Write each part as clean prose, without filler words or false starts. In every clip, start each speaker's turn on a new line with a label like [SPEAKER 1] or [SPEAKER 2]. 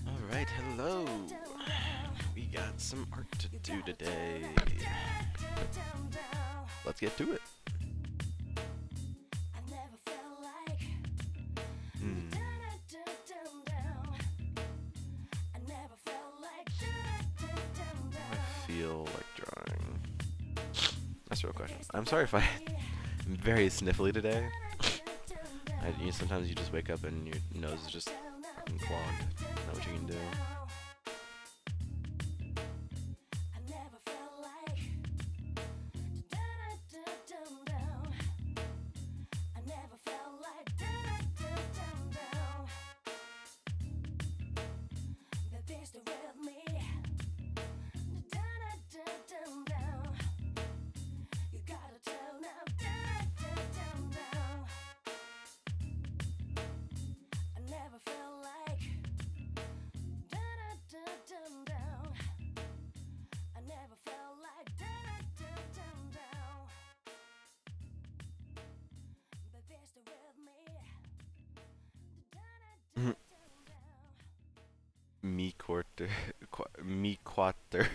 [SPEAKER 1] Alright, hello. We got some art to do today. Let's get to it. I feel like drawing. That's a real question. I'm sorry if I'm very sniffly today. Sometimes you just wake up and your nose is just fucking clogged. Know what you can do. Me quarter.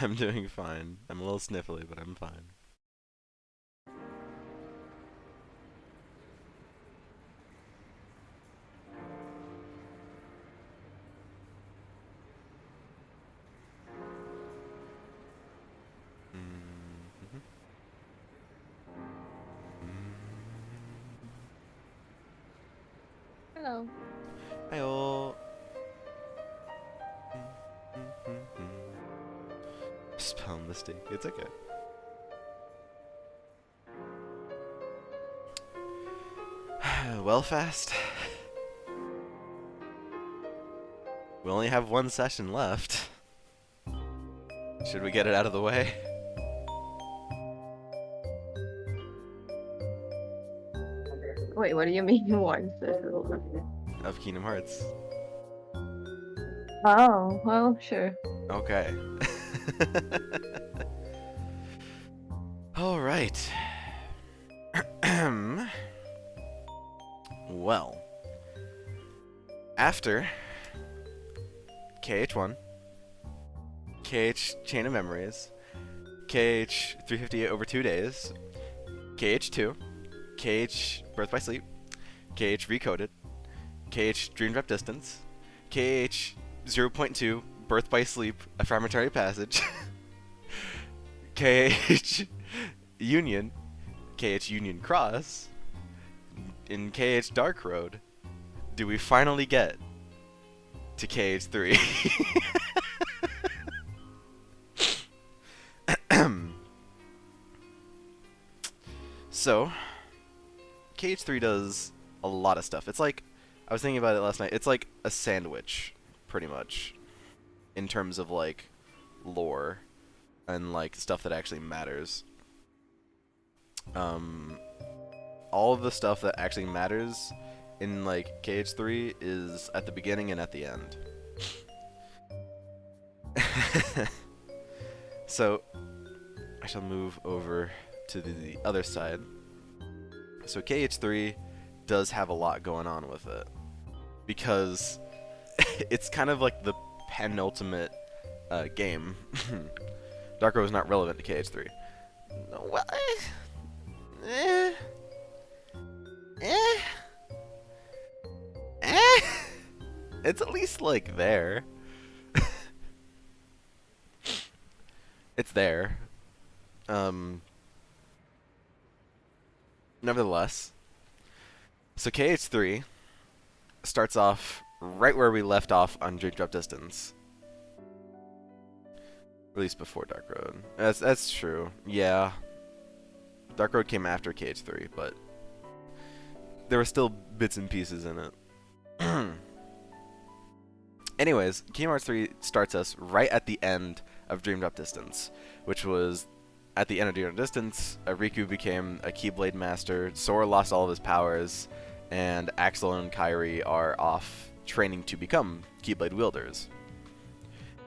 [SPEAKER 1] I'm doing fine. I'm a little sniffly, but I'm fine.
[SPEAKER 2] Hello.
[SPEAKER 1] Hi-oh. Spell mistake. It's okay. Well, fast. We only have one session left. Should we get it out of the way?
[SPEAKER 2] Wait, what do you mean one?
[SPEAKER 1] Of Kingdom Hearts.
[SPEAKER 2] Oh, well, sure.
[SPEAKER 1] Okay. All right. Well, after KH1, KH Chain of Memories, KH 358 over 2 days, KH2, KH Birth by Sleep, KH Recoded, KH Dream Drop Distance, KH 0.2 Birth by Sleep, A Fragmentary Passage, KH Union, KH Union Cross, in KH Dark Road, do we finally get to KH3? So, KH3 does a lot of stuff. It's like, I was thinking about it last night, it's like a sandwich, pretty much, in terms of like lore and like stuff that actually matters. All of the stuff that actually matters in like KH3 is at the beginning and at the end. So I shall move over to the other side. So KH3 does have a lot going on with it, because it's kind of like the penultimate game. Dark Road is not relevant to KH3. No, well, it's at least like there. It's there. Nevertheless, so KH3 starts off right where we left off on Dream Drop Distance. At least before Dark Road. That's true. Yeah. Dark Road came after KH3, but there were still bits and pieces in it. Anyways, Kingdom Hearts 3 starts us right at the end of Dream Drop Distance, which was at the end of Dream Drop Distance, Riku became a Keyblade Master, Sora lost all of his powers, and Axel and Kairi are off training to become Keyblade wielders.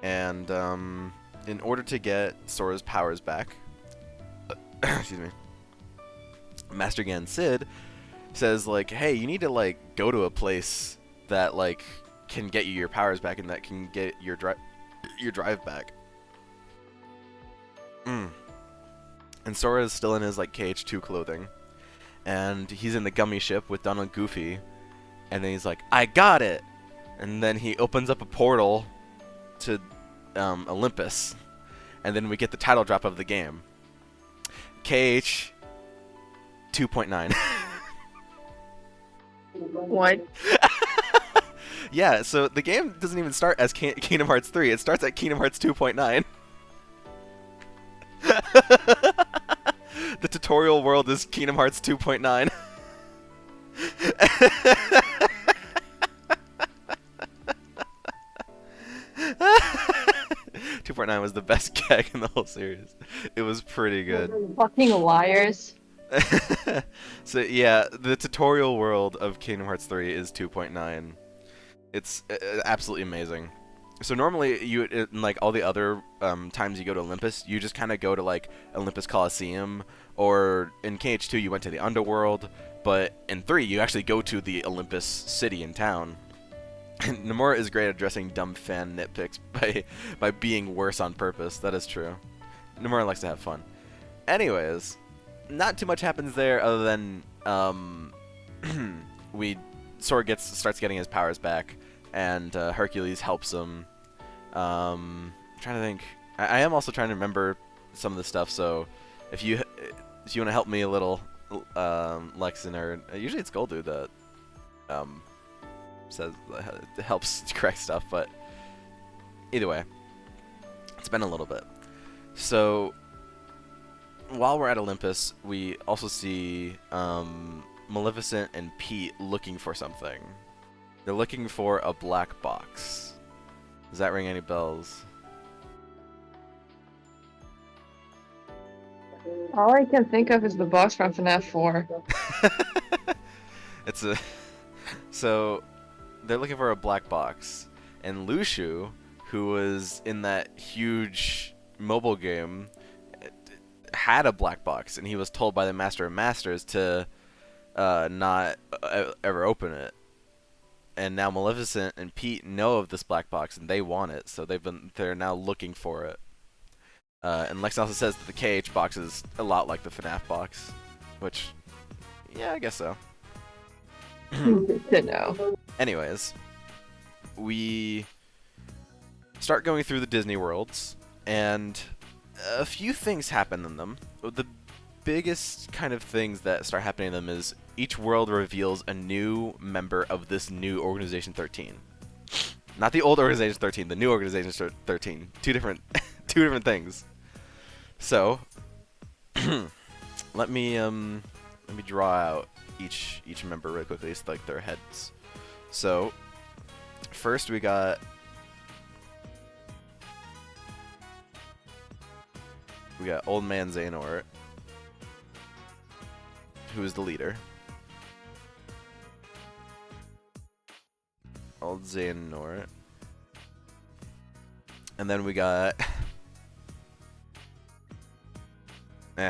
[SPEAKER 1] And in order to get Sora's powers back, excuse me, Master Gan Sid says like, hey, you need to like go to a place that like can get you your powers back and that can get your drive back. And Sora is still in his like KH2 clothing, and he's in the gummy ship with Donald Goofy, and then he's like, I got it, and then he opens up a portal to Olympus, and then we get the title drop of the game. KH 2.9.
[SPEAKER 2] What?
[SPEAKER 1] Yeah, so the game doesn't even start as Kingdom Hearts 3. It starts at Kingdom Hearts 2.9. The tutorial world is Kingdom Hearts 2.9. 2.9 was the best gag in the whole series. It was pretty good.
[SPEAKER 2] Fucking liars.
[SPEAKER 1] So yeah, the tutorial world of Kingdom Hearts 3 is 2.9. It's absolutely amazing. So normally, in like all the other times you go to Olympus, you just kind of go to like Olympus Coliseum, or in KH2 you went to the Underworld, but in 3 you actually go to the Olympus city and town. And Nomura is great at addressing dumb fan nitpicks by being worse on purpose. That is true. Nomura likes to have fun. Anyways, not too much happens there other than Sora starts getting his powers back, and Hercules helps him. I'm trying to think. I am also trying to remember some of the stuff. So if you want to help me a little, Lexin, or usually it's Goldu that says helps correct stuff, but either way, it's been a little bit. So while we're at Olympus, we also see Maleficent and Pete looking for something. They're looking for a black box. Does that ring any bells?
[SPEAKER 2] All I can think of is the boss from FNAF 4.
[SPEAKER 1] So they're looking for a black box, and Lushu, who was in that huge mobile game, had a black box, and he was told by the Master of Masters to not ever open it. And now Maleficent and Pete know of this black box, and they want it, so they're now looking for it. And Lex also says that the KH box is a lot like the FNAF box, which, yeah, I guess so.
[SPEAKER 2] Good to know.
[SPEAKER 1] Anyways, we start going through the Disney worlds, and a few things happen in them. The biggest kind of things that start happening in them is each world reveals a new member of this new Organization 13. Not the old Organization 13, the new Organization 13. Two different things. So, let me draw out each member really quickly. It's like their heads. So, first we got Old Man Xehanort, who is the leader. Old Xehanort. And then we got we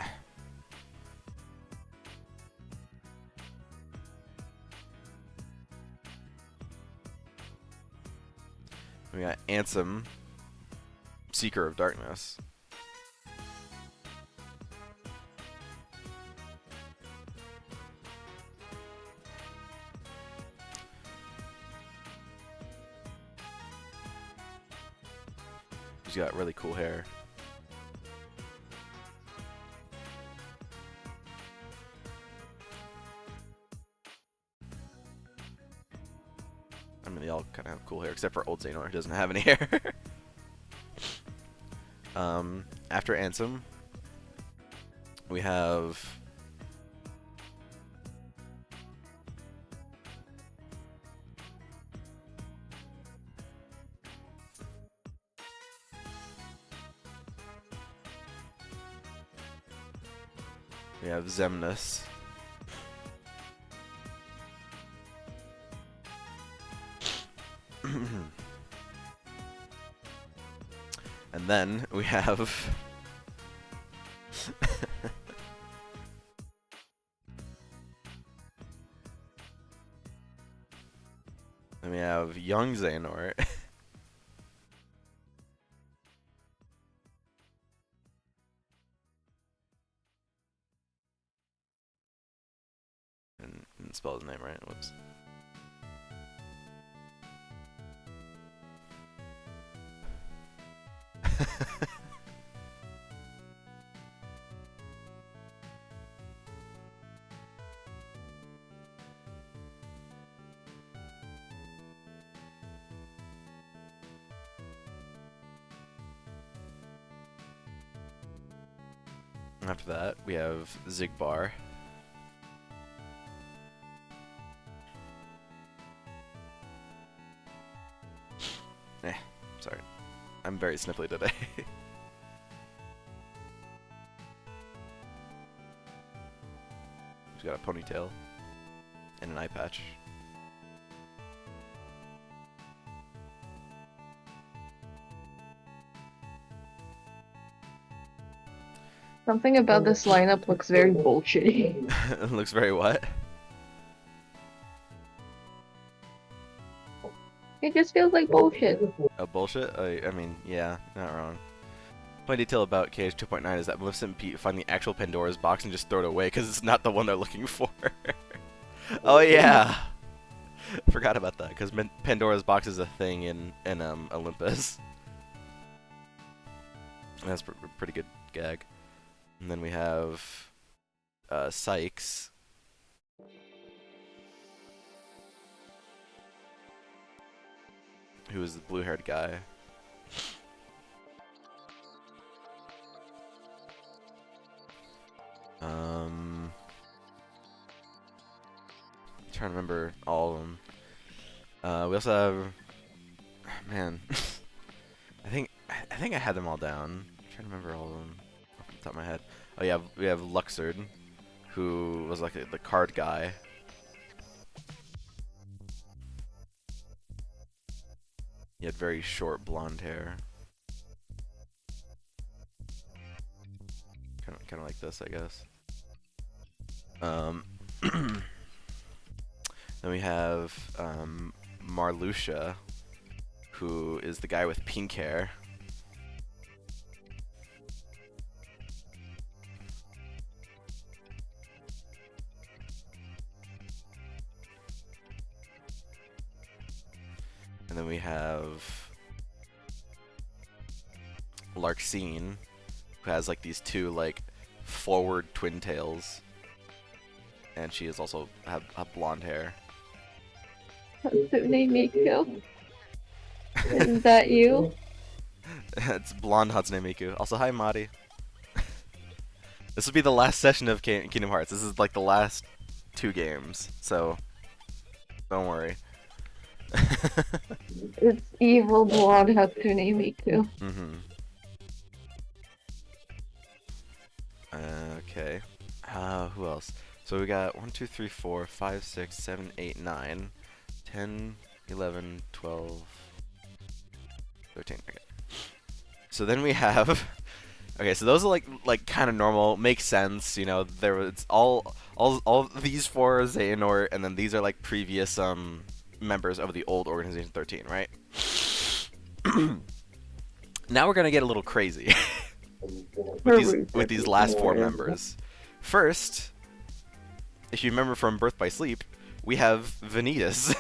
[SPEAKER 1] got Ansem, Seeker of Darkness. He's got really cool hair. I mean, they all kind of have cool hair, except for Old Xehanort, who doesn't have any hair. After Ansem, we have Xemnas. And then we have then we have young Xehanort. and didn't spell his name right. Whoops. After that, we have Zigbar. Sorry. I'm very sniffly today. He's got a ponytail and an eye patch.
[SPEAKER 2] Something about this lineup looks very bullshitty.
[SPEAKER 1] It looks very what?
[SPEAKER 2] It just feels like bullshit.
[SPEAKER 1] Oh, bullshit? I mean, yeah, not wrong. My detail about KH 2.9 is that Maleficent and Pete find the actual Pandora's box and just throw it away because it's not the one they're looking for. Oh yeah! Forgot about that because Pandora's box is a thing in Olympus. That's a pretty good gag. And then we have Sykes. Who is the blue-haired guy. Trying to remember all of them. We also have, man, I think I had them all down. I'm trying to remember all of them off the top of my head. Oh yeah, we have Luxord, who was like the card guy. He had very short blonde hair. Kind of like this, I guess. Then we have Marluxia, who is the guy with pink hair. And then we have Larxene, who has like these two like forward twin tails, and she is also have blonde hair.
[SPEAKER 2] Hatsune Miku. Is that you?
[SPEAKER 1] It's blonde Hatsune Miku. Also, hi Mari. This will be the last session of Kingdom Hearts. This is like the last 2 games, so don't worry.
[SPEAKER 2] It's evil blonde Hatsune Miku.
[SPEAKER 1] Okay. Who else? So we got 1, 2, 3, 4, 5, 6, 7, 8, 9, 10, 11, 12, 13. Okay. So then we have. Okay, so those are like kind of normal, makes sense, you know. It's all these 4 are Xehanort, and then these are like previous members of the old Organization 13, right? Now we're gonna get a little crazy with these last 4 members. First, if you remember from Birth by Sleep, we have Vanitas,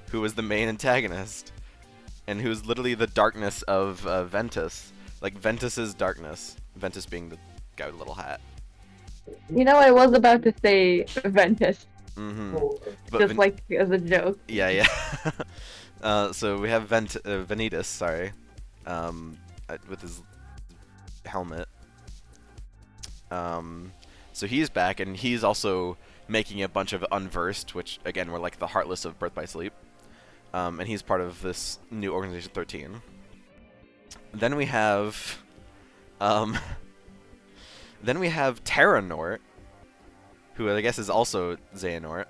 [SPEAKER 1] who is the main antagonist, and who's literally the darkness of Ventus. Like Ventus's darkness. Ventus being the guy with the little hat.
[SPEAKER 2] You know, I was about to say Ventus.
[SPEAKER 1] But
[SPEAKER 2] just like as a joke.
[SPEAKER 1] Yeah, yeah. So we have Vanitas, sorry, with his helmet. So he's back, and he's also making a bunch of Unversed, which again were like the Heartless of Birth by Sleep. And he's part of this new Organization 13. Then we have, Terranort, who I guess is also Xehanort,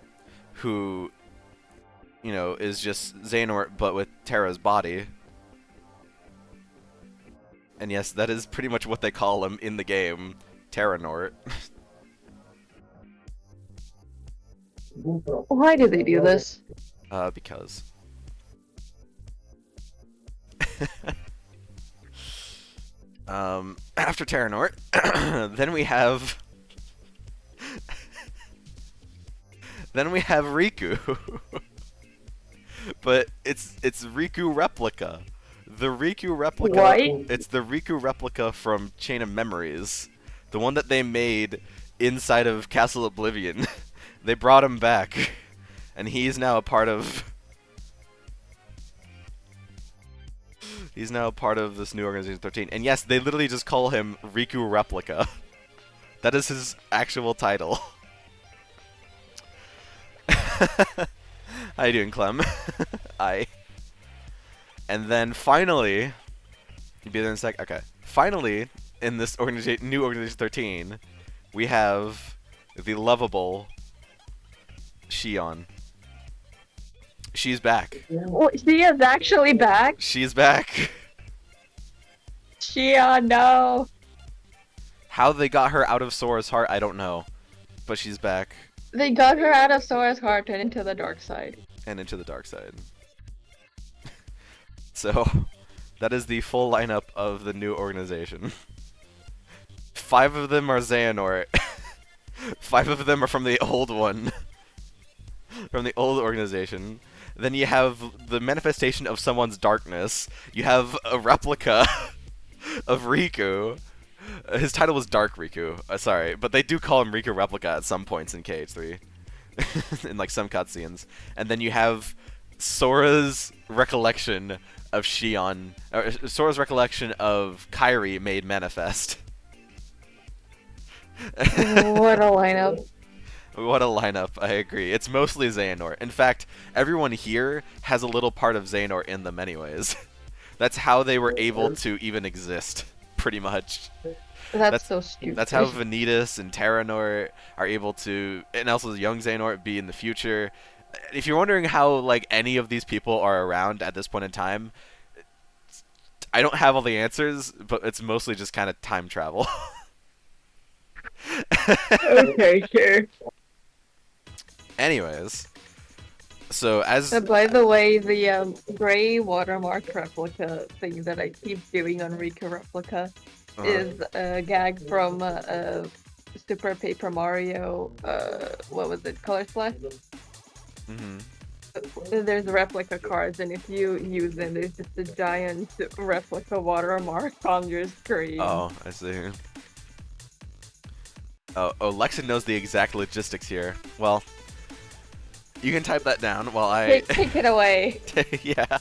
[SPEAKER 1] who, you know, is just Xehanort but with Terra's body. And yes, that is pretty much what they call him in the game, Terranort.
[SPEAKER 2] Why do they do this?
[SPEAKER 1] Because. After Terranort, then we have Riku. But it's Riku Replica. The Riku Replica.
[SPEAKER 2] What?
[SPEAKER 1] It's the Riku Replica from Chain of Memories. The one that they made inside of Castle Oblivion. They brought him back. And he's now a part of this new Organization 13. And yes, they literally just call him Riku Replica. That is his actual title. How you doing, Clem? And then finally, you be there in a sec. Okay. Finally, in this new Organization 13, we have the lovable Shion. She's back.
[SPEAKER 2] Oh, she is actually back?
[SPEAKER 1] She's back.
[SPEAKER 2] Shia, no.
[SPEAKER 1] How they got her out of Sora's heart, I don't know. But she's back.
[SPEAKER 2] They got her out of Sora's heart and into the dark side.
[SPEAKER 1] And into the dark side. So, that is the full lineup of the new organization. 5 of them are Xehanort. 5 of them are from the old one. From the old organization. Then you have the manifestation of someone's darkness. You have a replica of Riku. His title was Dark Riku. Sorry, but they do call him Riku Replica at some points in KH3. In like some cutscenes. And then you have Sora's recollection of Shion. Sora's recollection of Kairi made manifest.
[SPEAKER 2] What a lineup.
[SPEAKER 1] What a lineup, I agree. It's mostly Xehanort. In fact, everyone here has a little part of Xehanort in them anyways. That's how they were able to even exist, pretty much.
[SPEAKER 2] That's so stupid.
[SPEAKER 1] That's how Vanitas and Terranort are able to, and also young Xehanort, be in the future. If you're wondering how like any of these people are around at this point in time, I don't have all the answers, but it's mostly just kind of time travel.
[SPEAKER 2] Okay, sure.
[SPEAKER 1] Anyways, so as
[SPEAKER 2] By the way, the gray watermark replica thing that I keep doing on Riku Replica is a gag from Super Paper Mario. What was it? Color Splash. There's replica cards, and if you use them, there's just a giant replica watermark on your screen.
[SPEAKER 1] Oh, I see. Oh, Lexin knows the exact logistics here. Well, you can type that down while I
[SPEAKER 2] take it away.
[SPEAKER 1] Yeah,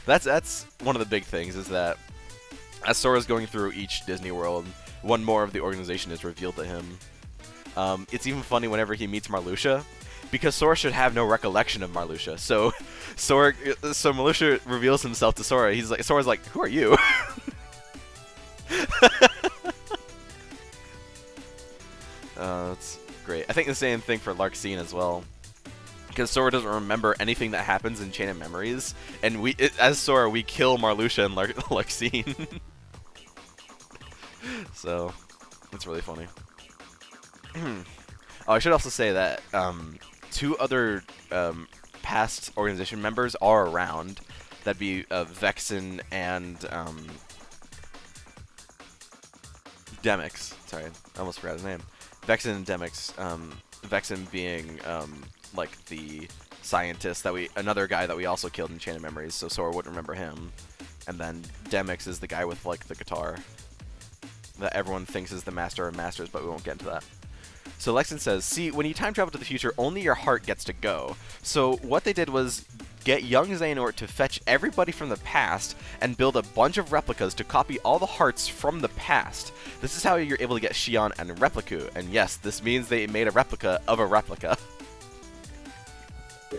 [SPEAKER 1] that's one of the big things, is that as Sora's going through each Disney World, one more of the organization is revealed to him. It's even funny whenever he meets Marluxia, because Sora should have no recollection of Marluxia. So Marluxia reveals himself to Sora. Sora's like, "Who are you?" That's great. I think the same thing for Larxene as well, because Sora doesn't remember anything that happens in Chain of Memories, and as Sora, we kill Marluxia and Larxene. So, it's really funny. Oh, I should also say that 2 other past organization members are around. That'd be Vexen and Demyx. Sorry, I almost forgot his name. Vexen and Demyx. Vexen being like the scientist another guy that we also killed in Chain of Memories, so Sora wouldn't remember him. And then Demyx is the guy with like the guitar that everyone thinks is the master of masters, but we won't get into that. So Lexin says, see, when you time travel to the future, only your heart gets to go. So what they did was get young Xehanort to fetch everybody from the past and build a bunch of replicas to copy all the hearts from the past. This is how you're able to get Shion and Repliku. And yes, this means they made a replica of a replica.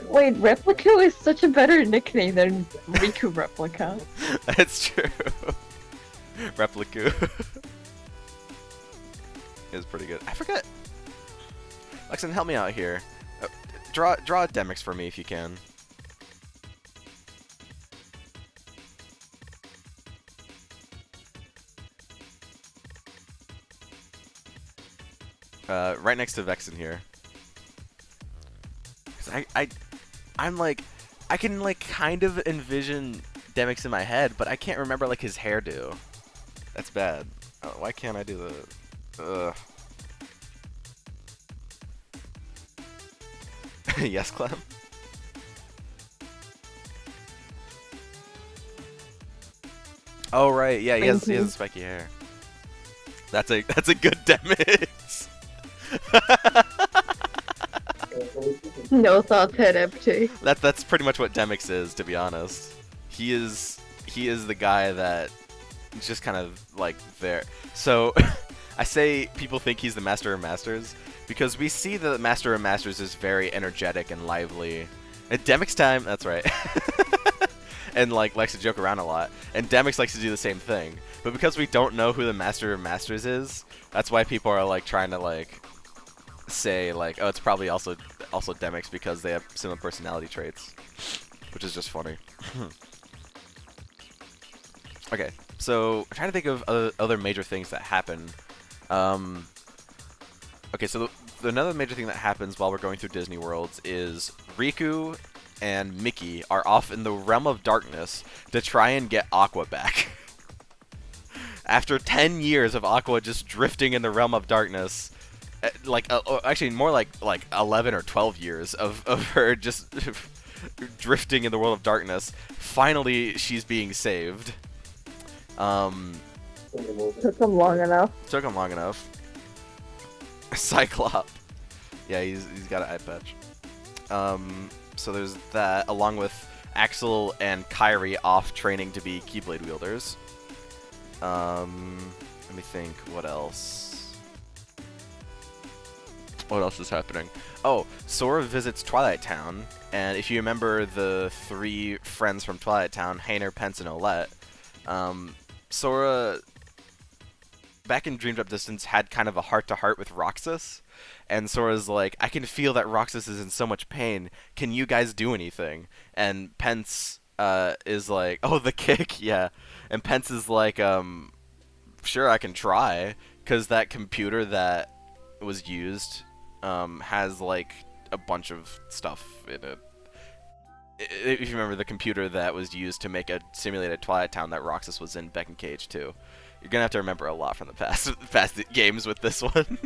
[SPEAKER 2] Wait, Replica is such a better nickname than Riku Replica.
[SPEAKER 1] That's true. Repliku. Is pretty good. I forget. Lexin, help me out here. Draw a Demyx for me if you can. right next to Vexen here. 'Cause I'm like, I can like kind of envision Demyx in my head, but I can't remember like his hairdo. That's bad. Oh, why can't I do that? Ugh. Yes, Clem. Oh right, yeah, he has spiky hair. That's a good Demyx.
[SPEAKER 2] No thoughts head empty.
[SPEAKER 1] That's pretty much what Demyx is, to be honest. He is the guy that just kind of like there. So I say people think he's the Master of Masters because we see the Master of Masters is very energetic and lively. At Demyx time, that's right. And like likes to joke around a lot. And Demyx likes to do the same thing. But because we don't know who the Master of Masters is, that's why people are like trying to like say like, oh, it's probably also Demyx because they have similar personality traits, which is just funny. Okay, so I'm trying to think of other major things that happen. Okay, so another major thing that happens while we're going through Disney Worlds is Riku and Mickey are off in the Realm of Darkness to try and get Aqua back. After 10 years of Aqua just drifting in the Realm of Darkness, actually more like 11 or 12 years of her just drifting in the world of darkness, finally she's being saved.
[SPEAKER 2] Took him long enough.
[SPEAKER 1] Took him long enough. Cyclop. Yeah, he's got an eye patch. So there's that, along with Axel and Kairi off training to be Keyblade wielders. Let me think, what else? What else is happening? Oh, Sora visits Twilight Town, and if you remember the three friends from Twilight Town, Hayner, Pence, and Olette, Sora, back in Dream Drop Distance, had kind of a heart-to-heart with Roxas, and Sora's like, I can feel that Roxas is in so much pain. Can you guys do anything? And Pence is like, oh, the kick, yeah. And Pence is like, sure, I can try, because that computer that was used has like a bunch of stuff in it. If you remember the computer that was used to make a simulated Twilight Town that Roxas was in Beck and Cage too. You're gonna have to remember a lot from the past games with this one.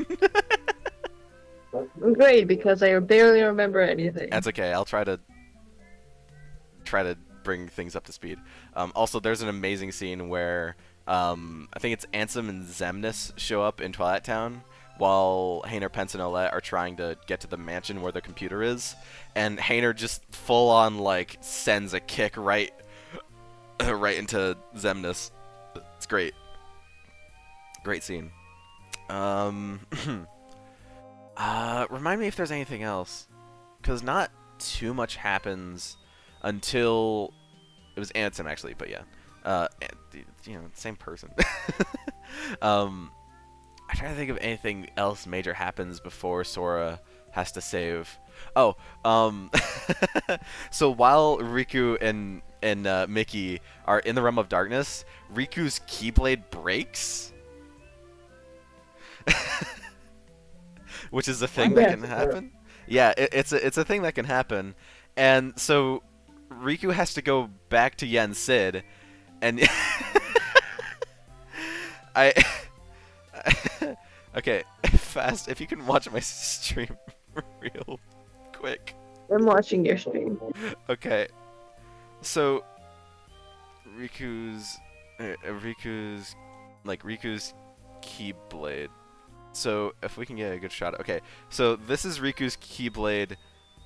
[SPEAKER 2] Great, because I barely remember anything.
[SPEAKER 1] That's okay. I'll try to bring things up to speed. Also, there's an amazing scene where I think it's Ansem and Xemnas show up in Twilight Town while Hayner, Pence, and Olette are trying to get to the mansion where the computer is, and Hayner just full on like sends a kick right into Xemnas. It's great. Great scene. Remind me if there's anything else, because not too much happens until it was Ansem actually, but yeah, you know, same person. I'm trying to think of anything else major happens before Sora has to save. Oh, so while Riku and Mickey are in the Realm of Darkness, Riku's Keyblade breaks. Which is a thing that can happen. Yeah, it's a thing that can happen. And so Riku has to go back to Yen Sid, and okay, fast. If you can watch my stream real quick.
[SPEAKER 2] I'm watching your stream.
[SPEAKER 1] Okay, so Riku's Keyblade. So if we can get a good shot. Okay, so this is Riku's Keyblade.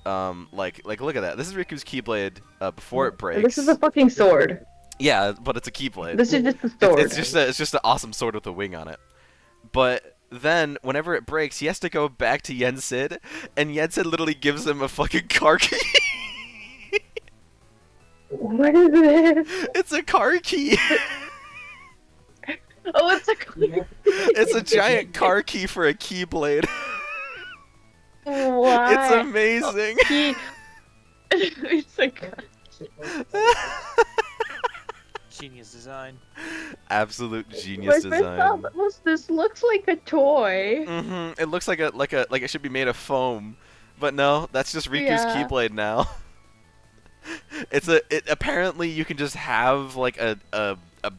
[SPEAKER 1] Like look at that. This is Riku's Keyblade before it breaks.
[SPEAKER 2] This is a fucking sword.
[SPEAKER 1] Yeah, but it's a Keyblade.
[SPEAKER 2] This is just a sword.
[SPEAKER 1] It's just an awesome sword with a wing on it. But then whenever it breaks, he has to go back to Yen Sid, and Yen Sid literally gives him a fucking car key.
[SPEAKER 2] What is this?
[SPEAKER 1] It's a car key.
[SPEAKER 2] Oh, it's a car key.
[SPEAKER 1] It's a giant car key for a Keyblade.
[SPEAKER 2] Why?
[SPEAKER 1] It's amazing.
[SPEAKER 2] It's a car key.
[SPEAKER 3] Genius design.
[SPEAKER 1] Absolute genius
[SPEAKER 2] My first
[SPEAKER 1] design.
[SPEAKER 2] thought was, this looks like a toy.
[SPEAKER 1] Mm-hmm. It looks like it should be made of foam, but no, that's just Riku's
[SPEAKER 2] Yeah.
[SPEAKER 1] Keyblade now. Apparently you can just have like a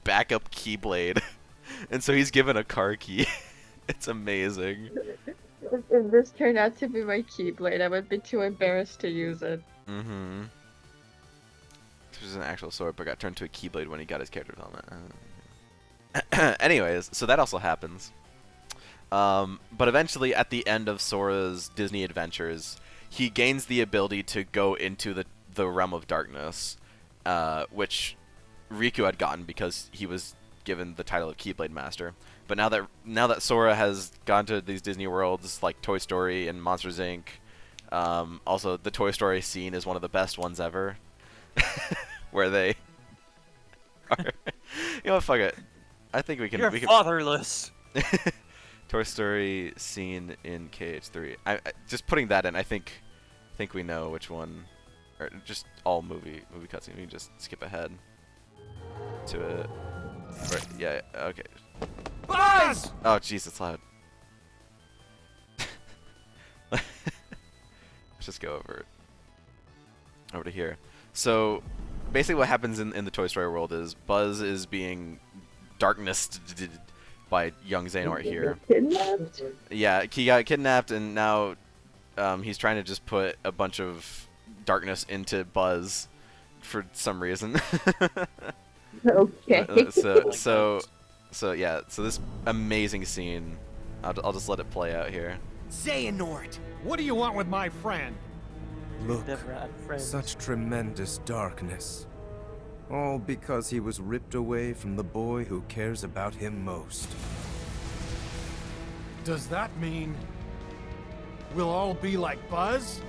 [SPEAKER 1] backup Keyblade, and so he's given a car key. It's amazing.
[SPEAKER 2] If this turned out to be my Keyblade, I would be too embarrassed to use it.
[SPEAKER 1] Mm-hmm. This was an actual sword, but got turned to a Keyblade when he got his character development. Anyways, so that also happens. But eventually, at the end of Sora's Disney adventures, he gains the ability to go into the realm of darkness, which Riku had gotten because he was given the title of Keyblade Master. But now that Sora has gone to these Disney worlds like Toy Story and Monsters Inc., also the Toy Story scene is one of the best ones ever, where they are. You know what? Fuck it. I think we can.
[SPEAKER 3] You're fatherless.
[SPEAKER 1] Toy Story scene in KH3. I just putting that in. I think we know which one, or just all movie cutscene. We can just skip ahead to it. Right, yeah. Okay.
[SPEAKER 4] Buzz!
[SPEAKER 1] Oh, jeez, it's loud. Let's just go over to here. So, basically, what happens in the Toy Story world is Buzz is being darknessed by young Xehanort here.
[SPEAKER 2] Kidnapped?
[SPEAKER 1] Yeah, he got kidnapped, and now he's trying to just put a bunch of darkness into Buzz for some reason.
[SPEAKER 2] Okay.
[SPEAKER 1] So yeah, so this amazing scene, I'll just let it play out here.
[SPEAKER 4] Xehanort! What do you want with my friend?
[SPEAKER 5] Look,
[SPEAKER 3] Never had friends.
[SPEAKER 5] such tremendous darkness. All because he was ripped away from the boy who cares about him most.
[SPEAKER 4] Does that mean we'll all be like Buzz?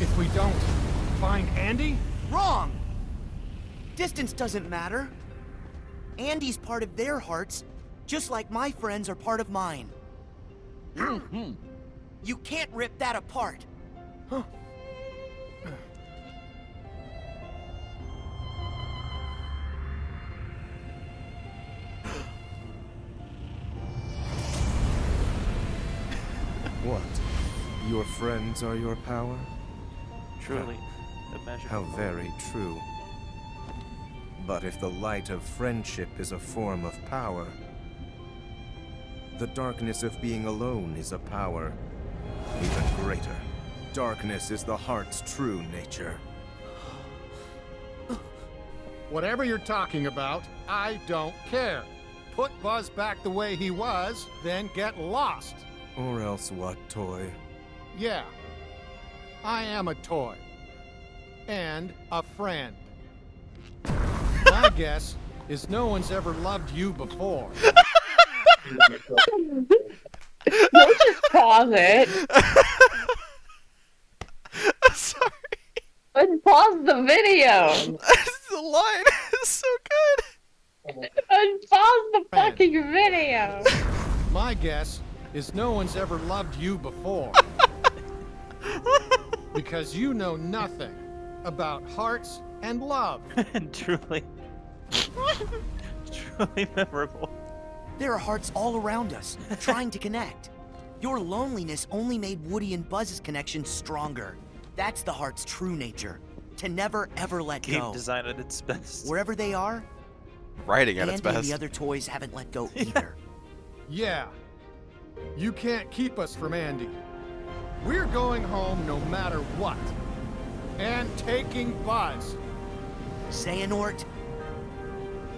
[SPEAKER 4] If we don't find Andy?
[SPEAKER 6] Wrong! Distance doesn't matter. Andy's part of their hearts, just like my friends are part of mine. You can't rip that apart.
[SPEAKER 5] What? Your friends are your power?
[SPEAKER 3] Truly, the magic.
[SPEAKER 5] How very true. But if the light of friendship is a form of power, the darkness of being alone is a power even greater. Darkness is the heart's true nature.
[SPEAKER 4] Whatever you're talking about, I don't care. Put Buzz back the way he was, then get lost.
[SPEAKER 5] Or else what, Toy?
[SPEAKER 4] Yeah, I am a toy. And a friend. My guess is no one's ever loved you before.
[SPEAKER 2] Let's just pause it.
[SPEAKER 1] Sorry.
[SPEAKER 2] Let's pause the video.
[SPEAKER 1] The line is so good.
[SPEAKER 2] Let's pause the fucking video.
[SPEAKER 4] My guess is no one's ever loved you before. Because you know nothing about hearts and love.
[SPEAKER 3] Truly. Truly memorable.
[SPEAKER 6] There are hearts all around us, trying to connect. Your loneliness only made Woody and Buzz's connection stronger. That's the heart's true nature. To never ever let
[SPEAKER 3] Game
[SPEAKER 6] go.
[SPEAKER 3] design at its best.
[SPEAKER 6] Wherever they are,
[SPEAKER 1] Writing at its
[SPEAKER 6] Andy and
[SPEAKER 1] best.
[SPEAKER 6] the other toys haven't let go either.
[SPEAKER 4] Yeah. You can't keep us from Andy. We're going home no matter what. And taking Buzz.
[SPEAKER 6] Xehanort,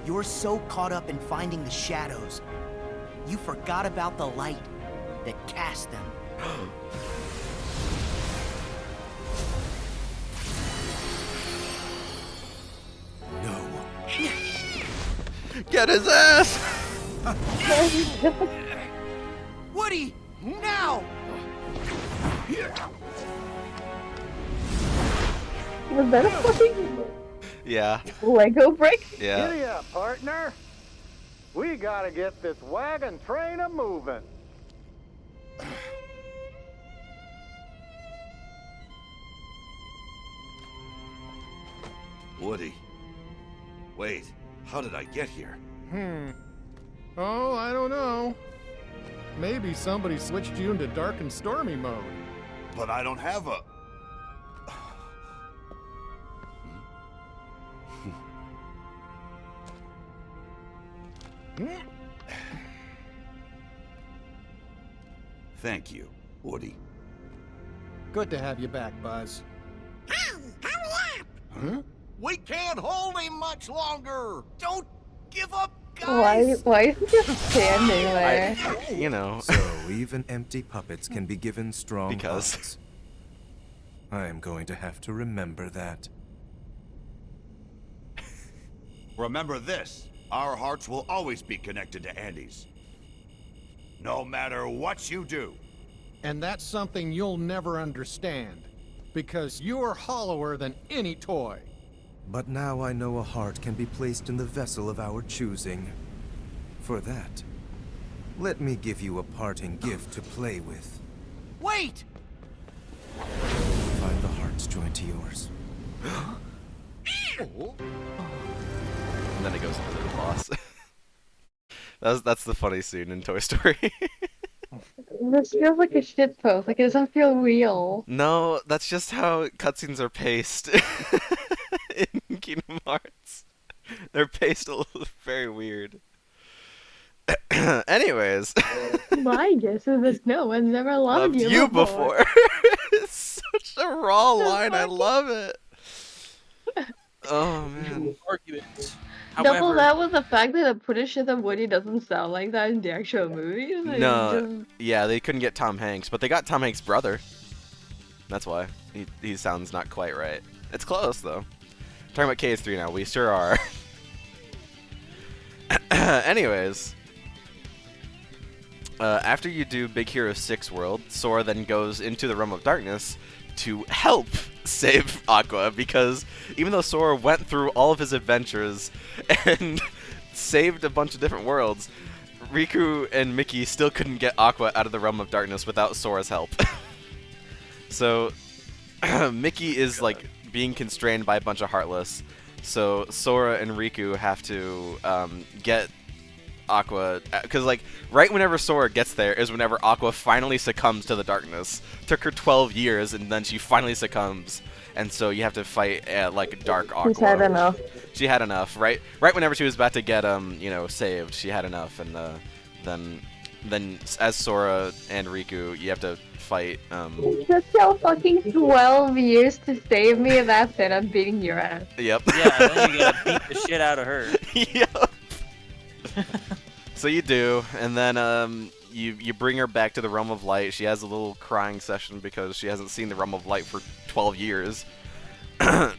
[SPEAKER 6] you're so caught up in finding the shadows, you forgot about the light that cast them.
[SPEAKER 5] No.
[SPEAKER 1] Get his ass!
[SPEAKER 6] Woody, now!
[SPEAKER 2] Was that a fucking
[SPEAKER 1] Yeah,
[SPEAKER 2] Lego brick?
[SPEAKER 1] yeah.
[SPEAKER 7] Giddy up, partner. We gotta get this wagon train a moving.
[SPEAKER 8] Woody, Wait, how did I get here?
[SPEAKER 4] Oh, I don't know. Maybe somebody switched you into dark and stormy mode.
[SPEAKER 8] But I don't have a... Thank you, Woody.
[SPEAKER 4] Good to have you back, Buzz. Huh?
[SPEAKER 9] We can't hold him much longer. Don't give up,
[SPEAKER 2] Why
[SPEAKER 9] guys.
[SPEAKER 2] why is he just standing there?
[SPEAKER 1] You know,
[SPEAKER 5] So even empty puppets can be given strong
[SPEAKER 1] Because.
[SPEAKER 5] hearts. I am going to have to remember that.
[SPEAKER 8] Remember this, our hearts will always be connected to Andy's. No matter what you do.
[SPEAKER 4] And that's something you'll never understand. Because you're hollower than any toy.
[SPEAKER 5] But now I know a heart can be placed in the vessel of our choosing. For that, let me give you a parting gift to play with.
[SPEAKER 9] Wait!
[SPEAKER 5] Find the heart's joined to yours.
[SPEAKER 1] and then it goes into the boss. That's the funny scene in Toy Story.
[SPEAKER 2] This feels like a shit post. Like it doesn't feel real.
[SPEAKER 1] No, that's just how cutscenes are paced in Kingdom Hearts. They're paced a little very weird. Anyways,
[SPEAKER 2] My guess is that no one's ever loved,
[SPEAKER 1] loved you before. It's such a raw line. I love it. Oh man.
[SPEAKER 3] Argument.
[SPEAKER 2] Double
[SPEAKER 3] However,
[SPEAKER 2] that with the fact that I'm pretty sure that Woody doesn't sound like that in the actual movies. Like,
[SPEAKER 1] No, yeah, they couldn't get Tom Hanks, but they got Tom Hanks' brother. That's why he sounds not quite right. It's close though. Talking about KS3 now, we sure are. Anyways, after you do Big Hero 6 World, Sora then goes into the Realm of Darkness to help save Aqua, because even though Sora went through all of his adventures and saved a bunch of different worlds, Riku and Mickey still couldn't get Aqua out of the Realm of Darkness without Sora's help. So Mickey is like being constrained by a bunch of Heartless, so Sora and Riku have to get Aqua, because like right whenever Sora gets there is whenever Aqua finally succumbs to the darkness. Took her 12 years and then she finally succumbs, and so you have to fight like Dark Aqua.
[SPEAKER 2] She's had enough.
[SPEAKER 1] She had enough, right whenever she was about to get saved, she had enough, and then as Sora and Riku, you have to fight
[SPEAKER 2] It took y'all fucking 12 years to save me, and that's it. I'm beating your ass.
[SPEAKER 1] Yep.
[SPEAKER 3] yeah, then you gotta beat the shit out of her.
[SPEAKER 1] Yep. So you do, and then you bring her back to the Realm of Light. She has a little crying session because she hasn't seen the Realm of Light for 12 years. And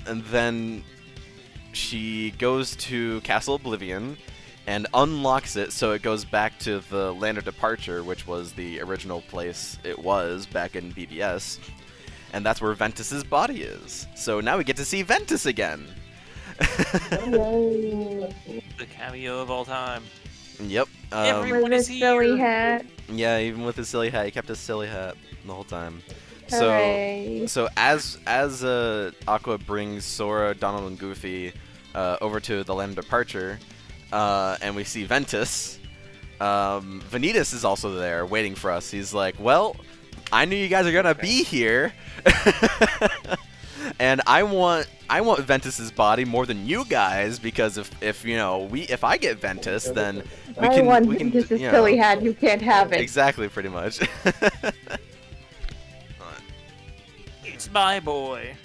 [SPEAKER 1] then she goes to Castle Oblivion and unlocks it, so it goes back to the Land of Departure, which was the original place it was back in BBS. And that's where Ventus's body is. So now we get to see Ventus again.
[SPEAKER 3] The cameo of all time.
[SPEAKER 1] Yep.
[SPEAKER 3] Everyone
[SPEAKER 2] With his
[SPEAKER 3] is
[SPEAKER 2] silly
[SPEAKER 3] here.
[SPEAKER 2] hat.
[SPEAKER 1] Yeah, even with his silly hat, he kept his silly hat the whole time.
[SPEAKER 2] Hooray.
[SPEAKER 1] So as Aqua brings Sora, Donald, and Goofy over to the Land of Departure, and we see Ventus, Vanitas is also there waiting for us. He's like, well, I knew you guys are gonna be here, and I want Ventus's body more than you guys, because if I get Ventus, then we
[SPEAKER 2] I
[SPEAKER 1] can
[SPEAKER 2] want
[SPEAKER 1] we can
[SPEAKER 2] this
[SPEAKER 1] you know,
[SPEAKER 2] silly hat. You can't have it.
[SPEAKER 1] exactly, pretty much.
[SPEAKER 3] It's my boy.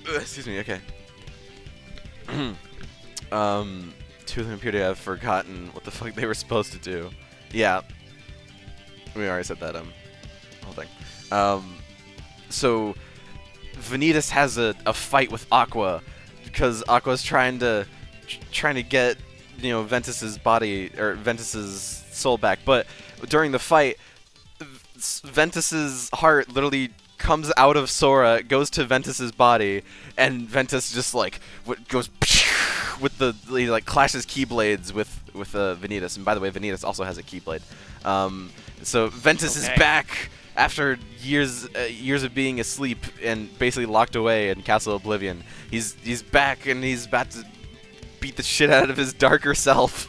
[SPEAKER 1] Excuse me. Okay. To the computer, I've forgotten what the fuck they were supposed to do. Yeah, we already said that. Whole thing. So Vanitas has a fight with Aqua because Aqua's trying to get Ventus's body or Ventus's soul back, but during the fight, Ventus's heart literally comes out of Sora, goes to Ventus's body, and Ventus just like goes with he like clashes keyblades with Vanitas. And by the way, Vanitas also has a keyblade. So Ventus is back, after years of being asleep and basically locked away in Castle Oblivion, he's back and he's about to beat the shit out of his darker self.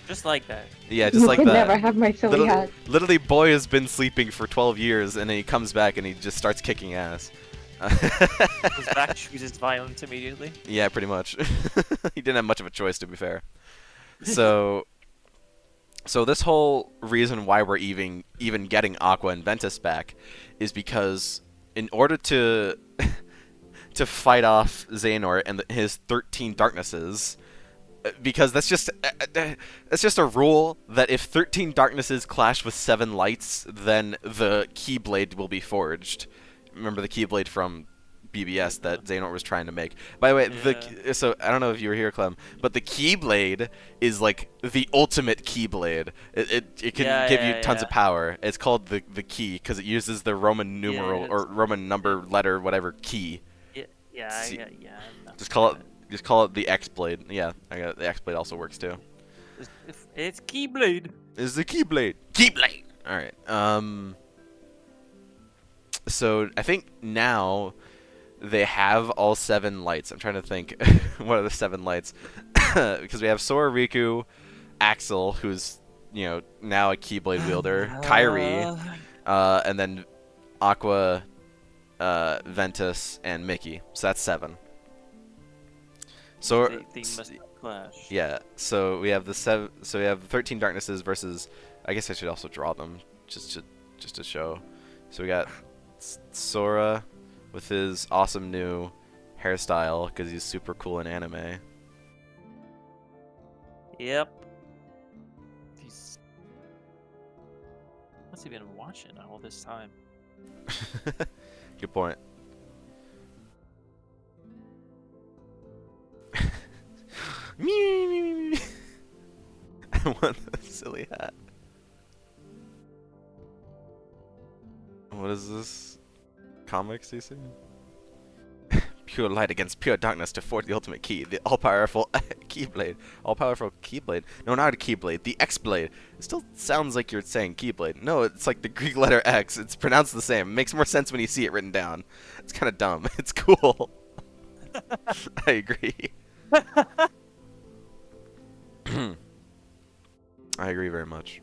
[SPEAKER 3] Just like that.
[SPEAKER 1] Yeah, just like
[SPEAKER 2] could
[SPEAKER 1] that.
[SPEAKER 2] never have my silly hat.
[SPEAKER 1] Literally, boy has been sleeping for 12 years, and then he comes back and he just starts kicking ass.
[SPEAKER 3] His back chooses violence immediately.
[SPEAKER 1] Yeah, pretty much. He didn't have much of a choice, to be fair. So this whole reason why we're even getting Aqua and Ventus back is because in order to to fight off Xehanort and his 13 darknesses, because that's just a rule that if 13 darknesses clash with 7 lights, then the Keyblade will be forged. Remember the Keyblade from BBS that Xehanort was trying to make. By the way, so I don't know if you were here, Clem, but the Keyblade is like the ultimate Keyblade. It can give you tons of power. It's called the Key because it uses the Roman numeral or Roman number letter whatever key.
[SPEAKER 3] Yeah.
[SPEAKER 1] Just call it the X-Blade. Yeah, I got it. The X-Blade also works too.
[SPEAKER 3] It's Keyblade.
[SPEAKER 1] It's the Keyblade. Keyblade. All right. So I think now they have all 7 lights. I'm trying to think what are the 7 lights because we have Sora, Riku, Axel, who's now a Keyblade wielder, Kairi, and then Aqua, Ventus, and Mickey. So that's 7. So
[SPEAKER 3] they must clash.
[SPEAKER 1] yeah. So we have So we have 13 darknesses versus. I guess I should also draw them just to show. So we got Sora with his awesome new hairstyle because he's super cool in anime.
[SPEAKER 3] Yep. What's he been watching all this time?
[SPEAKER 1] Good point. I want a silly hat. What is this? Comics, you see? Pure light against pure darkness to forge the ultimate key. The all-powerful Keyblade. All-powerful Keyblade. No, not a Keyblade. The X-Blade. It still sounds like you're saying Keyblade. No, it's like the Greek letter X. It's pronounced the same. It makes more sense when you see it written down. It's kind of dumb. It's cool. I agree. I agree very much.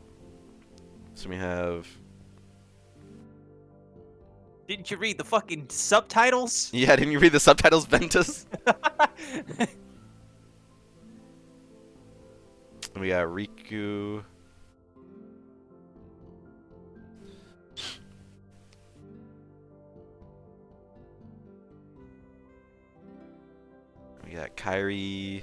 [SPEAKER 1] So we have...
[SPEAKER 3] Didn't you read the fucking subtitles?
[SPEAKER 1] Yeah, didn't you read the subtitles, Ventus? We got Riku. We got Kairi.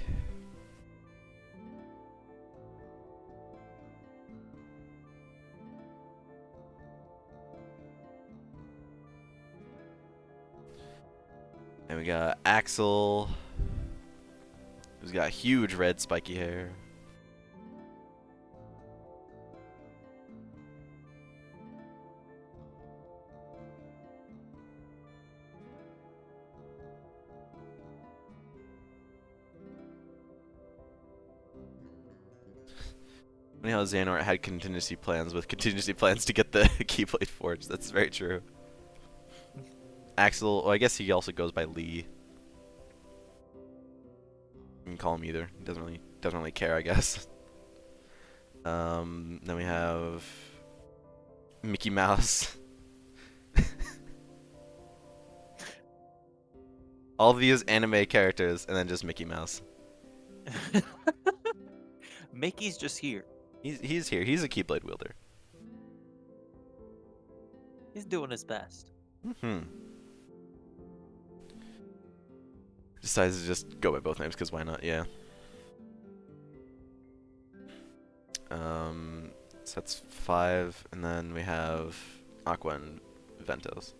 [SPEAKER 1] And we got Axel, who's got huge red spiky hair. Funny how Xehanort had contingency plans to get the Keyblade forged. That's very true. Axel, well, I guess he also goes by Lee. You can call him either. He doesn't really care, I guess. Then we have Mickey Mouse. All these anime characters, and then just Mickey Mouse.
[SPEAKER 3] Mickey's just here.
[SPEAKER 1] He's here. He's a Keyblade wielder.
[SPEAKER 3] He's doing his best.
[SPEAKER 1] Decides to just go by both names because why not? Yeah. So that's 5, and then we have Aqua and Ventus.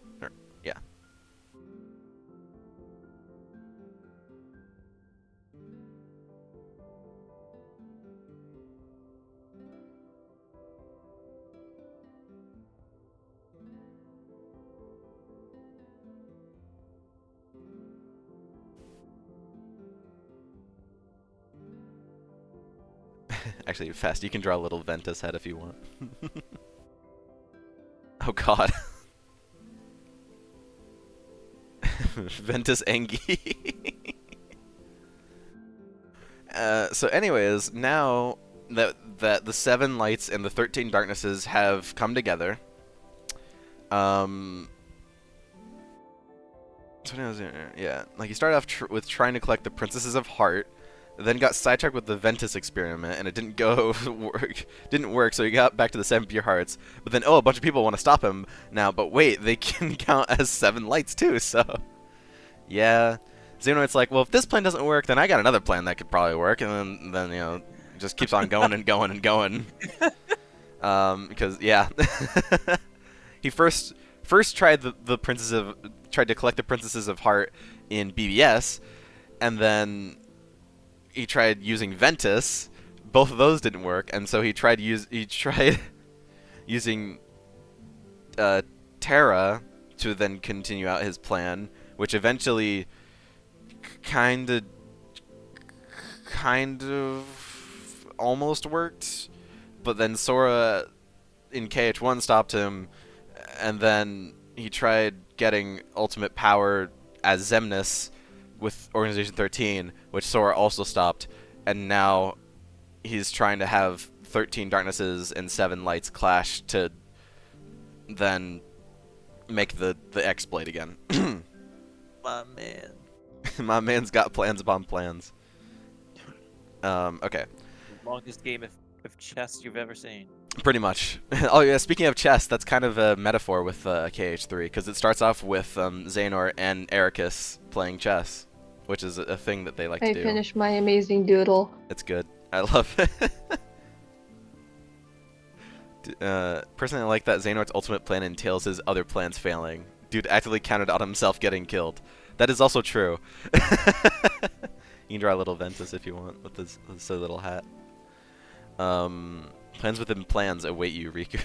[SPEAKER 1] Yeah. Actually, fast, you can draw a little Ventus head if you want. Oh god. Ventus Engi. So anyways, now that the 7 lights and the 13 darknesses have come together, yeah, like you started off with trying to collect the Princesses of Heart, then got sidetracked with the Ventus experiment, and it didn't work, so he got back to the 7 pure hearts. But then, oh, a bunch of people want to stop him now, but wait, they can count as 7 lights too, so... Yeah. Xehanort's like, well, if this plan doesn't work, then I got another plan that could probably work, and then you know, it just keeps on going and going and going. Because, yeah. He first tried tried to collect the Princesses of Heart in BBS, and then he tried using Ventus. Both of those didn't work, and so he tried using Terra to then continue out his plan, which eventually kind of almost worked, but then Sora in KH1 stopped him, and then he tried getting ultimate power as Xemnas with Organization 13, which Sora also stopped, and now he's trying to have 13 darknesses and 7 lights clash to then make the X-Blade again.
[SPEAKER 3] My man.
[SPEAKER 1] My man's got plans upon plans. Okay.
[SPEAKER 3] Longest game of chess you've ever seen.
[SPEAKER 1] Pretty much. Oh yeah, speaking of chess, that's kind of a metaphor with KH3, because it starts off with Xehanort and Ericus playing chess, which is a thing that they like to do.
[SPEAKER 2] I finished my amazing doodle.
[SPEAKER 1] It's good. I love it. Personally, I like that Xehanort's ultimate plan entails his other plans failing. Dude actively counted on himself getting killed. That is also true. You can draw a little Ventus if you want with this silly little hat. Plans within plans await you, Riku.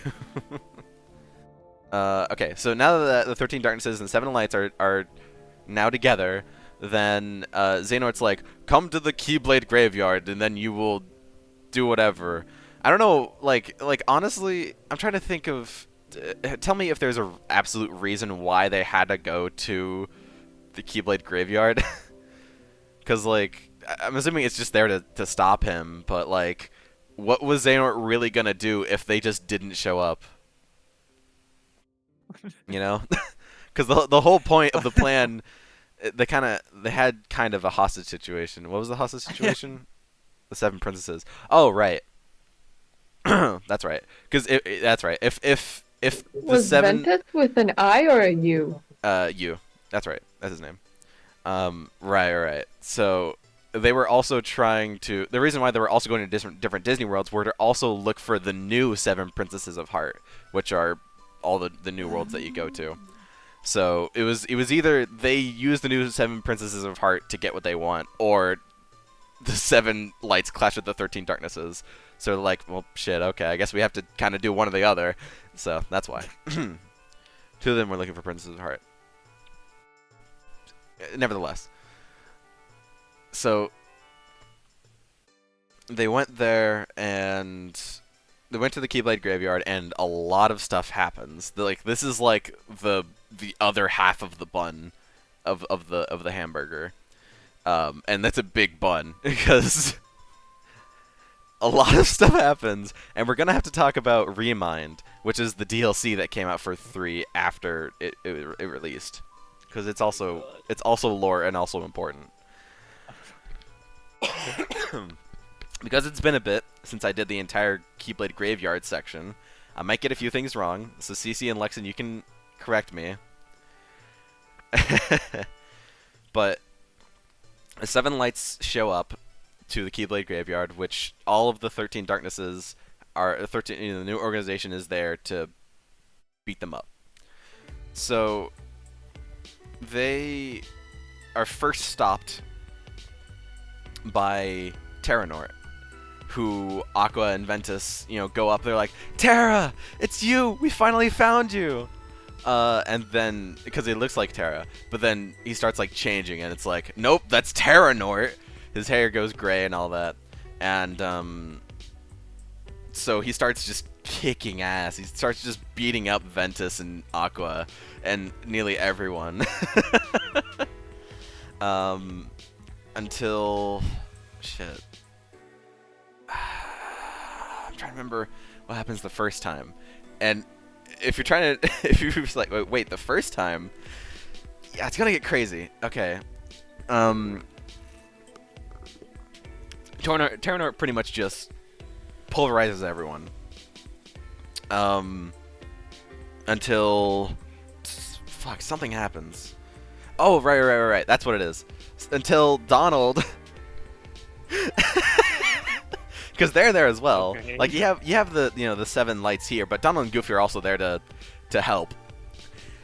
[SPEAKER 1] Okay, so now that the 13 darknesses and 7 lights are now together, then Xehanort's like, come to the Keyblade Graveyard, and then you will do whatever. I don't know, like honestly, I'm trying to think of... tell me if there's a absolute reason why they had to go to the Keyblade Graveyard. Because, like, I'm assuming it's just there to stop him, but, like, what was Xehanort really gonna do if they just didn't show up? You know? Because the whole point of the plan, they had kind of a hostage situation. What was the hostage situation? The 7 princesses. Oh, right. That's right. Because that's right. If the
[SPEAKER 2] was
[SPEAKER 1] 7
[SPEAKER 2] Ventus with an I or a U?
[SPEAKER 1] U. That's right. That's his name. Right. So they were also trying to... The reason why they were also going to different Disney worlds were to also look for the new 7 Princesses of Heart, which are all the new worlds that you go to. So it was either they use the new 7 Princesses of Heart to get what they want, or the 7 lights clash with the 13 darknesses. So they're like, well, shit, okay, I guess we have to kind of do one or the other. So that's why. 2 of them were looking for Princesses of Heart. Nevertheless. So they went there, and they went to the Keyblade Graveyard, and a lot of stuff happens. This is like the other half of the bun of the hamburger. And that's a big bun, because a lot of stuff happens, and we're gonna have to talk about Remind, which is the DLC that came out for 3 after it released, because it's also lore and also important. Because it's been a bit since I did the entire Keyblade Graveyard section, I might get a few things wrong, so CC and Lexon, you can correct me. But 7 lights show up to the Keyblade Graveyard, which all of the 13 darknesses are... the new organization is there to beat them up. So they are first stopped by Terranort, who Aqua and Ventus, go up. They're like, Terra, it's you! We finally found you! And then, because he looks like Terra, but then he starts like changing, and it's like, nope, that's Terranort. His hair goes gray and all that, and so he starts just kicking ass. He starts just beating up Ventus and Aqua and nearly everyone. Until shit. I'm trying to remember what happens the first time. And if you're trying to, if you're just like, wait, the first time, yeah, it's gonna get crazy. Okay. Terranort pretty much just pulverizes everyone. Until fuck, something happens. Oh, right. That's what it is. Until Donald, because they're there as well.
[SPEAKER 3] Okay.
[SPEAKER 1] Like you have the the 7 lights here, but Donald and Goofy are also there to help.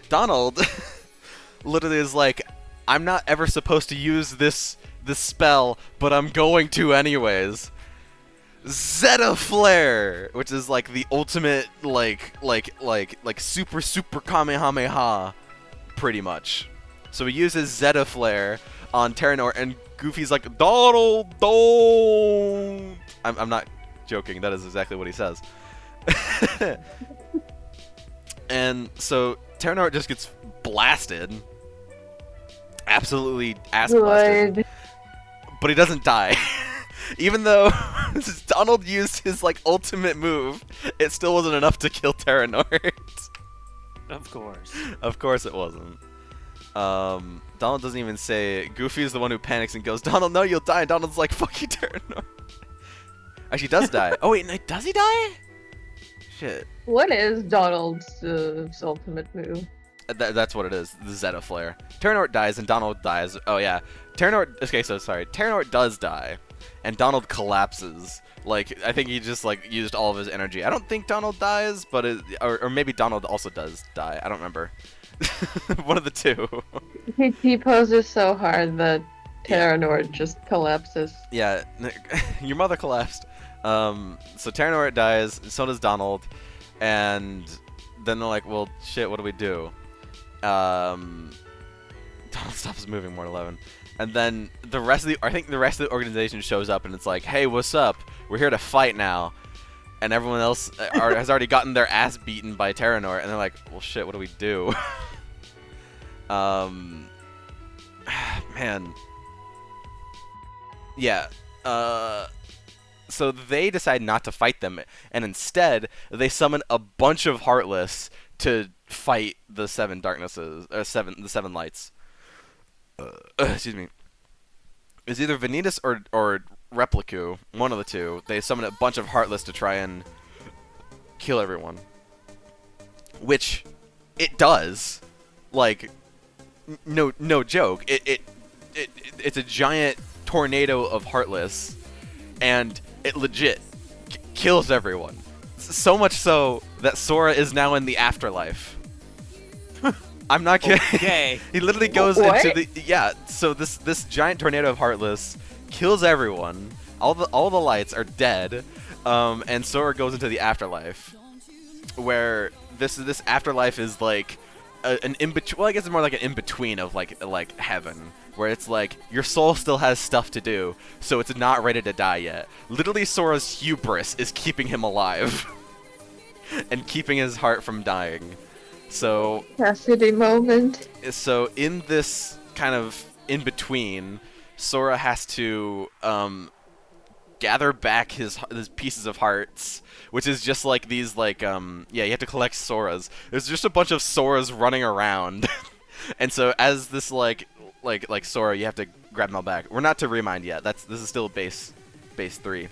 [SPEAKER 1] Donald literally is like, I'm not ever supposed to use this spell, but I'm going to anyways. Zeta Flare, which is like the ultimate like super Kamehameha, pretty much. So he uses Zeta Flare on Terranort, and Goofy's like, Donald, don't. I'm not joking. That is exactly what he says. And so Terranort just gets blasted, absolutely ass blasted, but he doesn't die. Even though Donald used his like ultimate move, it still wasn't enough to kill Terranort.
[SPEAKER 3] Of course.
[SPEAKER 1] Of course it wasn't. Donald doesn't even say it. Goofy is the one who panics and goes, Donald, no, you'll die. And Donald's like, fuck you, Terranort. Actually, he does die. Oh, wait, no, does he die? Shit.
[SPEAKER 2] What is Donald's ultimate move?
[SPEAKER 1] That's what it is, the Zeta Flare. Terranort dies and Donald dies. Oh, yeah. Terranort, okay, so sorry. Terranort does die, and Donald collapses. Like, I think he just, like, used all of his energy. I don't think Donald dies, but or maybe Donald also does die. I don't remember. One of the two.
[SPEAKER 2] He poses so hard that Terranort just collapses.
[SPEAKER 1] Yeah, your mother collapsed. So Terranort dies, so does Donald, and then they're like, well, shit, what do we do? Donald stops moving, Mortal 11. And then the rest of the organization shows up, and it's like, hey, what's up? We're here to fight now. And everyone else has already gotten their ass beaten by Terranort, and they're like, well, shit, what do we do? Man. Yeah. So they decide not to fight them, and instead they summon a bunch of Heartless to fight the 7 darknesses, the 7 lights. Excuse me. It's either Vanitas or Repliku, one of the two. They summon a bunch of Heartless to try and kill everyone, which it does. Like, no joke. It's a giant tornado of Heartless, and it legit kills everyone. So much so that Sora is now in the afterlife. I'm not kidding.
[SPEAKER 3] Okay.
[SPEAKER 1] He literally goes
[SPEAKER 2] What?
[SPEAKER 1] into the So this giant tornado of Heartless kills everyone. All the lights are dead, and Sora goes into the afterlife, where this afterlife is like an in between. Well, I guess it's more like an in between of like heaven, where it's like your soul still has stuff to do, so it's not ready to die yet. Literally, Sora's hubris is keeping him alive and keeping his heart from dying. So
[SPEAKER 2] Cassidy moment.
[SPEAKER 1] So in this kind of in between, Sora has to gather back his pieces of hearts, which is just like these like you have to collect Soras. There's just a bunch of Soras running around, and so as this like Sora, you have to grab them all back. We're not to Remind yet. This is still base 3.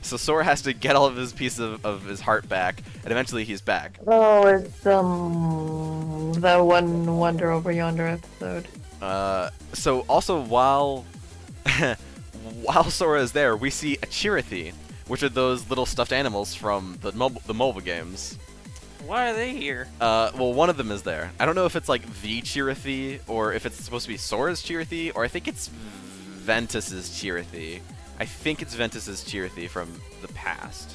[SPEAKER 1] So Sora has to get all of his pieces of his heart back, and eventually he's back.
[SPEAKER 2] Oh, it's the one Wonder Over Yonder episode.
[SPEAKER 1] So also while Sora is there, we see a Chirithy, which are those little stuffed animals from the mobile games.
[SPEAKER 3] Why are they here?
[SPEAKER 1] Well, one of them is there. I don't know if it's like the Chirithy, or if it's supposed to be Sora's Chirithy, or I think it's Ventus's Chirithy. I think it's Ventus's Chirithy from the past.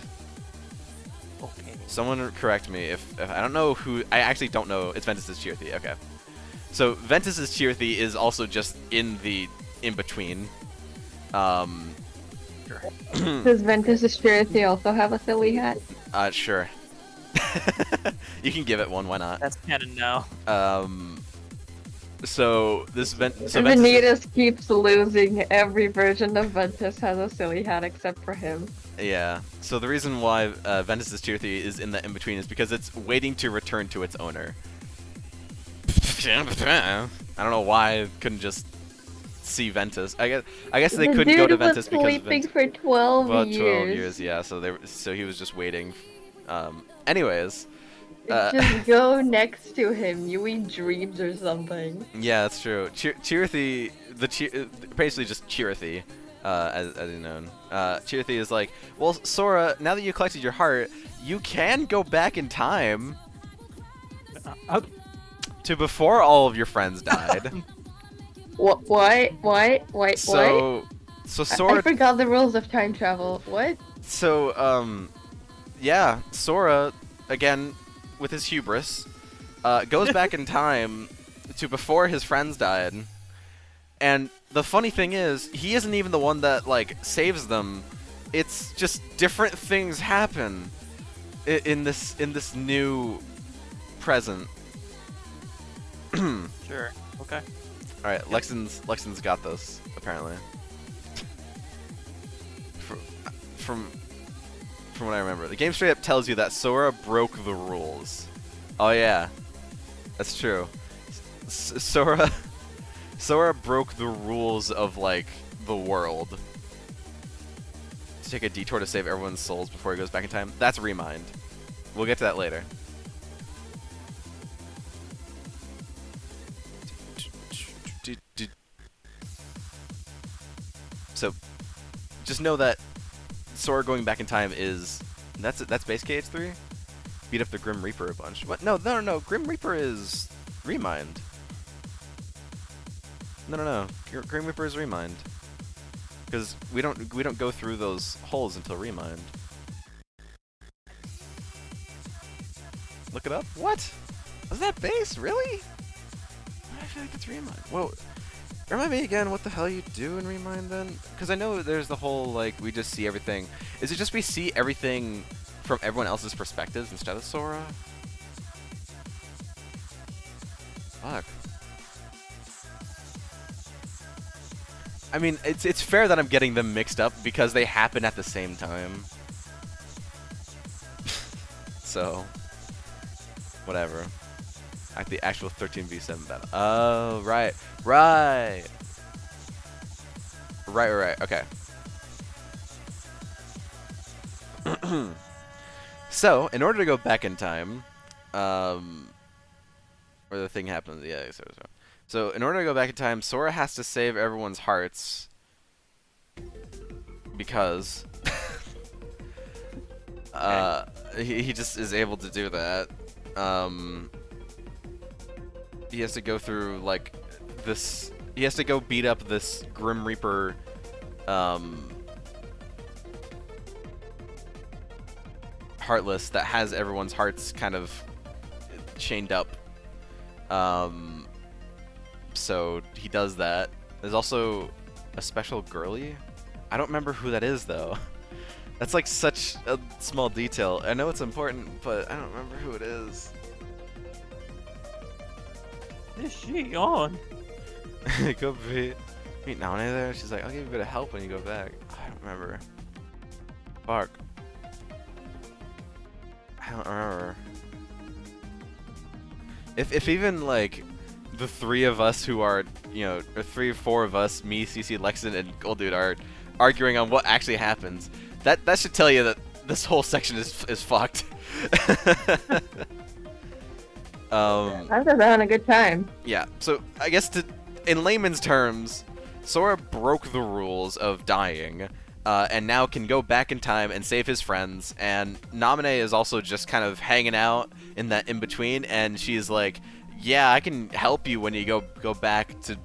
[SPEAKER 3] Okay.
[SPEAKER 1] Someone correct me if I don't know who. I actually don't know. It's Ventus's Chirithy. Okay. So Ventus's Chirithy is also just in the in between.
[SPEAKER 2] Does Ventus's Chirithy also have a silly hat?
[SPEAKER 1] Sure. You can give it one. Why not?
[SPEAKER 3] That's canon now.
[SPEAKER 1] So this Ventus
[SPEAKER 2] Vanitas keeps losing. Every version of Ventus has a silly hat except for him.
[SPEAKER 1] Yeah. So the reason why Ventus's Chirithy is in the in-between is because it's waiting to return to its owner. I don't know why I couldn't just see Ventus. I guess they couldn't go to Ventus because
[SPEAKER 2] sleeping for 12
[SPEAKER 1] about
[SPEAKER 2] years.
[SPEAKER 1] 12 years. Yeah. So he was just waiting. Anyways.
[SPEAKER 2] Just go next to him. You eat dreams or something.
[SPEAKER 1] Yeah, that's true. Chirithy, basically just Chirithy, as you know. Chirithy is like, well, Sora, now that you collected your heart, you can go back in time to before all of your friends died.
[SPEAKER 2] What? Why?
[SPEAKER 1] So Sora.
[SPEAKER 2] I forgot the rules of time travel. What?
[SPEAKER 1] So yeah, Sora again, with his hubris, goes back in time to before his friends died, and the funny thing is, he isn't even the one that like saves them. It's just different things happen in this new present.
[SPEAKER 3] Sure. Okay.
[SPEAKER 1] All right, Lexon's got this apparently. From what I remember, the game straight up tells you that Sora broke the rules. Oh yeah, that's true. Sora broke the rules of like the world to take a detour to save everyone's souls before he goes back in time. That's Remind. We'll get to that later. So, just know that Sora going back in time is that's base KH3. Beat up the Grim Reaper a bunch. What? No. Grim Reaper is Remind. No. Grim Reaper is Remind. Because we don't go through those holes until Remind. Look it up. What? Was that base? Really? I feel like it's Remind. Whoa. Remind me again what the hell you do in Remind then? Because I know there's the whole, like, we just see everything. Is it just we see everything from everyone else's perspectives instead of Sora? Fuck. I mean, it's fair that I'm getting them mixed up because they happen at the same time. So, whatever. At the actual 13v7 battle. Oh, right. Right. Okay. So, in order to go back in time, where the thing happens, yeah. So, in order to go back in time, Sora has to save everyone's hearts because he just is able to do that. He has to go through like this. He has to go beat up this Grim Reaper. Heartless that has everyone's hearts kind of chained up. So he does that. There's also a special girly. I don't remember who that is though. That's like such a small detail. I know it's important, but I don't remember who it is.
[SPEAKER 3] Is she on?
[SPEAKER 1] Go meet Nane there. She's like, I'll give you a bit of help when you go back. I don't remember. Fuck. I don't remember. If even like the three of us who are, you know, or 3 or 4 of us, me, CC, Lexon, and Gold Dude are arguing on what actually happens, that should tell you that this whole section is fucked.
[SPEAKER 2] I'm just having a good time.
[SPEAKER 1] Yeah, so I guess in layman's terms, Sora broke the rules of dying, and now can go back in time and save his friends, and Naminé is also just kind of hanging out in that in-between, and she's like, yeah, I can help you when you go back to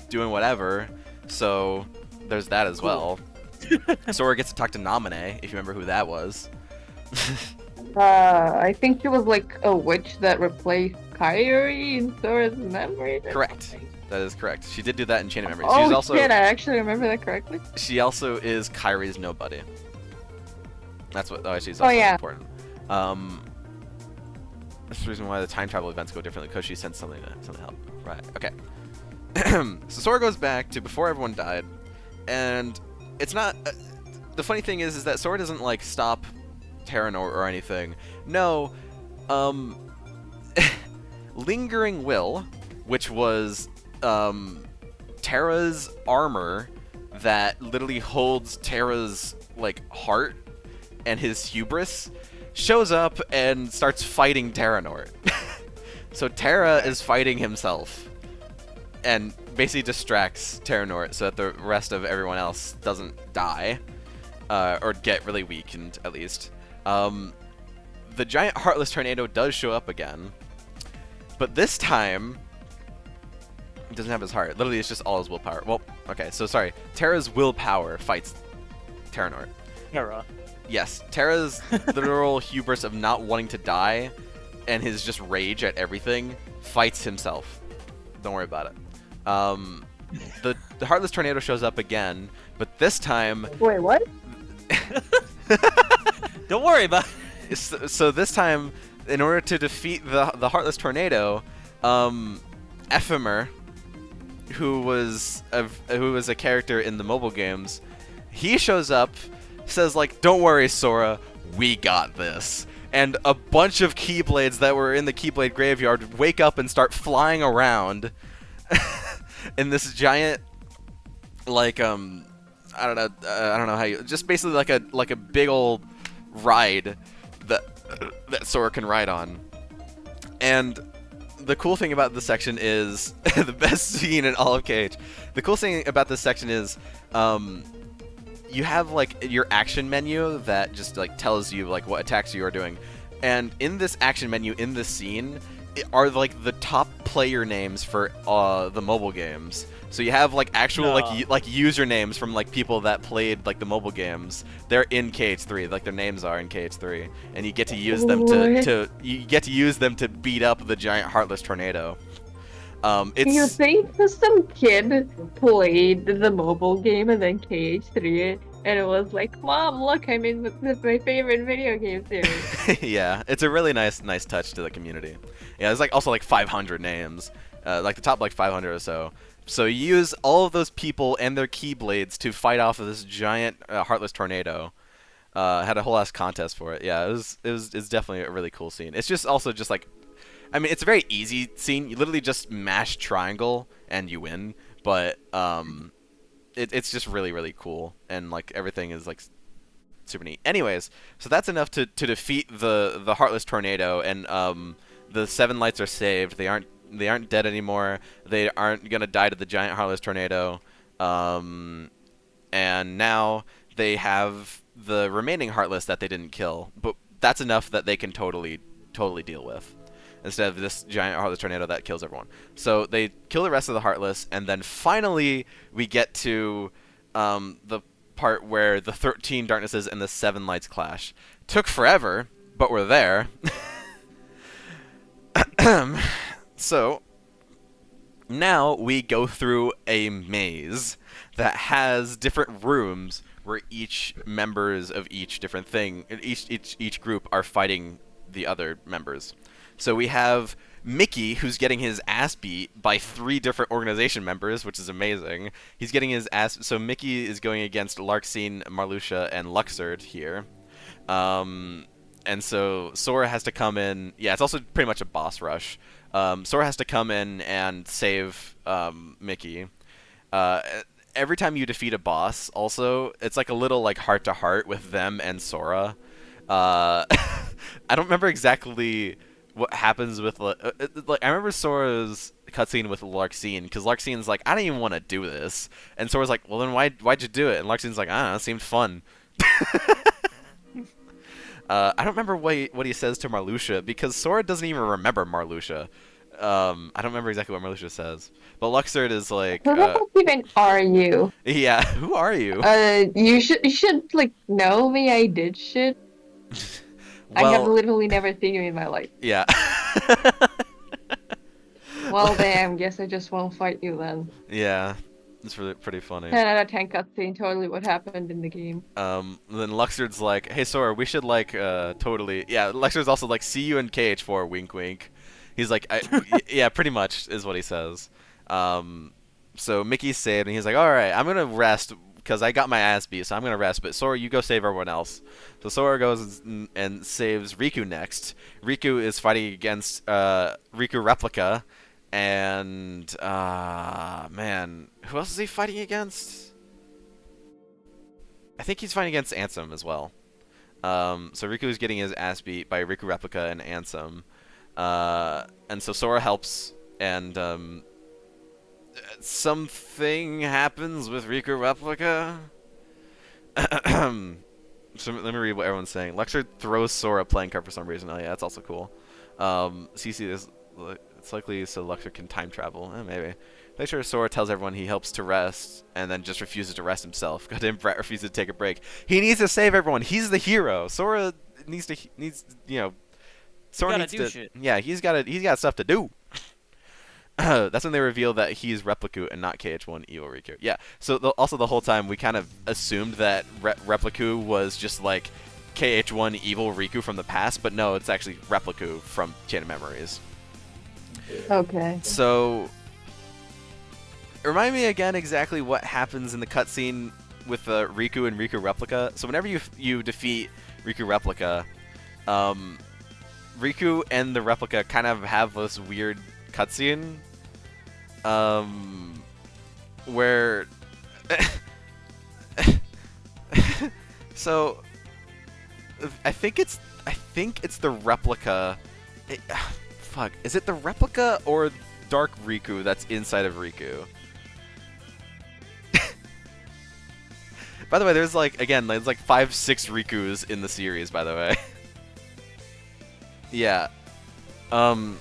[SPEAKER 1] doing whatever, so there's that as well. Sora gets to talk to Naminé, if you remember who that was.
[SPEAKER 2] I think she was like a witch that replaced Kairi in Sora's memory.
[SPEAKER 1] Correct. That is correct. She did do that in Chain of Memories.
[SPEAKER 2] Oh
[SPEAKER 1] She's also,
[SPEAKER 2] shit, I actually remember that correctly.
[SPEAKER 1] She also is Kairi's nobody. That's what. Oh, actually, it's
[SPEAKER 2] Oh,
[SPEAKER 1] also
[SPEAKER 2] yeah.
[SPEAKER 1] important. That's the reason why the time travel events go differently, because she sent something to help. Right. Okay. So Sora goes back to before everyone died, and it's not. The funny thing is that Sora doesn't like stop Terranor or anything. No. Lingering Will, which was Terra's armor that literally holds Terra's like heart and his hubris, shows up and starts fighting Terranor. So Terra is fighting himself and basically distracts Terranor so that the rest of everyone else doesn't die or get really weakened at least. The giant Heartless Tornado does show up again, but this time he doesn't have his heart. Literally, it's just all his willpower. Well, okay, so sorry. Terra's willpower fights Terranor.
[SPEAKER 3] Terra.
[SPEAKER 1] Yes, Terra's literal hubris of not wanting to die and his just rage at everything fights himself. Don't worry about it. The Heartless Tornado shows up again, but this time...
[SPEAKER 2] Wait, what?
[SPEAKER 3] Don't worry about it.
[SPEAKER 1] So this time, in order to defeat the Heartless Tornado, Ephemer, who was a character in the mobile games, he shows up, says like, "Don't worry, Sora, we got this." And a bunch of Keyblades that were in the Keyblade graveyard wake up and start flying around in this giant, like I don't know how you, just basically like a big old ride that Sora can ride on. And the cool thing about this section is the best scene in all of KH. The cool thing about this section is you have like your action menu that just like tells you like what attacks you are doing, and in this action menu in this scene are like the top player names for the mobile games. So you have like actual like usernames from like people that played like the mobile games. They're in KH3, like their names are in KH3, and you get to use them to beat up the giant Heartless Tornado. It's...
[SPEAKER 2] You think some kid played the mobile game and then KH3 and it was like, "Mom, look, I'm in with my favorite video game series."
[SPEAKER 1] Yeah, it's a really nice touch to the community. Yeah, there's like also like 500 names, like the top like 500 or so. So you use all of those people and their Keyblades to fight off of this giant Heartless Tornado. Had a whole ass contest for it. Yeah, it's definitely a really cool scene. It's just also just like, I mean, it's a very easy scene. You literally just mash triangle and you win. But it's just really, really cool, and like everything is like super neat. Anyways, so that's enough to defeat the Heartless Tornado, and the 7 lights are saved. They aren't dead anymore. They aren't gonna die to the giant Heartless Tornado. And now they have the remaining Heartless that they didn't kill, but that's enough that they can totally deal with, instead of this giant Heartless Tornado that kills everyone. So they kill the rest of the Heartless, and then finally we get to the part where the 13 Darknesses and the 7 Lights clash. Took forever, but we're there. So now we go through a maze that has different rooms where each members of each different thing, each group are fighting the other members. So we have Mickey, who's getting his ass beat by 3 different organization members, which is amazing. He's getting his ass. So Mickey is going against Larxene, Marluxia, and Luxord here. And so Sora has to come in. Yeah, it's also pretty much a boss rush. Sora has to come in and save Mickey. Every time you defeat a boss, also, it's like a little like heart-to-heart with them and Sora. I don't remember exactly what happens with like I remember Sora's cutscene with Larxene, because Larxene's like, "I don't even want to do this," and Sora's like, "Well, then why'd you do it?" And Larxene's like, "I don't know, it seemed fun." I don't remember what he says to Marluxia, because Sora doesn't even remember Marluxia. I don't remember exactly what Marluxia says, but Luxord is like,
[SPEAKER 2] Who the fuck even are you?
[SPEAKER 1] Yeah, who are you?
[SPEAKER 2] You should like know me. I did shit.
[SPEAKER 1] Well,
[SPEAKER 2] I have literally never seen you in my life.
[SPEAKER 1] Yeah.
[SPEAKER 2] Well, damn. Guess I just won't fight you then.
[SPEAKER 1] Yeah. It's really pretty funny.
[SPEAKER 2] 10 out of 10 cutscene, totally what happened in the game.
[SPEAKER 1] Then Luxord's like, hey Sora, we should like totally. Yeah, Luxord's also like, see you in KH4, wink wink. He's like, yeah, pretty much is what he says. So Mickey's saved, and he's like, all right, I'm gonna rest because I got my ass beat, so I'm gonna rest. But Sora, you go save everyone else. So Sora goes and saves Riku next. Riku is fighting against Riku Replica, and man, who else is he fighting against? I think he's fighting against Ansem as well. So Riku is getting his ass beat by Riku Replica and Ansem. And so Sora helps, and something happens with Riku Replica. So let me read what everyone's saying. Luxord throws Sora a playing card for some reason. Oh yeah, that's also cool. CC is it's likely so Luxord can time travel. Maybe. Later, Sora tells everyone he helps to rest, and then just refuses to rest himself. Goddamn Brett refuses to take a break. He needs to save everyone. He's the hero. Sora needs you know. Sora needs to.
[SPEAKER 3] Shit.
[SPEAKER 1] Yeah, he's got stuff to do. That's when they reveal that he's Repliku and not KH1 Evil Riku. Yeah. So also the whole time we kind of assumed that Repliku was just like KH1 Evil Riku from the past, but no, it's actually Repliku from Chain of Memories.
[SPEAKER 2] Okay.
[SPEAKER 1] So, remind me again exactly what happens in the cutscene with Riku and Riku Replica. So whenever you defeat Riku Replica, Riku and the Replica kind of have this weird cutscene, where so I think it's the Replica. Fuck, is it the Replica or Dark Riku that's inside of Riku? By the way, there's like 5-6 Rikus in the series, by the way. Yeah.
[SPEAKER 3] God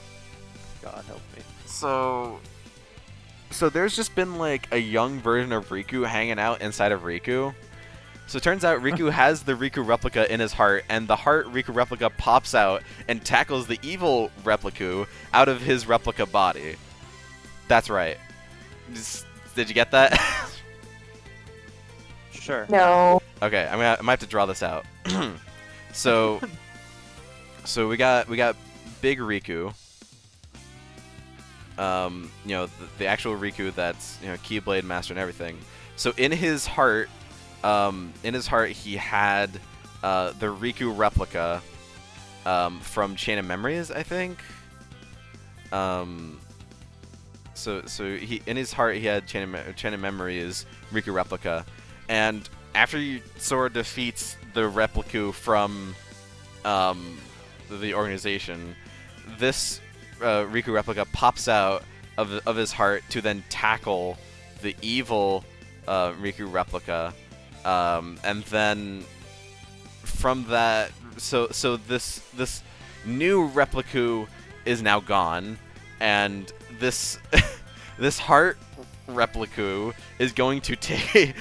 [SPEAKER 3] help me.
[SPEAKER 1] So there's just been like a young version of Riku hanging out inside of Riku. So it turns out Riku has the Riku Replica in his heart, and the heart Riku Replica pops out and tackles the evil Repliku out of his replica body. That's right. Did you get that?
[SPEAKER 3] Sure.
[SPEAKER 2] No.
[SPEAKER 1] Okay, I might have to draw this out. So we got Big Riku. You know, the actual Riku that's, you know, Keyblade Master and everything. So in his heart he had the Riku Replica from Chain of Memories, I think. So he in his heart he had Chain of Memories Riku Replica, and after Sora defeats the Repliku from the organization, this Riku Replica pops out of his heart to then tackle the evil Riku Replica. And then from that, so this new Repliku is now gone, and this this heart Repliku is going to take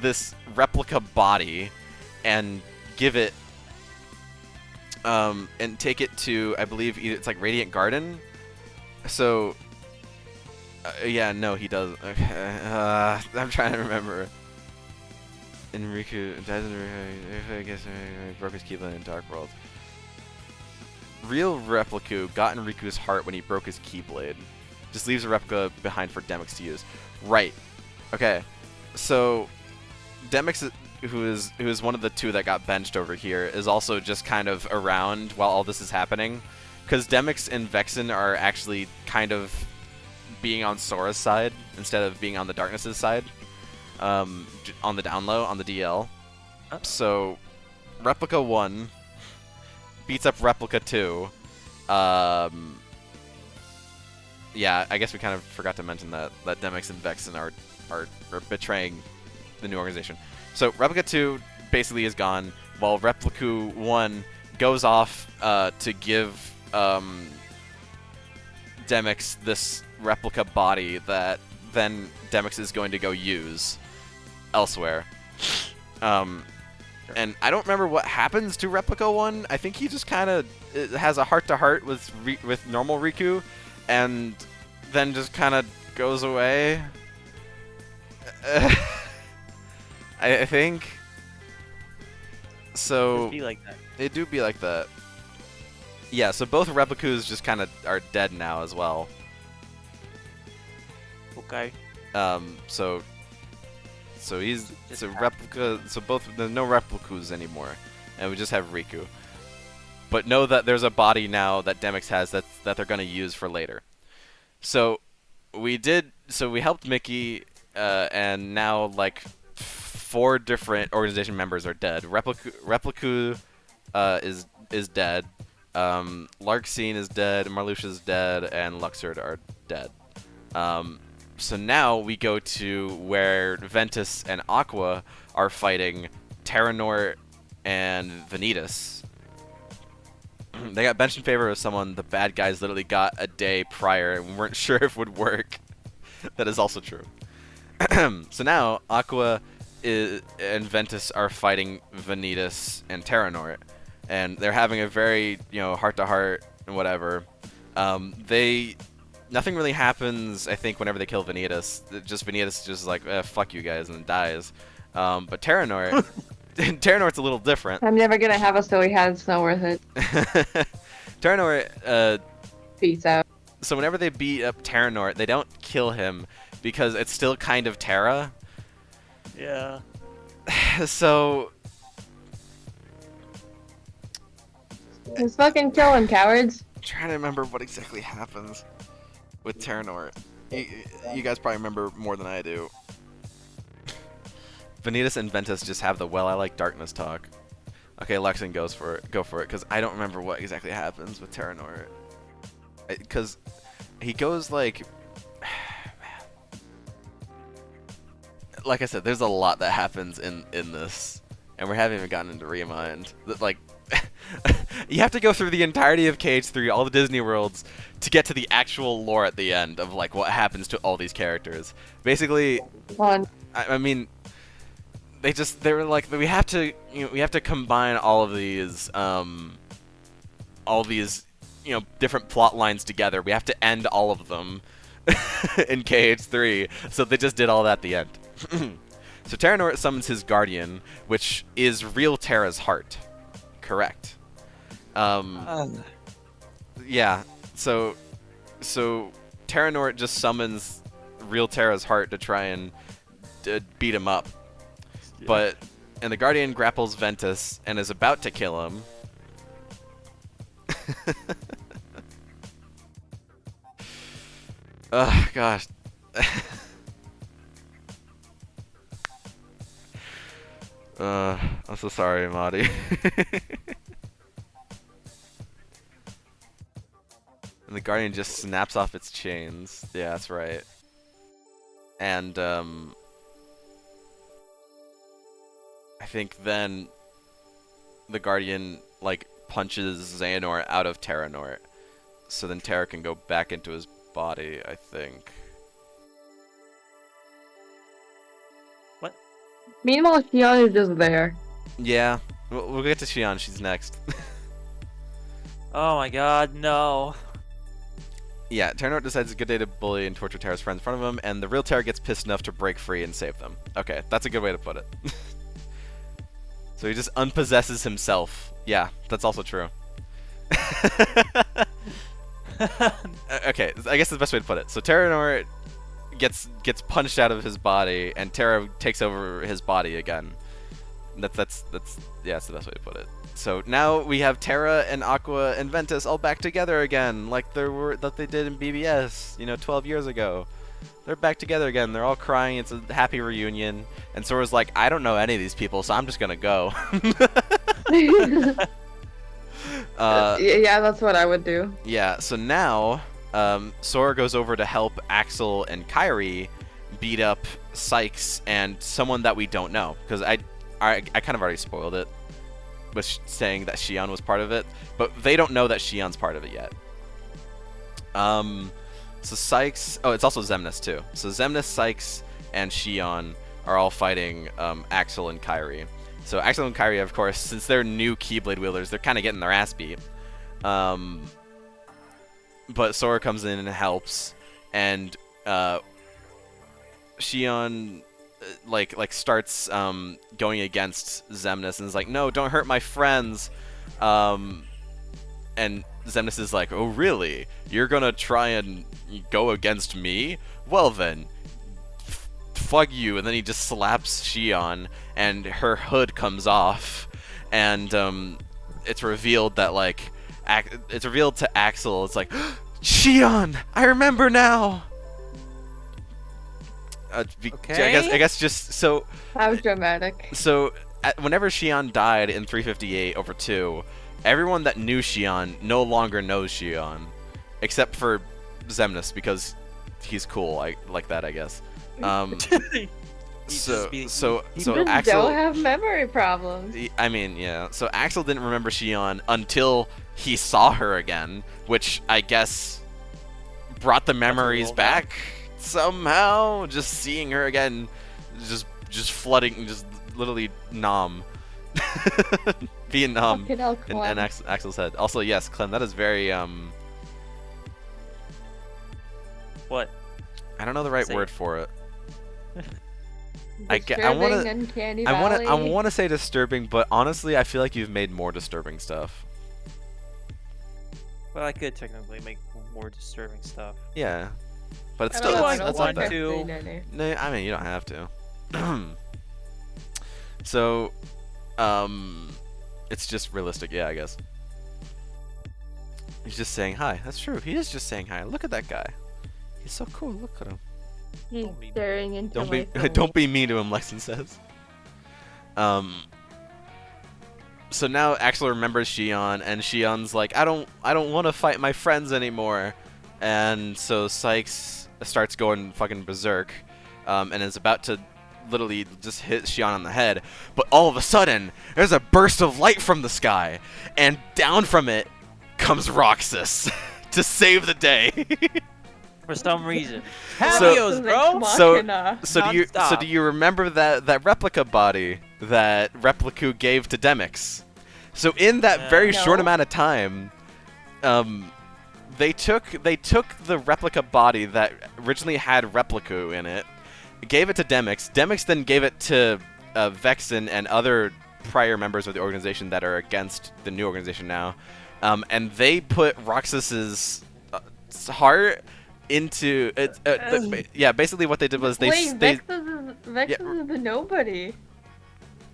[SPEAKER 1] this replica body and give it and take it to, I believe it's like Radiant Garden. So yeah, no, he does. Okay, I'm trying to remember. And Riku dies in Riku, I guess he broke his Keyblade in Dark World. Real Repliku got in Riku's heart when he broke his Keyblade. Just leaves a replica behind for Demyx to use. Right. Okay. So Demyx, who is one of the two that got benched over here, is also just kind of around while all this is happening, because Demyx and Vexen are actually kind of being on Sora's side instead of being on the Darkness's side. On the down low, on the DL. So Replica 1 beats up Replica 2. Yeah, I guess we kind of forgot to mention that Demyx and Vexen are betraying the new organization. So Replica 2 basically is gone, while Replica 1 goes off to give Demyx this replica body that then Demyx is going to go use elsewhere. And I don't remember what happens to Replica 1. I think he just kind of has a heart-to-heart with normal Riku, and then just kind of goes away. I think so.
[SPEAKER 3] Just be like that.
[SPEAKER 1] It do be like that. Yeah, so both Replicus just kind of are dead now as well.
[SPEAKER 3] Okay.
[SPEAKER 1] So he's
[SPEAKER 3] Just
[SPEAKER 1] so
[SPEAKER 3] have-
[SPEAKER 1] replica. So both there's no Replicus anymore, and we just have Riku. But know that there's a body now that Demyx has that they're gonna use for later. So we helped Mickey, and now like 4 different organization members are dead. Repliku is dead. Larxene is dead. Marluxia's dead, and Luxord are dead. So now we go to where Ventus and Aqua are fighting Terranort and Vanitas. They got benched in favor of someone the bad guys literally got a day prior and weren't sure if would work. That is also true. So now Aqua and Ventus are fighting Vanitas and Terranort, and they're having a very, heart-to-heart and whatever. Nothing really happens, I think, whenever they kill Vanitas. Vanitas just like, fuck you guys, and then dies. But Terranort, Terranort's a little different.
[SPEAKER 2] I'm never gonna have a story hat. It's not worth it.
[SPEAKER 1] Terranort,
[SPEAKER 2] Peace out.
[SPEAKER 1] so whenever they beat up Terranort, they don't kill him because it's still kind of Terra.
[SPEAKER 3] Yeah.
[SPEAKER 1] So
[SPEAKER 2] Just fucking kill him, cowards.
[SPEAKER 1] I'm trying to remember what exactly happens with Terranort. You guys probably remember more than I do. Vanitas and Ventus just have the "well, I like darkness" talk. Okay, Lexan go for it, because I don't remember what exactly happens with Terranort. Because he goes like, like I said, there's a lot that happens in this, and we haven't even gotten into Remind. Like, you have to go through the entirety of KH3, all the Disney worlds, to get to the actual lore at the end of like what happens to all these characters. Basically, I mean, they were like, we have to combine all these different plot lines together. We have to end all of them in KH3. So they just did all that at the end. So Terranort summons his guardian, which is real Terra's heart. Correct. Yeah. So Terranort just summons real Terra's heart to try and beat him up. And the Guardian grapples Ventus and is about to kill him. Ugh, gosh. I'm so sorry, Marty. And the Guardian just snaps off its chains. Yeah, that's right. And, I think then the Guardian, like, punches Xehanort out of Terranort. So then Terra can go back into his body, I think.
[SPEAKER 3] What?
[SPEAKER 2] Meanwhile, Xion is just there.
[SPEAKER 1] Yeah, we'll get to Xion. She's next.
[SPEAKER 3] Oh my god, no.
[SPEAKER 1] Yeah, Terranort decides it's a good day to bully and torture Terra's friends in front of him, and the real Terra gets pissed enough to break free and save them. Okay, that's a good way to put it. So he just unpossesses himself. Yeah, that's also true. Okay, I guess that's the best way to put it. So Terranort gets punched out of his body, and Terra takes over his body again. That's the best way to put it. So now we have Terra and Aqua and Ventus all back together again, like they did in BBS, 12 years ago. They're back together again. They're all crying. It's a happy reunion. And Sora's like, I don't know any of these people, so I'm just gonna go.
[SPEAKER 2] Yeah, that's what I would do.
[SPEAKER 1] Yeah. So now, Sora goes over to help Axel and Kairi beat up Sykes and someone that we don't know, because I kind of already spoiled it with saying that Xion was part of it, but they don't know that Xion's part of it yet. So Sykes... Oh, it's also Xemnas, too. So Xemnas, Sykes, and Xion are all fighting Axel and Kairi. So Axel and Kairi, of course, since they're new Keyblade wielders, they're kind of getting their ass beat. But Sora comes in and helps, and Xion like starts going against Xemnas and is like, no, don't hurt my friends. And Xemnas is like, oh really? You're gonna try and go against me? Well then, fuck you. And then he just slaps Shion, and her hood comes off, and it's revealed that like it's revealed to Axel. It's like, Shion, I remember now.
[SPEAKER 3] Okay.
[SPEAKER 1] I guess just so.
[SPEAKER 2] How dramatic.
[SPEAKER 1] So whenever Shion died in 358 over 2, everyone that knew Shion no longer knows Shion, except for Xemnas because he's cool. I like that, I guess. So
[SPEAKER 2] Just
[SPEAKER 1] Axel
[SPEAKER 2] don't have memory problems.
[SPEAKER 1] I mean, yeah. So Axel didn't remember Shion until he saw her again, which I guess brought the memories back somehow. Just seeing her again, just flooding, just literally nom. Being numb in Axel's head. Also, yes, Clem, that is very
[SPEAKER 3] What?
[SPEAKER 1] I don't know the right
[SPEAKER 3] Say
[SPEAKER 1] word
[SPEAKER 3] it.
[SPEAKER 1] for it.
[SPEAKER 2] Disturbing Uncanny Valley.
[SPEAKER 1] I want to say disturbing, but honestly, I feel like you've made more disturbing stuff.
[SPEAKER 3] Well, I could technically make more disturbing stuff.
[SPEAKER 1] Yeah, but it's
[SPEAKER 2] I
[SPEAKER 1] still
[SPEAKER 2] don't know,
[SPEAKER 3] that's
[SPEAKER 2] I
[SPEAKER 1] that's
[SPEAKER 2] don't
[SPEAKER 1] not
[SPEAKER 3] want
[SPEAKER 1] bad.
[SPEAKER 3] to.
[SPEAKER 1] No, I mean you don't have to. So, it's just realistic, yeah, I guess. He's just saying hi. That's true. He is just saying hi. Look at that guy. He's so cool. Look at him.
[SPEAKER 2] He's staring into
[SPEAKER 1] Don't be
[SPEAKER 2] my soul.
[SPEAKER 1] don't be mean to him, Lexon says. So now Axel remembers Shion, and Shion's like, I don't want to fight my friends anymore. And so Sykes starts going fucking berserk, and is about to literally just hit Shion on the head. But all of a sudden, there's a burst of light from the sky, and down from it comes Roxas to save the day.
[SPEAKER 3] For some reason.
[SPEAKER 1] So-
[SPEAKER 3] Cameos, bro!
[SPEAKER 1] So do you remember that replica body that Repliku gave to Demix? So in that very short
[SPEAKER 2] No.
[SPEAKER 1] amount of time, they took the replica body that originally had Repliku in it, gave it to Demix. Demix then gave it to Vexen and other prior members of the organization that are against the new organization now, and they put Roxas's heart into it. Yeah, basically what they did was
[SPEAKER 2] Wait,
[SPEAKER 1] they
[SPEAKER 2] Vexus is a nobody.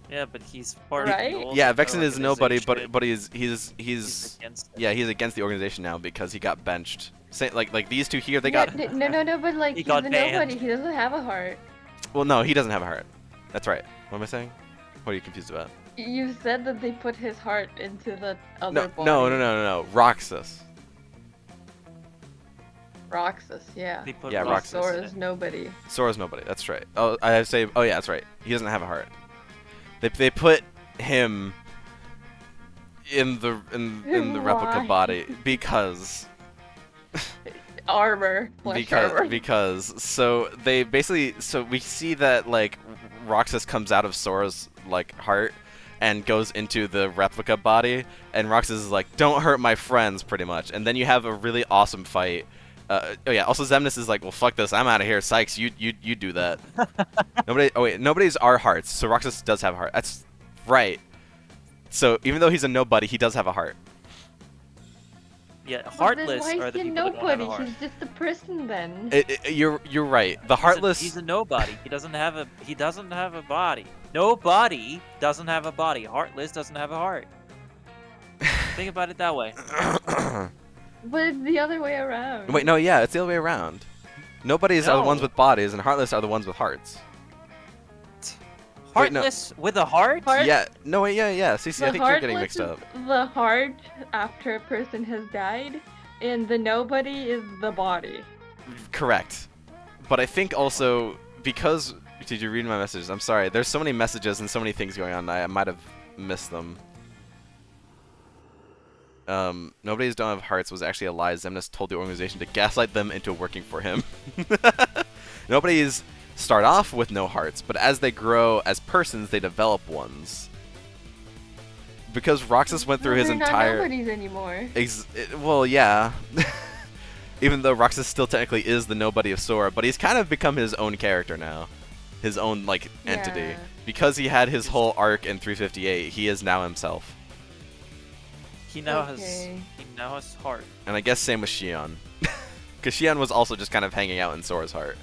[SPEAKER 3] Yeah, but he's part
[SPEAKER 2] Right?
[SPEAKER 3] of the old
[SPEAKER 1] yeah, Vexen is nobody,
[SPEAKER 3] organization.
[SPEAKER 1] but he's
[SPEAKER 3] against it.
[SPEAKER 1] yeah, he's against the organization now because he got benched. Like these two here, they
[SPEAKER 2] No,
[SPEAKER 1] got
[SPEAKER 2] no, but like
[SPEAKER 3] He
[SPEAKER 2] he's
[SPEAKER 3] got
[SPEAKER 2] a
[SPEAKER 3] banned.
[SPEAKER 2] nobody. He doesn't have a heart.
[SPEAKER 1] well, no, he doesn't have a heart. That's right. What am I saying? What are you confused about?
[SPEAKER 2] You said that they put his heart into the other
[SPEAKER 1] No,
[SPEAKER 2] body.
[SPEAKER 1] no. Roxas.
[SPEAKER 2] Roxas, yeah.
[SPEAKER 3] They put
[SPEAKER 1] Yeah,
[SPEAKER 3] Roxas
[SPEAKER 1] Roxas.
[SPEAKER 3] in
[SPEAKER 2] Sora's
[SPEAKER 3] it.
[SPEAKER 2] nobody.
[SPEAKER 1] Sora's nobody. That's right. Oh, I say. Oh yeah, that's right. He doesn't have a heart. They put him in the replica
[SPEAKER 2] Why?
[SPEAKER 1] body because
[SPEAKER 2] Armor. Flesh armor.
[SPEAKER 1] because so they basically so we see that like Roxas comes out of Sora's like heart and goes into the replica body, and Roxas is like, don't hurt my friends, pretty much. And then you have a really awesome fight. Oh yeah, also Xemnas is like, well fuck this, I'm out of here. Sykes, you do that. Nobody's our hearts, so Roxas does have a heart. That's right. So even though he's a nobody, he does have a heart.
[SPEAKER 3] Yeah,
[SPEAKER 2] But
[SPEAKER 3] heartless
[SPEAKER 2] then why
[SPEAKER 3] are
[SPEAKER 2] is
[SPEAKER 3] the
[SPEAKER 2] he
[SPEAKER 3] people that don't have
[SPEAKER 2] nobody?
[SPEAKER 3] a heart.
[SPEAKER 2] He's just a person then.
[SPEAKER 1] You're right. The heartless.
[SPEAKER 3] He's a nobody. He doesn't have a body. Nobody doesn't have a body. Heartless doesn't have a heart. Think about it that way.
[SPEAKER 2] But it's the other way around.
[SPEAKER 1] Wait, no, yeah, it's the other way around. Nobodies are the ones
[SPEAKER 3] No.
[SPEAKER 1] with bodies, and heartless are the ones with hearts. Wait, no.
[SPEAKER 3] Heartless with a heart?
[SPEAKER 1] Yeah, no, wait, yeah. CC, I think you're getting mixed up.
[SPEAKER 2] The heart after a person has died, and the nobody is the body.
[SPEAKER 1] Correct. But I think also, because... Did you read my messages? I'm sorry. There's so many messages and so many things going on, I might have missed them. Nobodies don't have hearts was actually a lie. Xemnas told the organization to gaslight them into working for him. Nobodies start off with no hearts, but as they grow as persons, they develop ones. Because Roxas went through his
[SPEAKER 2] They're
[SPEAKER 1] entire...
[SPEAKER 2] not nobodies anymore.
[SPEAKER 1] Well, yeah. Even though Roxas still technically is the nobody of Sora, but he's kind of become his own character now. his own like entity.
[SPEAKER 2] Yeah.
[SPEAKER 1] Because he had his whole arc in 358, he is now himself.
[SPEAKER 3] He now
[SPEAKER 2] Okay.
[SPEAKER 3] has heart.
[SPEAKER 1] And I guess same with Shion. Because Shion was also just kind of hanging out in Sora's heart.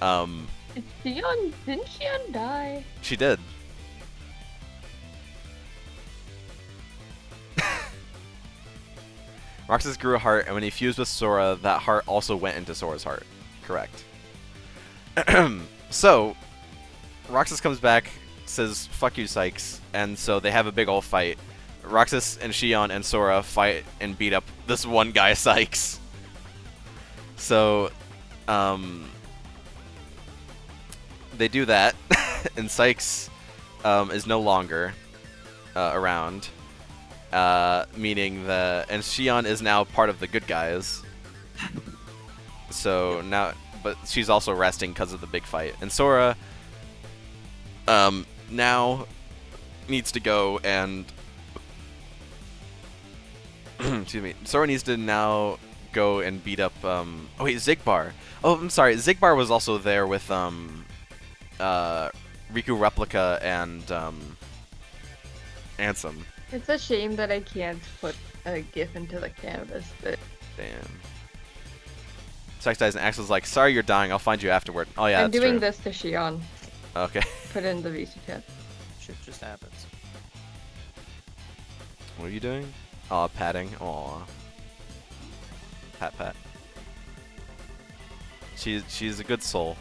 [SPEAKER 2] Didn't Shion die?
[SPEAKER 1] She did. Roxas grew a heart, and when he fused with Sora, that heart also went into Sora's heart. Correct. So, Roxas comes back, says, "Fuck you, Sykes," and so they have a big old fight. Roxas and Shion and Sora fight and beat up this one guy, Sykes. So, they do that, and Sykes is no longer around. Meaning and Shion is now part of the good guys. So now, but she's also resting because of the big fight. And Sora, now needs to go and, excuse me, Sora needs to now go and beat up, oh wait, Xigbar. Oh, I'm sorry, Xigbar was also there with, Riku Replica and, Ansem.
[SPEAKER 2] It's a shame that I can't put a GIF into the canvas, but
[SPEAKER 1] Damn. Sex dies and Axel's like, "Sorry you're dying, I'll find you afterward." Oh yeah,
[SPEAKER 2] I'm
[SPEAKER 1] that's
[SPEAKER 2] doing
[SPEAKER 1] true.
[SPEAKER 2] this to Shion.
[SPEAKER 1] Okay.
[SPEAKER 2] Put it in the VC chat.
[SPEAKER 3] Shit just happens.
[SPEAKER 1] What are you doing? Aw, patting. Aw. Pat pat. She's a good soul.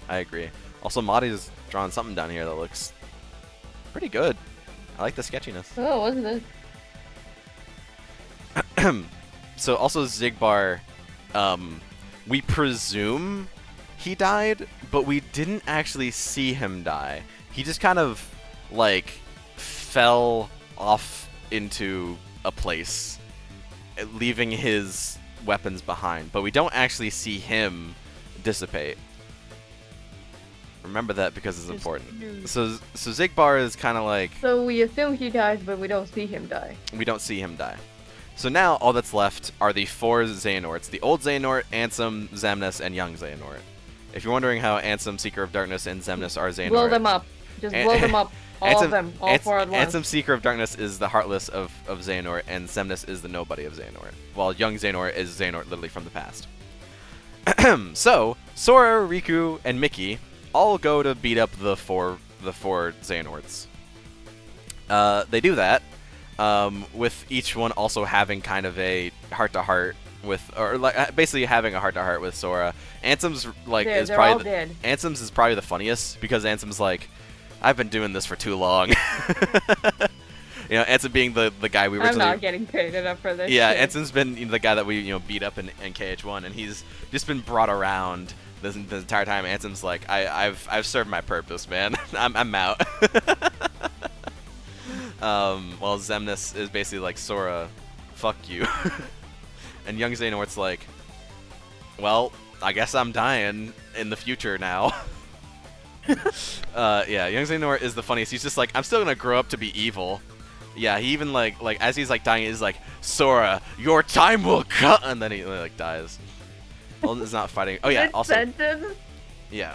[SPEAKER 1] I agree. Also, Madi's drawn something down here that looks pretty good. I like the sketchiness.
[SPEAKER 2] Oh, what's this?
[SPEAKER 1] So also Xigbar, we presume he died, but we didn't actually see him die. He just kind of like fell off into a place, leaving his weapons behind, but we don't actually see him dissipate. Remember that because it's important. So Xigbar is kind of like,
[SPEAKER 2] So we assume he dies, but we don't see him die.
[SPEAKER 1] we don't see him die. So now all that's left are the 4 Xehanorts. The old Xehanort, Ansem, Xemnas, and young Xehanort. If you're wondering how Ansem, Seeker of Darkness, and Xemnas are Xehanort...
[SPEAKER 2] Blow them up. Just blow them up. All of them. All 4 at once.
[SPEAKER 1] Ansem, Seeker of Darkness is the Heartless of Xehanort, and Xemnas is the Nobody of Xehanort. While young Xehanort is Xehanort literally from the past. So, Sora, Riku, and Mickey all go to beat up the four Xehanorts. They do that, with each one also having kind of a heart-to-heart with, or like basically having a heart-to-heart with Sora. Ansem's like
[SPEAKER 2] They're
[SPEAKER 1] is
[SPEAKER 2] all
[SPEAKER 1] probably
[SPEAKER 2] dead.
[SPEAKER 1] Ansem's is probably the funniest because Ansem's like, "I've been doing this for too long." You know, Ansem being the guy we
[SPEAKER 2] I'm
[SPEAKER 1] originally.
[SPEAKER 2] not getting paid enough for this.
[SPEAKER 1] Yeah,
[SPEAKER 2] shit.
[SPEAKER 1] Ansem's been the guy that we beat up in KH1, and he's just been brought around this entire time. Ansem's like, I've served my purpose, man. I'm out. While Xemnas is basically like, "Sora, fuck you," and young Xehanort's like, "Well, I guess I'm dying in the future now." Yeah, young Xehanort is the funniest. He's just like, "I'm still gonna grow up to be evil." Yeah, he even like as he's like dying, he's like, "Sora, your time will come," and then he like dies. Well, it's not fighting. Oh yeah, also.
[SPEAKER 2] Sentence?
[SPEAKER 1] Yeah,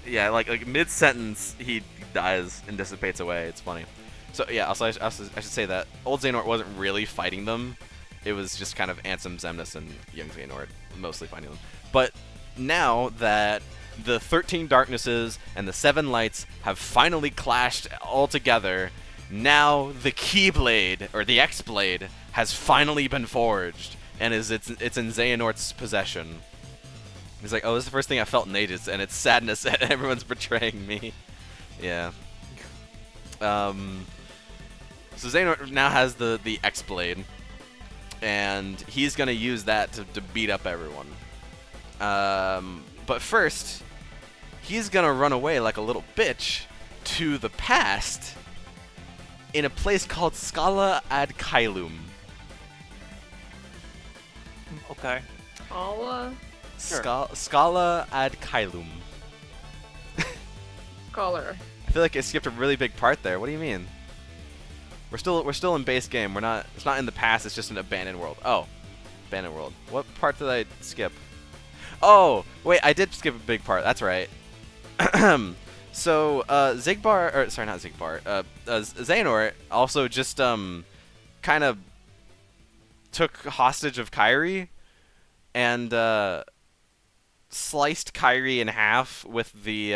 [SPEAKER 1] like mid sentence he dies and dissipates away. It's funny. So yeah, also I should say that old Xehanort wasn't really fighting them. It was just kind of Ansem, Xemnas, and young Xehanort mostly fighting them. But now that the 13 Darknesses and the 7 Lights have finally clashed all together, now the Keyblade, or the X-Blade, has finally been forged, and it's in Xehanort's possession. He's like, "Oh, this is the first thing I felt in ages, and it's sadness that everyone's betraying me." Yeah. So Xehanort now has the X-Blade, and he's gonna use that to beat up everyone. But first, he's gonna run away like a little bitch to the past in a place called Scala ad Caelum.
[SPEAKER 3] Okay.
[SPEAKER 2] Allah.
[SPEAKER 3] Sure.
[SPEAKER 1] Scala ad Caelum.
[SPEAKER 2] Scholar.
[SPEAKER 1] I feel like I skipped a really big part there. What do you mean? We're still in base game. It's not in the past. It's just an abandoned world. Oh, abandoned world. What part did I skip? Oh, wait, I did skip a big part. That's right. So Xigbar, or sorry, not Xigbar. Xehanort also just kind of took hostage of Kairi and sliced Kairi in half with the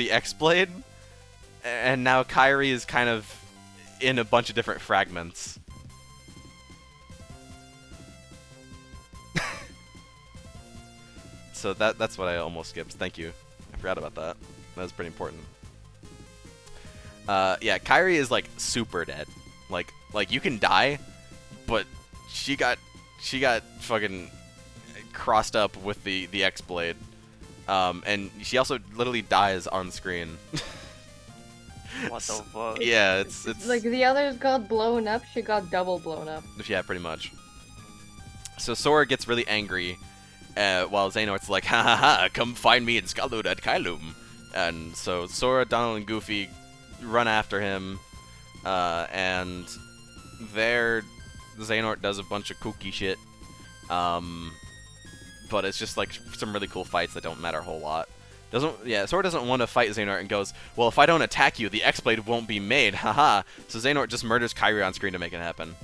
[SPEAKER 1] X-Blade, and now Kairi is kind of in a bunch of different fragments. So that's what I almost skipped. Thank you. I forgot about that. That was pretty important. Yeah, Kairi is like super dead. Like you can die, but she got fucking crossed up with the X-Blade. And she also literally dies on screen.
[SPEAKER 3] What the fuck?
[SPEAKER 1] Yeah, it's
[SPEAKER 2] Like the others got blown up, she got double blown up.
[SPEAKER 1] yeah, pretty much. So Sora gets really angry, while Xehanort's like, ha ha ha, come find me in Skalud at Kailum. And so Sora, Donald, and Goofy run after him, and there Xehanort does a bunch of kooky shit. But it's just like some really cool fights that don't matter a whole lot. Sora doesn't want to fight Xehanort and goes, well, if I don't attack you, the X-Blade won't be made, haha. So Xehanort just murders Kairi on screen to make it happen.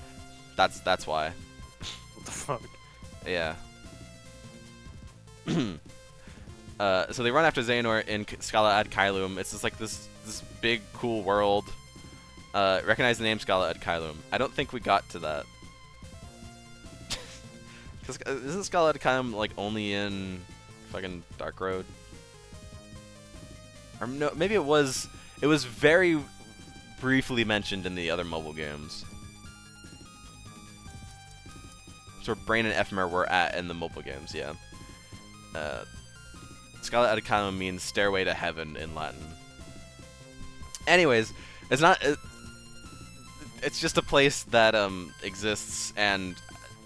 [SPEAKER 1] That's why.
[SPEAKER 3] What the fuck?
[SPEAKER 1] Yeah. So they run after Xehanort in Scala ad Kailum. It's just like this big cool world. Recognize the name Scala ad Kailum. I don't think we got to that. Cause isn't Scala ad Kailum like only in fucking Dark Road? Or no, maybe it was. It was very briefly mentioned in the other mobile games. So Brain and Ephemer were at in the mobile games, yeah. Scala ad Kailum means stairway to heaven in Latin. Anyways, it's not. It's just a place that exists, and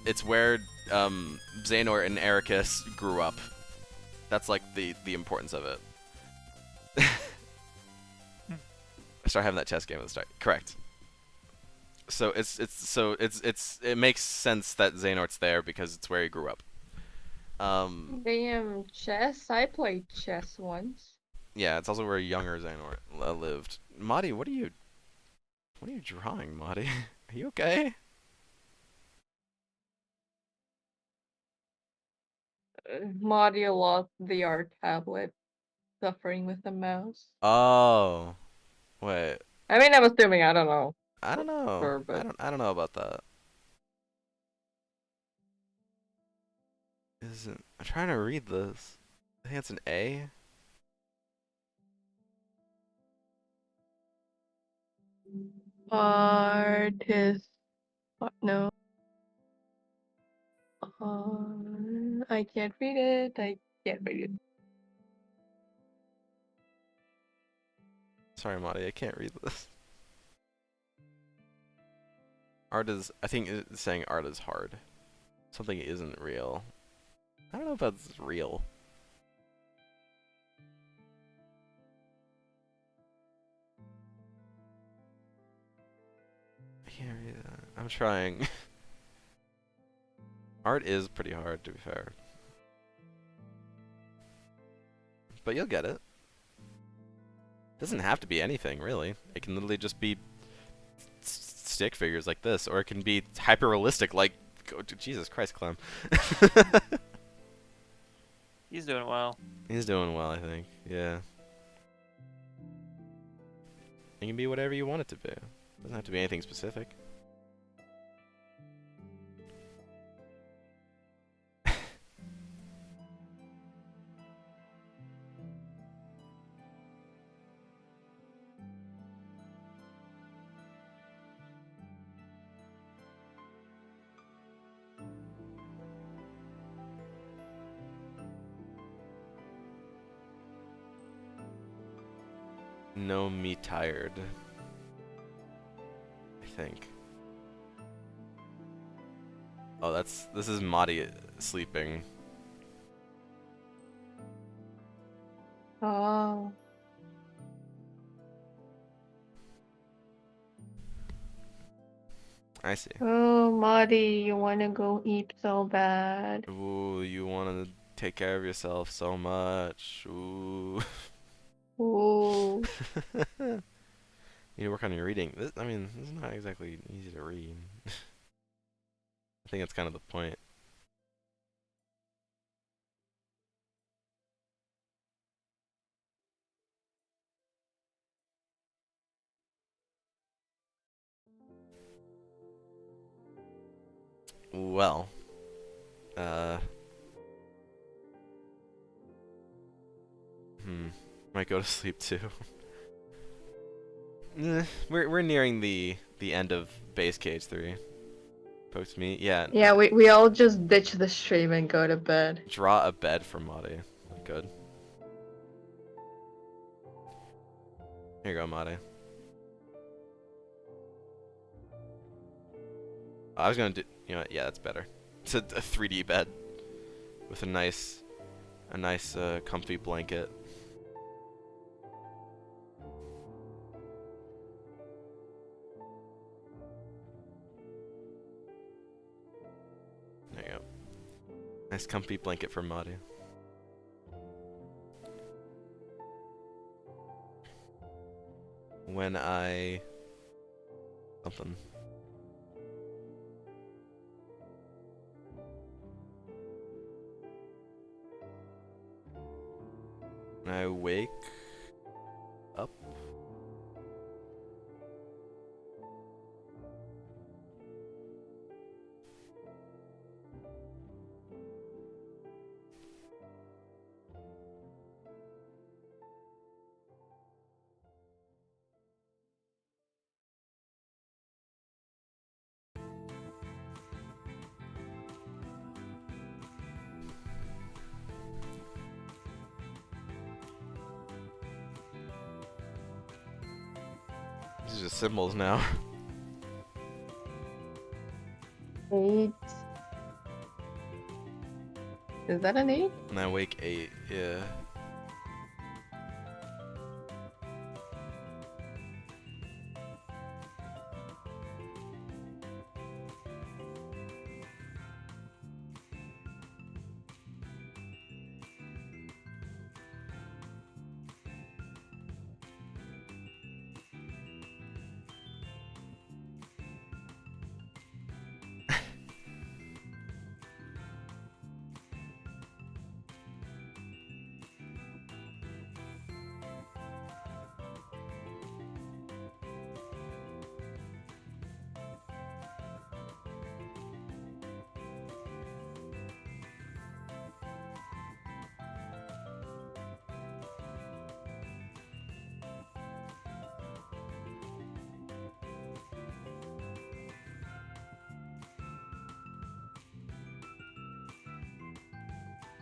[SPEAKER 1] it's where Xehanort and Ericus grew up. That's like the importance of it. I start having that chess game at the start. Correct. So it makes sense that Xehanort's there because it's where he grew up.
[SPEAKER 2] Damn, chess? I played chess once.
[SPEAKER 1] Yeah, it's also where younger Xehanort lived. Madi, what are you drawing, Madi? Are you okay?
[SPEAKER 2] Mario lost the art tablet, suffering with the mouse.
[SPEAKER 1] Oh, wait.
[SPEAKER 2] I mean, I'm assuming, I don't know.
[SPEAKER 1] I don't know.
[SPEAKER 2] Sure, but...
[SPEAKER 1] I don't know about that. I'm trying to read this. I think it's an A.
[SPEAKER 2] Artist. No. I can't read it. I can't read it.
[SPEAKER 1] Sorry, Madi, I can't read this. I think it's saying art is hard. Something isn't real. I don't know if that's real. I can't read that. I'm trying. Art is pretty hard, to be fair. But you'll get it. Doesn't have to be anything, really. It can literally just be stick figures like this, or it can be hyper realistic, like Jesus Christ, Clem.
[SPEAKER 3] He's doing well.
[SPEAKER 1] He's doing well, I think. Yeah. It can be whatever you want it to be. It doesn't have to be anything specific. No, me tired. I think. Oh, this is Madi sleeping.
[SPEAKER 2] Oh.
[SPEAKER 1] I see.
[SPEAKER 2] Oh, Madi, you wanna go eat so bad.
[SPEAKER 1] Ooh, you wanna take care of yourself so much. Ooh.
[SPEAKER 2] Ooh.
[SPEAKER 1] You need to work on your reading. This is not exactly easy to read. I think that's kind of the point. Well, might go to sleep too. We're nearing the end of Base Cage 3. Pokes me, yeah.
[SPEAKER 2] Yeah, we all just ditch the stream and go to bed.
[SPEAKER 1] Draw a bed for Mari. Good. Here you go, Mari. I was gonna do, you know what, yeah, that's better. It's a 3D bed with a nice comfy blanket. There you go. Nice comfy blanket for Mari. When I... something. When I wake up. These are just symbols now.
[SPEAKER 2] 8. Is that an 8?
[SPEAKER 1] And I wake 8, yeah.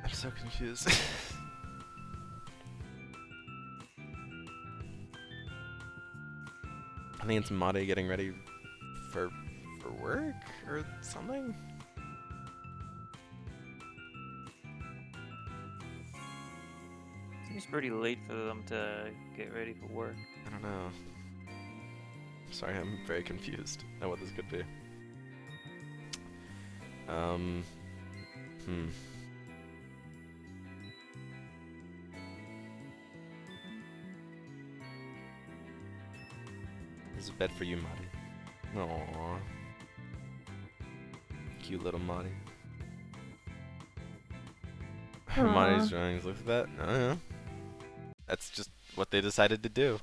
[SPEAKER 1] I'm so confused. I think it's Mari getting ready for work or something.
[SPEAKER 3] Seems pretty late for them to get ready for work.
[SPEAKER 1] I don't know. Sorry, I'm very confused at what this could be. There's a bed for you, Mari. Aww. Cute little Mari. Mari's drawings, look at that. No. That's just what they decided to do.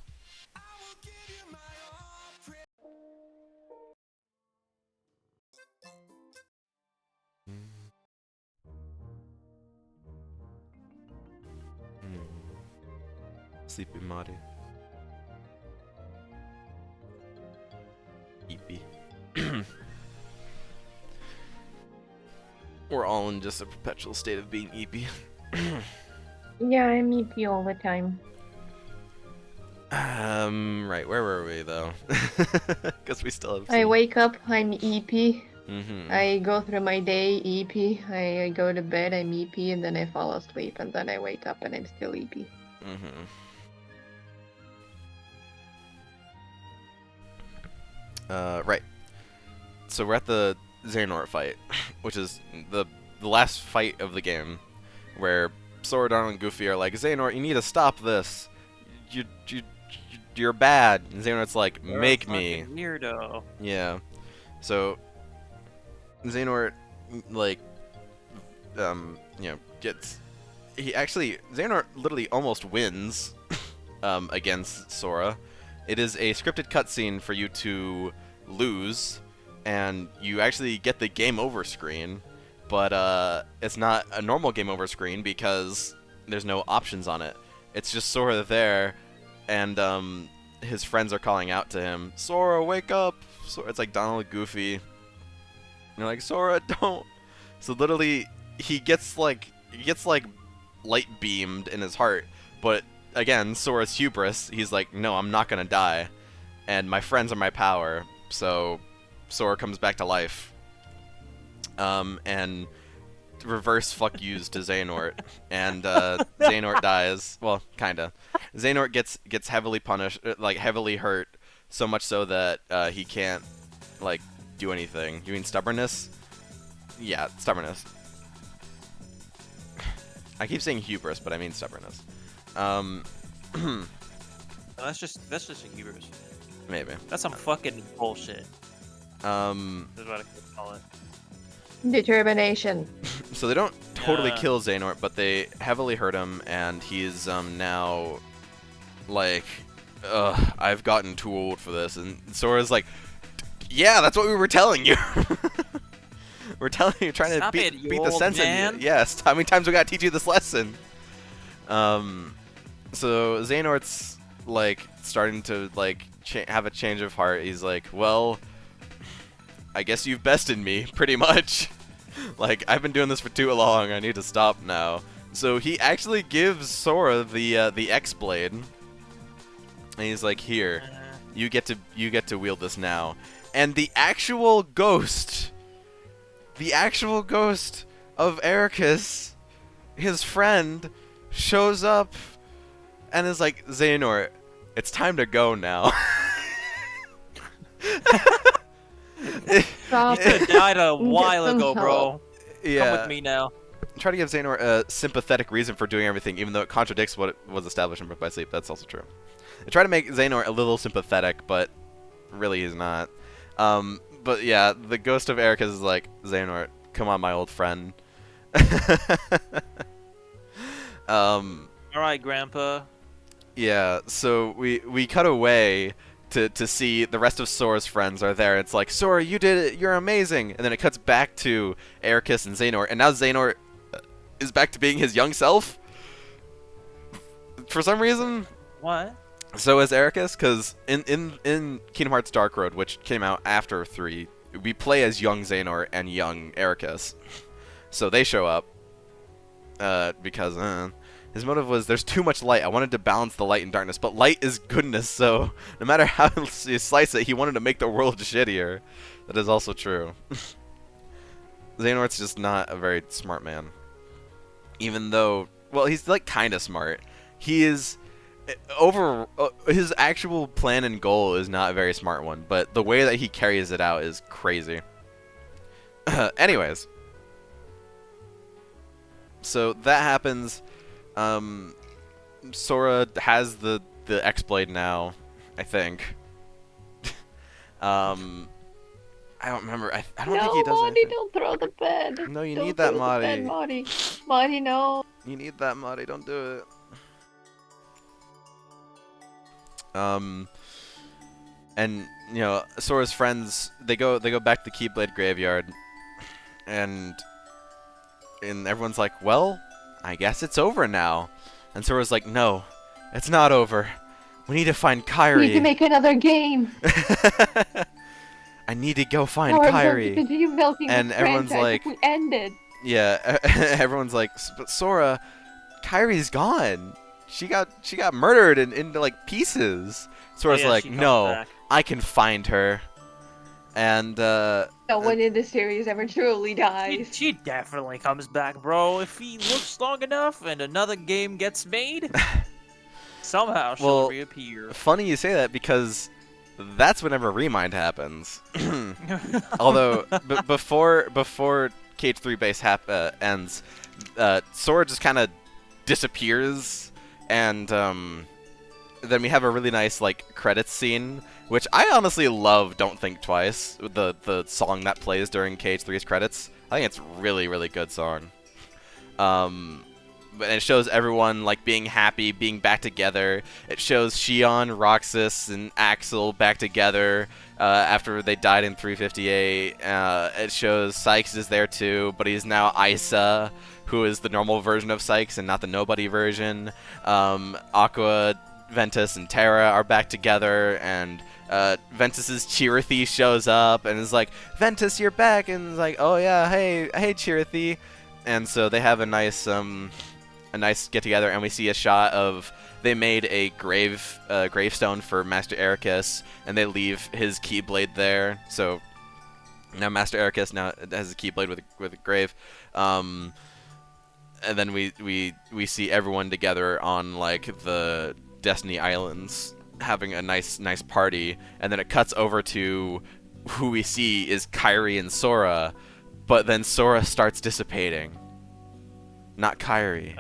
[SPEAKER 1] Sleepy Mari. Eepy. We're all in just a perpetual state of being eepy.
[SPEAKER 2] Yeah, I'm EP all the time.
[SPEAKER 1] Right, where were we though? Because we still have
[SPEAKER 2] I wake up, I'm EP.
[SPEAKER 1] Mm-hmm.
[SPEAKER 2] I go through my day, EP. I go to bed, I'm EP, and then I fall asleep, and then I wake up and I'm still EP.
[SPEAKER 1] Mm-hmm. Right. So we're at the Xehanort fight, which is the last fight of the game, where Sora, Donald, and Goofy are like, Xehanort, you need to stop this. You're bad. And Xehanort's like,
[SPEAKER 3] You're a
[SPEAKER 1] make me.
[SPEAKER 3] fucking weirdo.
[SPEAKER 1] Yeah. So Xehanort, like, Xehanort literally almost wins against Sora. It is a scripted cutscene for you to lose, and you actually get the game over screen, but it's not a normal game over screen because there's no options on it. It's just Sora there, and his friends are calling out to him, Sora, wake up! It's like Donald and Goofy. And they're like, Sora, don't. So literally, he gets like light beamed in his heart, but again, Sora's hubris. He's like, no, I'm not gonna die, and my friends are my power. So Sora comes back to life, and reverse fuck yous to Xehanort, and Xehanort dies. Well, kinda. Xehanort gets heavily punished, like heavily hurt, so much so that he can't like do anything. You mean stubbornness? Yeah, stubbornness. I keep saying hubris, but I mean stubbornness.
[SPEAKER 3] No, that's just a hubris.
[SPEAKER 1] Maybe.
[SPEAKER 3] That's some fucking bullshit. That's what I could call it.
[SPEAKER 2] Determination.
[SPEAKER 1] So they don't totally
[SPEAKER 3] Yeah.
[SPEAKER 1] kill Xehanort, but they heavily hurt him, and he's now like, ugh, I've gotten too old for this. And Sora's like, yeah, that's what we were telling you. We're telling you, trying
[SPEAKER 3] Stop
[SPEAKER 1] to
[SPEAKER 3] it, you
[SPEAKER 1] beat the
[SPEAKER 3] old
[SPEAKER 1] sense
[SPEAKER 3] man.
[SPEAKER 1] in you. Yes, how many times we gotta teach you this lesson? So Xehanort's like starting to like have a change of heart. He's like, well, I guess you've bested me, pretty much. Like, I've been doing this for too long. I need to stop now. So he actually gives Sora the X-Blade, and he's like, here, you get to wield this now. And the actual ghost of Ericus, his friend, shows up and is like, Xehanort, it's time to go now.
[SPEAKER 2] Stop.
[SPEAKER 3] You could have died a
[SPEAKER 2] Get
[SPEAKER 3] while
[SPEAKER 2] some
[SPEAKER 3] ago, bro.
[SPEAKER 1] Yeah.
[SPEAKER 3] Come with me now.
[SPEAKER 1] Try to give Xehanort a sympathetic reason for doing everything, even though it contradicts what was established in Birth by Sleep. That's also true. They try to make Xehanort a little sympathetic, but really he's not. But yeah, the ghost of Ericus is like, Xehanort, come on, my old friend.
[SPEAKER 3] Alright, Grandpa.
[SPEAKER 1] Yeah, so we cut away to see the rest of Sora's friends are there. It's like, Sora, you did it, you're amazing. And then it cuts back to Ericus and Xehanort, and now Xehanort is back to being his young self for some reason.
[SPEAKER 3] What?
[SPEAKER 1] So is Ericus, because in Kingdom Hearts Dark Road, which came out after 3, we play as young Xehanort and young Ericus. So they show up because his motive was, there's too much light. I wanted to balance the light and darkness, but light is goodness, so no matter how you slice it, he wanted to make the world shittier. That is also true. Xehanort's just not a very smart man. Even though, well, he's like kind of smart. He is, his actual plan and goal is not a very smart one, but the way that he carries it out is crazy. Anyways. So that happens. Sora has the X-Blade now, I think. I don't remember. I don't think he does
[SPEAKER 2] Marty,
[SPEAKER 1] anything.
[SPEAKER 2] don't throw the bed.
[SPEAKER 1] No, you
[SPEAKER 2] Don't
[SPEAKER 1] need that,
[SPEAKER 2] throw the
[SPEAKER 1] Marty.
[SPEAKER 2] bed, Marty. Marty, no.
[SPEAKER 1] You need that, Marty. Don't do it. And you know, Sora's friends, they go back to the Keyblade graveyard, and everyone's like, well, I guess it's over now. And Sora's like, no, it's not over. We need to find Kairi.
[SPEAKER 2] We need to make another game.
[SPEAKER 1] I need to go find
[SPEAKER 2] Or I'm going to
[SPEAKER 1] Kairi.
[SPEAKER 2] continue milking
[SPEAKER 1] And
[SPEAKER 2] this
[SPEAKER 1] everyone's
[SPEAKER 2] franchise
[SPEAKER 1] like,
[SPEAKER 2] if we ended.
[SPEAKER 1] yeah, everyone's like, but Sora, Kairi's gone. She got murdered into like pieces. Sora's
[SPEAKER 3] Oh, yeah,
[SPEAKER 1] like,
[SPEAKER 3] she comes
[SPEAKER 1] no,
[SPEAKER 3] back.
[SPEAKER 1] I can find her. And
[SPEAKER 2] No one in the series ever truly dies.
[SPEAKER 3] She definitely comes back, bro. If he looks long enough and another game gets made, somehow she'll
[SPEAKER 1] Well,
[SPEAKER 3] reappear.
[SPEAKER 1] funny you say that because that's whenever Remind happens. Although before KH3 base ends, Sora just kind of disappears, and then we have a really nice like credits scene, which I honestly love. Don't Think Twice, the song that plays during KH3's credits. I think it's a really, really good song. And it shows everyone like being happy, being back together. It shows Xion, Roxas, and Axel back together after they died in 358. It shows Sykes is there too, but he's now Isa, who is the normal version of Sykes and not the nobody version. Aqua, Ventus, and Terra are back together, and Ventus's Chirithy shows up and is like, "Ventus, you're back!" And is like, "Oh yeah, hey Chirithy." And so they have a nice get together, and we see a shot of they made a gravestone for Master Ericus, and they leave his Keyblade there. So now Master Ericus now has a Keyblade with a grave. And then we see everyone together on like the Destiny Islands having a nice party, and then it cuts over to who we see is Kairi and Sora, but then Sora starts dissipating. Not Kairi.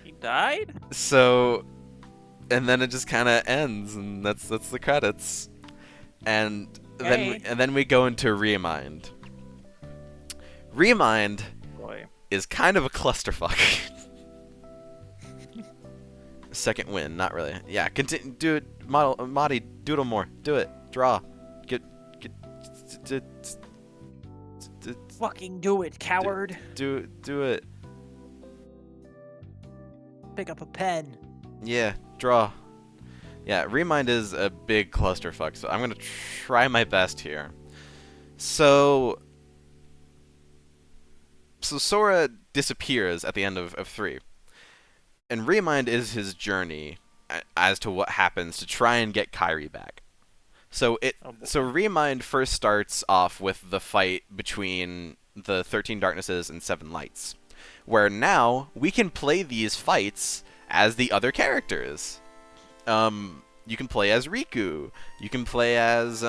[SPEAKER 3] He died?
[SPEAKER 1] So, and then it just kind of ends, and that's the credits. And then we go into Remind. Remind
[SPEAKER 3] Boy.
[SPEAKER 1] is kind of a clusterfuck. Second win, not really. Yeah, continue. Do it, Madi. Doodle more. Do it. Draw. Get.
[SPEAKER 3] Fucking do it, coward.
[SPEAKER 1] Do it.
[SPEAKER 3] Pick up a pen.
[SPEAKER 1] Yeah, draw. Yeah, Remind is a big clusterfuck, so I'm gonna try my best here. So Sora disappears at the end of 3. And Remind is his journey as to what happens to try and get Kairi back. So Remind first starts off with the fight between the 13 Darknesses and 7 Lights, where now we can play these fights as the other characters. You can play as Riku. You can play as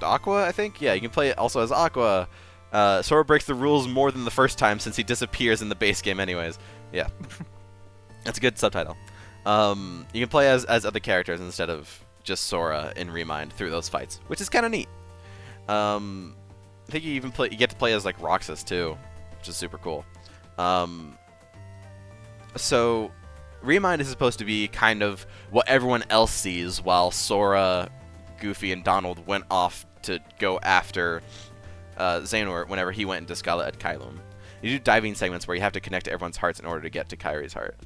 [SPEAKER 1] Aqua, I think. Yeah, you can play also as Aqua. Sora breaks the rules more than the first time since he disappears in the base game anyways. Yeah. That's a good subtitle. You can play as other characters instead of just Sora in Remind through those fights, which is kind of neat. I think you get to play as like Roxas too, which is super cool. So Remind is supposed to be kind of what everyone else sees while Sora, Goofy, and Donald went off to go after Xehanort whenever he went into Scarlet Adkailum. You do diving segments where you have to connect to everyone's hearts in order to get to Kairi's heart.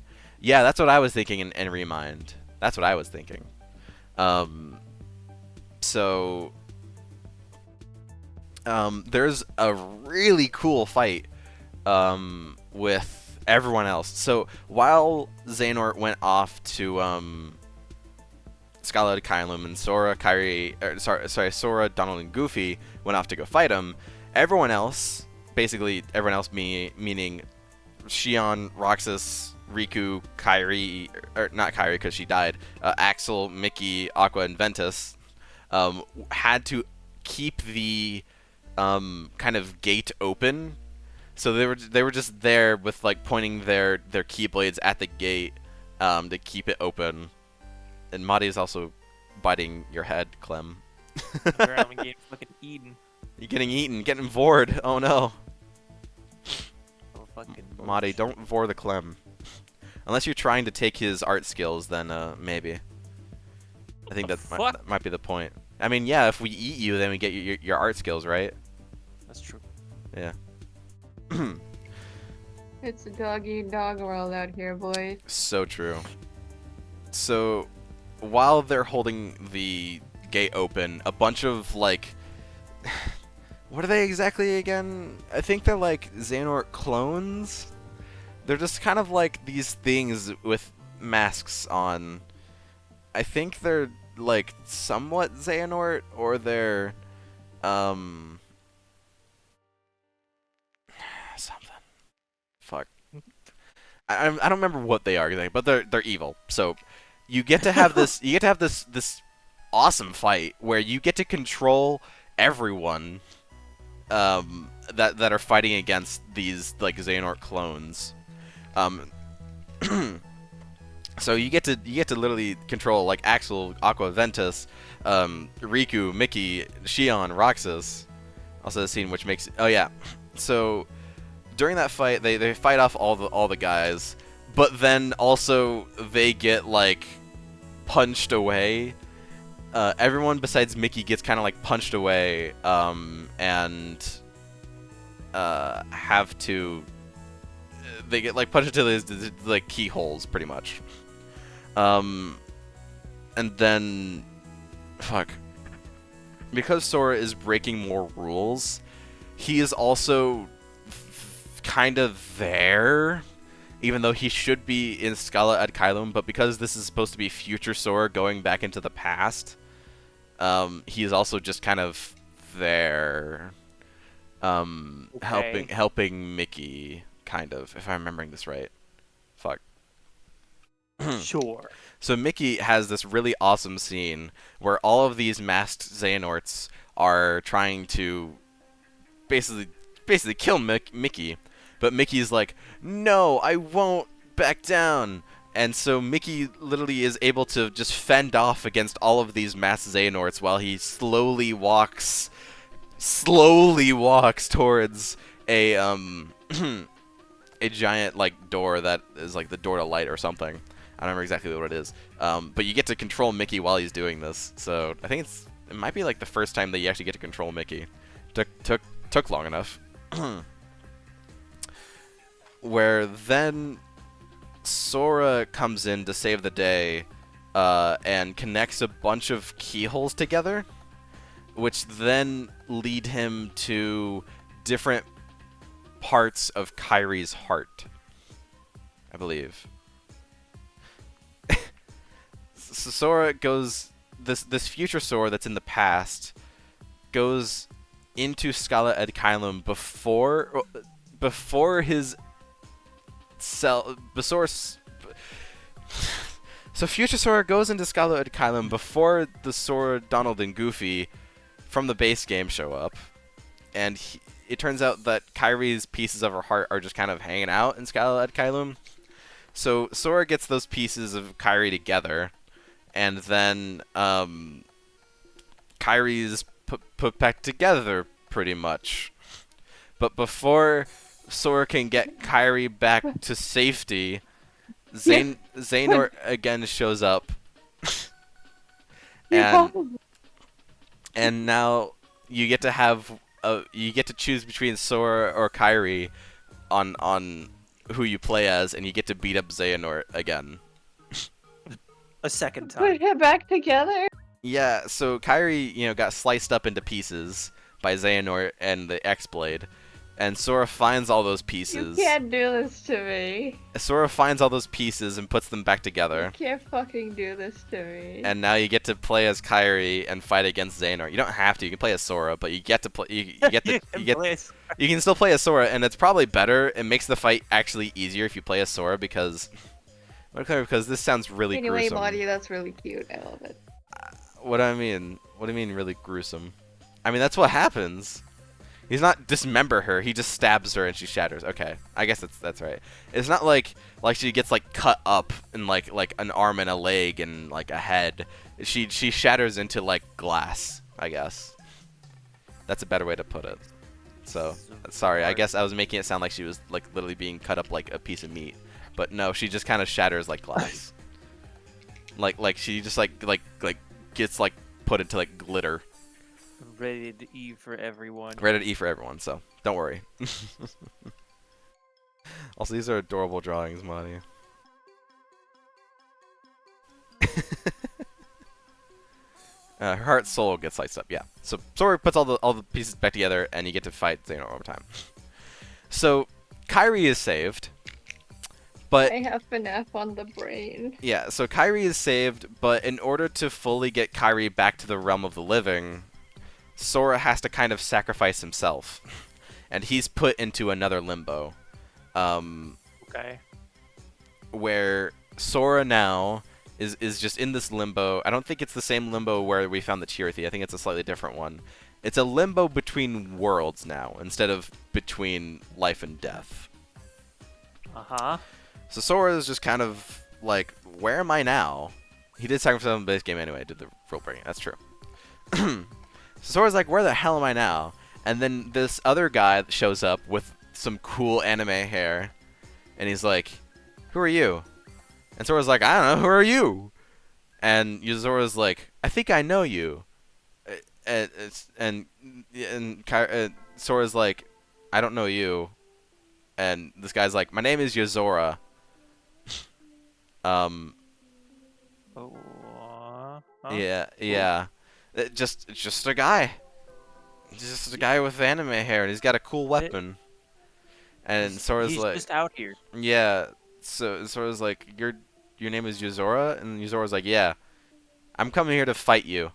[SPEAKER 1] Yeah, that's what I was thinking in Remind. That's what I was thinking. There's a really cool fight with everyone else. So while Xehanort went off to Scarlet Adkailum and Sora, Sora, Donald, and Goofy went off to go fight him, everyone else, meaning Xion, Roxas, Riku, Kairi, or not Kairi because she died, Axel, Mickey, Aqua, and Ventus, had to keep the kind of gate open. So they were just there with like pointing their keyblades at the gate to keep it open. And Madi is also biting your head, Clem.
[SPEAKER 3] I'm getting fucking eaten.
[SPEAKER 1] You're getting eaten, getting vored. Oh no.
[SPEAKER 3] Oh, fucking
[SPEAKER 1] Madi, don't vor the Clem. Unless you're trying to take his art skills, then maybe. I think that might be the point. I mean, yeah, if we eat you, then we get your art skills, right?
[SPEAKER 3] That's true.
[SPEAKER 1] Yeah.
[SPEAKER 2] It's a dog-eat-dog world out here, boys.
[SPEAKER 1] So true. So, while they're holding the gate open, a bunch of, like... what are they exactly again? I think they're, like, Xehanort clones? They're just kind of like these things with masks on. I think they're, like, somewhat Xehanort, or they're, something. Fuck. I don't remember what they are exactly, but they're evil. So you get to have this awesome fight where you get to control everyone that are fighting against these like Xehanort clones. So you get to literally control like Axel, Aqua, Ventus, Riku, Mickey, Shion, Roxas. Also the scene which makes so during that fight they fight off all the guys, but then also they get like punched away. Everyone besides Mickey gets kind of like punched away and have to they get like punched into these like keyholes pretty much. And then because Sora is breaking more rules, he is also kind of there, even though he should be in Scala ad Caelum, but because this is supposed to be future Sora going back into the past, he is also just kind of there, helping Mickey, kind of, if I'm remembering this right.
[SPEAKER 3] Sure.
[SPEAKER 1] So Mickey has this really awesome scene where all of these masked Xehanorts are trying to basically kill Mickey, but Mickey's like, no, I won't back down. And so Mickey literally is able to just fend off against all of these masked Xehanorts while he slowly walks towards a a giant like door that is like the door to light or something. I don't remember exactly what it is. But you get to control Mickey while he's doing this. So I think it might be like the first time that you actually get to control Mickey. Took long enough. Where then Sora comes in to save the day and connects a bunch of keyholes together, which then lead him to different parts of Kairi's heart, I believe. So Sora goes, this future Sora that's in the past goes into Scala ad Caelum before his so future Sora goes into Scala ad Caelum before the Sora, Donald, and Goofy from the base game show up, and it turns out that Kairi's pieces of her heart are just kind of hanging out in Scala ad Caelum. So Sora gets those pieces of Kairi together, and then Kairi's put back together pretty much. But before Sora can get Kairi back to safety, Xehanort again shows up. and now you get to choose between Sora or Kairi on who you play as, and you get to beat up Xehanort again.
[SPEAKER 3] A second time.
[SPEAKER 2] Put it back together?
[SPEAKER 1] Yeah, so Kairi, got sliced up into pieces by Xehanort and the X-Blade, and Sora finds all those pieces.
[SPEAKER 2] You can't do this to me.
[SPEAKER 1] Sora finds all those pieces and puts them back together.
[SPEAKER 2] You can't fucking do this to me.
[SPEAKER 1] And now you get to play as Kairi and fight against Xehanort. You don't have to. You can play as Sora, but you get to play. You can still play as Sora, and it's probably better. It makes the fight actually easier if you play as Sora because this sounds really
[SPEAKER 2] anyway,
[SPEAKER 1] gruesome.
[SPEAKER 2] Body, that's really cute. I love it.
[SPEAKER 1] What do I mean? What do you mean really gruesome? I mean that's what happens. He's not dismember her. He just stabs her and she shatters. Okay, I guess that's right. It's not like she gets like cut up in like an arm and a leg and like a head. She shatters into like glass. I guess that's a better way to put it. So sorry. I guess I was making it sound like she was like literally being cut up like a piece of meat, but no, she just kind of shatters like glass. like she just like gets like put into like glitter.
[SPEAKER 3] Rated E for everyone.
[SPEAKER 1] Rated E for everyone, so don't worry. Also, these are adorable drawings, Monty. Her heart soul gets sliced up, yeah. So Sora puts all the pieces back together, and you get to fight Xehanort one more time. So Kairi is saved, but
[SPEAKER 2] I have FNAF on the brain.
[SPEAKER 1] yeah. So Kairi is saved, but in order to fully get Kairi back to the realm of the living, Sora has to kind of sacrifice himself, and he's put into another limbo.
[SPEAKER 3] Okay.
[SPEAKER 1] Where Sora now is just in this limbo. I don't think it's the same limbo where we found the Chirithy. I think it's a slightly different one. It's a limbo between worlds now, instead of between life and death.
[SPEAKER 3] Uh-huh.
[SPEAKER 1] So Sora is just kind of like, where am I now? He did sacrifice on the base game anyway, did the rule breaking. That's true. So Sora's like, where the hell am I now? And then this other guy shows up with some cool anime hair. And he's like, who are you? And Sora's like, I don't know, who are you? And Zora's like, I think I know you. And Sora's like, I don't know you. And this guy's like, my name is Yozora.
[SPEAKER 3] Oh, huh?
[SPEAKER 1] Yeah. It's just a guy. Just a guy with anime hair, and he's got a cool weapon. And Sora's
[SPEAKER 3] He's
[SPEAKER 1] like,
[SPEAKER 3] just out here.
[SPEAKER 1] yeah. So Sora's like, your name is Yozora, and Yozora's like, yeah. I'm coming here to fight you.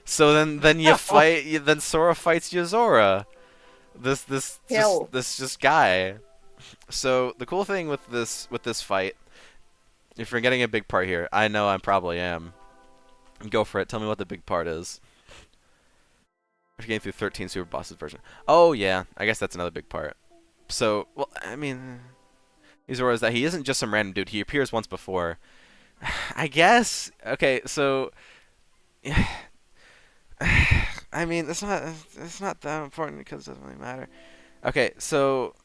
[SPEAKER 1] So then you fight. Then Sora fights Yozora. This just guy. So the cool thing with this fight, if you're getting a big part here, I know I probably am. Go for it. Tell me what the big part is. If you're getting through 13 Super Bosses version. Oh yeah, I guess that's another big part. So, well, I mean, Yozora is that he isn't just some random dude. He appears once before. I guess. Okay, so. I mean, it's not that important because it doesn't really matter. Okay, so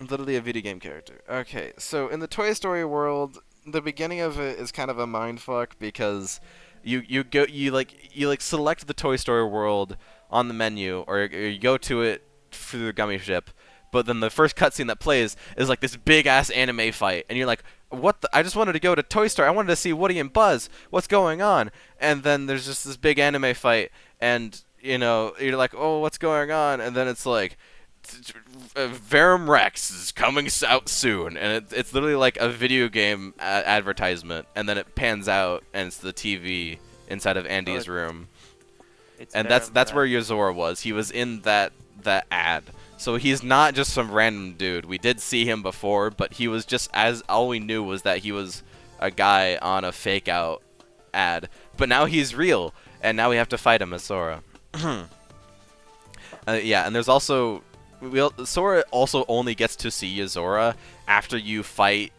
[SPEAKER 1] literally a video game character. Okay, so in the Toy Story world, the beginning of it is kind of a mindfuck because you select the Toy Story world on the menu, or you go to it through the gummy ship, but then the first cutscene that plays is like this big ass anime fight, and you're like, what the? I just wanted to go to Toy Story. I wanted to see Woody and Buzz. What's going on? And then there's just this big anime fight, and you're like, oh, what's going on? And then it's like, Verum Rex is coming out soon, and it's literally like a video game advertisement, and then it pans out, and it's the TV inside of Andy's room, and that's where Yozora was. He was in that ad. So he's not just some random dude. We did see him before, but he was just all we knew was that he was a guy on a fake out ad. But now he's real, and now we have to fight him as Sora. Yeah, and there's also Sora also only gets to see Yozora after you fight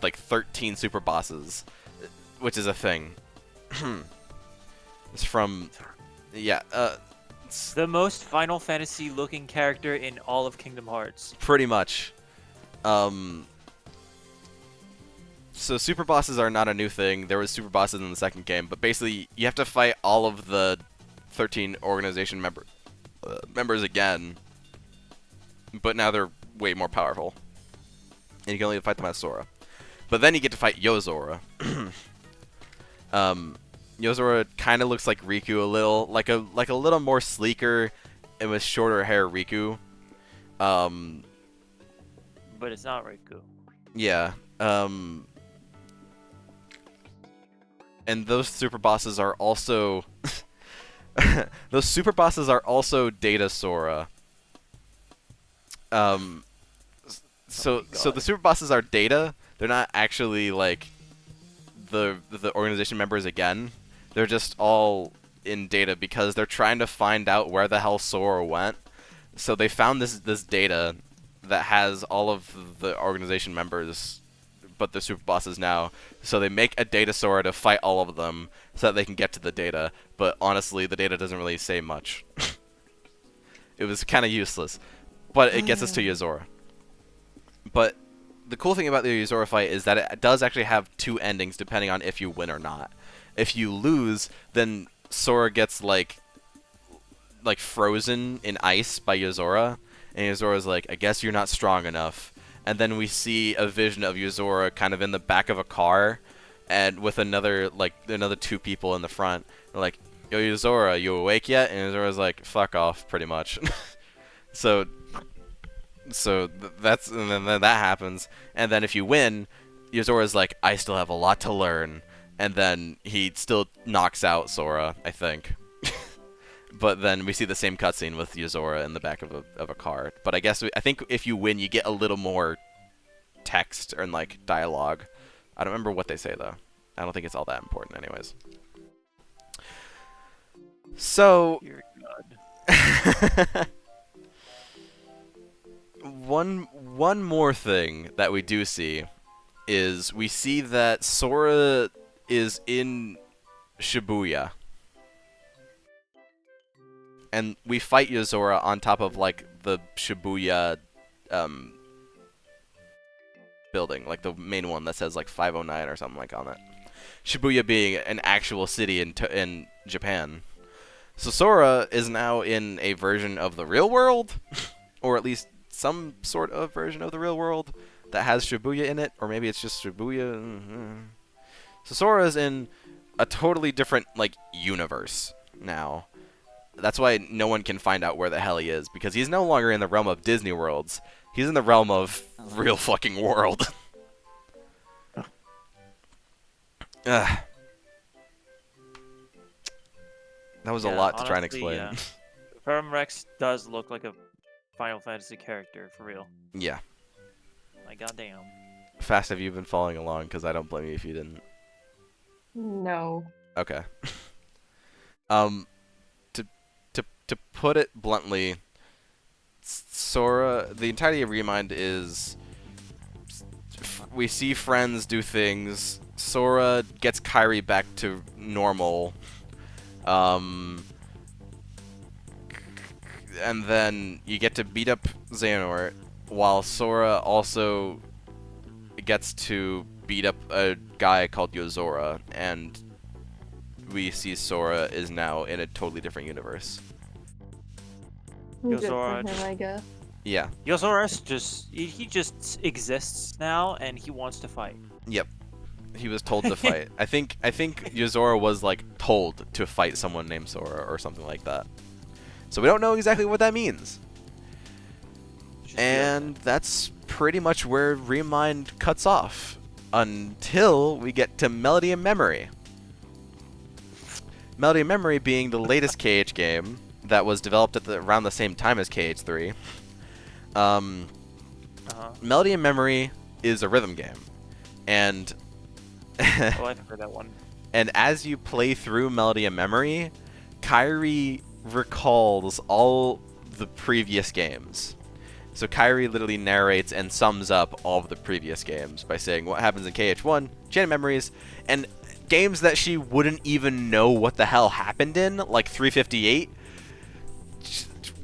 [SPEAKER 1] like 13 super bosses, which is a thing. It's from
[SPEAKER 3] the most Final Fantasy looking character in all of Kingdom Hearts.
[SPEAKER 1] Pretty much. So super bosses are not a new thing. There was super bosses in the second game, but basically you have to fight all of the 13 organization members again. But now they're way more powerful, and you can only fight them as Sora. But then you get to fight Yozora. Yozora kind of looks like Riku a little, like a little more sleeker and with shorter hair Riku.
[SPEAKER 3] But it's not Riku.
[SPEAKER 1] Yeah. And those super bosses are also Data Sora. So the super bosses are Data. They're not actually like the organization members again. They're just all in Data because they're trying to find out where the hell Sora went. So they found this data that has all of the organization members, but the super bosses now. So they make a Data Sora to fight all of them so that they can get to the data. But honestly, the data doesn't really say much. It was kind of useless. But it gets us to Yozora. But the cool thing about the Yozora fight is that it does actually have two endings depending on if you win or not. If you lose, then Sora gets like frozen in ice by Yozora, and Yozora's like, I guess you're not strong enough. And then we see a vision of Yozora kind of in the back of a car, and with another two people in the front. They're like, yo Yozora, you awake yet? And Yozora's like, fuck off, pretty much. So that's, and then that happens, and then if you win, Yozora's like, I still have a lot to learn, and then he still knocks out Sora, I think. But then we see the same cutscene with Yozora in the back of a car. But I think if you win, you get a little more text and like dialogue. I don't remember what they say though. I don't think it's all that important anyways. So
[SPEAKER 3] Dear God.
[SPEAKER 1] one more thing that we do see is we see that Sora is in Shibuya. And we fight Yozora on top of like the Shibuya building, like the main one that says like 509 or something like on it. Shibuya being an actual city in Japan. So Sora is now in a version of the real world, or at least some sort of version of the real world that has Shibuya in it, or maybe it's just Shibuya. So Sora's in a totally different like universe now. That's why no one can find out where the hell he is, because he's no longer in the realm of Disney worlds. He's in the realm of real fucking world. Ugh. That was a lot to try and explain.
[SPEAKER 3] Ferm Rex does look like a Final Fantasy character, for real.
[SPEAKER 1] Yeah.
[SPEAKER 3] Like, goddamn.
[SPEAKER 1] Fast, have you been following along? Because I don't blame you if you didn't.
[SPEAKER 2] No.
[SPEAKER 1] Okay. To put it bluntly, Sora, the entirety of Remind is we see friends do things. Sora gets Kairi back to normal. And then you get to beat up Xehanort, while Sora also gets to beat up a guy called Yozora, and we see Sora is now in a totally different universe.
[SPEAKER 2] Good for
[SPEAKER 3] Yozora
[SPEAKER 2] him, I guess.
[SPEAKER 1] Yeah.
[SPEAKER 3] Yozora's he just exists now, and he wants to fight.
[SPEAKER 1] Yep. He was told to fight. I think Yozora was like told to fight someone named Sora or something like that. So we don't know exactly what that means. And that's pretty much where Remind cuts off until we get to Melody and Memory. Melody and Memory being the latest KH game that was developed at around the same time as KH3. Melody and Memory is a rhythm game, and
[SPEAKER 3] Oh, I've heard that one.
[SPEAKER 1] And as you play through Melody and Memory, Kairi recalls all the previous games. So Kairi literally narrates and sums up all of the previous games by saying what happens in KH1, Chain of Memories, and games that she wouldn't even know what the hell happened in, like 358.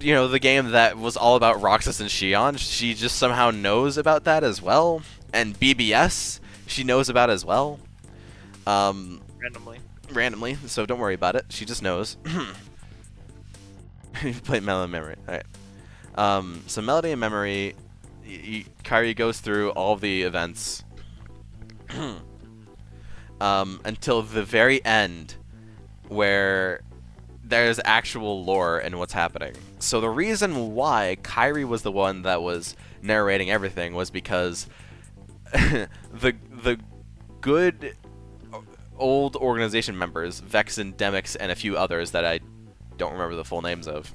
[SPEAKER 1] You know, the game that was all about Roxas and Xion, she just somehow knows about that as well. And BBS, she knows about as well. Randomly, so don't worry about it. She just knows. You played Melody and Memory. Alright. So Melody and Memory, Kairi goes through all of the events until the very end, where there's actual lore in what's happening. So the reason why Kairi was the one that was narrating everything was because the good old organization members, Vexen, Demix, and a few others that I don't remember the full names of,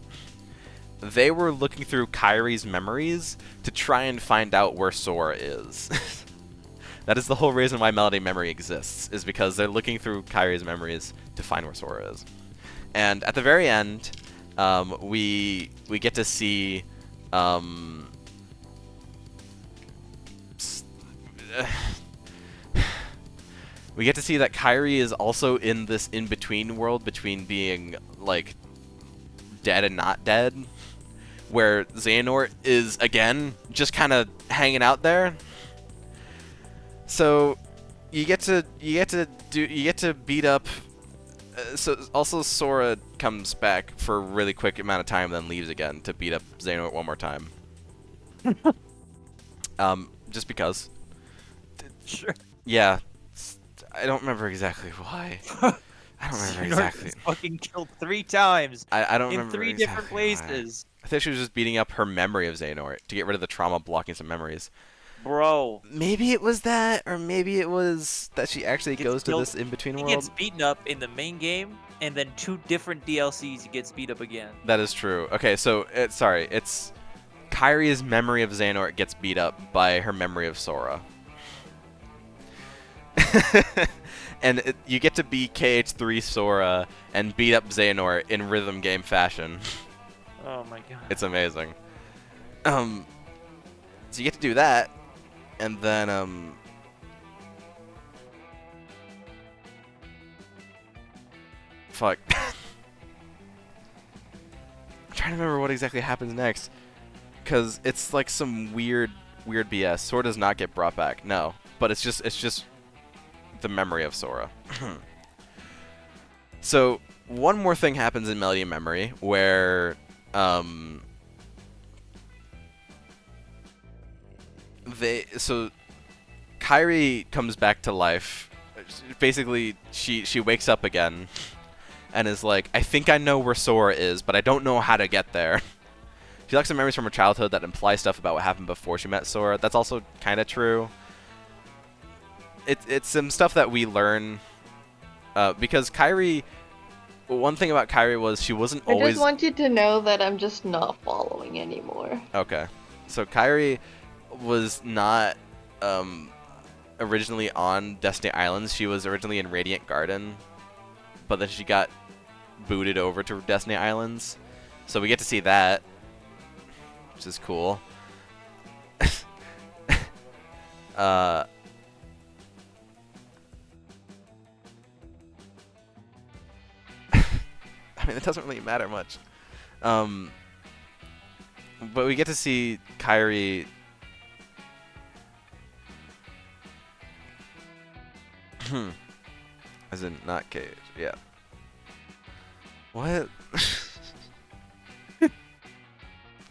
[SPEAKER 1] they were looking through Kairi's memories to try and find out where Sora is. That is the whole reason why Melody Memory exists, is because they're looking through Kairi's memories to find where Sora is. And at the very end, we get to see we get to see that Kairi is also in this in-between world between being like dead and not dead, where Xehanort is again just kind of hanging out there. So you get to beat up. So also Sora comes back for a really quick amount of time, then leaves again to beat up Xehanort one more time. Just because.
[SPEAKER 3] Sure.
[SPEAKER 1] Yeah. I don't remember exactly why. I don't remember exactly.
[SPEAKER 3] Was fucking killed 3 times.
[SPEAKER 1] I don't
[SPEAKER 3] in
[SPEAKER 1] remember
[SPEAKER 3] 3
[SPEAKER 1] exactly
[SPEAKER 3] different places.
[SPEAKER 1] Why. I think she was just beating up her memory of Xehanort to get rid of the trauma blocking some memories.
[SPEAKER 3] Bro.
[SPEAKER 1] Maybe it was that, or maybe it was that she actually goes to this in-between world.
[SPEAKER 3] He gets beaten up in the main game, and then 2 different DLCs he gets beat up again.
[SPEAKER 1] That is true. Okay, so it's Kairi's memory of Xehanort gets beat up by her memory of Sora. And you get to be KH3 Sora and beat up Xehanort in rhythm game fashion.
[SPEAKER 3] Oh my god.
[SPEAKER 1] It's amazing. So you get to do that, and then fuck. I'm trying to remember what exactly happens next, cause it's like some weird BS. Sora does not get brought back, no, but it's just the memory of Sora. So one more thing happens in Melody of Memory where Kairi comes back to life. Basically, she wakes up again and is like, I think I know where Sora is, but I don't know how to get there. She lacks some memories from her childhood that imply stuff about what happened before she met Sora. That's also kind of true. It's some stuff that we learn because Kairi. One thing about Kairi was she wasn't always.
[SPEAKER 2] I just want you to know that I'm just not following anymore.
[SPEAKER 1] Okay, so Kairi was not originally on Destiny Islands. She was originally in Radiant Garden, but then she got booted over to Destiny Islands. So we get to see that, which is cool. I mean, it doesn't really matter much. But we get to see Kairi. As in, not Cage. Yeah. What?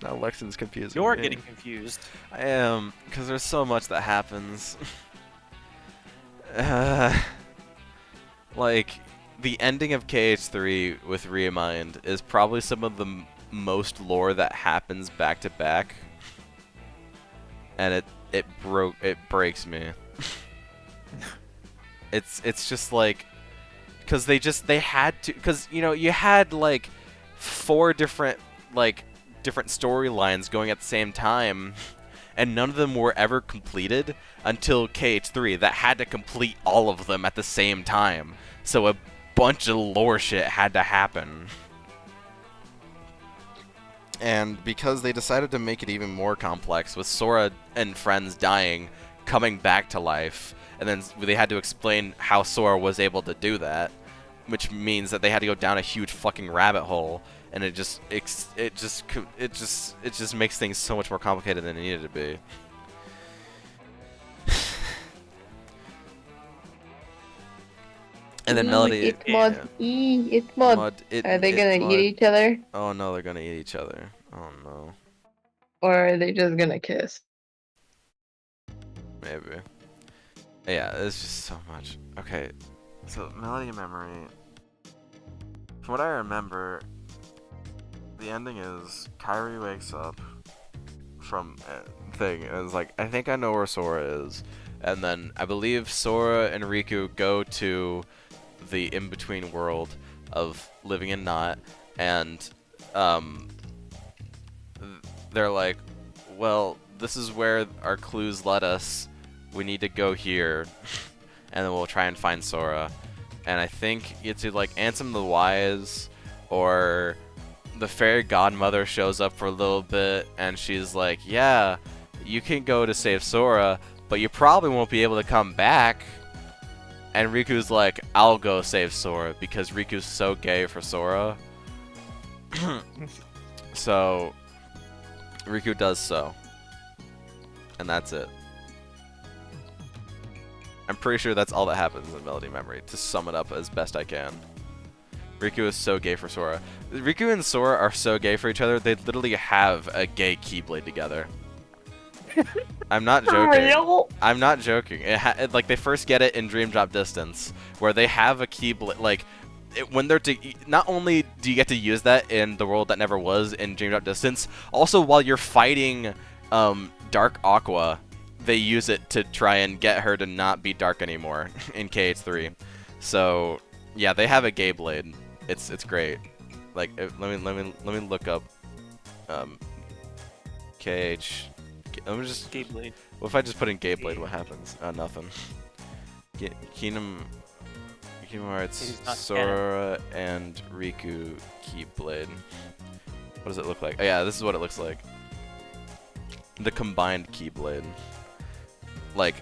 [SPEAKER 1] Now Lexington's confused.
[SPEAKER 3] You're getting confused.
[SPEAKER 1] I am, because there's so much that happens. Like, the ending of KH3 with Remind is probably some of the most lore that happens back to back, and it breaks me. It's just like, because they had to, because you had like 4 different storylines going at the same time, and none of them were ever completed until KH3 that had to complete all of them at the same time. So a bunch of lore shit had to happen. And because they decided to make it even more complex, with Sora and friends dying, coming back to life, and then they had to explain how Sora was able to do that, which means that they had to go down a huge fucking rabbit hole, and it just makes things so much more complicated than it needed to be. And then Melody.
[SPEAKER 2] It's mod. It's mod. Are they gonna eat each other?
[SPEAKER 1] Oh no, they're gonna eat each other. Oh no.
[SPEAKER 2] Or are they just gonna kiss?
[SPEAKER 1] Maybe. Yeah, it's just so much. Okay, so Melody of Memory. From what I remember, the ending is Kairi wakes up from a thing and is like, I think I know where Sora is. And then I believe Sora and Riku go to the in-between world of living in Not, and they're like, well, this is where our clues led us. We need to go here, and then we'll try and find Sora. And I think it's either like Ansem the Wise, or the fairy godmother shows up for a little bit, and she's like, yeah, you can go to save Sora, but you probably won't be able to come back. And Riku's like, I'll go save Sora, because Riku's so gay for Sora. So Riku does so. And that's it. I'm pretty sure that's all that happens in Melody Memory, to sum it up as best I can. Riku is so gay for Sora. Riku and Sora are so gay for each other, they literally have a gay Keyblade together. I'm not joking.
[SPEAKER 2] Real?
[SPEAKER 1] I'm not joking. Like, they first get it in Dream Drop Distance, where they have a Keyblade. Like, when they're not only do you get to use that in the world that never was in Dream Drop Distance, also while you're fighting Dark Aqua, they use it to try and get her to not be dark anymore in KH3. So yeah, they have a gay blade. It's great. Like, let me look up KH. Let me just.
[SPEAKER 3] Keyblade.
[SPEAKER 1] What if I just put in Keyblade? What happens? Nothing. Kingdom Hearts,
[SPEAKER 3] He's not
[SPEAKER 1] Sora, and Riku Keyblade. What does it look like? Oh yeah, this is what it looks like. The combined Keyblade. Like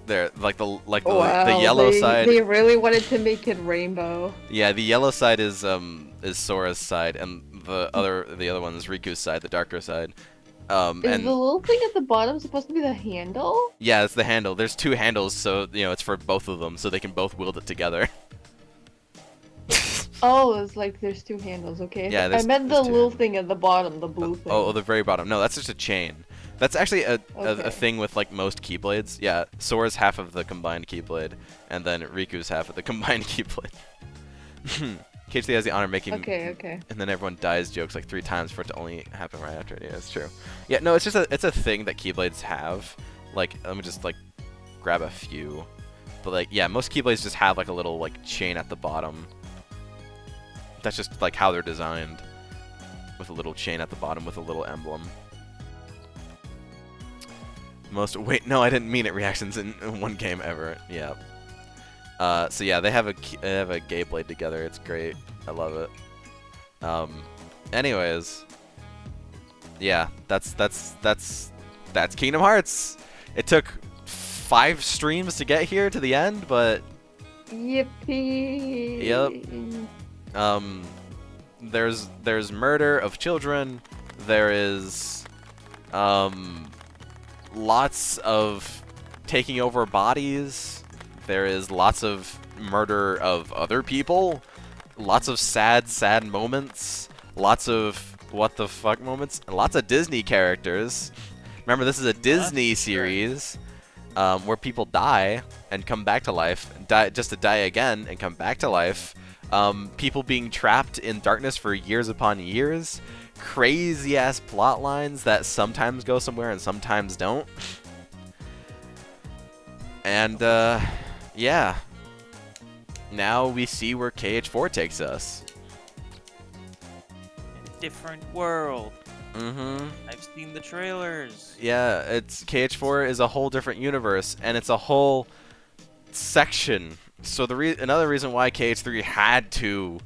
[SPEAKER 1] there,
[SPEAKER 2] Wow,
[SPEAKER 1] the yellow side.
[SPEAKER 2] They really wanted to make it rainbow.
[SPEAKER 1] Yeah, the yellow side is Sora's side, and the other one is Riku's side, the darker side.
[SPEAKER 2] Is
[SPEAKER 1] And
[SPEAKER 2] the little thing at the bottom supposed to be the handle?
[SPEAKER 1] yeah, it's the handle. There's two handles, so it's for both of them, so they can both wield it together.
[SPEAKER 2] Oh, it's like there's two handles. Okay.
[SPEAKER 1] Yeah,
[SPEAKER 2] I meant the
[SPEAKER 1] there's two
[SPEAKER 2] little
[SPEAKER 1] handles.
[SPEAKER 2] thing at the bottom, the blue thing.
[SPEAKER 1] Oh, the very bottom. No, that's just a chain. That's actually a
[SPEAKER 2] Okay.
[SPEAKER 1] thing with like most Keyblades. Yeah, Sora's half of the combined Keyblade, and then Riku's half of the combined Keyblade. KHD has the honor of making
[SPEAKER 2] Okay.
[SPEAKER 1] and then everyone dies jokes like 3 times for it to only happen right after it. Yeah, it's true. Yeah, no, it's a thing that Keyblades have. Like, let me just like grab a few. But like, yeah, most Keyblades just have like a little like chain at the bottom. That's just like how they're designed, with a little chain at the bottom with a little emblem. Wait, no, I didn't mean it. Reactions in one game ever. Yeah. So yeah, they have a Keyblade together. It's great. I love it. Anyways, yeah, that's Kingdom Hearts. It took 5 streams to get here to the end, but
[SPEAKER 2] Yippee!
[SPEAKER 1] Yep. There's murder of children. There is lots of taking over bodies. There is lots of murder of other people. Lots of sad moments. Lots of what the fuck moments. And lots of Disney characters. Remember, this is a Disney series where people die and come back to life. Just to die again and come back to life. People being trapped in darkness for years upon years. Crazy ass plot lines that sometimes go somewhere and sometimes don't. And yeah. Now we see where KH4 takes us.
[SPEAKER 3] Different world.
[SPEAKER 1] Mm-hmm.
[SPEAKER 3] I've seen the trailers.
[SPEAKER 1] Yeah, it's KH4 is a whole different universe, and it's a whole section. So another reason why KH3 had to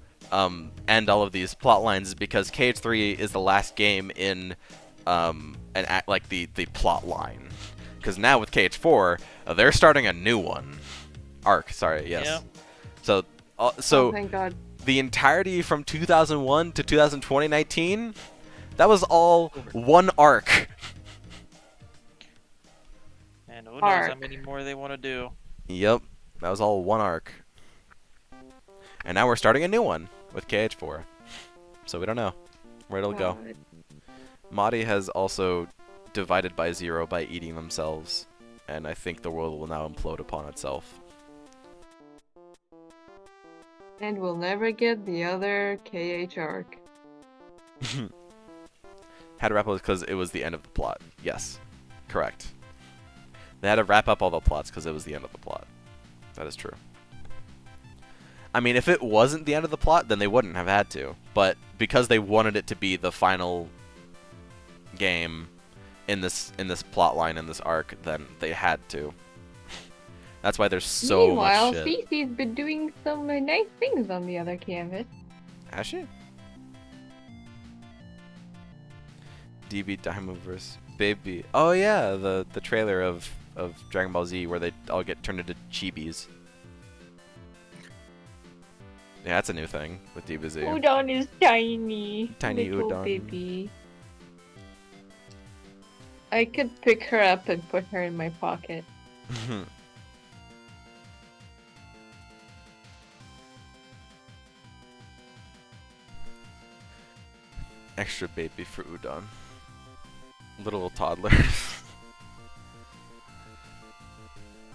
[SPEAKER 1] end all of these plot lines is because KH3 is the last game in the plot line. Because now with KH4, they're starting a new one. Arc, sorry, yes.
[SPEAKER 3] Yep.
[SPEAKER 1] So
[SPEAKER 2] Oh, thank God.
[SPEAKER 1] the entirety from 2001 to 2019, that was all one arc.
[SPEAKER 3] And who knows how many more they want to do.
[SPEAKER 1] Yep, that was all one arc. And now we're starting a new one with KH4. So we don't know where it'll go. Mahdi has also divided by 0 by eating themselves, and I think the world will now implode upon itself.
[SPEAKER 2] And we'll never get the other KH arc.
[SPEAKER 1] Had to wrap up because it was the end of the plot. Yes, correct. They had to wrap up all the plots because it was the end of the plot. That is true. I mean, if it wasn't the end of the plot, then they wouldn't have had to. But because they wanted it to be the final game in this plot line, in this arc, then they had to. That's why there's so
[SPEAKER 2] Meanwhile,
[SPEAKER 1] much shit.
[SPEAKER 2] Cece's been doing some nice things on the other canvas.
[SPEAKER 1] Has she? DB Diamondverse Baby. Oh yeah, the trailer of Dragon Ball Z where they all get turned into chibis. Yeah, that's a new thing with DBZ.
[SPEAKER 2] Udon is tiny.
[SPEAKER 1] Tiny
[SPEAKER 2] little
[SPEAKER 1] Udon.
[SPEAKER 2] baby. I could pick her up and put her in my pocket.
[SPEAKER 1] Extra baby for Udon. Little toddler.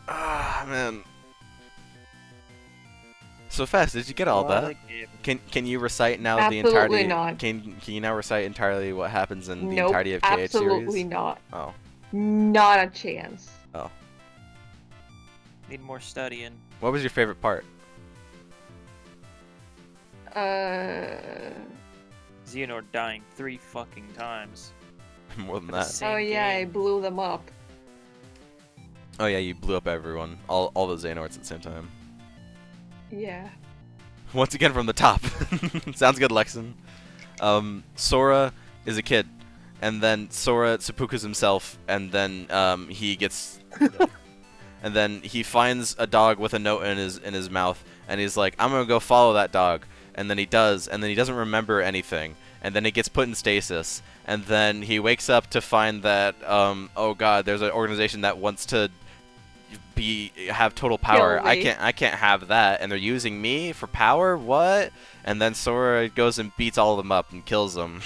[SPEAKER 1] Ah, man. So fast, did you get all that? Can you recite now
[SPEAKER 2] Absolutely
[SPEAKER 1] the entirety?
[SPEAKER 2] not.
[SPEAKER 1] Can you now recite entirely what happens in the
[SPEAKER 2] Nope,
[SPEAKER 1] entirety of KH series?
[SPEAKER 2] absolutely not.
[SPEAKER 1] Oh.
[SPEAKER 2] Not a chance.
[SPEAKER 1] Oh.
[SPEAKER 3] Need more studying.
[SPEAKER 1] What was your favorite part?
[SPEAKER 3] Xehanort dying 3 fucking times.
[SPEAKER 1] More than
[SPEAKER 3] For the
[SPEAKER 1] that.
[SPEAKER 3] same
[SPEAKER 2] Oh yeah, I
[SPEAKER 3] game.
[SPEAKER 2] blew them up.
[SPEAKER 1] Oh yeah, you blew up everyone, all the Xehanorts at the same time.
[SPEAKER 2] Yeah.
[SPEAKER 1] Once again from the top. Sounds good, Lexan. Sora is a kid, and then Sora seppukus himself, and then he gets, and then he finds a dog with a note in his mouth, and he's like, I'm gonna go follow that dog, and then he does, and then he doesn't remember anything, and then he gets put in stasis, and then he wakes up to find that oh god, there's an organization that wants to have total power.
[SPEAKER 2] Kill
[SPEAKER 1] I
[SPEAKER 2] me.
[SPEAKER 1] can't have that, and they're using me for power. What? And then Sora goes and beats all of them up and kills them.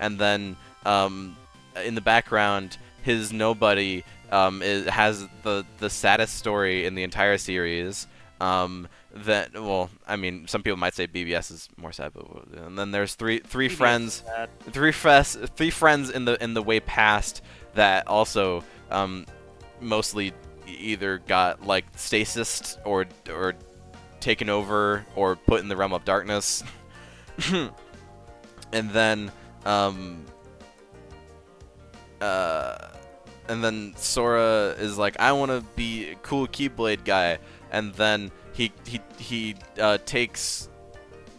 [SPEAKER 1] And then in the background, his nobody has the saddest story in the entire series. That, well, I mean, some people might say BBS is more sad, but and then there's three
[SPEAKER 3] BBS
[SPEAKER 1] friends,
[SPEAKER 3] is sad.
[SPEAKER 1] three friends in the way past that also mostly either got like stasis or taken over or put in the realm of darkness. And then Sora is like, I want to be a cool Keyblade guy, and then he takes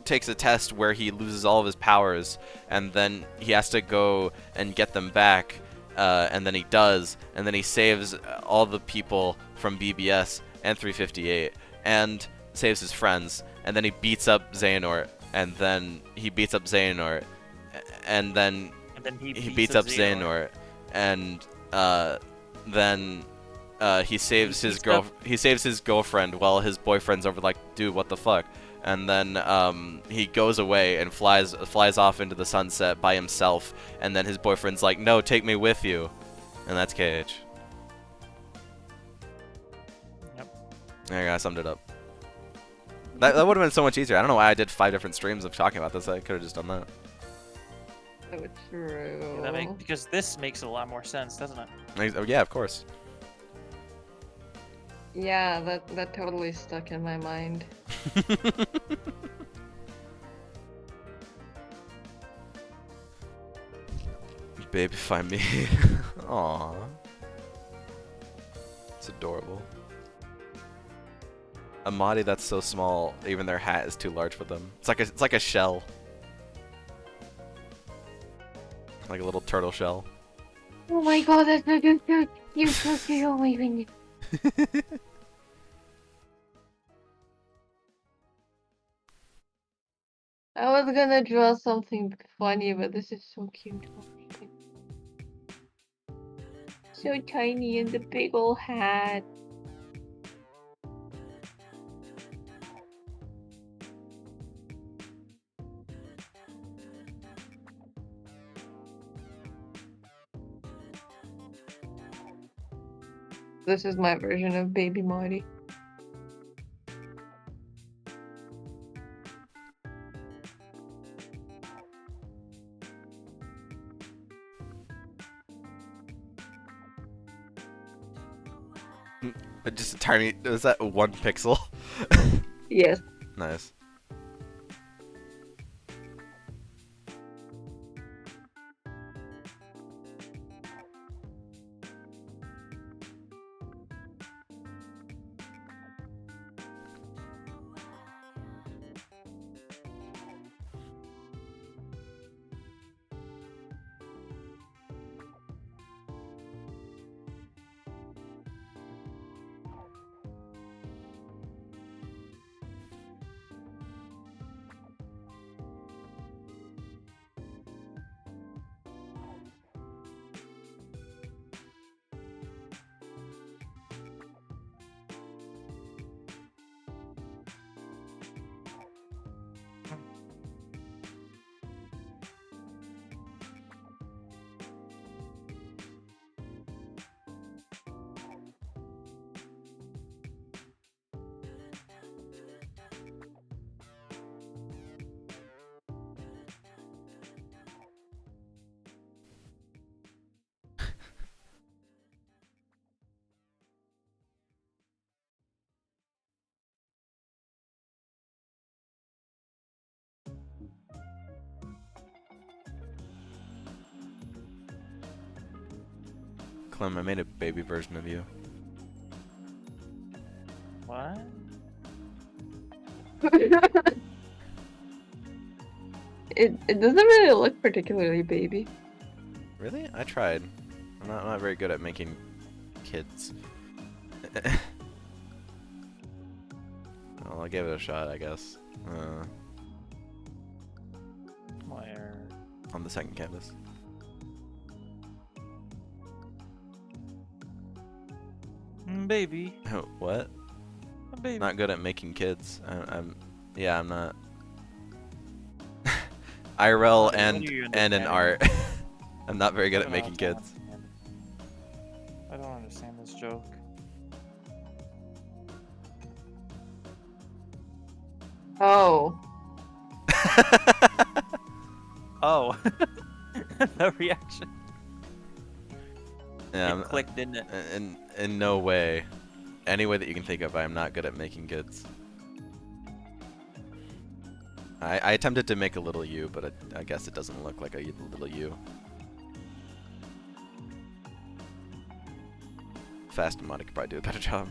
[SPEAKER 1] a test where he loses all of his powers, and then he has to go and get them back. And then he does, and then he saves all the people from BBS and 358, and saves his friends, and then he beats up Xehanort, and then he beats up Xehanort, and then
[SPEAKER 3] And then
[SPEAKER 1] he beats up Xehanort, and then he saves his girlfriend while his boyfriend's over like, dude, what the fuck? And then he goes away and flies off into the sunset by himself, and then his boyfriend's like, no, take me with you, and that's KH.
[SPEAKER 3] Yep.
[SPEAKER 1] There you go, I summed it up. That would have been so much easier. I don't know why I did 5 different streams of talking about this. I could have just done that.
[SPEAKER 2] So true.
[SPEAKER 3] Because this makes a lot more sense, doesn't it?
[SPEAKER 1] Oh, yeah, of course.
[SPEAKER 2] Yeah, that totally stuck in my mind.
[SPEAKER 1] Baby, find me. Aww. It's adorable. A Mahdi that's so small, even their hat is too large for them. It's like a shell. Like a little turtle shell.
[SPEAKER 2] Oh my god, that's so cute. You're so cute, oh my goodness. I was gonna draw something funny, but this is so cute. Oh my goodness. So tiny in the big old hat. This is my version of Baby Marty.
[SPEAKER 1] Just a tiny. Is that 1 pixel?
[SPEAKER 2] Yes.
[SPEAKER 1] Nice. Clem, I made a baby version of you.
[SPEAKER 3] What?
[SPEAKER 2] It doesn't really look particularly baby.
[SPEAKER 1] Really? I tried. I'm not very good at making kids. Well, I gave it a shot, I guess.
[SPEAKER 3] Where?
[SPEAKER 1] On the second canvas.
[SPEAKER 3] Baby.
[SPEAKER 1] Oh, what?
[SPEAKER 3] A baby.
[SPEAKER 1] Not good at making kids. Yeah, I'm not. IRL
[SPEAKER 3] What do
[SPEAKER 1] and
[SPEAKER 3] you
[SPEAKER 1] in
[SPEAKER 3] understand?
[SPEAKER 1] art. I'm not very good
[SPEAKER 3] I
[SPEAKER 1] at
[SPEAKER 3] don't
[SPEAKER 1] making
[SPEAKER 3] understand.
[SPEAKER 1] kids.
[SPEAKER 3] I don't understand this joke.
[SPEAKER 2] Oh.
[SPEAKER 3] Oh. The reaction.
[SPEAKER 1] Yeah,
[SPEAKER 3] It clicked, didn't it?
[SPEAKER 1] in no way, any way that you can think of, I am not good at making kids. I attempted to make a little you, but I guess it doesn't look like a little you. Fast and Mod could probably do a better job.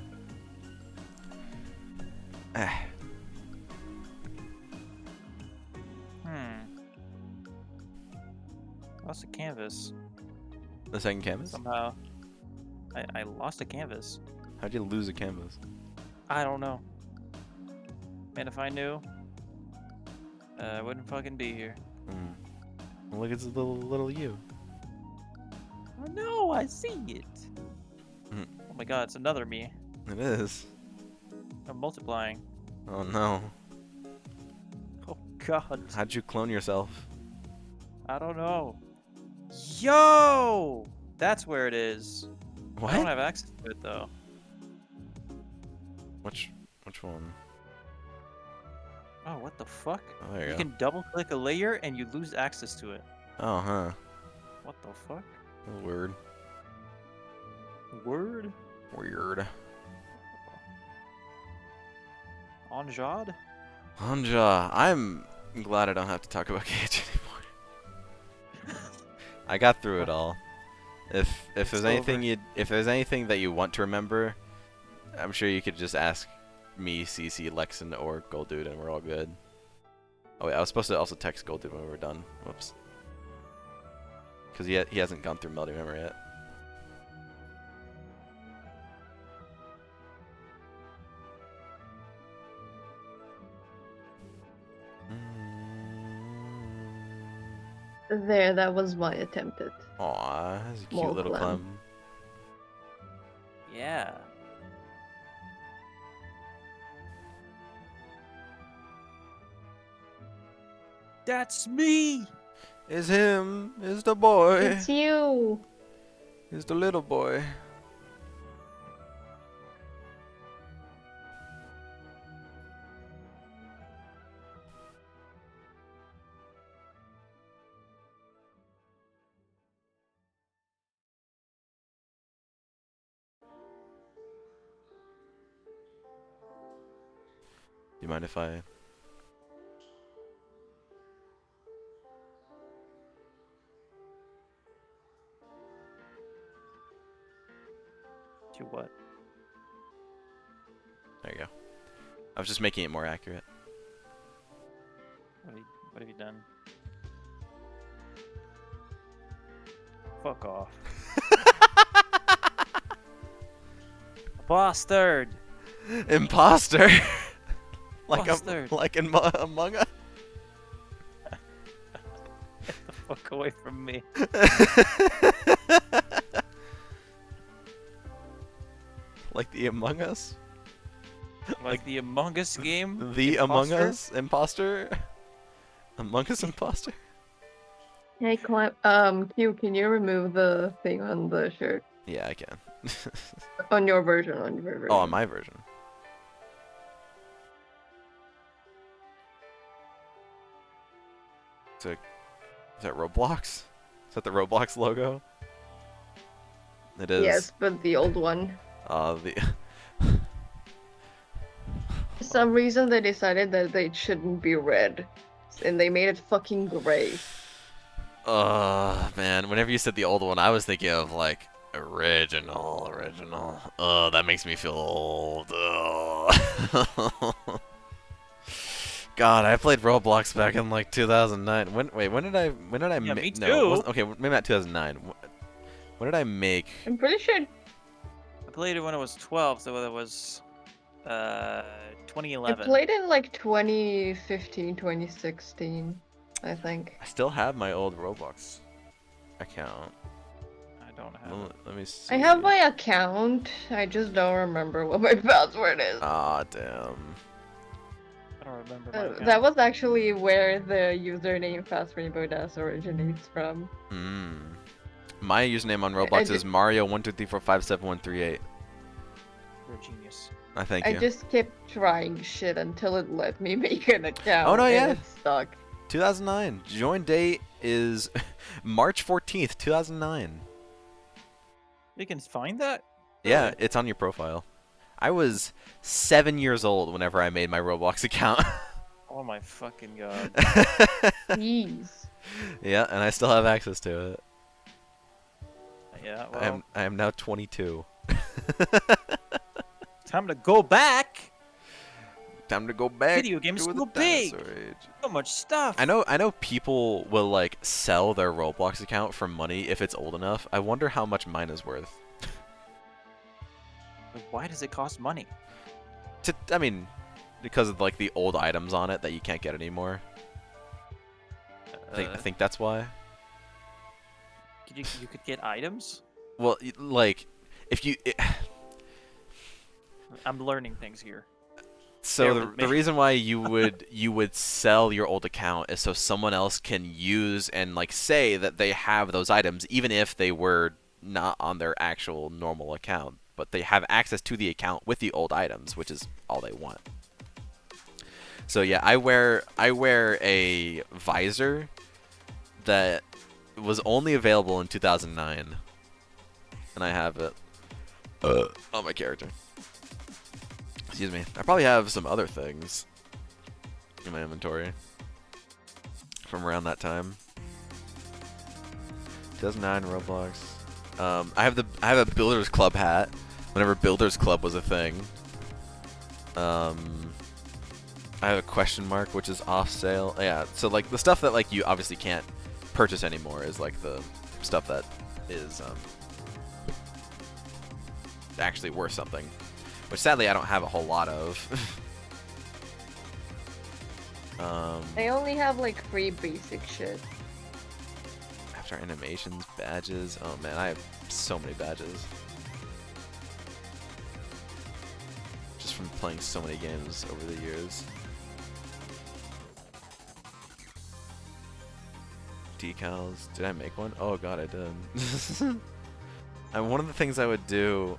[SPEAKER 3] Lost a canvas.
[SPEAKER 1] The second canvas?
[SPEAKER 3] Somehow. I lost a canvas.
[SPEAKER 1] How'd you lose a canvas?
[SPEAKER 3] I don't know. Man, if I knew, I wouldn't fucking be here.
[SPEAKER 1] Well, look, it's a little you.
[SPEAKER 3] Oh no, I see it.
[SPEAKER 1] Mm.
[SPEAKER 3] Oh my god, it's another me.
[SPEAKER 1] It is.
[SPEAKER 3] I'm multiplying.
[SPEAKER 1] Oh no.
[SPEAKER 3] Oh god.
[SPEAKER 1] How'd you clone yourself?
[SPEAKER 3] I don't know. Yo! That's where it is.
[SPEAKER 1] What?
[SPEAKER 3] I don't have access to it though.
[SPEAKER 1] Which one?
[SPEAKER 3] Oh, what the fuck?
[SPEAKER 1] Oh, there you
[SPEAKER 3] You
[SPEAKER 1] go.
[SPEAKER 3] can double click a layer and you lose access to it.
[SPEAKER 1] Oh, huh.
[SPEAKER 3] What the fuck?
[SPEAKER 1] Weird.
[SPEAKER 3] Word?
[SPEAKER 1] Weird.
[SPEAKER 3] Anjad?
[SPEAKER 1] Anja, I'm glad I don't have to talk about KH anymore. I got through it all. If there's anything if there's anything that you want to remember, I'm sure you could just ask me, CC, Lexan, or Goldude, and we're all good. Oh wait, I was supposed to also text Goldude when we were done. Whoops. Because he hasn't gone through Melody Memory yet.
[SPEAKER 2] There, that was my attempt at.
[SPEAKER 1] Aw, that's a cute
[SPEAKER 2] More
[SPEAKER 1] little
[SPEAKER 2] Clem.
[SPEAKER 1] Clem.
[SPEAKER 3] Yeah. That's me!
[SPEAKER 1] It's him. It's the boy.
[SPEAKER 2] It's you.
[SPEAKER 1] It's the little boy. Do you mind if I...
[SPEAKER 3] To what?
[SPEAKER 1] There you go. I was just making it more accurate.
[SPEAKER 3] What have you done? Fuck off. Bastard!
[SPEAKER 1] Imposter!
[SPEAKER 3] Bastard.
[SPEAKER 1] like in Among Us?
[SPEAKER 3] Get the fuck away from me.
[SPEAKER 1] Like the Among Us?
[SPEAKER 3] Like the Among Us game?
[SPEAKER 1] The Among
[SPEAKER 3] Imposter?
[SPEAKER 1] Us imposter? Among Us imposter?
[SPEAKER 2] Hey, Q, can you remove the thing on the shirt?
[SPEAKER 1] Yeah, I can.
[SPEAKER 2] On your version, on your version.
[SPEAKER 1] Oh, on my version. Is that Roblox? Is that the Roblox logo? It is.
[SPEAKER 2] Yes, but the old one.
[SPEAKER 1] The
[SPEAKER 2] For some reason, they decided that they shouldn't be red, and they made it fucking gray.
[SPEAKER 1] man, whenever you said the old one, I was thinking of like Original. Oh, that makes me feel old. Oh. God, I played Roblox back in like 2009. When did I
[SPEAKER 3] Yeah,
[SPEAKER 1] make?
[SPEAKER 3] me
[SPEAKER 1] No, it
[SPEAKER 3] too.
[SPEAKER 1] wasn't- okay, maybe not 2009. When did I make?
[SPEAKER 2] I'm pretty sure
[SPEAKER 3] I played it when I was 12, so it was
[SPEAKER 2] I
[SPEAKER 3] 2011.
[SPEAKER 2] played in like 2015, 2016, I think.
[SPEAKER 1] I still have my old Roblox account.
[SPEAKER 3] I don't have it.
[SPEAKER 1] Let me see.
[SPEAKER 2] I have my account. I just don't remember what my password is.
[SPEAKER 1] Ah, damn.
[SPEAKER 3] I don't remember my account.
[SPEAKER 2] That was actually where the username Fast Rainbow Dash originates from.
[SPEAKER 1] Hmm. My username on
[SPEAKER 2] I
[SPEAKER 1] Roblox
[SPEAKER 2] ju-
[SPEAKER 1] is Mario1234571138.
[SPEAKER 3] You're a genius.
[SPEAKER 1] I thank
[SPEAKER 2] I
[SPEAKER 1] you.
[SPEAKER 2] just kept trying shit until it let me make an account.
[SPEAKER 1] Oh, no,
[SPEAKER 2] and
[SPEAKER 1] yeah.
[SPEAKER 2] it stuck.
[SPEAKER 1] 2009. Join date is March 14th, 2009.
[SPEAKER 3] You can find that?
[SPEAKER 1] Yeah,
[SPEAKER 3] Really?
[SPEAKER 1] it's on your profile. I was 7 years old whenever I made my Roblox account.
[SPEAKER 3] Oh my fucking god.
[SPEAKER 2] Jeez.
[SPEAKER 1] Yeah, and I still have access to it.
[SPEAKER 3] Yeah, well,
[SPEAKER 1] I am now 22.
[SPEAKER 3] time to go back.
[SPEAKER 1] Time to go back.
[SPEAKER 3] Video games
[SPEAKER 1] to
[SPEAKER 3] go
[SPEAKER 1] the
[SPEAKER 3] big.
[SPEAKER 1] dinosaur age.
[SPEAKER 3] So much stuff.
[SPEAKER 1] I know people will like sell their Roblox account for money if it's old enough. I wonder how much mine is worth.
[SPEAKER 3] But why does it cost money?
[SPEAKER 1] I mean, because of like the old items on it that you can't get anymore. I think that's why.
[SPEAKER 3] You could get items?
[SPEAKER 1] Well, like if you
[SPEAKER 3] I'm learning things here.
[SPEAKER 1] so
[SPEAKER 3] Bear
[SPEAKER 1] the
[SPEAKER 3] with me.
[SPEAKER 1] reason why you would sell your old account is so someone else can use and like say that they have those items even if they were not on their actual normal account, but they have access to the account with the old items, which is all they want. So yeah, I wear a visor that was only available in 2009, and I have it on my character. Excuse me. I probably have some other things in my inventory from around that time. 2009 Roblox. I have a Builders Club hat. Whenever Builders Club was a thing. I have a question mark, which is off sale. Yeah, so like the stuff that like you obviously can't purchase anymore is like the stuff that is actually worth something, which sadly I don't have a whole lot of.
[SPEAKER 2] I only have like 3 basic shit.
[SPEAKER 1] After animations, badges. Oh man, I have so many badges. Just from playing so many games over the years. Decals. Did I make one? Oh god, I did. And one of the things I would do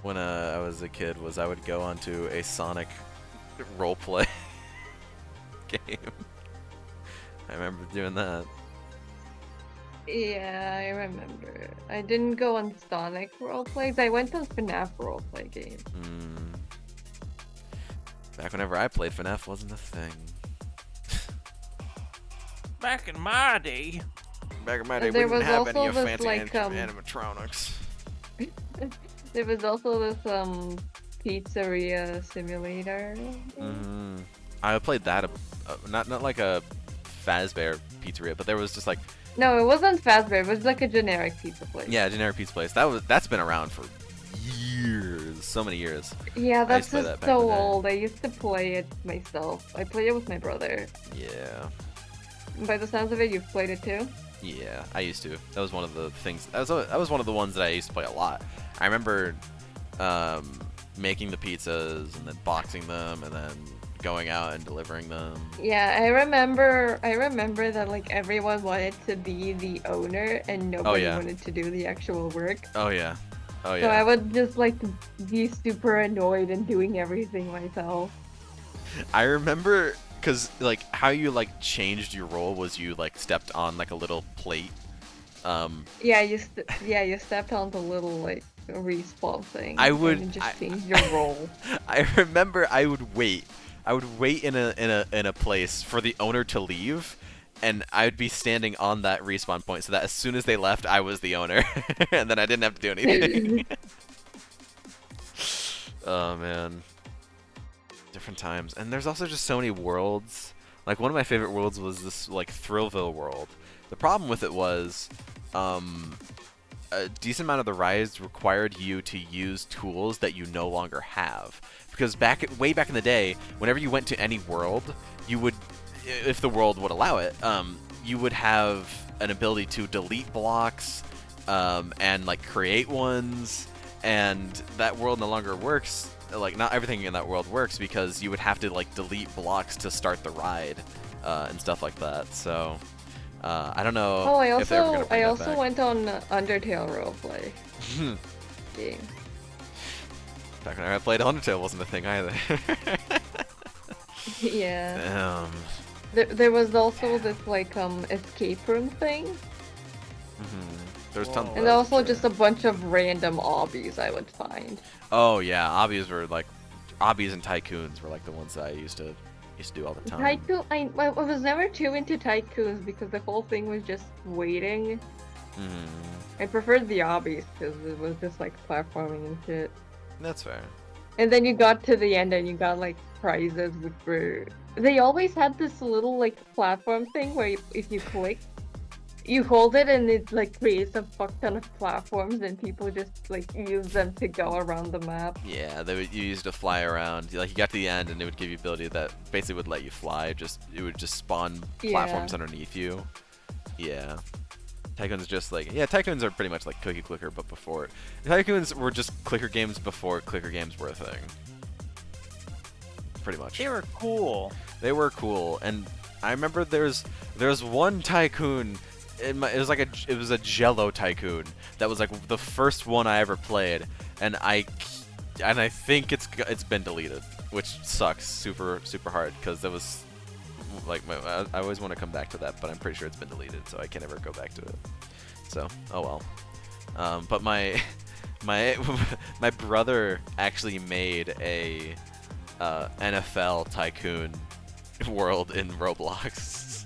[SPEAKER 1] when I was a kid was I would go onto a Sonic roleplay game. I remember doing that.
[SPEAKER 2] Yeah, I remember. I didn't go on Sonic roleplays. I went on FNAF roleplay games.
[SPEAKER 1] Back whenever I played FNAF wasn't a thing.
[SPEAKER 3] Back in my day.
[SPEAKER 1] Back in my
[SPEAKER 2] And
[SPEAKER 1] day, we
[SPEAKER 2] there
[SPEAKER 1] didn't
[SPEAKER 2] was
[SPEAKER 1] have any
[SPEAKER 2] also
[SPEAKER 1] of
[SPEAKER 2] this,
[SPEAKER 1] fancy
[SPEAKER 2] like,
[SPEAKER 1] animatronics.
[SPEAKER 2] There was also this pizzeria simulator.
[SPEAKER 1] I played that, not like a Fazbear pizzeria, but there was just like
[SPEAKER 2] No, it wasn't Fazbear. It was like a generic pizza place.
[SPEAKER 1] yeah, generic pizza place. That's been around for years, so many years.
[SPEAKER 2] Yeah,
[SPEAKER 1] I used
[SPEAKER 2] that's
[SPEAKER 1] to play
[SPEAKER 2] just
[SPEAKER 1] that back in
[SPEAKER 2] so
[SPEAKER 1] the day.
[SPEAKER 2] old. I used to play it myself. I played it with my brother.
[SPEAKER 1] Yeah,
[SPEAKER 2] By the sounds of it, you've played it too?
[SPEAKER 1] yeah, I used to. That was one of the things. That was one of the ones that I used to play a lot. I remember making the pizzas and then boxing them and then going out and delivering them.
[SPEAKER 2] Yeah, I remember that like everyone wanted to be the owner and nobody
[SPEAKER 1] yeah.
[SPEAKER 2] wanted to do the actual work.
[SPEAKER 1] Oh yeah, oh
[SPEAKER 2] So I
[SPEAKER 1] yeah.
[SPEAKER 2] would just like be super annoyed and doing everything myself.
[SPEAKER 1] I remember because like how you like changed your role was you like stepped on like a little plate.
[SPEAKER 2] Yeah, you stepped on the little like respawn thing.
[SPEAKER 1] I would-
[SPEAKER 2] and just changed your role.
[SPEAKER 1] I remember I would wait in a place for the owner to leave, and I'd be standing on that respawn point so that as soon as they left, I was the owner, and then I didn't have to do anything. Oh man, different times. And there's also just so many worlds. Like one of my favorite worlds was this like Thrillville world. The problem with it was, a decent amount of the rides required you to use tools that you no longer have. Because way back in the day, whenever you went to any world, you would, if the world would allow it, you would have an ability to delete blocks and like create ones, and that world no longer works. Like not everything in that world works because you would have to like delete blocks to start the ride and stuff like that. So. I don't know.
[SPEAKER 2] Oh,
[SPEAKER 1] if they're ever gonna bring
[SPEAKER 2] I
[SPEAKER 1] that
[SPEAKER 2] also
[SPEAKER 1] back.
[SPEAKER 2] went on Undertale roleplay game.
[SPEAKER 1] Back when I played Undertale wasn't a thing either.
[SPEAKER 2] Yeah.
[SPEAKER 1] Damn.
[SPEAKER 2] There was also this like escape room thing,
[SPEAKER 1] There's tons.
[SPEAKER 2] and also just a bunch of random obbies I would find.
[SPEAKER 1] Oh yeah, obbies were like, obbies and tycoons were like the ones that I used to do all the time.
[SPEAKER 2] Tycoon, I was never too into tycoons because the whole thing was just waiting. I preferred the obbies because it was just like platforming and shit.
[SPEAKER 1] That's fair.
[SPEAKER 2] And then you got to the end and you got like prizes, which were, they always had this little like platform thing where if you click, you hold it and it like creates a fuck ton of platforms and people just like use them to go around the map.
[SPEAKER 1] Yeah, you used to fly around. Like you got to the end and it would give you ability that basically would let you fly. It would just spawn platforms underneath you. Yeah. Tycoons just like, yeah, Tycoons are pretty much like Cookie Clicker, but before. Tycoons were just clicker games before clicker games were a thing. Pretty much.
[SPEAKER 3] They were cool.
[SPEAKER 1] They were cool, and I remember there's one Tycoon. It was a Jello Tycoon that was like the first one I ever played, and I think it's been deleted, which sucks super hard because that was like I always want to come back to that, but I'm pretty sure it's been deleted, so I can't ever go back to it. So oh well. But my brother actually made a NFL Tycoon world in Roblox.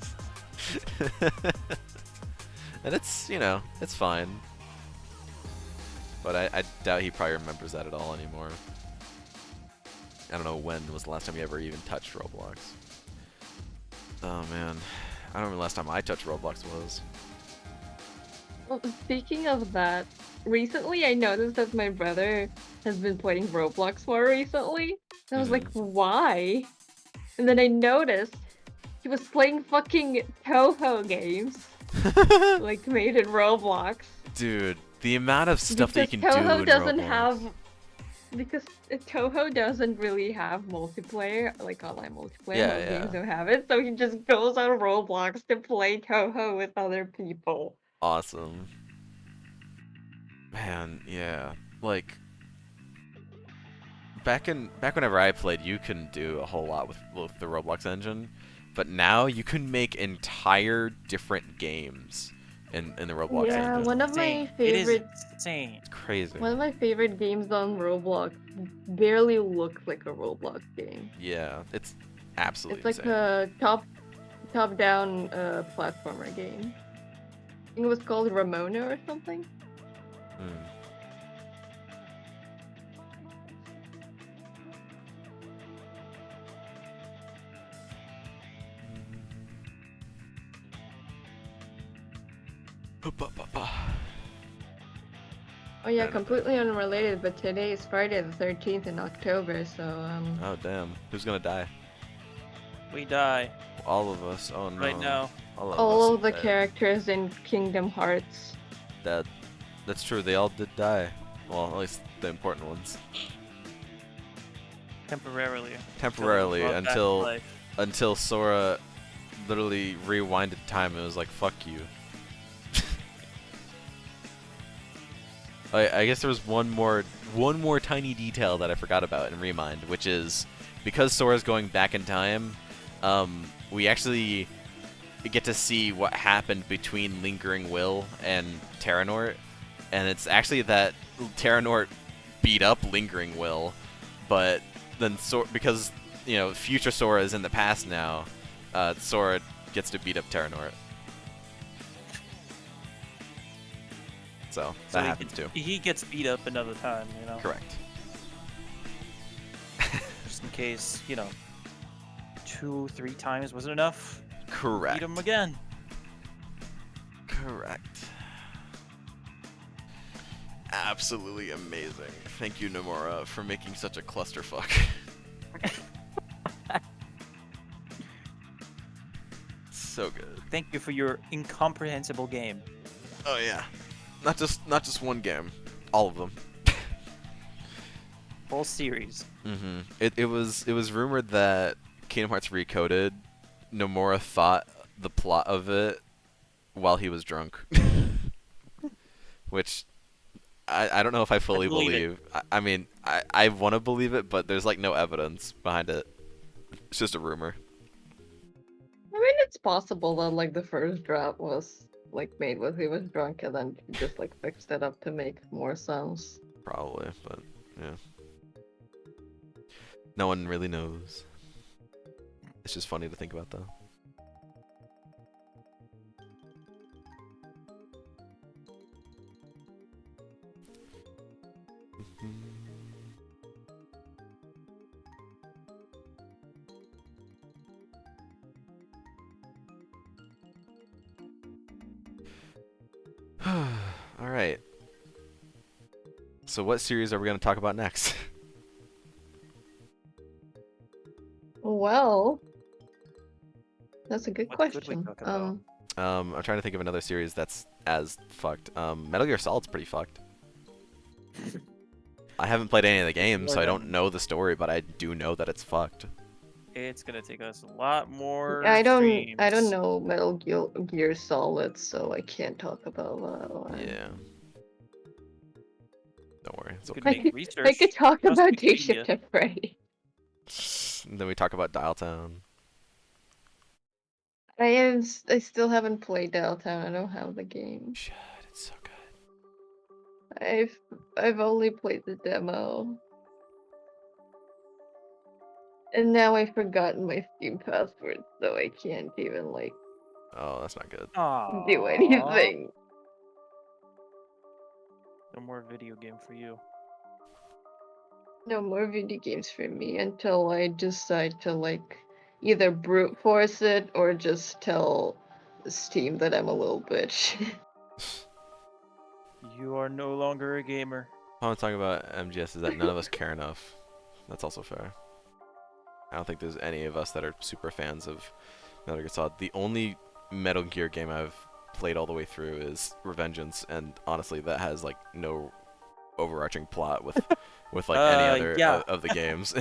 [SPEAKER 1] And it's, it's fine. But I doubt he probably remembers that at all anymore. I don't know when was the last time he ever even touched Roblox. Oh man. I don't remember the last time I touched Roblox was.
[SPEAKER 2] Well, speaking of that, recently I noticed that my brother has been playing Roblox more recently. And I was like, why? And then I noticed he was playing fucking Toho games. Like made in Roblox.
[SPEAKER 1] Dude, the amount of stuff that you can
[SPEAKER 2] Toho
[SPEAKER 1] do in
[SPEAKER 2] doesn't
[SPEAKER 1] Roblox.
[SPEAKER 2] have, because Toho doesn't really have multiplayer, like online multiplayer.
[SPEAKER 1] Yeah,
[SPEAKER 2] Most
[SPEAKER 1] yeah.
[SPEAKER 2] games don't have it, so he just goes on Roblox to play Toho with other people.
[SPEAKER 1] Awesome. Man, yeah. Like back whenever I played, you couldn't do a whole lot with the Roblox engine. But now you can make entire different games in the Roblox engine.
[SPEAKER 2] Yeah, one of my
[SPEAKER 3] It
[SPEAKER 2] favorite
[SPEAKER 3] is insane.
[SPEAKER 1] It's crazy.
[SPEAKER 2] one of my favorite games on Roblox barely looks like a Roblox game.
[SPEAKER 1] Yeah, it's absolutely
[SPEAKER 2] It's like
[SPEAKER 1] insane.
[SPEAKER 2] a top-down platformer game. I think it was called Ramona or something.
[SPEAKER 1] Hmm.
[SPEAKER 2] Oh yeah, completely unrelated, but today is Friday the 13th in October, so
[SPEAKER 1] Oh damn, who's gonna die?
[SPEAKER 3] We die
[SPEAKER 1] All of us. Oh no.
[SPEAKER 3] right now.
[SPEAKER 1] All
[SPEAKER 2] all
[SPEAKER 1] us
[SPEAKER 2] of the
[SPEAKER 1] are dead.
[SPEAKER 2] characters in Kingdom Hearts.
[SPEAKER 1] Dead. That's true. They all did die. Well, at least the important ones.
[SPEAKER 3] Temporarily.
[SPEAKER 1] Temporarily,
[SPEAKER 3] Brought back to
[SPEAKER 1] until
[SPEAKER 3] life.
[SPEAKER 1] until Sora literally rewinded time and was like, "Fuck you." I guess there was one more tiny detail that I forgot about in Remind, which is because Sora's going back in time, we actually get to see what happened between Lingering Will and Terranort, and it's actually that Terranort beat up Lingering Will, but then because future Sora is in the past now, Sora gets to beat up Terranort. So that happens too.
[SPEAKER 3] He gets beat up another time, you know.
[SPEAKER 1] Correct.
[SPEAKER 3] Just in case, you know, 2-3 times wasn't enough.
[SPEAKER 1] Correct.
[SPEAKER 3] Beat him again.
[SPEAKER 1] Correct. Absolutely amazing. Thank you, Nomura, for making such a clusterfuck. So good.
[SPEAKER 3] Thank you for your incomprehensible game.
[SPEAKER 1] Oh yeah. Not just one game. All of them.
[SPEAKER 3] Whole series.
[SPEAKER 1] Mm-hmm. It was rumored that Kingdom Hearts Recoded, Nomura thought the plot of it while he was drunk. Which I don't know if I fully believe. I mean, I want to believe it, but there's like no evidence behind it. It's just a rumor.
[SPEAKER 2] I mean, it's possible that like the first draft was like made when he was drunk and then just like fixed it up to make more sense.
[SPEAKER 1] Probably, but yeah. No one really knows. It's just funny to think about though. All right. So what series are we going to talk about next?
[SPEAKER 2] Well, that's a good
[SPEAKER 3] What could we
[SPEAKER 2] question.
[SPEAKER 3] talk about?
[SPEAKER 1] I'm trying to think of another series that's as fucked. Metal Gear Solid's pretty fucked. I haven't played any of the games, so I don't know the story, but I do know that it's fucked.
[SPEAKER 3] It's gonna take us a lot more.
[SPEAKER 2] I don't
[SPEAKER 3] streams.
[SPEAKER 2] know Metal Gear Solid, so I can't talk about that one.
[SPEAKER 1] Yeah. Don't worry. It's
[SPEAKER 3] Could
[SPEAKER 1] okay.
[SPEAKER 3] make research.
[SPEAKER 2] I could talk
[SPEAKER 3] Trust
[SPEAKER 2] about
[SPEAKER 3] Wikipedia.
[SPEAKER 2] Dayshift and Freddy.
[SPEAKER 1] And then we talk about Dial Town.
[SPEAKER 2] I still haven't played Downtown. I don't have the game.
[SPEAKER 1] You should. It's so good.
[SPEAKER 2] I've only played the demo. And now I've forgotten my Steam password, so I can't even like
[SPEAKER 1] Oh, that's not good.
[SPEAKER 2] do anything.
[SPEAKER 3] No more video game for you.
[SPEAKER 2] No more video games for me until I decide to like either brute force it or just tell Steam that I'm a little bitch.
[SPEAKER 3] You are no longer a gamer.
[SPEAKER 1] All I'm talking about MGS is that none of us care enough. That's also fair. I don't think there's any of us that are super fans of Metal Gear Solid. The only Metal Gear game I've played all the way through is Revengeance, and honestly, that has like no overarching plot with like any other
[SPEAKER 3] yeah.
[SPEAKER 1] of the games.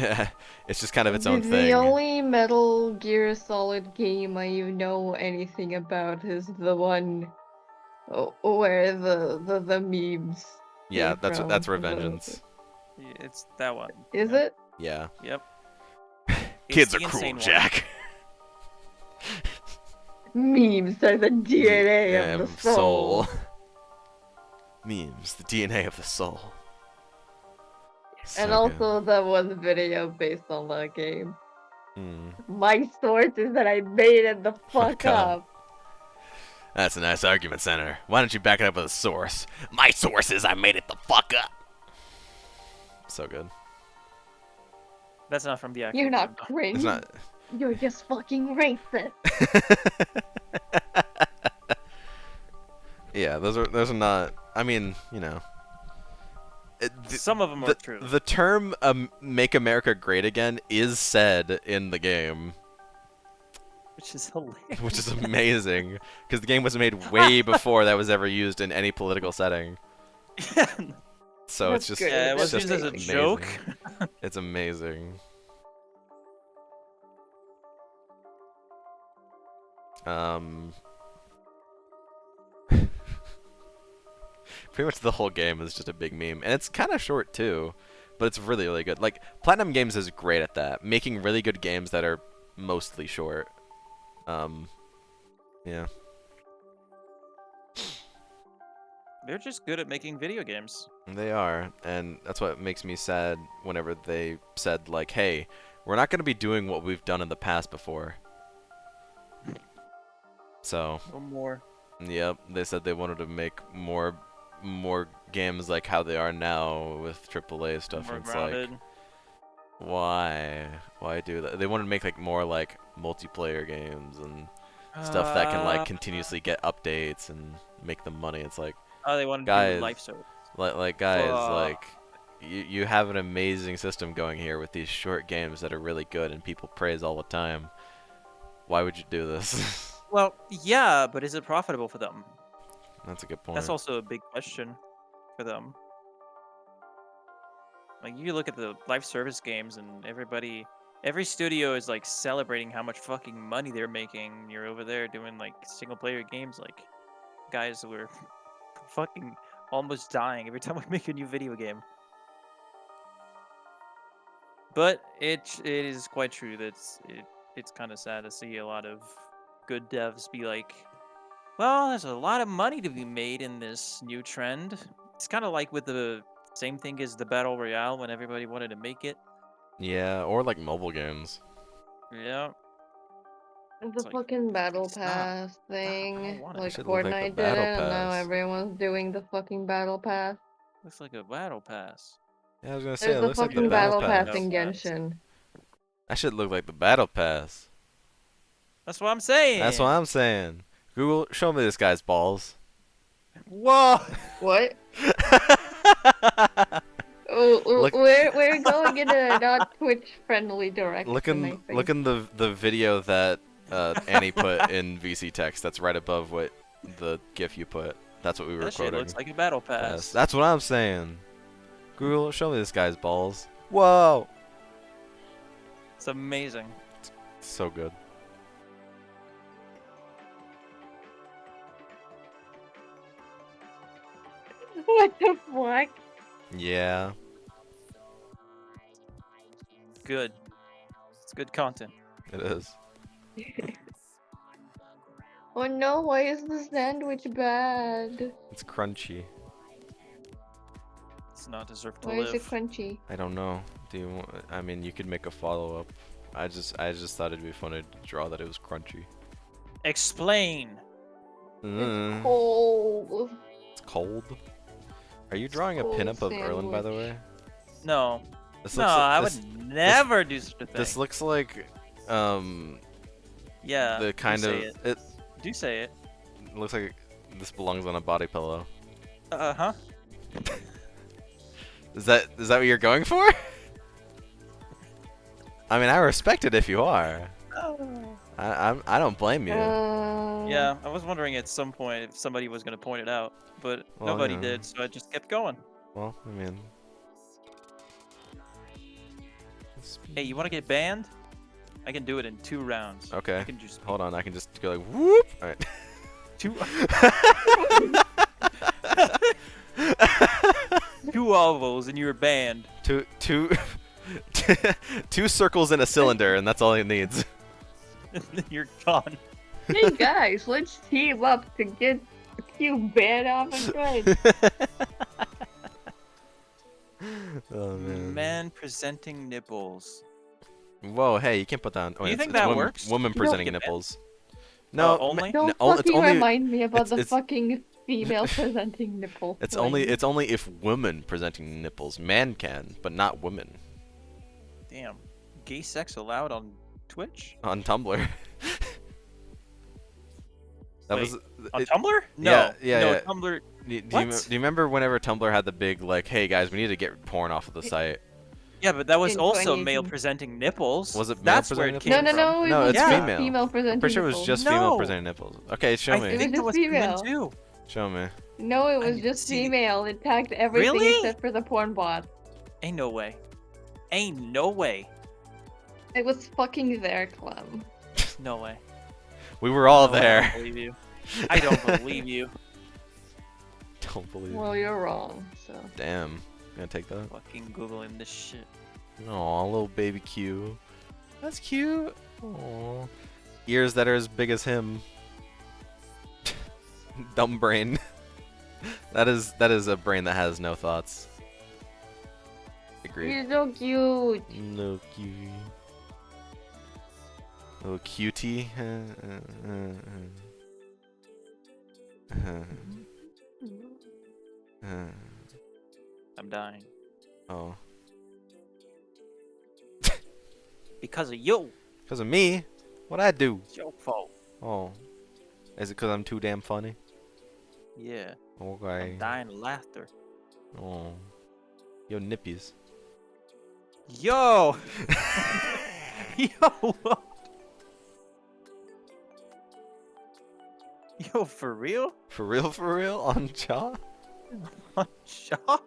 [SPEAKER 1] It's just kind of its
[SPEAKER 2] The-
[SPEAKER 1] own
[SPEAKER 2] The
[SPEAKER 1] thing.
[SPEAKER 2] only Metal Gear Solid game I know anything about is the one where the memes.
[SPEAKER 1] Yeah,
[SPEAKER 2] came from.
[SPEAKER 1] that's Revengeance.
[SPEAKER 3] Yeah, it's that one.
[SPEAKER 2] Is
[SPEAKER 3] Yep.
[SPEAKER 2] it?
[SPEAKER 1] Yeah.
[SPEAKER 3] Yep.
[SPEAKER 1] Kids
[SPEAKER 3] It's
[SPEAKER 1] are
[SPEAKER 3] the
[SPEAKER 1] cruel,
[SPEAKER 3] insane one.
[SPEAKER 1] Jack.
[SPEAKER 2] Memes are the DNA of the soul.
[SPEAKER 1] Memes, the DNA of the soul.
[SPEAKER 2] And
[SPEAKER 1] So
[SPEAKER 2] also that one video based on that game.
[SPEAKER 1] good. Mm.
[SPEAKER 2] My source is that I made it the fuck
[SPEAKER 1] Fuck up.
[SPEAKER 2] up.
[SPEAKER 1] That's a nice argument, Senator. Why don't you back it up with a source? My source is I made it the fuck up. So good.
[SPEAKER 3] That's not from the actual
[SPEAKER 2] You're not
[SPEAKER 3] game.
[SPEAKER 2] cringe.
[SPEAKER 1] It's not.
[SPEAKER 2] You're just fucking racist.
[SPEAKER 1] Yeah, those are not. I mean, you know.
[SPEAKER 3] Some of them are true.
[SPEAKER 1] The term "Make America Great Again" is said in the game,
[SPEAKER 3] Which is hilarious.
[SPEAKER 1] which is amazing because the game was made way before that was ever used in any political setting. So it's
[SPEAKER 2] That's
[SPEAKER 1] just
[SPEAKER 2] good.
[SPEAKER 3] Yeah, it
[SPEAKER 1] it's
[SPEAKER 3] was
[SPEAKER 1] just
[SPEAKER 3] used as a
[SPEAKER 1] amazing.
[SPEAKER 3] joke.
[SPEAKER 1] It's amazing. Pretty much the whole game is just a big meme, and it's kind of short too, but it's really, really good. Like Platinum Games is great at that, making really good games that are mostly short. Yeah.
[SPEAKER 3] They're just good at making video games.
[SPEAKER 1] They are, and that's what makes me sad whenever they said, like, hey, we're not going to be doing what we've done in the past before. So,
[SPEAKER 3] Or more.
[SPEAKER 1] yep, they said they wanted to make more games like how they are now with AAA stuff.
[SPEAKER 3] More
[SPEAKER 1] And it's
[SPEAKER 3] grounded.
[SPEAKER 1] like, why do that? They wanted to make like more like multiplayer games and stuff that can like continuously get updates and make them money. It's like,
[SPEAKER 3] Oh, they wanted to
[SPEAKER 1] guys,
[SPEAKER 3] do life service.
[SPEAKER 1] like guys,
[SPEAKER 3] Fuck.
[SPEAKER 1] like you have an amazing system going here with these short games that are really good and people praise all the time. Why would you do this?
[SPEAKER 3] Well, yeah, but is it profitable for them?
[SPEAKER 1] That's a good point.
[SPEAKER 3] That's also a big question for them. Like, you look at the live service games and every studio is like celebrating how much fucking money they're making. You're over there doing like single player games, like guys who are fucking almost dying every time we make a new video game. But it is quite true that it's kind of sad to see a lot of good devs be like, well, there's a lot of money to be made in this new trend. It's kind of like with the same thing as the Battle Royale when everybody wanted to make it.
[SPEAKER 1] Yeah, or like mobile games.
[SPEAKER 3] Yeah.
[SPEAKER 2] The
[SPEAKER 3] It's like,
[SPEAKER 2] fucking battle
[SPEAKER 3] it's not-
[SPEAKER 2] pass thing,
[SPEAKER 3] want it.
[SPEAKER 2] like
[SPEAKER 1] Should look like the
[SPEAKER 2] Fortnite did
[SPEAKER 1] battle
[SPEAKER 2] it, and now
[SPEAKER 1] pass.
[SPEAKER 2] everyone's doing the fucking battle pass.
[SPEAKER 3] Looks like a battle pass.
[SPEAKER 1] Yeah, I was gonna say
[SPEAKER 2] There's
[SPEAKER 1] it
[SPEAKER 2] the
[SPEAKER 1] looks like the
[SPEAKER 2] fucking
[SPEAKER 1] battle
[SPEAKER 2] battle pass
[SPEAKER 1] pass.
[SPEAKER 2] in
[SPEAKER 3] Battle pass.
[SPEAKER 2] Genshin.
[SPEAKER 1] That should look like the battle pass.
[SPEAKER 3] That's what I'm saying.
[SPEAKER 1] That's what I'm saying. Google, show me this guy's balls.
[SPEAKER 3] Whoa.
[SPEAKER 2] What? Oh,
[SPEAKER 1] Look-
[SPEAKER 2] we're going in a not Twitch friendly direction. I think.
[SPEAKER 1] Look in the video that Annie put in VC text. That's right above what the GIF you put. That's what we were
[SPEAKER 3] That shit
[SPEAKER 1] quoting.
[SPEAKER 3] looks like a battle pass.
[SPEAKER 1] Yes, that's what I'm saying. Google, show me this guy's balls. Whoa,
[SPEAKER 3] It's amazing.
[SPEAKER 1] so good.
[SPEAKER 2] What the fuck?
[SPEAKER 1] Yeah.
[SPEAKER 3] Good. It's good content.
[SPEAKER 1] It is.
[SPEAKER 2] Oh no, why is the sandwich bad?
[SPEAKER 1] It's crunchy.
[SPEAKER 3] It's not deserved to
[SPEAKER 2] Why
[SPEAKER 3] live.
[SPEAKER 2] is it crunchy?
[SPEAKER 1] I don't know. Do you want? I mean, you could make a follow up. I just thought it'd be funny to draw that it was crunchy.
[SPEAKER 3] Explain.
[SPEAKER 1] Mm,
[SPEAKER 2] Oh,
[SPEAKER 1] it's cold. Are you drawing a
[SPEAKER 2] cold
[SPEAKER 1] pinup of Erlen, by the
[SPEAKER 2] sandwich.
[SPEAKER 1] way?
[SPEAKER 3] No.
[SPEAKER 1] This
[SPEAKER 3] No,
[SPEAKER 1] looks
[SPEAKER 3] I
[SPEAKER 1] this,
[SPEAKER 3] would never do such a thing.
[SPEAKER 1] This looks like
[SPEAKER 3] Yeah.
[SPEAKER 1] the kind
[SPEAKER 3] do
[SPEAKER 1] of
[SPEAKER 3] say it.
[SPEAKER 1] it
[SPEAKER 3] Do say it.
[SPEAKER 1] looks like this belongs on a body pillow.
[SPEAKER 3] Uh-huh.
[SPEAKER 1] Is that what you're going for? I mean, I respect it if you are. I don't blame you.
[SPEAKER 3] Yeah, I was wondering at some point if somebody was going to point it out, but
[SPEAKER 1] Well,
[SPEAKER 3] nobody
[SPEAKER 1] yeah.
[SPEAKER 3] did, so I just kept going.
[SPEAKER 1] Well, I mean,
[SPEAKER 3] Hey, you want to get banned? I can do it in 2 rounds.
[SPEAKER 1] okay.
[SPEAKER 3] I can just
[SPEAKER 1] Hold on, I can just go like whoop. All right.
[SPEAKER 3] 2 2 ovals and you're banned.
[SPEAKER 1] two two circles in a cylinder, and that's all it needs.
[SPEAKER 3] You're gone.
[SPEAKER 2] Hey guys, let's team up to get you banned off of Twitch.
[SPEAKER 1] Oh man.
[SPEAKER 3] Man presenting nipples.
[SPEAKER 1] Whoa, hey, you can't put that on.
[SPEAKER 3] Do you think
[SPEAKER 1] it's
[SPEAKER 3] that
[SPEAKER 1] women,
[SPEAKER 3] works?
[SPEAKER 1] Women
[SPEAKER 3] You don't
[SPEAKER 1] presenting
[SPEAKER 3] get banned?
[SPEAKER 1] nipples. No,
[SPEAKER 3] only?
[SPEAKER 2] Don't
[SPEAKER 1] no, it's
[SPEAKER 2] fucking
[SPEAKER 1] only
[SPEAKER 2] remind me about the
[SPEAKER 1] it's-
[SPEAKER 2] fucking female presenting nipple.
[SPEAKER 1] it's
[SPEAKER 2] thing.
[SPEAKER 1] only if women presenting nipples. Man can, but not women.
[SPEAKER 3] Damn. Gay sex allowed on Twitch?
[SPEAKER 1] On Tumblr. That
[SPEAKER 3] Wait,
[SPEAKER 1] was
[SPEAKER 3] On
[SPEAKER 1] it-
[SPEAKER 3] Tumblr? No.
[SPEAKER 1] yeah, yeah,
[SPEAKER 3] no,
[SPEAKER 1] yeah.
[SPEAKER 3] Tumblr.
[SPEAKER 1] Do you
[SPEAKER 3] What?
[SPEAKER 1] do you remember whenever Tumblr had the big like, hey guys, we need to get porn off of the site?
[SPEAKER 3] Yeah, but that was
[SPEAKER 2] In
[SPEAKER 3] also
[SPEAKER 2] 2018.
[SPEAKER 3] male presenting nipples.
[SPEAKER 1] Was it male
[SPEAKER 3] That's where it
[SPEAKER 1] presenting
[SPEAKER 3] came
[SPEAKER 2] No,
[SPEAKER 3] from.
[SPEAKER 1] No,
[SPEAKER 2] it was
[SPEAKER 1] it's
[SPEAKER 2] just
[SPEAKER 1] female.
[SPEAKER 2] female presenting
[SPEAKER 1] I'm pretty sure it was
[SPEAKER 2] nipples.
[SPEAKER 1] just female
[SPEAKER 3] No.
[SPEAKER 1] presenting nipples. Okay, show
[SPEAKER 3] I
[SPEAKER 1] me.
[SPEAKER 2] It
[SPEAKER 3] think
[SPEAKER 2] was
[SPEAKER 3] it was
[SPEAKER 2] just
[SPEAKER 3] female
[SPEAKER 2] female.
[SPEAKER 3] too.
[SPEAKER 1] Show me.
[SPEAKER 2] No, it
[SPEAKER 3] I
[SPEAKER 2] was
[SPEAKER 3] need to
[SPEAKER 2] just
[SPEAKER 3] see-
[SPEAKER 2] female. It tagged everything
[SPEAKER 3] Really?
[SPEAKER 2] except for the porn bot.
[SPEAKER 3] Ain't no way. Ain't no way.
[SPEAKER 2] It was fucking there, Clem.
[SPEAKER 3] No way.
[SPEAKER 1] We were all
[SPEAKER 3] No, I
[SPEAKER 1] there.
[SPEAKER 3] don't believe you. I don't believe you.
[SPEAKER 1] Don't believe
[SPEAKER 2] Well,
[SPEAKER 1] it.
[SPEAKER 2] you're wrong. So
[SPEAKER 1] Damn. Gonna take that?
[SPEAKER 3] Fucking googling this shit.
[SPEAKER 1] Aw, little baby Q. That's cute. Aw. Ears that are as big as him. Dumb brain. that is a brain that has no thoughts. Agreed.
[SPEAKER 2] you're so cute.
[SPEAKER 1] No cutie. Little cutie.
[SPEAKER 3] I'm dying.
[SPEAKER 1] Oh.
[SPEAKER 3] Because of you.
[SPEAKER 1] Because of me? What'd I do?
[SPEAKER 3] It's your fault.
[SPEAKER 1] Oh. Is it because I'm too damn funny?
[SPEAKER 3] Yeah.
[SPEAKER 1] Okay.
[SPEAKER 3] I'm dying of laughter.
[SPEAKER 1] Oh. Yo, nippies.
[SPEAKER 3] Yo! Yo! Yo, for real?
[SPEAKER 1] For real, for real? On Jaw?
[SPEAKER 3] On Shaw?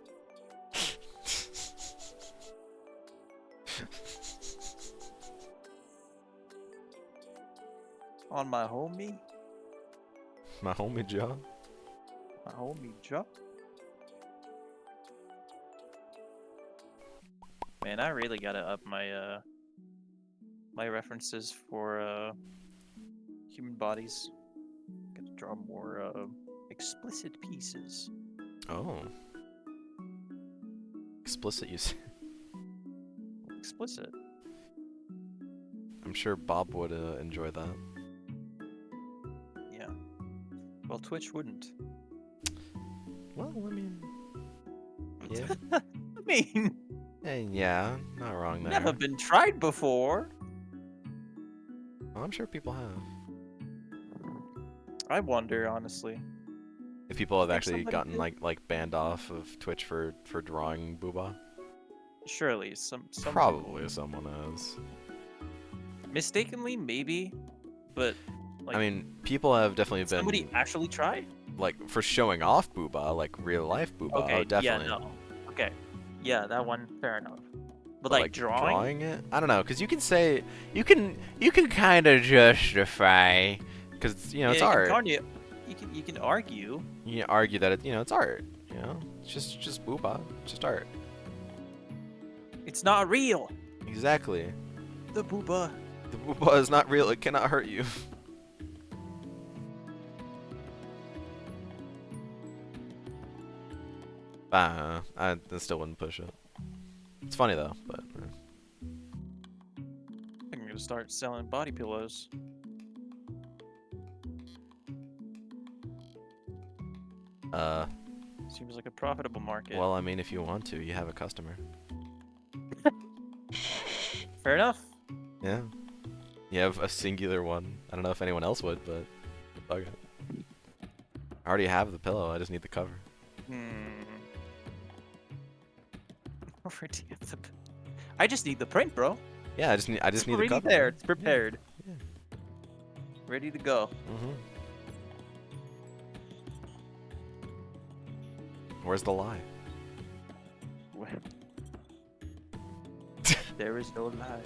[SPEAKER 3] On my homie?
[SPEAKER 1] My homie Jaw?
[SPEAKER 3] My homie Jaw? Man, I really gotta up my my references for human bodies. Gotta draw more explicit pieces.
[SPEAKER 1] Oh. Explicit, you say?
[SPEAKER 3] Explicit.
[SPEAKER 1] I'm sure Bob would enjoy that.
[SPEAKER 3] Yeah. Well, Twitch wouldn't.
[SPEAKER 1] Well, I mean... Yeah.
[SPEAKER 3] I mean,
[SPEAKER 1] Yeah, not wrong there.
[SPEAKER 3] never been tried before.
[SPEAKER 1] Well, I'm sure people have.
[SPEAKER 3] I wonder, honestly.
[SPEAKER 1] If people have
[SPEAKER 3] Think
[SPEAKER 1] actually
[SPEAKER 3] somebody
[SPEAKER 1] gotten
[SPEAKER 3] did?
[SPEAKER 1] like banned off of Twitch for drawing Booba.
[SPEAKER 3] Surely, some
[SPEAKER 1] Probably someone has.
[SPEAKER 3] mistakenly, maybe, but like,
[SPEAKER 1] I mean, people have definitely been
[SPEAKER 3] somebody actually try.
[SPEAKER 1] like for showing off Booba, like real life Booba.
[SPEAKER 3] Okay,
[SPEAKER 1] Oh, definitely.
[SPEAKER 3] yeah, no, okay, yeah, that one, fair enough. But
[SPEAKER 1] But,
[SPEAKER 3] like drawing,
[SPEAKER 1] it? I don't know, cause you can say you can kind of justify, cause you know it's
[SPEAKER 3] yeah,
[SPEAKER 1] art.
[SPEAKER 3] You can argue.
[SPEAKER 1] You can argue that it's art. You know, it's just Booba, it's just art.
[SPEAKER 3] It's not real.
[SPEAKER 1] Exactly.
[SPEAKER 3] The booba.
[SPEAKER 1] The Booba is not real. It cannot hurt you. I still wouldn't push it. It's funny though, but
[SPEAKER 3] I'm gonna start selling body pillows. Seems like a profitable market.
[SPEAKER 1] well, I mean, if you want to, you have a customer.
[SPEAKER 3] Fair enough.
[SPEAKER 1] Yeah. You have a singular one. I don't know if anyone else would, but fuck it. I already have the pillow. I just need the cover.
[SPEAKER 3] Already have the I just need the print, bro.
[SPEAKER 1] Yeah, I just need
[SPEAKER 3] It's
[SPEAKER 1] the
[SPEAKER 3] already
[SPEAKER 1] cover.
[SPEAKER 3] there. It's prepared.
[SPEAKER 1] Yeah.
[SPEAKER 3] Ready to go.
[SPEAKER 1] Mhm. Where's the lie?
[SPEAKER 3] There is no lie.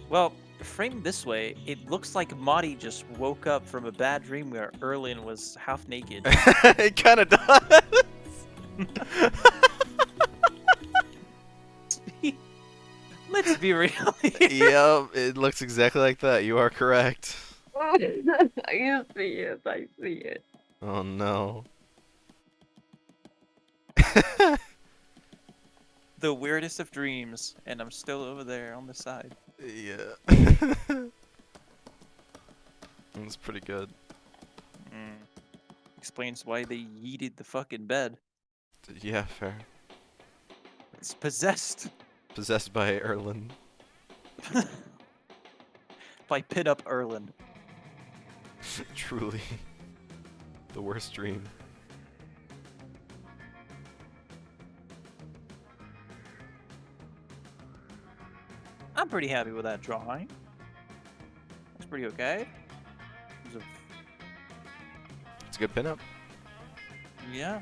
[SPEAKER 3] Well, framed this way, it looks like Marty just woke up from a bad dream where Erlin was half naked.
[SPEAKER 1] It kind of does.
[SPEAKER 3] Let's be real.
[SPEAKER 1] Yep, it looks exactly like that. You are correct.
[SPEAKER 2] I see it. I see it.
[SPEAKER 1] Oh no.
[SPEAKER 3] The weirdest of dreams, and I'm still over there on the side.
[SPEAKER 1] Yeah. That's pretty good.
[SPEAKER 3] Explains why they yeeted the fucking bed.
[SPEAKER 1] Yeah, fair.
[SPEAKER 3] It's possessed
[SPEAKER 1] Possessed by Erlen.
[SPEAKER 3] by Pinup Erlin.
[SPEAKER 1] Truly. The worst dream.
[SPEAKER 3] I'm pretty happy with that drawing. Looks pretty okay. In terms of-
[SPEAKER 1] It's a good pinup.
[SPEAKER 3] Yeah.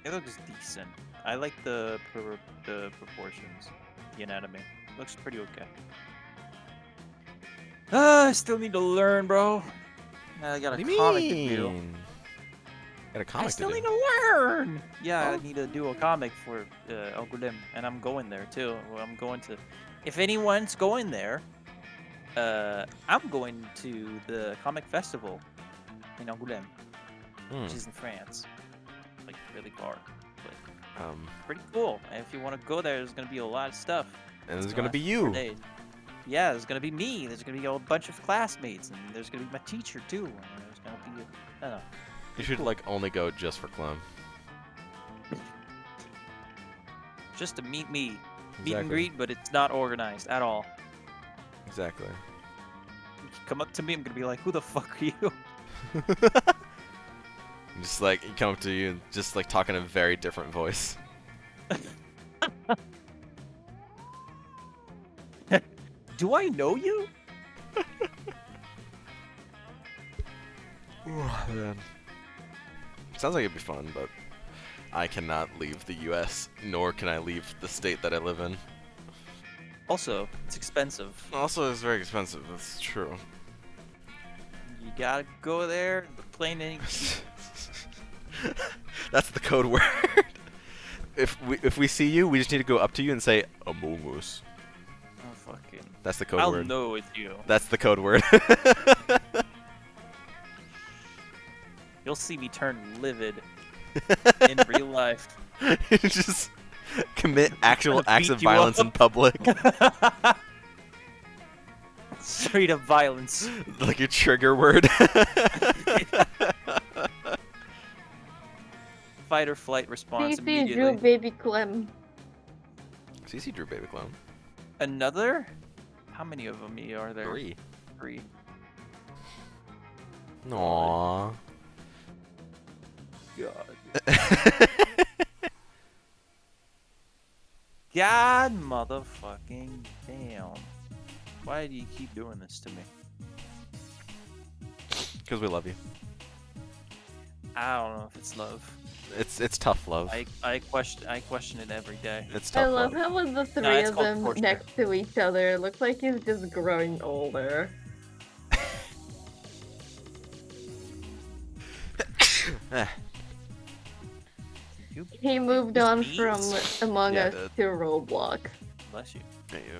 [SPEAKER 3] It looks decent. I like the proportions, the anatomy. Looks pretty okay. I still need to learn, bro. I got
[SPEAKER 1] What
[SPEAKER 3] a
[SPEAKER 1] do you
[SPEAKER 3] comic to
[SPEAKER 1] mean?
[SPEAKER 3] do.
[SPEAKER 1] Got a
[SPEAKER 3] I
[SPEAKER 1] comic
[SPEAKER 3] still
[SPEAKER 1] to
[SPEAKER 3] need
[SPEAKER 1] do.
[SPEAKER 3] to learn. Yeah,
[SPEAKER 1] Oh.
[SPEAKER 3] I need to do a comic for Angoulême, and I'm going there too. Well, I'm going to. If anyone's going there, I'm going to the comic festival in Angoulême, which
[SPEAKER 1] Hmm.
[SPEAKER 3] is in France, like really far. But pretty cool. And if you want to go there's gonna be a lot of stuff.
[SPEAKER 1] And
[SPEAKER 3] It's
[SPEAKER 1] there's gonna be
[SPEAKER 3] last 4
[SPEAKER 1] you.
[SPEAKER 3] days. Yeah, there's gonna be me. There's gonna be a bunch of classmates, and there's gonna be my teacher too. And there's gonna be, I don't know.
[SPEAKER 1] You should like only go just for Clem.
[SPEAKER 3] Just to meet me. Meet and
[SPEAKER 1] Exactly.
[SPEAKER 3] greet, but it's not organized at all.
[SPEAKER 1] Exactly.
[SPEAKER 3] You come up to me, I'm gonna be like, who the fuck are you?
[SPEAKER 1] Just like he come up to you and just like talk in a very different voice.
[SPEAKER 3] Do I know you?
[SPEAKER 1] Man. Sounds like it'd be fun, but I cannot leave the U.S. nor can I leave the state that I live in.
[SPEAKER 3] Also, it's expensive.
[SPEAKER 1] Also, it's very expensive. That's true.
[SPEAKER 3] You gotta go there. The plane ain't cheap.
[SPEAKER 1] That's the code word. If we see you, we just need to go up to you and say Among Us.
[SPEAKER 3] Oh fucking.
[SPEAKER 1] That's the code
[SPEAKER 3] I'll
[SPEAKER 1] word.
[SPEAKER 3] know it's you.
[SPEAKER 1] That's the code word.
[SPEAKER 3] You'll see me turn livid in real life.
[SPEAKER 1] Just commit actual
[SPEAKER 3] Beat
[SPEAKER 1] acts of
[SPEAKER 3] you
[SPEAKER 1] violence
[SPEAKER 3] up.
[SPEAKER 1] in public.
[SPEAKER 3] Straight up violence.
[SPEAKER 1] Like your trigger word.
[SPEAKER 3] Fight or flight response
[SPEAKER 2] CC
[SPEAKER 3] immediately.
[SPEAKER 2] drew baby Clem.
[SPEAKER 1] CC drew baby clone.
[SPEAKER 3] Another? How many of them are there?
[SPEAKER 1] 3.
[SPEAKER 3] 3.
[SPEAKER 1] Aww.
[SPEAKER 3] God. God motherfucking damn. Why do you keep doing this to me?
[SPEAKER 1] Because we love you.
[SPEAKER 3] I don't know if it's love.
[SPEAKER 1] It's tough love.
[SPEAKER 3] I question it every day.
[SPEAKER 1] It's tough
[SPEAKER 2] I love
[SPEAKER 1] love.
[SPEAKER 2] how with the three
[SPEAKER 3] it's
[SPEAKER 2] of
[SPEAKER 3] called
[SPEAKER 2] them
[SPEAKER 3] torture.
[SPEAKER 2] next to each other, it looks like he's just growing older.
[SPEAKER 3] You
[SPEAKER 2] He moved
[SPEAKER 3] These
[SPEAKER 2] on
[SPEAKER 3] beats?
[SPEAKER 2] from Among
[SPEAKER 1] Yeah,
[SPEAKER 2] Us
[SPEAKER 1] dude.
[SPEAKER 2] to Roblox.
[SPEAKER 3] bless you.
[SPEAKER 1] Yeah, you.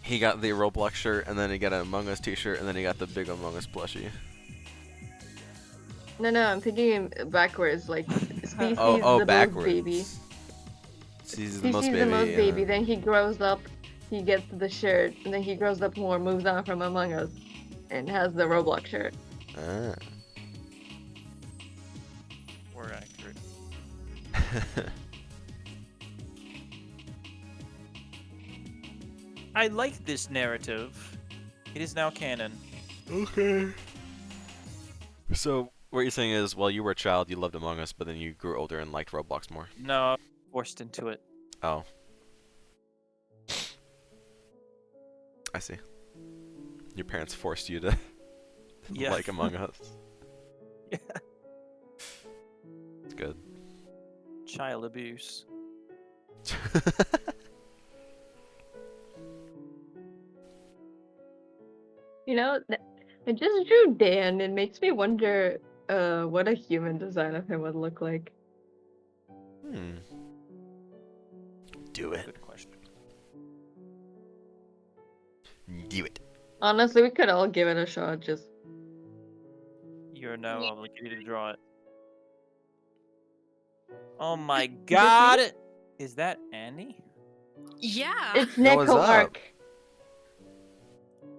[SPEAKER 1] He got the Roblox shirt, and then he got an Among Us t-shirt, and then he got the big Among Us plushie.
[SPEAKER 2] No, I'm thinking backwards, like Species
[SPEAKER 1] Oh,
[SPEAKER 2] the
[SPEAKER 1] backwards.
[SPEAKER 2] most baby.
[SPEAKER 1] He's the
[SPEAKER 2] Species
[SPEAKER 1] most
[SPEAKER 2] the
[SPEAKER 1] baby.
[SPEAKER 2] most
[SPEAKER 1] yeah.
[SPEAKER 2] baby, then he grows up, he gets the shirt, and then he grows up more, moves on from Among Us, and has the Roblox shirt.
[SPEAKER 1] Ah.
[SPEAKER 3] We're accurate. I like this narrative. It is now canon.
[SPEAKER 1] Okay. So what you're saying is, while you were a child, you loved Among Us, but then you grew older and liked Roblox more.
[SPEAKER 3] No, forced into it.
[SPEAKER 1] Oh. I see. Your parents forced you to
[SPEAKER 3] Yeah.
[SPEAKER 1] like Among Us.
[SPEAKER 3] Yeah.
[SPEAKER 1] It's good.
[SPEAKER 3] Child abuse.
[SPEAKER 2] You know, I just drew Dan. It makes me wonder what a human design of him would look like.
[SPEAKER 1] Do it.
[SPEAKER 3] Good question.
[SPEAKER 1] Do it.
[SPEAKER 2] Honestly, we could all give it a shot. Just
[SPEAKER 3] You're now obligated to draw it. Oh my god! Is that Annie?
[SPEAKER 10] Yeah.
[SPEAKER 2] it's
[SPEAKER 1] Yo, what's
[SPEAKER 2] Neko
[SPEAKER 1] up?
[SPEAKER 2] Arc.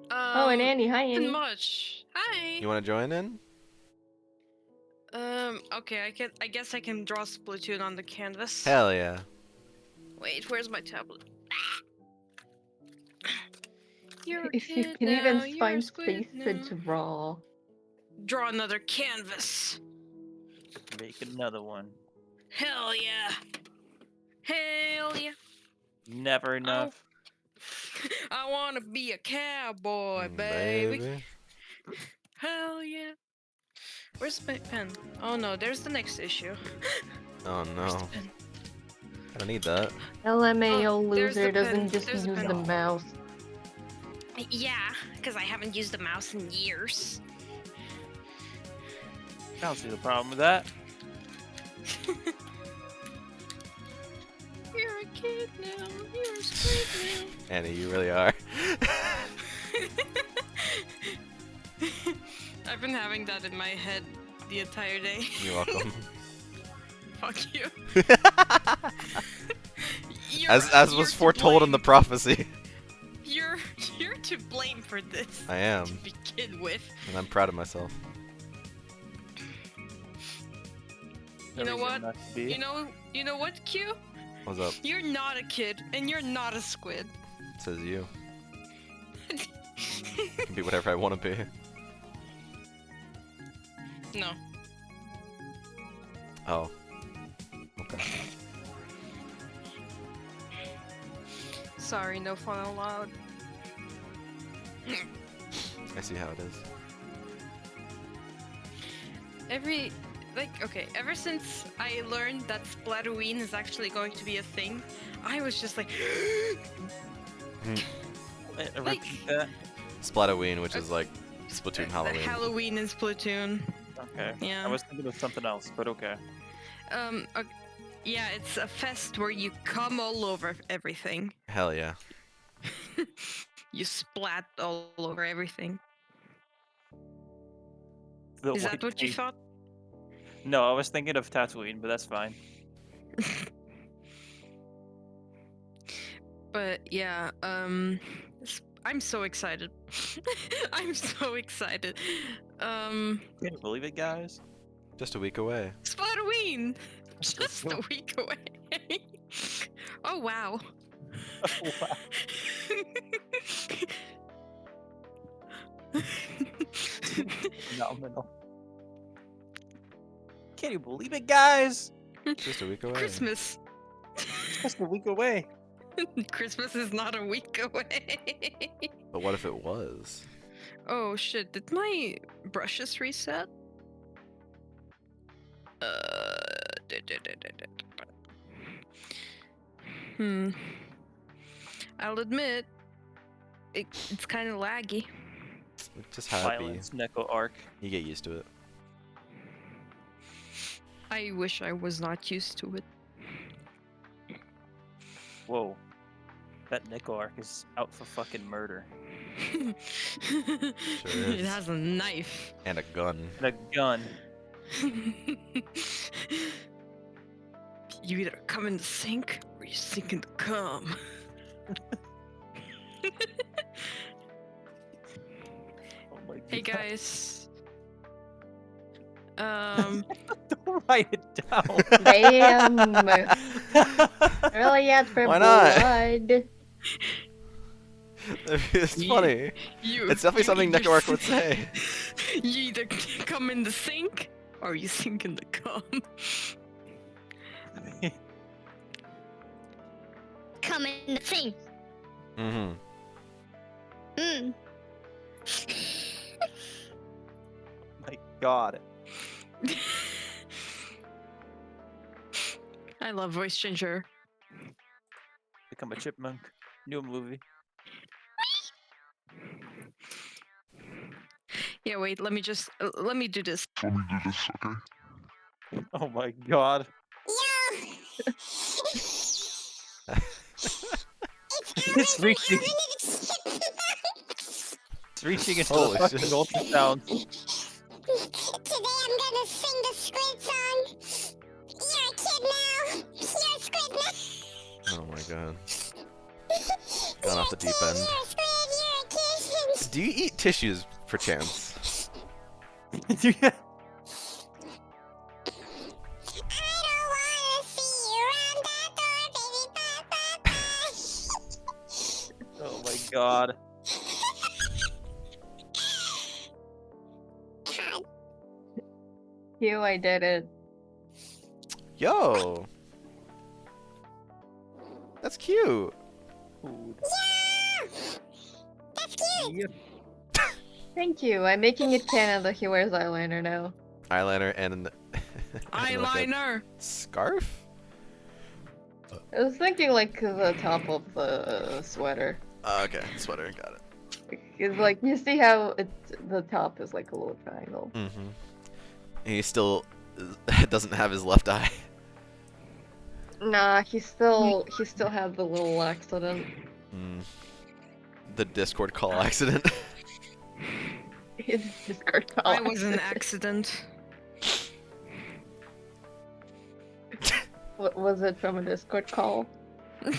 [SPEAKER 2] Oh, and Annie. Hi,
[SPEAKER 10] Nothing
[SPEAKER 2] Annie.
[SPEAKER 10] much. Hi.
[SPEAKER 1] You want to join in?
[SPEAKER 10] Okay, I guess I can draw Splatoon on the canvas.
[SPEAKER 1] Hell yeah.
[SPEAKER 10] Wait, where's my tablet? You're a
[SPEAKER 2] If you
[SPEAKER 10] kid
[SPEAKER 2] can
[SPEAKER 10] now,
[SPEAKER 2] even
[SPEAKER 10] you're a
[SPEAKER 2] find
[SPEAKER 10] squid
[SPEAKER 2] space to
[SPEAKER 10] now.
[SPEAKER 2] draw.
[SPEAKER 10] Draw another canvas.
[SPEAKER 3] Make another one.
[SPEAKER 10] Hell yeah. Hell yeah.
[SPEAKER 3] Never enough.
[SPEAKER 10] I want to be a cowboy, baby. Hell yeah. Where's my pen? Oh no, there's the next issue.
[SPEAKER 1] Oh
[SPEAKER 10] Where's
[SPEAKER 1] no.
[SPEAKER 10] the pen?
[SPEAKER 1] I don't need that.
[SPEAKER 2] LMAO
[SPEAKER 10] Oh, there's
[SPEAKER 2] loser
[SPEAKER 10] the pen.
[SPEAKER 2] doesn't just
[SPEAKER 10] There's the
[SPEAKER 2] use
[SPEAKER 10] pen.
[SPEAKER 2] the mouse.
[SPEAKER 10] Yeah, because I haven't used the mouse in years.
[SPEAKER 3] I don't see the problem with that.
[SPEAKER 10] You're a kid now. You're a squid now.
[SPEAKER 1] Annie, you really are.
[SPEAKER 10] I've been having that in my head the entire day.
[SPEAKER 1] You're welcome.
[SPEAKER 10] Fuck you.
[SPEAKER 1] As was foretold in the prophecy.
[SPEAKER 10] You're to blame for this.
[SPEAKER 1] I am.
[SPEAKER 10] To begin with.
[SPEAKER 1] And I'm proud of myself.
[SPEAKER 10] You know what? You know what, Q?
[SPEAKER 1] What's up?
[SPEAKER 10] You're not a kid, and you're not a squid.
[SPEAKER 1] Says you. I can be whatever I want to be.
[SPEAKER 10] No.
[SPEAKER 1] Oh. Okay.
[SPEAKER 10] Sorry, no fun allowed.
[SPEAKER 1] I see how it is.
[SPEAKER 10] Ever since I learned that Splatterween is actually going to be a thing, I was just like,
[SPEAKER 3] Repeat that.
[SPEAKER 1] Splatterween, which is like Splatoon Halloween.
[SPEAKER 10] Halloween in Splatoon.
[SPEAKER 3] Okay.
[SPEAKER 10] Yeah.
[SPEAKER 3] I was thinking of something else, but okay.
[SPEAKER 10] Yeah, it's a fest where you come all over everything.
[SPEAKER 1] Hell yeah.
[SPEAKER 10] You splat all over everything.
[SPEAKER 3] The
[SPEAKER 10] Is that
[SPEAKER 3] white
[SPEAKER 10] what you
[SPEAKER 3] paint-
[SPEAKER 10] thought?
[SPEAKER 3] No, I was thinking of Tatooine, but that's fine.
[SPEAKER 10] But yeah, I'm so excited. I'm so excited.
[SPEAKER 3] Can you believe it, guys?
[SPEAKER 1] Just a week away.
[SPEAKER 10] Splatterween! Just a week away. Oh wow.
[SPEAKER 3] Wow. Phenomenal. Can you believe it, guys?
[SPEAKER 1] Just a week away.
[SPEAKER 10] Christmas.
[SPEAKER 3] Just a week away.
[SPEAKER 10] Christmas is not a week away.
[SPEAKER 1] But what if it was?
[SPEAKER 10] Oh shit, did my brushes reset? I'll admit, it's kind of laggy.
[SPEAKER 1] Just happy.
[SPEAKER 3] Violence, Neko Arc.
[SPEAKER 1] You get used to it.
[SPEAKER 10] I wish I was not used to it.
[SPEAKER 3] Whoa. That Neko Arc is out for fucking murder.
[SPEAKER 10] It
[SPEAKER 1] is.
[SPEAKER 10] has a knife.
[SPEAKER 1] And a gun.
[SPEAKER 3] And a gun.
[SPEAKER 10] You either come in the sink or you sink in the cum.
[SPEAKER 3] Oh my god.
[SPEAKER 10] Hey guys.
[SPEAKER 3] Don't write it down.
[SPEAKER 2] Damn. Really out for
[SPEAKER 1] Why not?
[SPEAKER 2] blood.
[SPEAKER 1] It's funny. It's definitely something
[SPEAKER 10] either
[SPEAKER 1] Neko would say.
[SPEAKER 10] You either come in the sink or you sink in the cum.
[SPEAKER 11] Come in the sink.
[SPEAKER 1] Mm-hmm.
[SPEAKER 11] Mm.
[SPEAKER 3] My god.
[SPEAKER 10] I love voice changer.
[SPEAKER 3] Become a chipmunk. New movie.
[SPEAKER 10] Yeah, wait, let me do this.
[SPEAKER 3] Oh my god. It's reaching. It's reaching into
[SPEAKER 1] Holy
[SPEAKER 3] the fucking
[SPEAKER 1] shit.
[SPEAKER 3] ultrasound.
[SPEAKER 11] Today I'm gonna sing the squid song. You're a kid now. You're a squid now.
[SPEAKER 1] Oh my god. Gone off the deep end.
[SPEAKER 11] You're a squid. You're a kid.
[SPEAKER 1] Do you eat tissues, perchance?
[SPEAKER 3] Yeah.
[SPEAKER 11] I don't wanna see you around that door, baby. Bye, bye, bye.
[SPEAKER 3] Oh my god.
[SPEAKER 2] Q, I did it.
[SPEAKER 1] Yo! That's cute!
[SPEAKER 3] Ooh.
[SPEAKER 11] That's cute.
[SPEAKER 3] Yeah.
[SPEAKER 2] Thank you. I'm making it canon that he wears eyeliner now.
[SPEAKER 1] Eyeliner and... and like a
[SPEAKER 10] Eyeliner.
[SPEAKER 1] scarf?
[SPEAKER 2] I was thinking like the top of the sweater.
[SPEAKER 1] Okay, sweater, got it.
[SPEAKER 2] It's like, you see how the top is like a little triangle.
[SPEAKER 1] Mm-hmm. And he still doesn't have his left eye.
[SPEAKER 2] Nah, he still had the little accident.
[SPEAKER 1] The Discord call accident.
[SPEAKER 2] His Discord call
[SPEAKER 10] I was an accident.
[SPEAKER 2] What was it from a Discord call?
[SPEAKER 3] What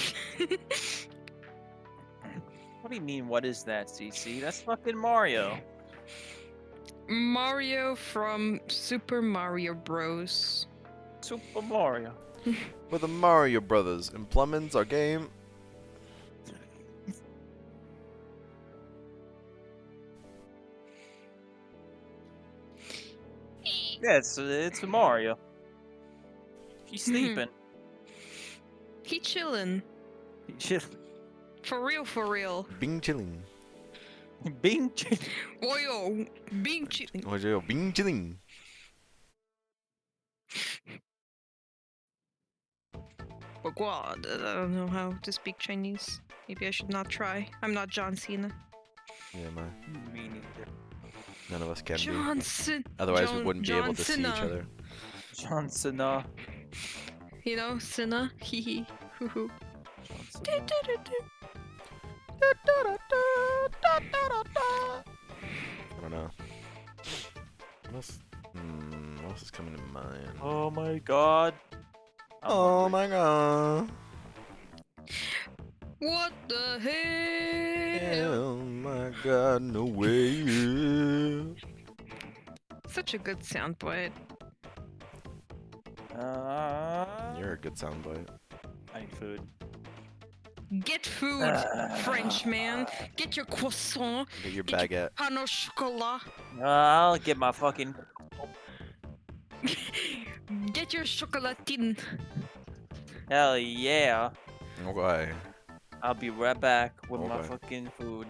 [SPEAKER 3] do you mean, what is that, CC? That's fucking Mario.
[SPEAKER 10] Mario from Super Mario Bros.
[SPEAKER 3] Super Mario.
[SPEAKER 1] We're the Mario Brothers, and plumbing's our game.
[SPEAKER 3] Yeah, it's Mario. He's sleeping.
[SPEAKER 10] He chillin'.
[SPEAKER 3] He chill.
[SPEAKER 10] For real, for real.
[SPEAKER 1] Bing chilling.
[SPEAKER 3] Bing chilling.
[SPEAKER 10] Oyo, being chilling.
[SPEAKER 1] Ojo, bing chilling.
[SPEAKER 10] But God, I don't know how to speak Chinese. Maybe I should not try. I'm not John Cena.
[SPEAKER 1] Yeah, man.
[SPEAKER 3] Me neither.
[SPEAKER 1] None of us can be.
[SPEAKER 10] Johnson.
[SPEAKER 1] Otherwise, we wouldn't be able
[SPEAKER 10] John
[SPEAKER 1] to see each
[SPEAKER 10] Cena.
[SPEAKER 1] other.
[SPEAKER 3] John Cena.
[SPEAKER 10] You know, Cena. Hee hee. Hoo hoo.
[SPEAKER 1] I don't know. What else is coming to mind?
[SPEAKER 3] Oh my God.
[SPEAKER 1] Oh my god.
[SPEAKER 10] What the hell?
[SPEAKER 1] Oh my god, no way.
[SPEAKER 10] Such a good soundbite.
[SPEAKER 1] You're a good soundbite.
[SPEAKER 3] I need food.
[SPEAKER 10] Get food, French man. Get your croissant.
[SPEAKER 1] Get your
[SPEAKER 10] Get
[SPEAKER 1] baguette.
[SPEAKER 10] pain au chocolat.
[SPEAKER 3] I'll get my fucking.
[SPEAKER 10] Get your chocolatine.
[SPEAKER 3] Hell yeah.
[SPEAKER 1] Okay.
[SPEAKER 3] I'll be right back with my
[SPEAKER 1] Okay.
[SPEAKER 3] fucking food.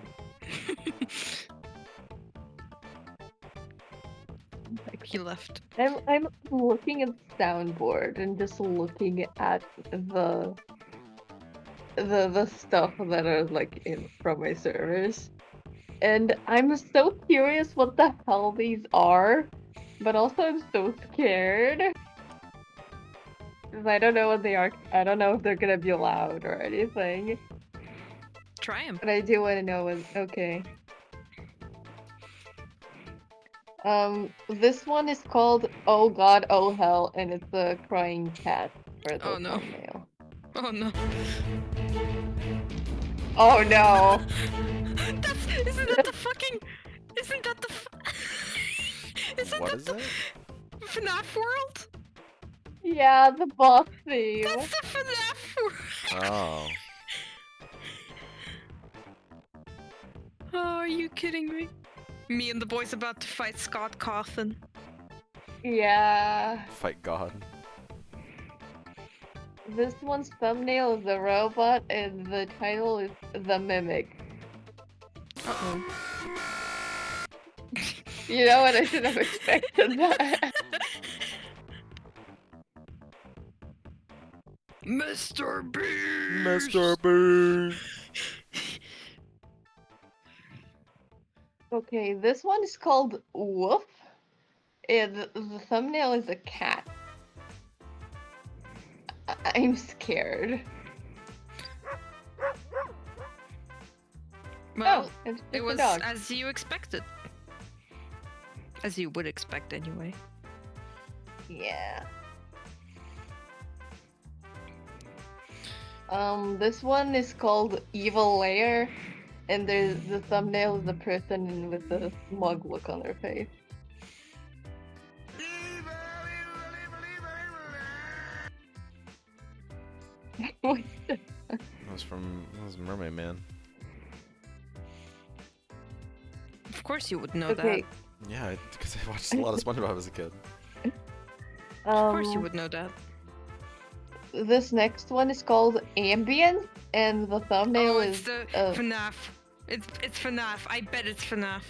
[SPEAKER 10] He left.
[SPEAKER 2] I'm looking at the soundboard and just looking at the stuff that are like in from my servers. And I'm so curious what the hell these are, but also I'm so scared. 'Cause I don't know what they are. I don't know if they're gonna be loud or anything.
[SPEAKER 10] Try him.
[SPEAKER 2] But I do want to know when. Okay. This one is called Oh God, Oh Hell, and it's a crying cat for the
[SPEAKER 10] Oh, no.
[SPEAKER 2] thumbnail.
[SPEAKER 10] Oh no.
[SPEAKER 2] Oh no!
[SPEAKER 10] Isn't that the fucking? Isn't that the? Isn't
[SPEAKER 1] What
[SPEAKER 10] that
[SPEAKER 1] is
[SPEAKER 10] the
[SPEAKER 1] that?
[SPEAKER 10] FNAF world?
[SPEAKER 2] Yeah, the boss theme.
[SPEAKER 10] That's the FNAF world.
[SPEAKER 1] Oh.
[SPEAKER 10] Oh, are you kidding me? Me and the boys about to fight Scott Cawthon.
[SPEAKER 2] Yeah.
[SPEAKER 1] Fight God.
[SPEAKER 2] This one's thumbnail is a robot, and the title is The Mimic.
[SPEAKER 10] Uh-oh.
[SPEAKER 2] You know what? I should have expected that.
[SPEAKER 10] Mr. B.
[SPEAKER 1] Mr. B.
[SPEAKER 2] Okay, this one is called Woof, and the thumbnail is a cat. I'm scared.
[SPEAKER 10] Well,
[SPEAKER 2] it's
[SPEAKER 10] it
[SPEAKER 2] a
[SPEAKER 10] was
[SPEAKER 2] dog.
[SPEAKER 10] as you expected. As you would expect anyway.
[SPEAKER 2] Yeah. This one is called Evil Lair, and there's the thumbnail is a person with a smug look on their face. Wait,
[SPEAKER 1] That was Mermaid Man.
[SPEAKER 10] Of course you would know
[SPEAKER 2] okay.
[SPEAKER 1] Yeah, because I watched a lot of SpongeBob as a kid.
[SPEAKER 10] that. Of course you would know that.
[SPEAKER 2] This next one is called Ambient, and the thumbnail
[SPEAKER 10] Oh,
[SPEAKER 2] is
[SPEAKER 10] it's the FNAF. It's FNAF. I bet it's FNAF.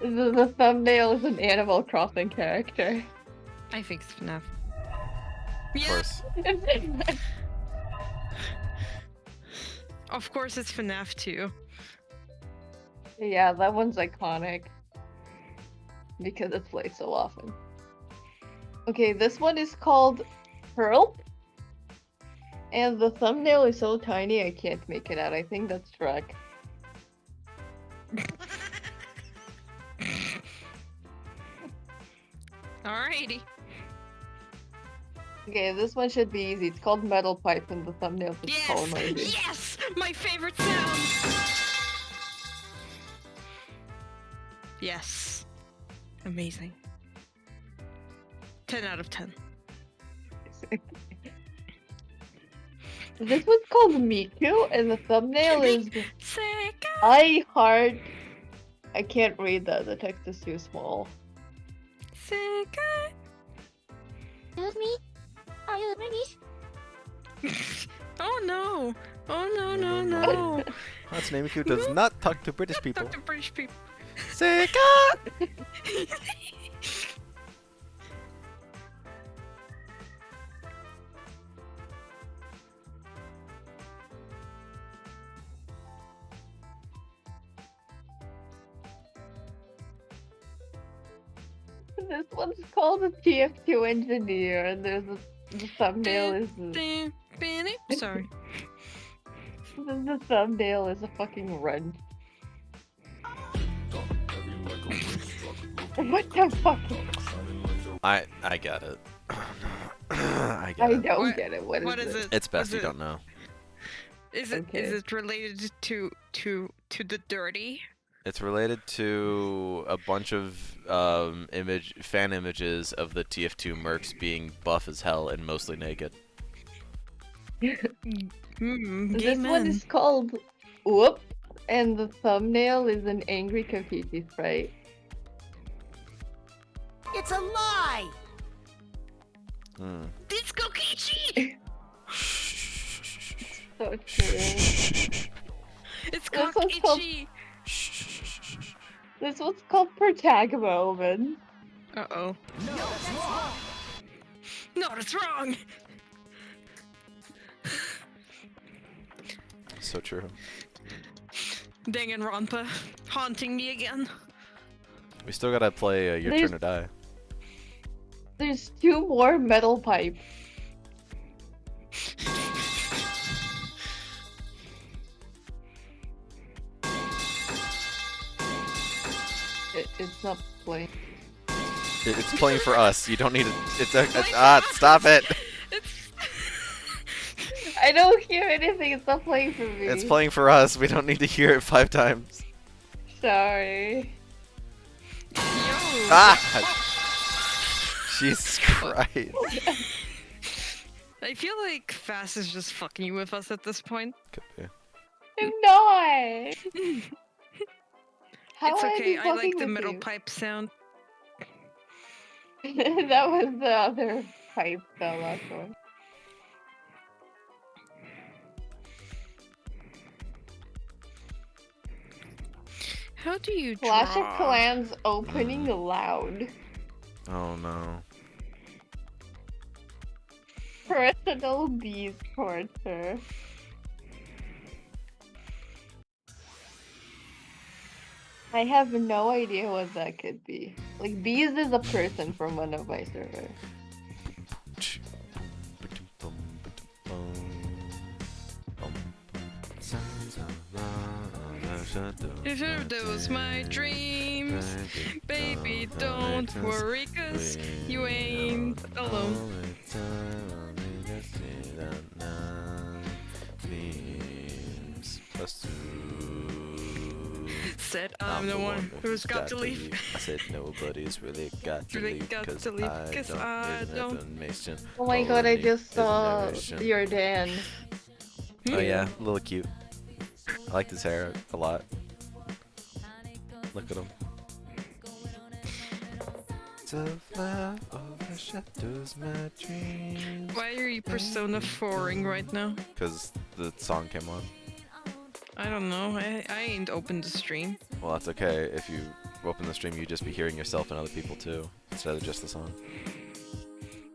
[SPEAKER 2] the thumbnail is an Animal Crossing character.
[SPEAKER 10] I think it's FNAF.
[SPEAKER 1] Of course.
[SPEAKER 10] Of course it's FNAF too.
[SPEAKER 2] Yeah, that one's iconic because it's played so often. Okay, this one is called Pearl, and the thumbnail is so tiny I can't make it out. I think that's Shrek.
[SPEAKER 10] Alrighty.
[SPEAKER 2] Okay, this one should be easy. It's called Metal Pipe in the thumbnail. It's
[SPEAKER 10] Yes!
[SPEAKER 2] colonizing.
[SPEAKER 10] Yes! My favorite sound! Yes. Amazing. 10 out of 10.
[SPEAKER 2] This one's called Miku, and the thumbnail is
[SPEAKER 10] Sega!
[SPEAKER 2] I heart. I can't read that. The text is too small.
[SPEAKER 10] Sega!
[SPEAKER 11] Excuse me? Are you British?
[SPEAKER 10] Oh no! Oh no, no, no!
[SPEAKER 1] Hatsune Miku does not talk to British people.
[SPEAKER 10] Talk to British people.
[SPEAKER 1] Sega!
[SPEAKER 2] This one's called a TF2 engineer, and the thumbnail is
[SPEAKER 10] Sorry.
[SPEAKER 2] the thumbnail is a fucking run. What the fuck?
[SPEAKER 1] I got it. I
[SPEAKER 2] I
[SPEAKER 1] get it.
[SPEAKER 2] don't get it.
[SPEAKER 10] What is it?
[SPEAKER 1] It's best
[SPEAKER 10] Is
[SPEAKER 1] you
[SPEAKER 10] it-
[SPEAKER 1] don't know.
[SPEAKER 10] Is it
[SPEAKER 2] Okay.
[SPEAKER 10] is it related to the dirty?
[SPEAKER 1] It's related to a bunch of fan images of the TF2 mercs being buff as hell and mostly naked.
[SPEAKER 10] Gay
[SPEAKER 2] This one
[SPEAKER 10] men.
[SPEAKER 2] is called Whoop, and the thumbnail is an angry Kokichi sprite.
[SPEAKER 6] It's a lie!
[SPEAKER 1] Hmm.
[SPEAKER 10] It's Kokichi!
[SPEAKER 2] So true.
[SPEAKER 10] It's
[SPEAKER 2] This one's called-
[SPEAKER 10] Kokichi!
[SPEAKER 2] This one's called Protagomoman.
[SPEAKER 10] Uh-oh. No, that's wrong!
[SPEAKER 1] So true.
[SPEAKER 10] Danganronpa haunting me again.
[SPEAKER 1] We still gotta play Your
[SPEAKER 2] There's-
[SPEAKER 1] Turn to Die.
[SPEAKER 2] There's 2 more Metal Pipe. It's not playing.
[SPEAKER 1] It's playing for us. You don't need it. Stop it!
[SPEAKER 2] I don't hear anything. It's not playing for me.
[SPEAKER 1] It's playing for us. We don't need to hear it 5 times.
[SPEAKER 2] Sorry.
[SPEAKER 1] Ah! Jesus Christ.
[SPEAKER 10] I feel like Fast is just fucking with us at this point.
[SPEAKER 1] Could be.
[SPEAKER 2] I'm not. How
[SPEAKER 10] It's
[SPEAKER 2] would
[SPEAKER 10] okay,
[SPEAKER 2] be
[SPEAKER 10] I like
[SPEAKER 2] fucking
[SPEAKER 10] the
[SPEAKER 2] with
[SPEAKER 10] middle
[SPEAKER 2] you?
[SPEAKER 10] pipe sound.
[SPEAKER 2] That was the other pipe, the last one.
[SPEAKER 10] How do you
[SPEAKER 2] Clash
[SPEAKER 10] draw?
[SPEAKER 2] of Clans opening loud.
[SPEAKER 1] Oh no.
[SPEAKER 2] Personal bees torture. I have no idea what that could be. Like, bees is a person from one of my servers.
[SPEAKER 10] If those my dreams, baby, don't worry, 'cause you ain't alone. Said I'm the one who's got to leave.
[SPEAKER 1] I said nobody's really got to
[SPEAKER 10] Really
[SPEAKER 1] leave
[SPEAKER 10] got
[SPEAKER 1] because
[SPEAKER 10] to leave,
[SPEAKER 1] I
[SPEAKER 10] 'cause
[SPEAKER 1] don't
[SPEAKER 10] I
[SPEAKER 1] live in
[SPEAKER 10] don't-
[SPEAKER 1] information.
[SPEAKER 2] Oh my god, I
[SPEAKER 1] Only
[SPEAKER 2] just saw
[SPEAKER 1] generation.
[SPEAKER 2] your Dan.
[SPEAKER 1] Oh yeah, a little cute. I like his hair a lot. Look at him.
[SPEAKER 10] Why are you Persona 4ing right now?
[SPEAKER 1] Because the song came on.
[SPEAKER 10] I don't know. I ain't opened the stream.
[SPEAKER 1] Well, that's okay. If you open the stream, you'd just be hearing yourself and other people too, instead of just the song.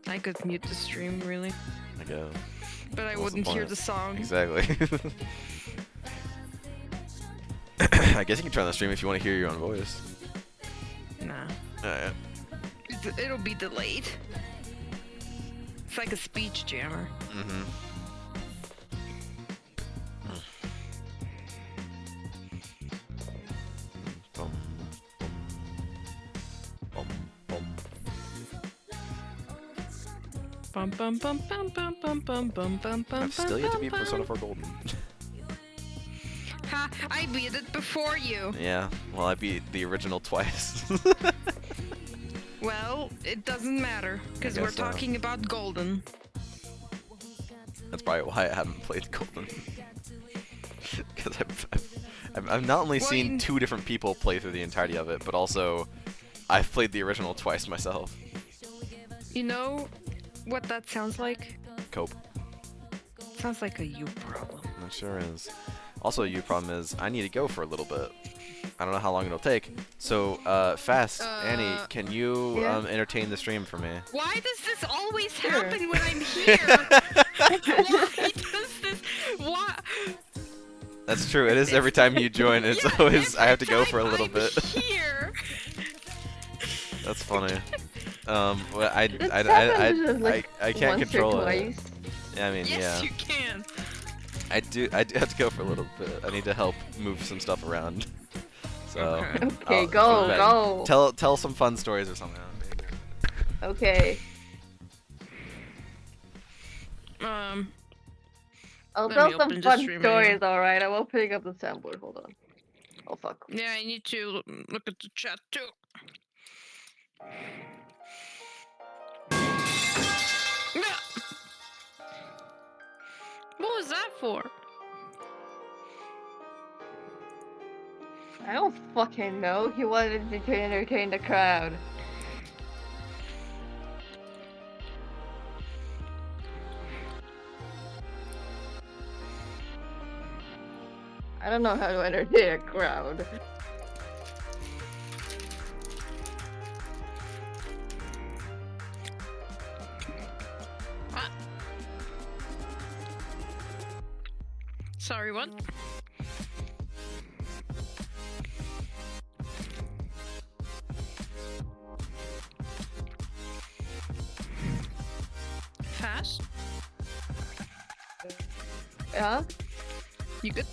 [SPEAKER 10] I could mute the stream, really.
[SPEAKER 1] I guess.
[SPEAKER 10] But I
[SPEAKER 1] What's the
[SPEAKER 10] wouldn't hear
[SPEAKER 1] point?
[SPEAKER 10] the song.
[SPEAKER 1] Exactly. I guess you can turn on the stream if you want to hear your own voice.
[SPEAKER 10] Nah.
[SPEAKER 1] Alright.
[SPEAKER 10] It'll be delayed. It's like a speech jammer.
[SPEAKER 1] Mm-hmm.
[SPEAKER 10] Bum bum bum bum bum bum bum bum bum bum.
[SPEAKER 1] I've still yet to beat Persona 4 Golden.
[SPEAKER 10] Ha! I beat it before you.
[SPEAKER 1] Yeah, well, I beat the original twice.
[SPEAKER 10] Well, it doesn't matter because
[SPEAKER 1] guess
[SPEAKER 10] we're
[SPEAKER 1] so.
[SPEAKER 10] talking about Golden.
[SPEAKER 1] That's probably why I haven't played Golden. Because I've not only
[SPEAKER 10] Well,
[SPEAKER 1] seen 2 different people play through the entirety of it, but also I've played the original twice myself.
[SPEAKER 10] You know what that sounds like?
[SPEAKER 1] Cope.
[SPEAKER 10] Sounds like a you problem.
[SPEAKER 1] It sure is. Also, your problem is I need to go for a little bit. I don't know how long it'll take. So, fast, Annie, can you
[SPEAKER 2] yeah.
[SPEAKER 1] entertain the stream for me?
[SPEAKER 10] Why does this always
[SPEAKER 2] Sure.
[SPEAKER 10] happen when I'm here? Why does this? Why?
[SPEAKER 1] That's true. It is every time you join. It's
[SPEAKER 10] Yeah,
[SPEAKER 1] always I have to
[SPEAKER 10] every
[SPEAKER 1] go for a
[SPEAKER 10] time
[SPEAKER 1] little
[SPEAKER 10] I'm
[SPEAKER 1] bit.
[SPEAKER 10] Here.
[SPEAKER 1] That's funny. Well, I
[SPEAKER 2] Just like
[SPEAKER 1] can't
[SPEAKER 2] once
[SPEAKER 1] control
[SPEAKER 2] or
[SPEAKER 1] it.
[SPEAKER 2] twice.
[SPEAKER 1] Yeah, I mean,
[SPEAKER 10] Yes,
[SPEAKER 1] yeah.
[SPEAKER 10] you can.
[SPEAKER 1] I do have to go for a little bit. I need to help move some stuff around. So.
[SPEAKER 10] Okay.
[SPEAKER 2] Okay, go,
[SPEAKER 1] but
[SPEAKER 2] go.
[SPEAKER 1] Tell some fun stories or something.
[SPEAKER 2] Okay.
[SPEAKER 10] Um.
[SPEAKER 2] I'll
[SPEAKER 10] Let
[SPEAKER 2] tell
[SPEAKER 10] me
[SPEAKER 2] some
[SPEAKER 10] open the
[SPEAKER 2] fun
[SPEAKER 10] stream
[SPEAKER 2] stories, alright? I'm opening up the soundboard. Hold on. Oh, fuck.
[SPEAKER 10] Yeah, I need to look at the chat too. Yeah. What was that for?
[SPEAKER 2] I don't fucking know. He wanted me to entertain the crowd. I don't know how to entertain a crowd.
[SPEAKER 10] What? Sorry, what? Fast?
[SPEAKER 2] Yeah?
[SPEAKER 10] You good?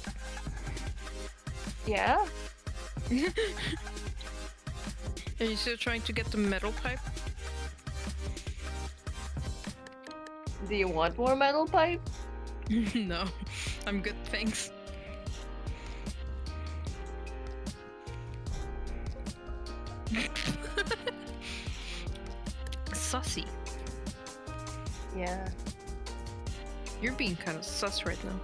[SPEAKER 2] Yeah?
[SPEAKER 10] Are you still trying to get the metal pipe?
[SPEAKER 2] Do you want more metal pipe?
[SPEAKER 10] No, I'm good, thanks. Sussy.
[SPEAKER 2] Yeah.
[SPEAKER 10] You're being kind of sus right now.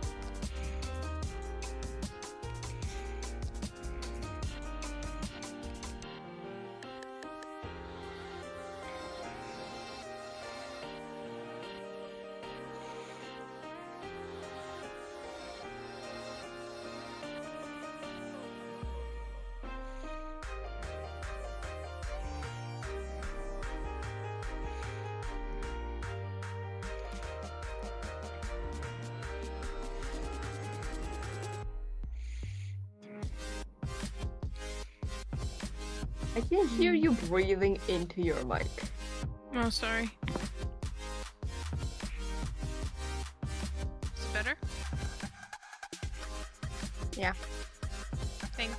[SPEAKER 2] I can hear you breathing into your mic.
[SPEAKER 10] Oh, sorry. Is it better?
[SPEAKER 2] Yeah.
[SPEAKER 10] Thanks.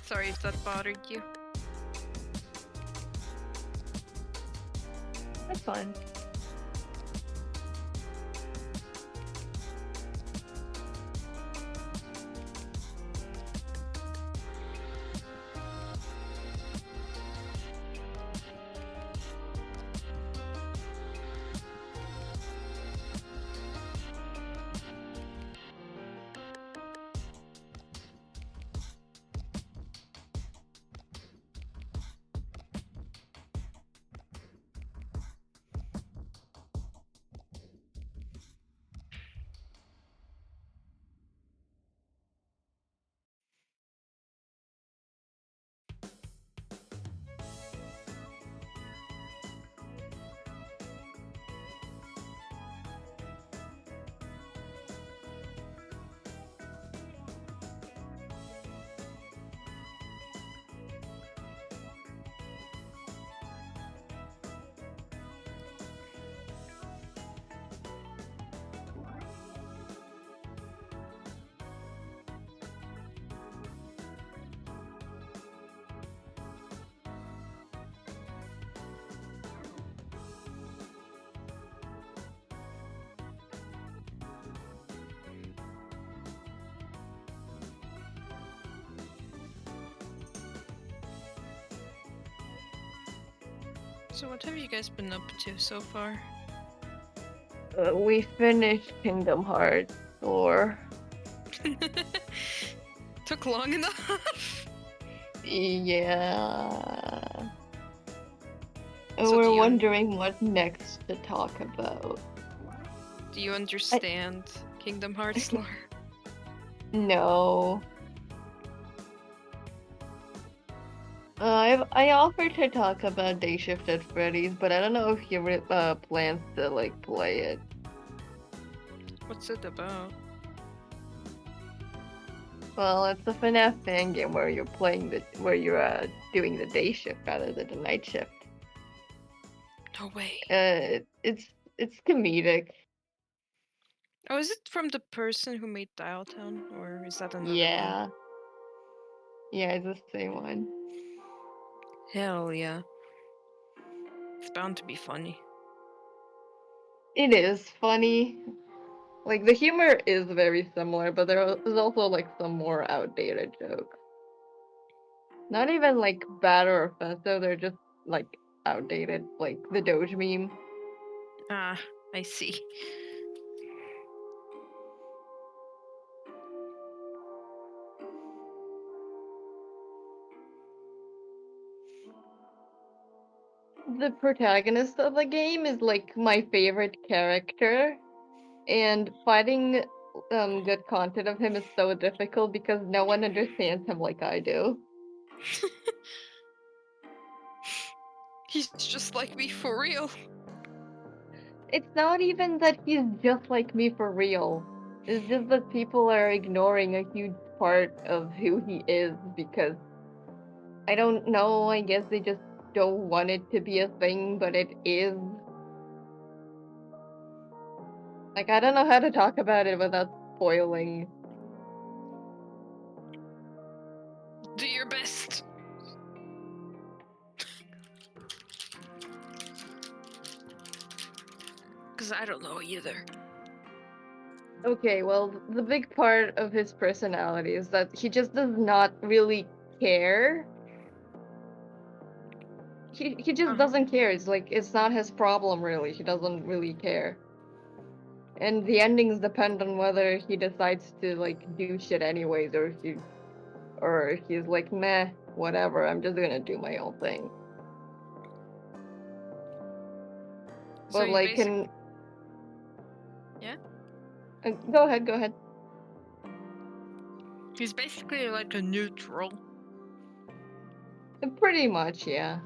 [SPEAKER 10] Sorry if that bothered you.
[SPEAKER 2] That's fine.
[SPEAKER 10] So what have you guys been up to so far?
[SPEAKER 2] We finished Kingdom Hearts, or
[SPEAKER 10] Took long enough.
[SPEAKER 2] yeah. And
[SPEAKER 10] So do
[SPEAKER 2] we're
[SPEAKER 10] you-
[SPEAKER 2] wondering what next to talk about.
[SPEAKER 10] Do you understand Kingdom Hearts lore?
[SPEAKER 2] No. I offered to talk about Day Shift at Freddy's, but I don't know if he plans to like play it.
[SPEAKER 10] What's it about?
[SPEAKER 2] Well, it's a FNAF fan game where you're doing the day shift rather than the night shift.
[SPEAKER 10] No way.
[SPEAKER 2] It's comedic.
[SPEAKER 10] Oh, is it from the person who made Dial Town, or is that another
[SPEAKER 2] Yeah.
[SPEAKER 10] one?
[SPEAKER 2] Yeah, it's the same one.
[SPEAKER 10] Hell yeah. It's bound to be funny.
[SPEAKER 2] It is funny. Like, the humor is very similar, but there is also, like, some more outdated jokes. Not even, like, bad or offensive, they're just, like, outdated. Like, the Doge meme.
[SPEAKER 10] Ah, I see.
[SPEAKER 2] The protagonist of the game is, like, my favorite character. And finding good content of him is so difficult because no one understands him like I do.
[SPEAKER 10] He's just like me for real.
[SPEAKER 2] It's not even that he's just like me for real. It's just that people are ignoring a huge part of who he is because I don't know, I guess they just don't want it to be a thing, but it is. Like, I don't know how to talk about it without spoiling.
[SPEAKER 10] Do your best. Because I don't know either.
[SPEAKER 2] Okay, well, the big part of his personality is that he just does not really care. He just doesn't care. It's like, it's not his problem, really. He doesn't really care. And the endings depend on whether he decides to, like, do shit anyways, or he's like, meh, whatever, I'm just gonna do my own thing.
[SPEAKER 10] So
[SPEAKER 2] But,
[SPEAKER 10] he's
[SPEAKER 2] like,
[SPEAKER 10] Yeah?
[SPEAKER 2] Go ahead.
[SPEAKER 10] He's basically like a neutral.
[SPEAKER 2] Pretty much, yeah.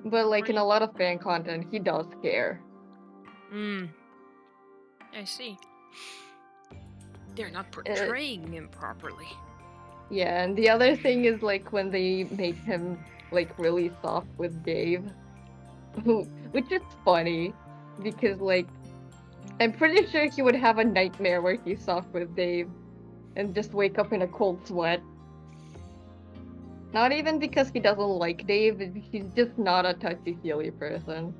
[SPEAKER 2] But, like, in a lot of fan content, he does care.
[SPEAKER 10] I see. They're not portraying him properly.
[SPEAKER 2] Yeah, and the other thing is, like, when they make him, like, really soft with Dave. Which is funny, because, like, I'm pretty sure he would have a nightmare where he's soft with Dave, and just wake up in a cold sweat. Not even because he doesn't like Dave, he's just not a touchy-feely person.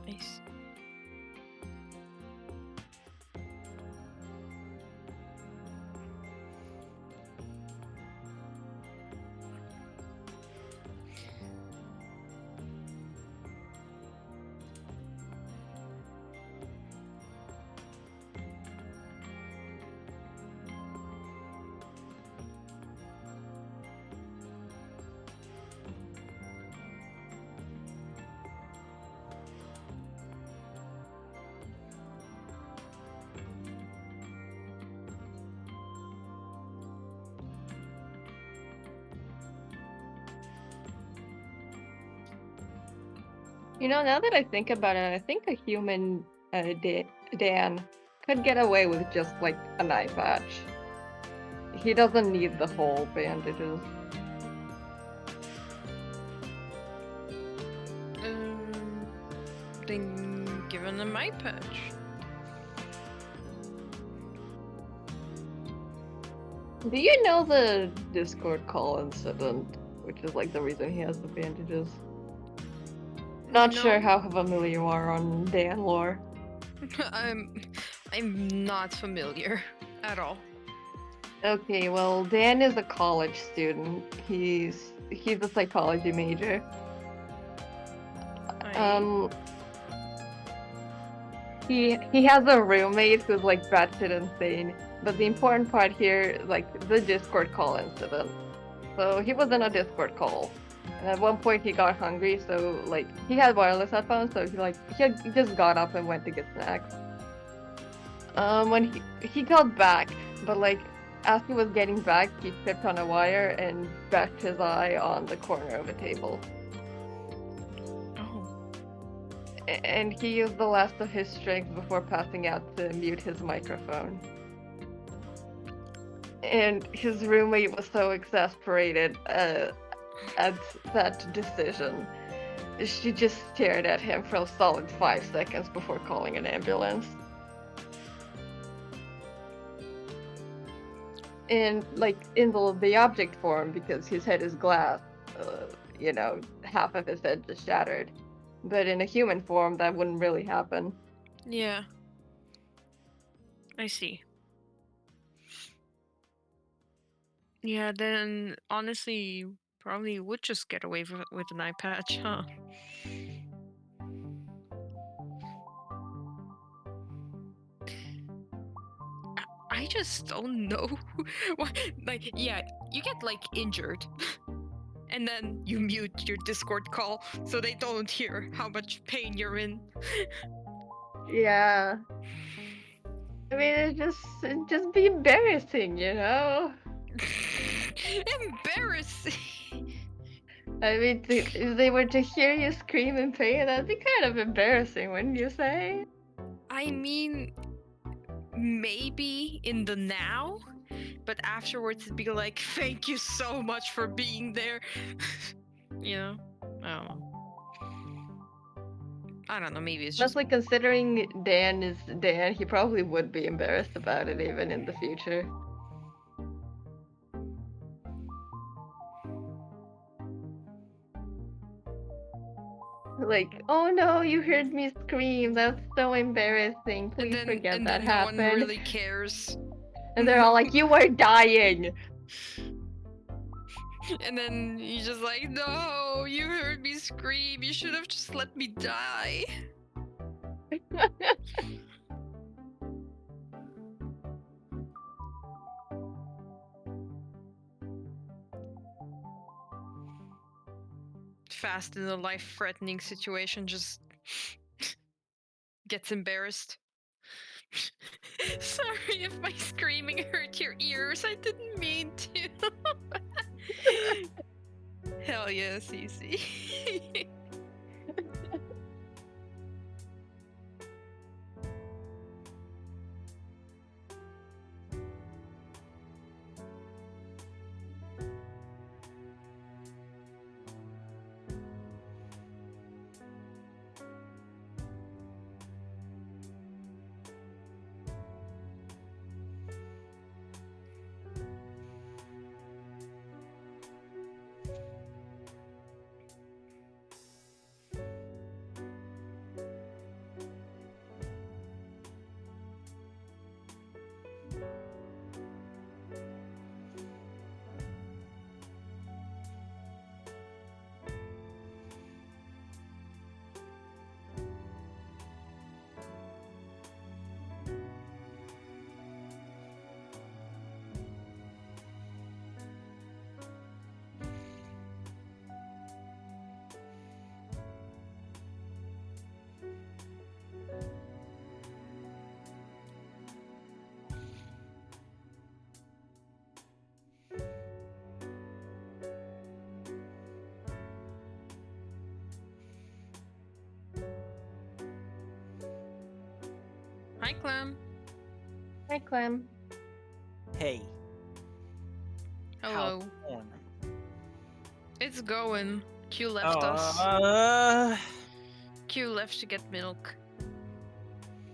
[SPEAKER 10] Nice.
[SPEAKER 2] You know, now that I think about it, I think a human Dan could get away with just, like, an eye patch. He doesn't need the whole bandages.
[SPEAKER 10] Then given him eye patch.
[SPEAKER 2] Do you know the Discord call incident, which is, like, the reason he has the bandages? Not
[SPEAKER 10] No.
[SPEAKER 2] sure how familiar you are on Dan lore.
[SPEAKER 10] I'm not familiar at all.
[SPEAKER 2] Okay, well, Dan is a college student. He's a psychology major. He has a roommate who's like batshit insane. But the important part here, like the Discord call incident. So he was in a Discord call, and at one point he got hungry. So like he had wireless headphones, so he just got up and went to get snacks. When he got back, but like as he was getting back, he tripped on a wire and bashed his eye on the corner of a table. And he used the last of his strength before passing out to mute his microphone. And his roommate was so exasperated at that decision. She just stared at him for a solid 5 seconds before calling an ambulance. And like in the object form, because his head is glass, half of his head just shattered. But in a human form, that wouldn't really happen.
[SPEAKER 10] Yeah. I see. Yeah, then honestly, probably would just get away with an eye patch, huh? I just don't know. Like, yeah, you get like injured. And then you mute your Discord call so they don't hear how much pain you're in.
[SPEAKER 2] Yeah. I mean, it'd just be embarrassing, you know?
[SPEAKER 10] Embarrassing!
[SPEAKER 2] I mean, if they were to hear you scream in pain, that'd be kind of embarrassing, wouldn't you say?
[SPEAKER 10] I mean, maybe in the now, but afterwards it'd be like, thank you so much for being there. You know? I don't know, maybe it's just...
[SPEAKER 2] Especially considering Dan is Dan, he probably would be embarrassed about it even in the future. Like, oh no, you heard me scream. That's so embarrassing. Please forget that happened.
[SPEAKER 10] No one really cares.
[SPEAKER 2] And they're all like, you were dying.
[SPEAKER 10] And then you're just like, no, you heard me scream. You should have just let me die. Fast in a life-threatening situation just gets embarrassed. Sorry if my screaming hurt your ears. I didn't mean to. Hell yeah, Cece. Hi, Clem.
[SPEAKER 2] Hi, Clem.
[SPEAKER 3] Hey.
[SPEAKER 10] Hello.
[SPEAKER 3] How's it going?
[SPEAKER 10] It's going. Q left us. Q left to get milk.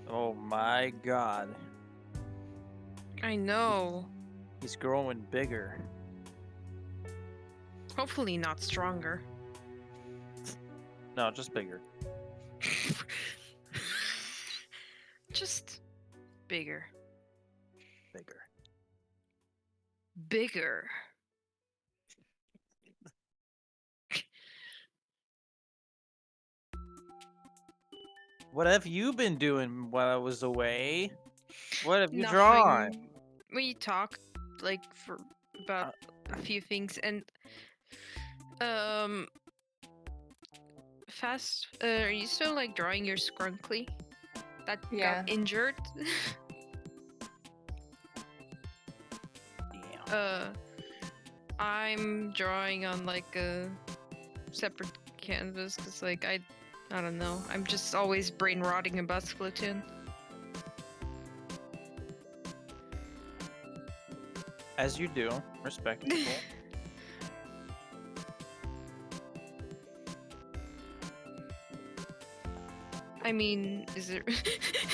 [SPEAKER 3] Oh my god.
[SPEAKER 10] I know.
[SPEAKER 3] He's growing bigger.
[SPEAKER 10] Hopefully not stronger.
[SPEAKER 3] No, just bigger.
[SPEAKER 10] Just Bigger.
[SPEAKER 3] Bigger.
[SPEAKER 10] Bigger.
[SPEAKER 3] What have you been doing while I was away? What have you
[SPEAKER 10] Nothing.
[SPEAKER 3] drawn?
[SPEAKER 10] We talked like for about a few things and Fast, are you still like drawing your Skrunkly that
[SPEAKER 2] Yeah.
[SPEAKER 10] got injured? I'm drawing on like a separate canvas because like I don't know. I'm just always brain rotting about Splatoon.
[SPEAKER 3] As you do, respectable.
[SPEAKER 10] I mean, is it?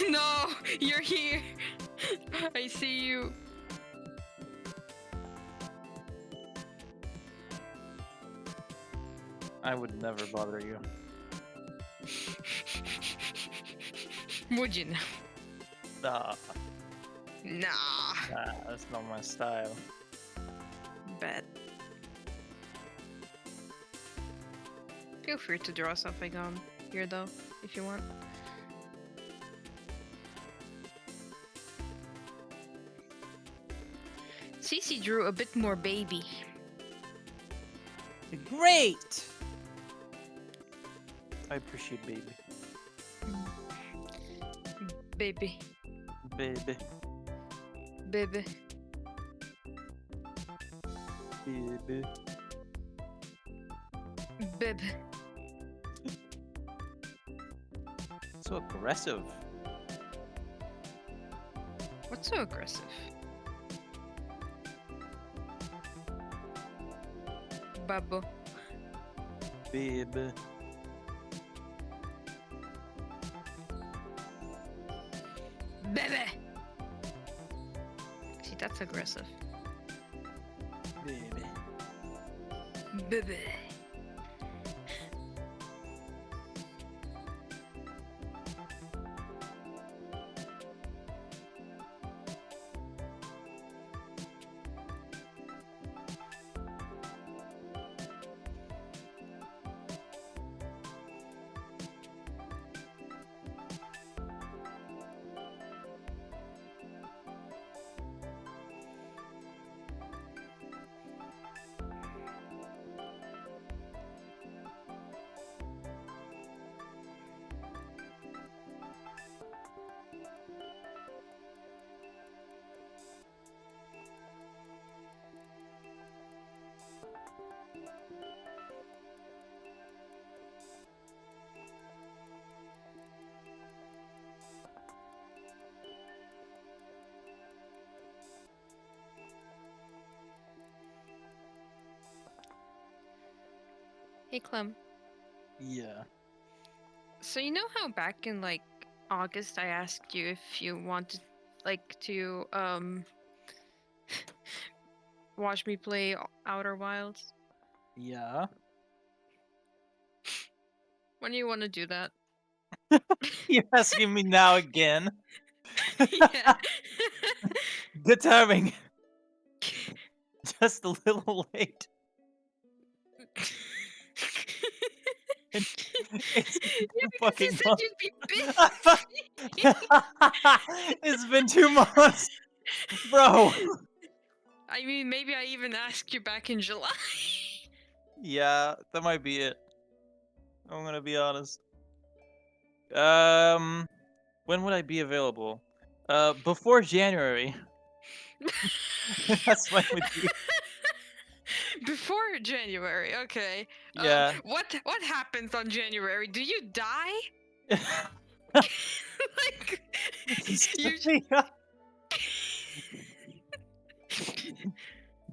[SPEAKER 10] No, you're here. I see you.
[SPEAKER 3] I would never bother you.
[SPEAKER 10] Would you know?
[SPEAKER 3] Nah,
[SPEAKER 10] Nah.
[SPEAKER 3] that's not my style.
[SPEAKER 10] Bet. Feel free to draw something on here though, if you want. Cece drew a bit more baby.
[SPEAKER 3] Great! I appreciate baby.
[SPEAKER 10] Baby.
[SPEAKER 3] Baby.
[SPEAKER 10] Baby.
[SPEAKER 3] Baby.
[SPEAKER 10] Baby.
[SPEAKER 3] So aggressive.
[SPEAKER 10] What's so aggressive? Babo.
[SPEAKER 3] Baby.
[SPEAKER 10] Baby. See, that's aggressive.
[SPEAKER 3] Baby.
[SPEAKER 10] Baby. Hey Clem.
[SPEAKER 3] Yeah.
[SPEAKER 10] So you know how back in like August I asked you if you wanted like to watch me play Outer Wilds?
[SPEAKER 3] Yeah.
[SPEAKER 10] When do you want to do that?
[SPEAKER 3] You're asking me now again.
[SPEAKER 10] Yeah.
[SPEAKER 3] Good timing. Just a little late. It's
[SPEAKER 10] Yeah,
[SPEAKER 3] fucking
[SPEAKER 10] you said
[SPEAKER 3] month.
[SPEAKER 10] you'd be busy.
[SPEAKER 3] It's been 2 months, bro.
[SPEAKER 10] I mean, maybe I even asked you back in July.
[SPEAKER 3] Yeah, that might be it. I'm gonna be honest. When would I be available? Before January. That's fine with you.
[SPEAKER 10] Before January, okay.
[SPEAKER 3] Yeah.
[SPEAKER 10] What happens on January? Do you die? Like you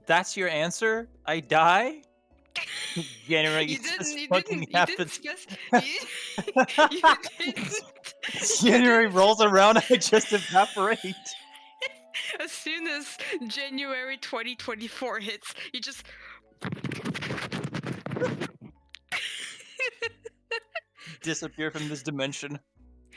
[SPEAKER 3] That's your answer? I die? January
[SPEAKER 10] you
[SPEAKER 3] just
[SPEAKER 10] didn't
[SPEAKER 3] fucking happens.
[SPEAKER 10] you didn't.
[SPEAKER 3] January rolls around, I just evaporate.
[SPEAKER 10] As soon as January 2024 hits, you just
[SPEAKER 3] Disappear from this dimension.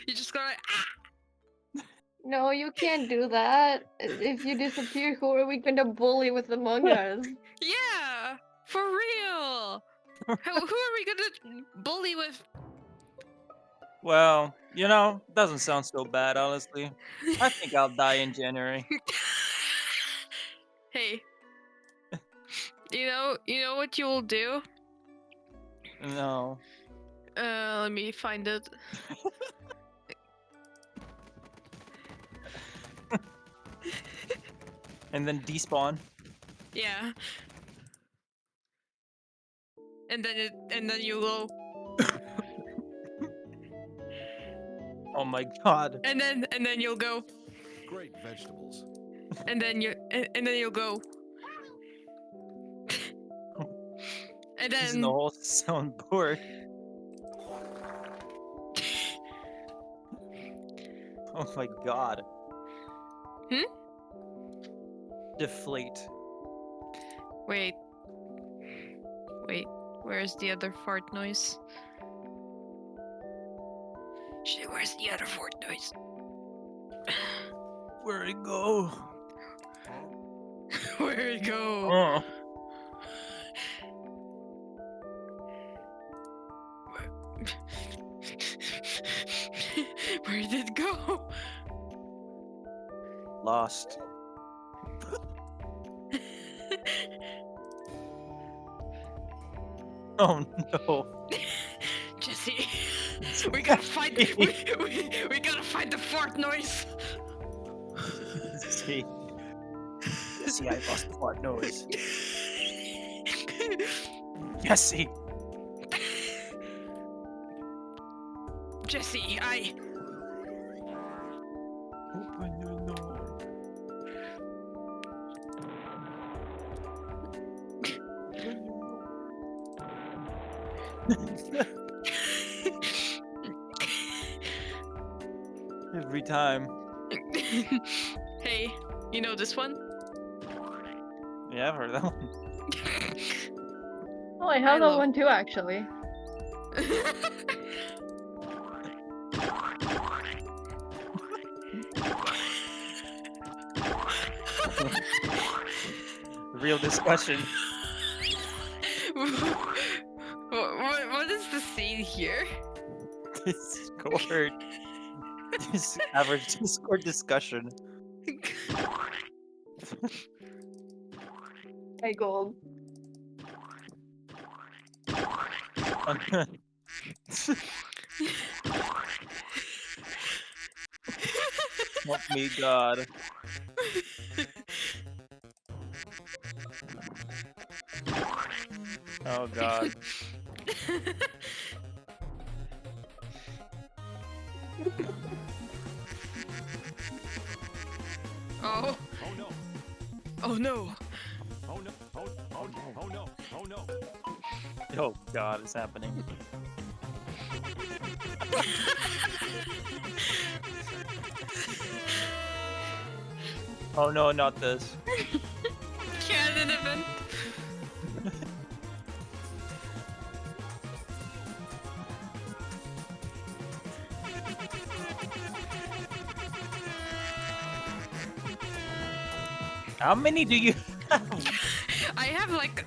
[SPEAKER 10] you just go like,
[SPEAKER 2] No, you can't do that. If you disappear, who are we gonna bully with Among Us?
[SPEAKER 10] Yeah, for real. Who are we gonna bully with?
[SPEAKER 3] Well, doesn't sound so bad, honestly. I think I'll die in January.
[SPEAKER 10] Hey, you know what you will do?
[SPEAKER 3] No.
[SPEAKER 10] Let me find it.
[SPEAKER 3] And then despawn.
[SPEAKER 10] Yeah. And then you will.
[SPEAKER 3] Oh my god.
[SPEAKER 10] And then you'll go.
[SPEAKER 4] Great vegetables.
[SPEAKER 10] And then you'll go. And
[SPEAKER 3] This is the
[SPEAKER 10] then
[SPEAKER 3] whole soundboard. Oh my god. Deflate.
[SPEAKER 10] wait, where's the other fart noise? Shit, where's the other fart noise?
[SPEAKER 3] Where'd it go?
[SPEAKER 10] Where'd it go?
[SPEAKER 3] Oh.
[SPEAKER 10] Where did it go?
[SPEAKER 3] Lost. Oh no.
[SPEAKER 10] Jesse, we gotta find we gotta find the fart noise.
[SPEAKER 3] See, I lost the fart noise. Jesse.
[SPEAKER 10] Jesse, I.
[SPEAKER 3] Open your door. Every time.
[SPEAKER 10] Hey, you know this one?
[SPEAKER 3] Yeah, I've heard that one.
[SPEAKER 2] Oh, I have that one too, actually.
[SPEAKER 3] Real discussion.
[SPEAKER 10] What is the scene here?
[SPEAKER 3] Discord. This average Discord discussion.
[SPEAKER 2] Hey, Gold.
[SPEAKER 3] Help me, God. Oh God.
[SPEAKER 10] Oh.
[SPEAKER 9] Oh no.
[SPEAKER 10] Oh no.
[SPEAKER 9] Oh no. Oh no. Oh no. Oh no.
[SPEAKER 3] Oh God, it's happening. Oh no, not this.
[SPEAKER 10] Canon event.
[SPEAKER 3] How many do you have?
[SPEAKER 10] I have like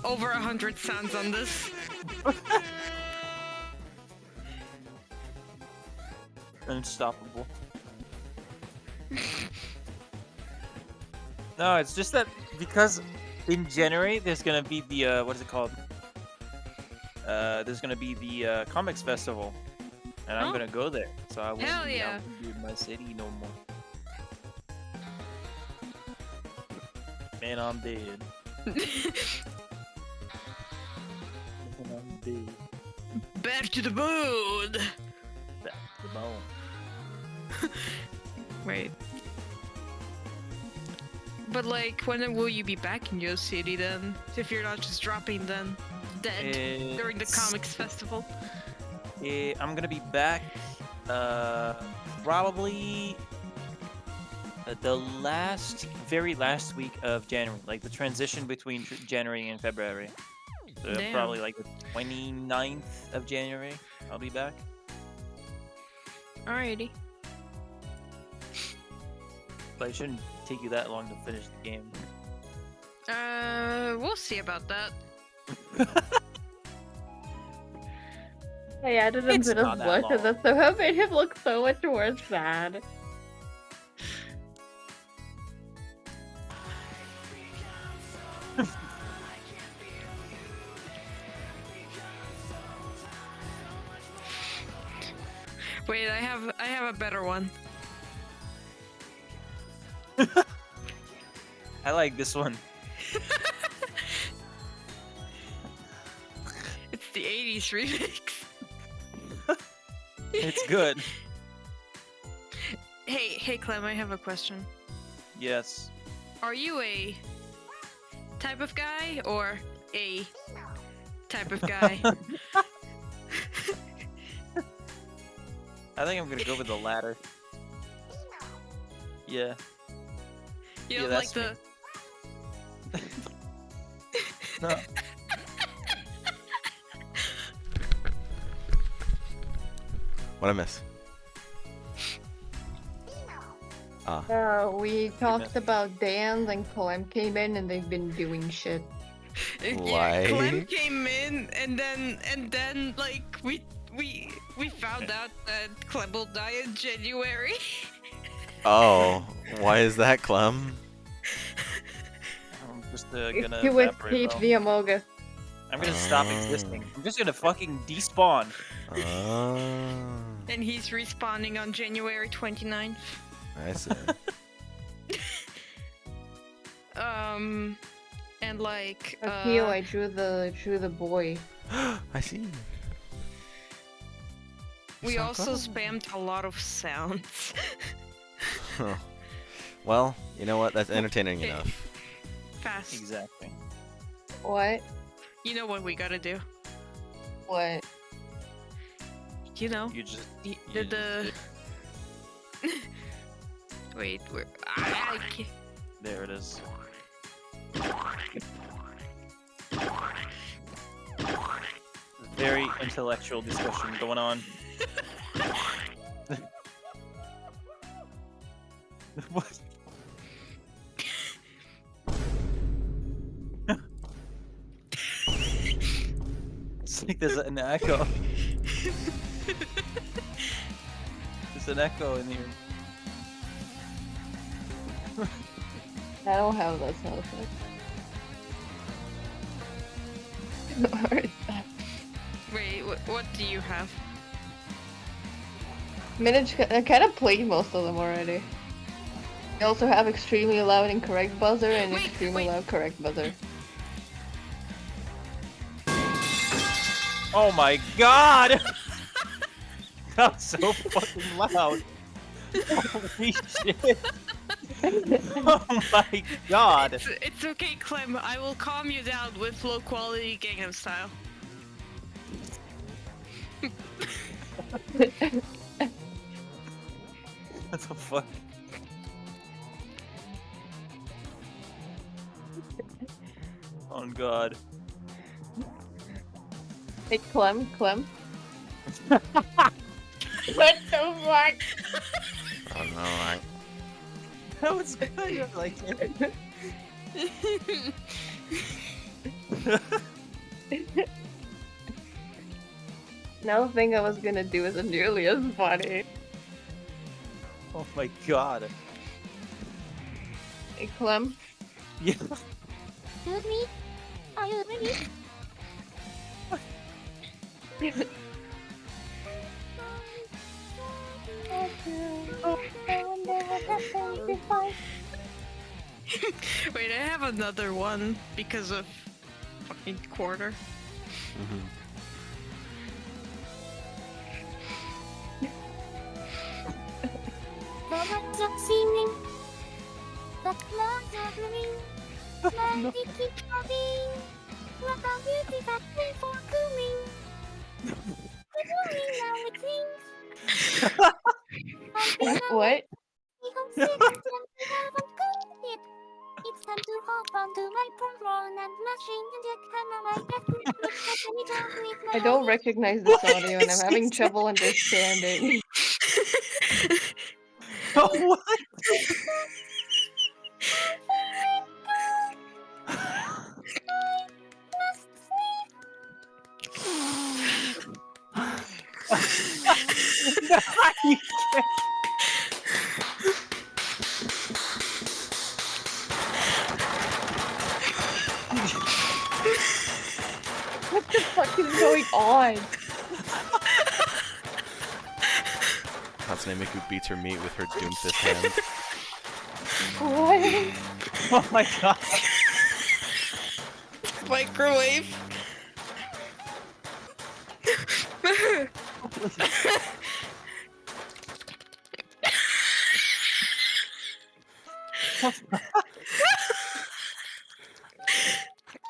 [SPEAKER 10] over 100 sounds on this.
[SPEAKER 3] Unstoppable. No, it's just that because in January there's gonna be the what is it called? There's gonna be the comics festival, and I'm gonna go there, so I won't
[SPEAKER 10] Hell
[SPEAKER 3] be
[SPEAKER 10] yeah.
[SPEAKER 3] out in my city no more. Man, I'm dead. Man, I'm dead.
[SPEAKER 10] Back to the moon.
[SPEAKER 3] Back to the bone.
[SPEAKER 10] Wait. But like, when will you be back in your city then? If you're not just dropping then dead during the comics festival.
[SPEAKER 3] I'm gonna be back probably the very last week of January, like the transition between January and February. So
[SPEAKER 10] Damn.
[SPEAKER 3] probably like the 29th of January, I'll be back.
[SPEAKER 10] Alrighty.
[SPEAKER 3] But it shouldn't take you that long to finish the game.
[SPEAKER 10] We'll see about that.
[SPEAKER 2] I added a
[SPEAKER 3] It's
[SPEAKER 2] bit
[SPEAKER 3] not
[SPEAKER 2] of
[SPEAKER 3] that
[SPEAKER 2] blush, and
[SPEAKER 3] long.
[SPEAKER 2] that somehow made him look so much more sad.
[SPEAKER 10] Wait, I have a better one.
[SPEAKER 3] I like this one.
[SPEAKER 10] It's the 80s remix.
[SPEAKER 3] It's good.
[SPEAKER 10] Hey Clem, I have a question.
[SPEAKER 3] Yes.
[SPEAKER 10] Are you a type of guy or a type of guy?
[SPEAKER 3] I think I'm gonna go with the latter. Yeah.
[SPEAKER 10] You
[SPEAKER 3] Yeah,
[SPEAKER 10] don't like
[SPEAKER 3] that's
[SPEAKER 10] the
[SPEAKER 3] No.
[SPEAKER 1] What I miss?
[SPEAKER 2] We talked about Dan, and Clem came in, and they've been doing shit.
[SPEAKER 10] Yeah, Clem
[SPEAKER 1] Like?
[SPEAKER 10] came in and then like we found out that Clem will die in January.
[SPEAKER 1] Oh, why is that, Clem?
[SPEAKER 3] I'm just
[SPEAKER 2] If
[SPEAKER 3] gonna
[SPEAKER 2] you
[SPEAKER 3] evaporate,
[SPEAKER 2] escape
[SPEAKER 3] bro.
[SPEAKER 2] the Amogus.
[SPEAKER 3] I'm gonna stop existing. I'm just gonna fucking despawn.
[SPEAKER 10] And he's respawning on January 29th.
[SPEAKER 1] I see.
[SPEAKER 10] And like
[SPEAKER 2] Akio, I drew the boy.
[SPEAKER 1] I see.
[SPEAKER 10] we
[SPEAKER 1] So
[SPEAKER 10] also
[SPEAKER 1] clever.
[SPEAKER 10] spammed a lot of sounds.
[SPEAKER 1] Well, you know what? That's entertaining
[SPEAKER 10] Okay.
[SPEAKER 1] enough.
[SPEAKER 10] Fast.
[SPEAKER 3] Exactly.
[SPEAKER 2] What?
[SPEAKER 10] You know what we gotta do?
[SPEAKER 2] What?
[SPEAKER 10] You know?
[SPEAKER 3] You just
[SPEAKER 10] The Wait, where I can't...
[SPEAKER 3] there it is. Very intellectual discussion going on. What? It's like there's an echo. There's an echo in here.
[SPEAKER 2] I don't have that sound effect. Or is that-
[SPEAKER 10] Wait, what do you have?
[SPEAKER 2] I kind of played most of them already. I also have extremely loud incorrect buzzer and
[SPEAKER 10] Wait,
[SPEAKER 2] extremely
[SPEAKER 10] wait.
[SPEAKER 2] loud correct buzzer.
[SPEAKER 3] Oh my god! That was so fucking loud. Holy shit. Oh my god.
[SPEAKER 10] It's okay, Clem. I will calm you down with low quality Gangnam Style.
[SPEAKER 3] What the fuck? Oh god.
[SPEAKER 2] Hey, Clem. What the fuck?
[SPEAKER 1] Oh no, I...
[SPEAKER 3] That was kind of like it.
[SPEAKER 2] Another thing I was gonna do isn't nearly as funny.
[SPEAKER 3] Oh my god.
[SPEAKER 2] Hey, Clem.
[SPEAKER 3] Yeah.
[SPEAKER 11] Excuse me? Are you ready?
[SPEAKER 10] Wait, I have another one because of fucking quarter.
[SPEAKER 11] Robots are singing. The clouds are blooming. Light it keep coming. What a beauty that we for coming. Good morning, now it rings.
[SPEAKER 2] What?
[SPEAKER 11] We home sick and we haven't cooked yet. It's time to hop onto my prawn and mashing the jack hammer like that.
[SPEAKER 2] I don't recognize this audio and I'm having trouble understanding.
[SPEAKER 3] Oh, what?
[SPEAKER 1] Hatsune Miku beats her meat with her Doomfist hands.
[SPEAKER 2] What?
[SPEAKER 3] Oh my god.
[SPEAKER 10] Microwave.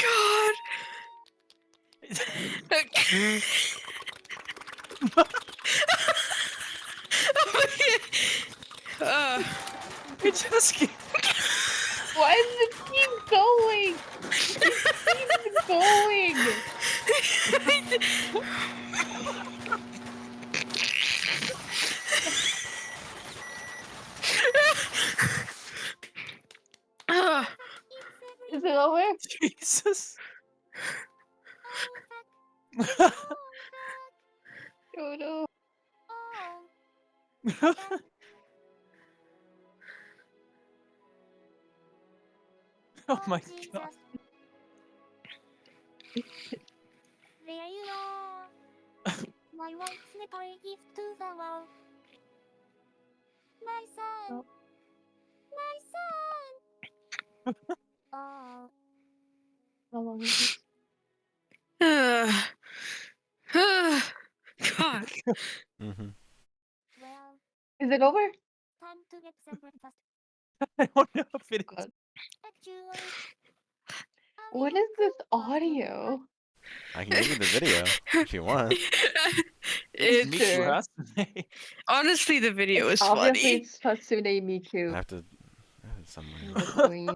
[SPEAKER 10] God.
[SPEAKER 3] It just keeps...
[SPEAKER 2] Why does it keep going? It keeps going. Is it over?
[SPEAKER 3] Jesus.
[SPEAKER 2] Oh no.
[SPEAKER 3] Oh my god.
[SPEAKER 11] There you are. My one slipper gift to the world. My son. My son. Oh.
[SPEAKER 2] How long is this?
[SPEAKER 10] God.
[SPEAKER 1] Mm-hmm.
[SPEAKER 11] Well,
[SPEAKER 2] Is it over?
[SPEAKER 11] time to get some breakfast.
[SPEAKER 3] I don't know if it is.
[SPEAKER 2] God.
[SPEAKER 11] Actually,
[SPEAKER 2] What is this audio?
[SPEAKER 1] I can give you the video if you want.
[SPEAKER 10] It's
[SPEAKER 2] Sure.
[SPEAKER 3] Hatsune.
[SPEAKER 10] honestly the video is
[SPEAKER 2] Obviously,
[SPEAKER 10] funny.
[SPEAKER 2] it's Hatsune
[SPEAKER 1] I
[SPEAKER 2] Miku.
[SPEAKER 1] have to somewhere.
[SPEAKER 2] The queen.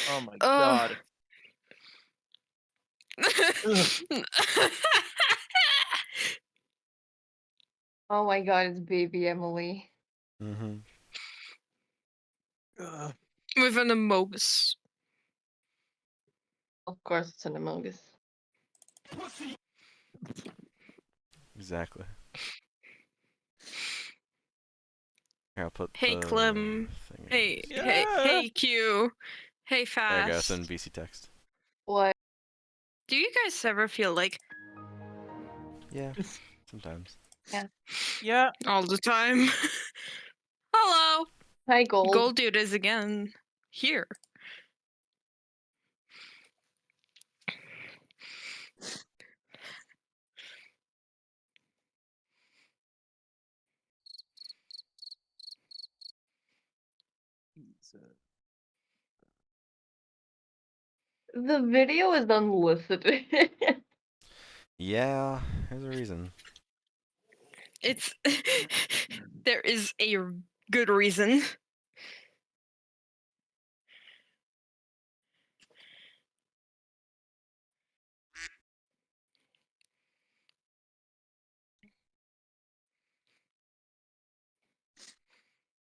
[SPEAKER 3] Oh my
[SPEAKER 10] Oh.
[SPEAKER 3] god.
[SPEAKER 2] Oh my god, it's baby Emily.
[SPEAKER 1] Mm-hmm.
[SPEAKER 3] Ugh.
[SPEAKER 10] With an Amogus.
[SPEAKER 2] Of course, it's an Among Us.
[SPEAKER 1] Exactly. Here, I'll put
[SPEAKER 10] Hey
[SPEAKER 1] the
[SPEAKER 10] Clem.
[SPEAKER 1] thing in.
[SPEAKER 10] Hey,
[SPEAKER 3] Yeah.
[SPEAKER 10] hey Q. Hey
[SPEAKER 1] There you go.
[SPEAKER 10] Fast.
[SPEAKER 1] Send VC text.
[SPEAKER 2] What?
[SPEAKER 10] Do you guys ever feel like
[SPEAKER 1] Yeah, sometimes.
[SPEAKER 3] Yeah.
[SPEAKER 10] all the time? Hello.
[SPEAKER 2] Hi, Gold.
[SPEAKER 10] Gold Dude is again here.
[SPEAKER 2] The video is unlisted.
[SPEAKER 1] Yeah, there's a reason.
[SPEAKER 10] It's there is a good reason.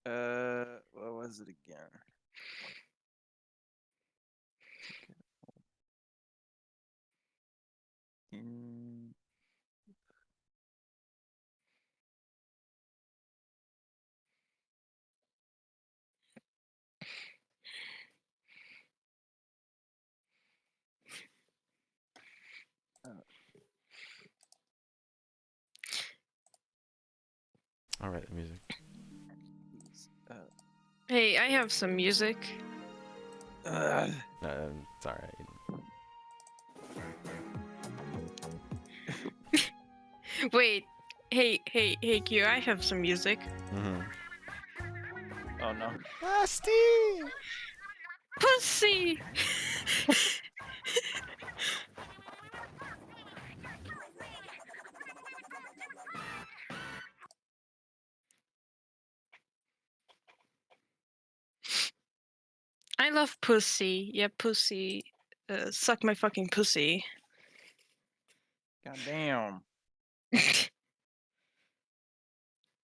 [SPEAKER 3] What was it again? Mm.
[SPEAKER 1] All right, the music.
[SPEAKER 10] Hey, I have some music.
[SPEAKER 1] It's all right.
[SPEAKER 10] Wait. Hey Q, I have some music.
[SPEAKER 1] Mm-hmm.
[SPEAKER 3] Oh no.
[SPEAKER 1] Steve!
[SPEAKER 10] Pussy. I love pussy. Yeah, pussy. Suck my fucking pussy.
[SPEAKER 3] God damn.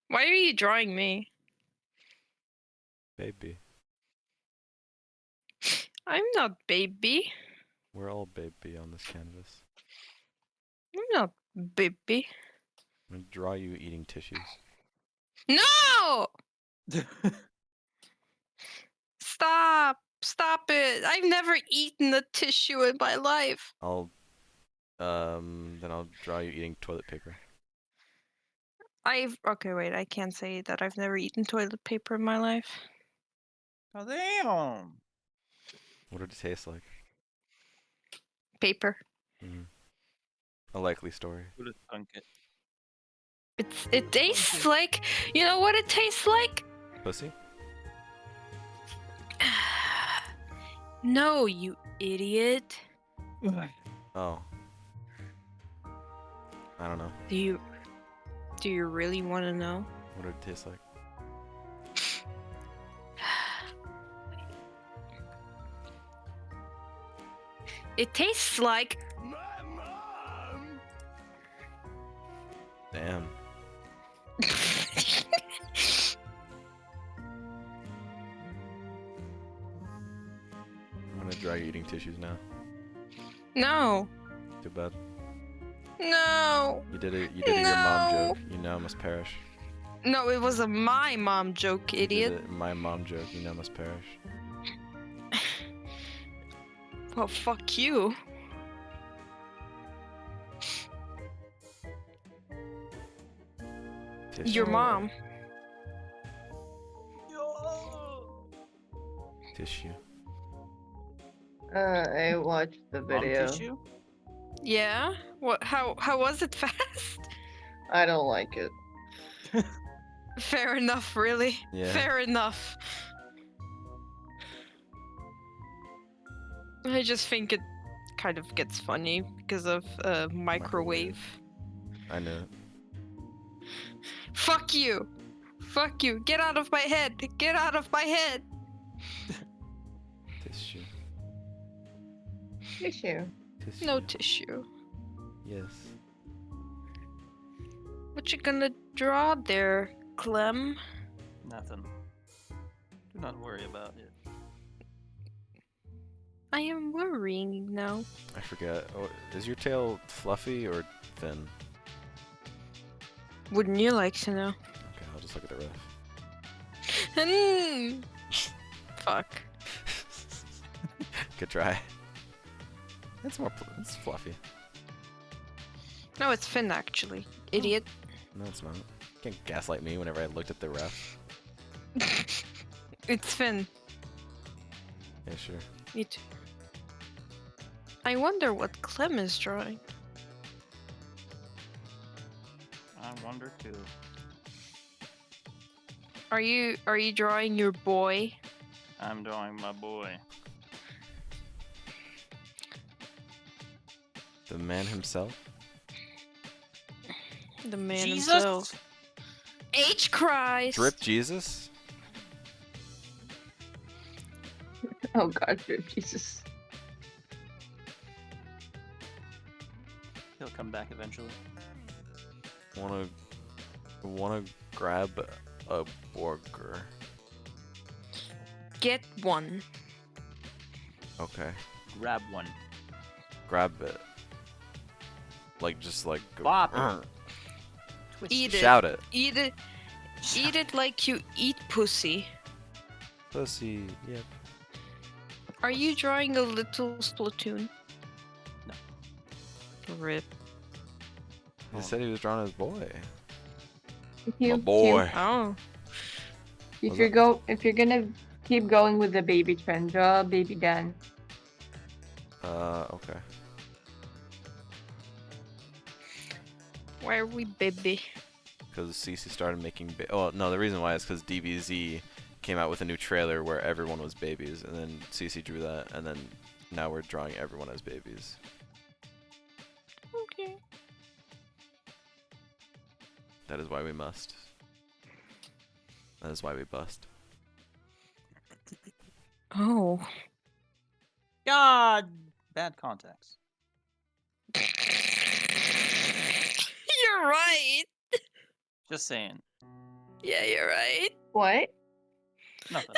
[SPEAKER 10] Why are you drawing me?
[SPEAKER 1] Baby.
[SPEAKER 10] I'm not baby.
[SPEAKER 1] We're all baby on this canvas.
[SPEAKER 10] I'm not baby.
[SPEAKER 1] I'm gonna draw you eating tissues.
[SPEAKER 10] No! Stop! Stop it! I've never eaten a tissue in my life.
[SPEAKER 1] Then I'll draw you eating toilet paper.
[SPEAKER 10] Okay, wait, I can't say that I've never eaten toilet paper in my life.
[SPEAKER 3] Oh damn!
[SPEAKER 1] What did it taste like?
[SPEAKER 10] Paper.
[SPEAKER 1] A likely story.
[SPEAKER 3] Who'd have thunk it?
[SPEAKER 10] It tastes like, you know what it tastes like?
[SPEAKER 1] Pussy?
[SPEAKER 10] No, you idiot.
[SPEAKER 1] Oh. I don't know.
[SPEAKER 10] Do you really want to know?
[SPEAKER 1] What did it taste like?
[SPEAKER 10] It tastes like
[SPEAKER 1] Damn. I'm gonna dry eating tissues now.
[SPEAKER 10] No.
[SPEAKER 1] Too bad.
[SPEAKER 10] No.
[SPEAKER 1] You did it. You did it. Your mom joke. You now must perish.
[SPEAKER 10] No, it was a my mom joke,
[SPEAKER 1] You did
[SPEAKER 10] idiot.
[SPEAKER 1] it. My mom joke. You now must perish.
[SPEAKER 10] Well, fuck you.
[SPEAKER 1] Tissue.
[SPEAKER 10] Your mom.
[SPEAKER 1] Tissue.
[SPEAKER 2] I watched the
[SPEAKER 3] Mom
[SPEAKER 2] video.
[SPEAKER 3] tissue?
[SPEAKER 10] Yeah? What? How was it fast?
[SPEAKER 2] I don't like it.
[SPEAKER 10] Fair enough, really.
[SPEAKER 1] Yeah.
[SPEAKER 10] Fair enough. I just think it kind of gets funny because of microwave.
[SPEAKER 1] I knew it.
[SPEAKER 10] Fuck you! Fuck you! Get out of my head! Get out of my head!
[SPEAKER 1] Tissue.
[SPEAKER 2] Tissue.
[SPEAKER 1] Tissue.
[SPEAKER 10] No tissue.
[SPEAKER 1] Yes.
[SPEAKER 10] What you gonna draw there, Clem?
[SPEAKER 3] Nothing. Do not worry about it.
[SPEAKER 10] I am worrying now.
[SPEAKER 1] I forget. Oh, is your tail fluffy or thin?
[SPEAKER 10] Wouldn't you like to know?
[SPEAKER 1] Okay, I'll just look at the ref.
[SPEAKER 10] Fuck.
[SPEAKER 1] Good try. It's more. It's fluffy.
[SPEAKER 10] No, it's Finn actually. Idiot.
[SPEAKER 1] No, it's not. You can't gaslight me whenever I looked at the ref.
[SPEAKER 10] It's Finn.
[SPEAKER 1] Yeah, sure.
[SPEAKER 10] It. I wonder what Clem is drawing.
[SPEAKER 3] I wonder too.
[SPEAKER 10] Are you drawing your boy?
[SPEAKER 3] I'm drawing my boy.
[SPEAKER 1] The man himself.
[SPEAKER 10] The man
[SPEAKER 3] Jesus?
[SPEAKER 10] himself. H Christ.
[SPEAKER 1] Drip Jesus.
[SPEAKER 2] Oh God, Jesus.
[SPEAKER 3] He'll come back eventually.
[SPEAKER 1] Wanna grab a burger.
[SPEAKER 10] Get one.
[SPEAKER 1] Okay.
[SPEAKER 3] Grab one.
[SPEAKER 1] Grab it. Like just like. Go,
[SPEAKER 3] Bop it.
[SPEAKER 1] "Arr."
[SPEAKER 10] Eat it.
[SPEAKER 1] Shout it.
[SPEAKER 10] Eat it. Eat it like you eat pussy.
[SPEAKER 1] Pussy. Yep.
[SPEAKER 10] Are you drawing a little Splatoon?
[SPEAKER 3] No.
[SPEAKER 10] Rip.
[SPEAKER 1] He said he was drawing his boy.
[SPEAKER 2] You,
[SPEAKER 1] My boy.
[SPEAKER 10] Oh.
[SPEAKER 2] If you're gonna keep going with the baby trend, draw baby Dan.
[SPEAKER 1] Okay.
[SPEAKER 10] Why are we baby?
[SPEAKER 1] Because CC started making. Oh no, the reason why is because DBZ came out with a new trailer where everyone was babies, and then CC drew that, and then now we're drawing everyone as babies.
[SPEAKER 10] Okay.
[SPEAKER 1] That is why we must. That is why we bust.
[SPEAKER 10] Oh.
[SPEAKER 3] God! Bad context.
[SPEAKER 10] You're right.
[SPEAKER 3] Just saying.
[SPEAKER 10] Yeah, you're right.
[SPEAKER 2] What?
[SPEAKER 3] Nothing.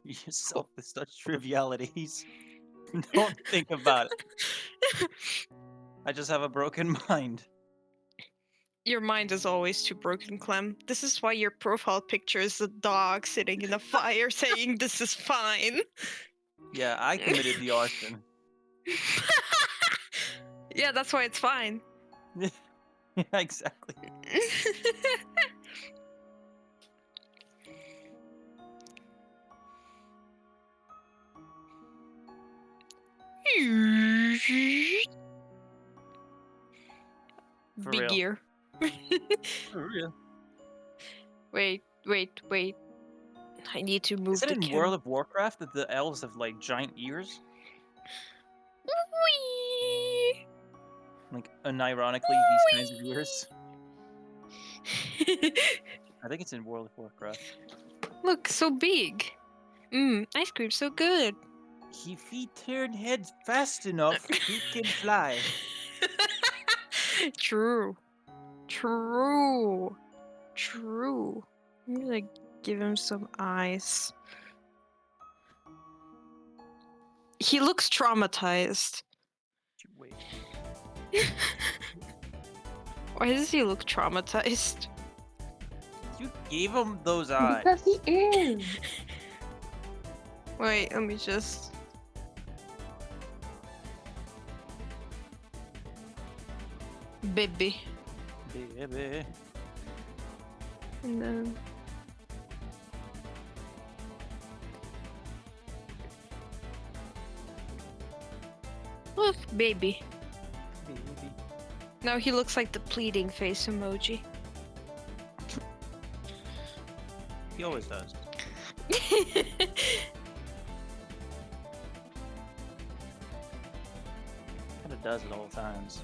[SPEAKER 3] Yourself with such trivialities. Don't think about it. I just have a broken mind.
[SPEAKER 10] Your mind is always too broken, Clem. This is why your profile picture is a dog sitting in a fire saying this is fine.
[SPEAKER 3] Yeah, I committed the arson.
[SPEAKER 10] Yeah, that's why it's fine.
[SPEAKER 3] Yeah, exactly. For
[SPEAKER 10] Big
[SPEAKER 3] real.
[SPEAKER 10] gear.
[SPEAKER 3] For real.
[SPEAKER 10] Wait. I need to move
[SPEAKER 3] Is it
[SPEAKER 10] the
[SPEAKER 3] in
[SPEAKER 10] camera.
[SPEAKER 3] World of Warcraft that the elves have like giant ears?
[SPEAKER 10] Whee!
[SPEAKER 3] Like unironically these kinds of ears? I think it's in World of Warcraft.
[SPEAKER 10] Look, so big. Ice cream, so good.
[SPEAKER 3] If he turned heads fast enough, he can fly.
[SPEAKER 10] True. I'm gonna give him some eyes. He looks traumatized.
[SPEAKER 3] Wait.
[SPEAKER 10] Why does he look traumatized?
[SPEAKER 3] You gave him those eyes.
[SPEAKER 2] Because he is.
[SPEAKER 10] Wait, let me just. Baby.
[SPEAKER 3] Baby.
[SPEAKER 10] And then. Look, baby.
[SPEAKER 3] Baby.
[SPEAKER 10] Now he looks like the pleading face emoji.
[SPEAKER 3] He always does. Kinda does at all times.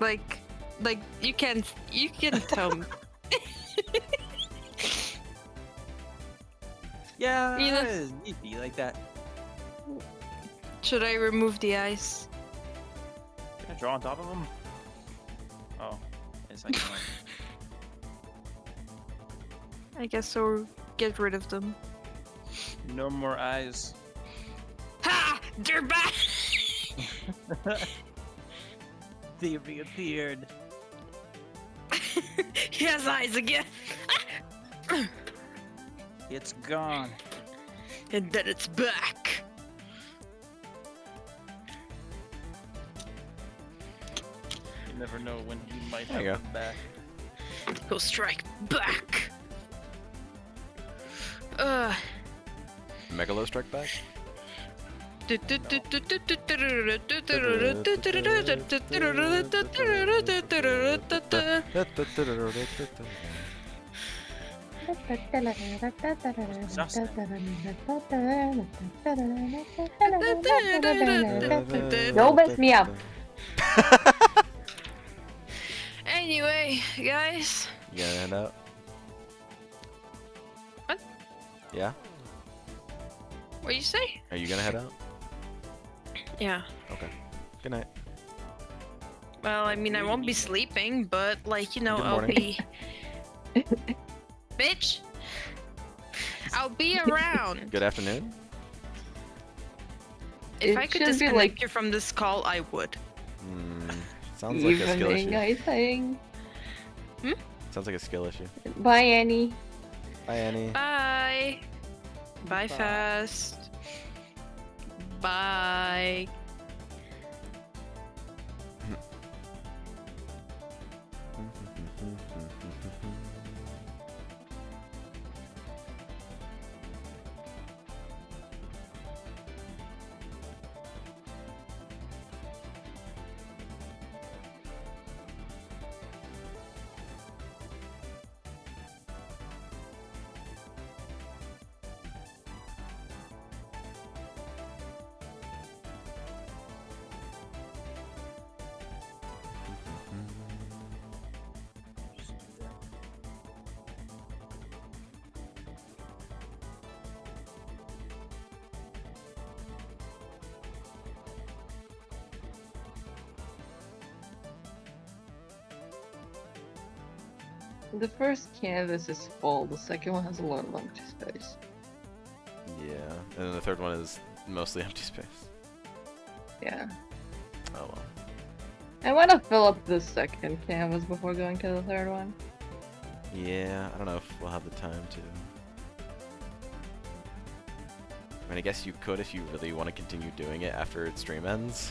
[SPEAKER 10] like you can tell me.
[SPEAKER 3] Yeah,
[SPEAKER 10] You know-
[SPEAKER 3] it'd be like that.
[SPEAKER 10] Should I remove the ice?
[SPEAKER 3] Can I draw on top of him? Oh, yes, I can.
[SPEAKER 10] I guess I'll get rid of them.
[SPEAKER 3] No more eyes.
[SPEAKER 10] Ha! They're back!
[SPEAKER 3] They reappeared.
[SPEAKER 10] He has eyes again.
[SPEAKER 3] It's gone.
[SPEAKER 10] And then it's back.
[SPEAKER 3] You never know when you might
[SPEAKER 1] There
[SPEAKER 3] have
[SPEAKER 1] you
[SPEAKER 3] them back.
[SPEAKER 10] He'll strike back.
[SPEAKER 1] Megalo Strike Back?
[SPEAKER 2] Don't mess me up.
[SPEAKER 10] Anyway, guys.
[SPEAKER 1] You gonna head out?
[SPEAKER 10] What?
[SPEAKER 1] Yeah?
[SPEAKER 10] What do you say?
[SPEAKER 1] Are you gonna head out?
[SPEAKER 10] Yeah.
[SPEAKER 1] Okay. Good night.
[SPEAKER 10] Well, I mean, I won't be sleeping, but like, you know,
[SPEAKER 1] Good
[SPEAKER 10] I'll
[SPEAKER 1] morning.
[SPEAKER 10] be. Bitch. I'll be around.
[SPEAKER 1] Good afternoon?
[SPEAKER 10] If
[SPEAKER 2] It
[SPEAKER 10] I could
[SPEAKER 2] should be
[SPEAKER 10] disconnect
[SPEAKER 2] like
[SPEAKER 10] you from this call, I would.
[SPEAKER 1] Sounds like a skill
[SPEAKER 2] Evening,
[SPEAKER 1] issue.
[SPEAKER 2] I think.
[SPEAKER 1] Sounds like a skill issue.
[SPEAKER 2] Bye, Annie.
[SPEAKER 1] Bye, Annie.
[SPEAKER 10] Bye. Bye,
[SPEAKER 3] Bye.
[SPEAKER 10] fast. Bye.
[SPEAKER 2] The first canvas is full, the second one has a lot of empty space.
[SPEAKER 1] Yeah, and then the third one is mostly empty space.
[SPEAKER 2] Yeah.
[SPEAKER 1] Oh well.
[SPEAKER 2] I want to fill up the second canvas before going to the third one.
[SPEAKER 1] Yeah, I don't know if we'll have the time to. mean, I guess you could if you really want to continue doing it after stream ends.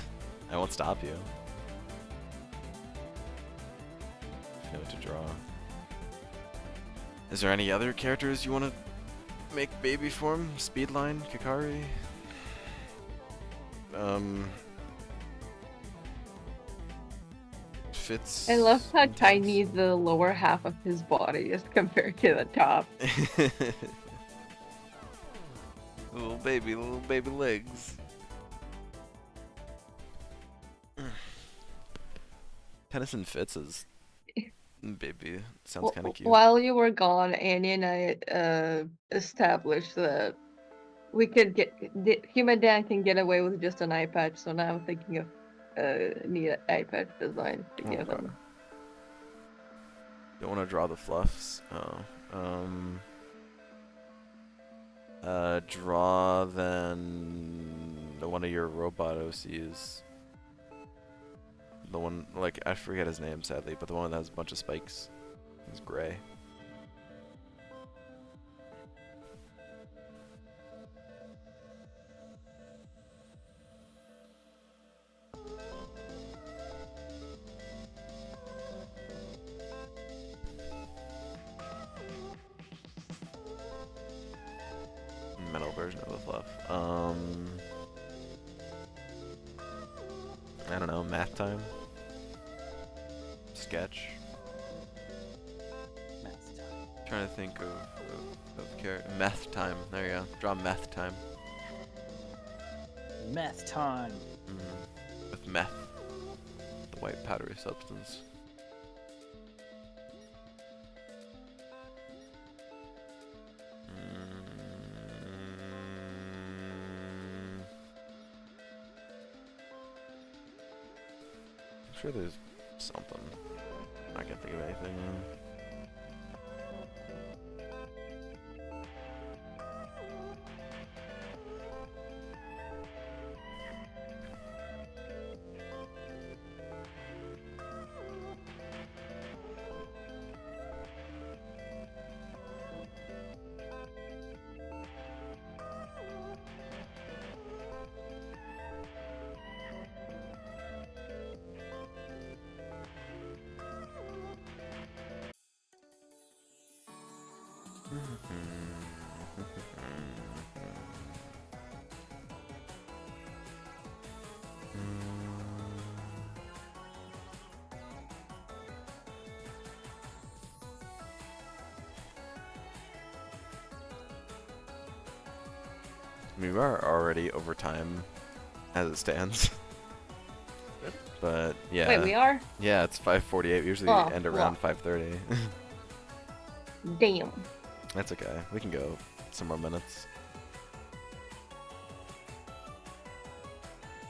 [SPEAKER 1] I won't stop you. You know what to draw. Is there any other characters you want to make baby form? Speedline, Kikari? Fitz.
[SPEAKER 2] I love how
[SPEAKER 1] and
[SPEAKER 2] tiny the lower half of his body is compared to the top.
[SPEAKER 1] little baby legs. Tennyson Fitz is baby. Sounds kind of cute.
[SPEAKER 2] While you were gone, Annie and I established that we could Human Dan can get away with just an eye patch, so now I'm thinking of neat eye patch design to give
[SPEAKER 1] Okay.
[SPEAKER 2] him.
[SPEAKER 1] Don't want to draw the fluffs. Draw then one of your robot OCs. The one, like, I forget his name sadly, but the one that has a bunch of spikes. He's gray. Metal version of the fluff. I don't know, math time? Sketch?
[SPEAKER 3] Math time.
[SPEAKER 1] Trying to think of character. Meth time. There you go. Draw meth time.
[SPEAKER 3] Meth time.
[SPEAKER 1] With meth. The white powdery substance. I'm sure there's something. I can't think of anything. I mean, we are already over time as it stands. But yeah.
[SPEAKER 2] Wait, we are?
[SPEAKER 1] Yeah, it's 5:48. We usually
[SPEAKER 2] Oh,
[SPEAKER 1] end around 5:30.
[SPEAKER 2] Damn.
[SPEAKER 1] That's okay. We can go some more minutes.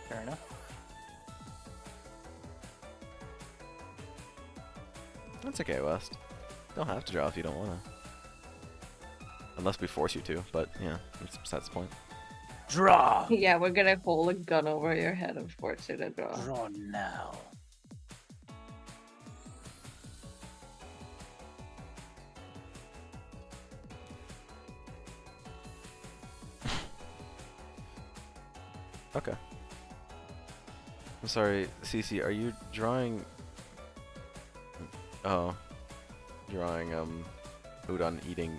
[SPEAKER 3] Fair enough.
[SPEAKER 1] That's okay, West. Don't have to draw if you don't wanna. Unless we force you to, but yeah, that's the point.
[SPEAKER 3] Draw!
[SPEAKER 2] Yeah, we're gonna hold a gun over your head and force you to draw.
[SPEAKER 3] Draw now.
[SPEAKER 1] Okay. I'm sorry, Cece, are you drawing... Oh. Drawing, udon eating,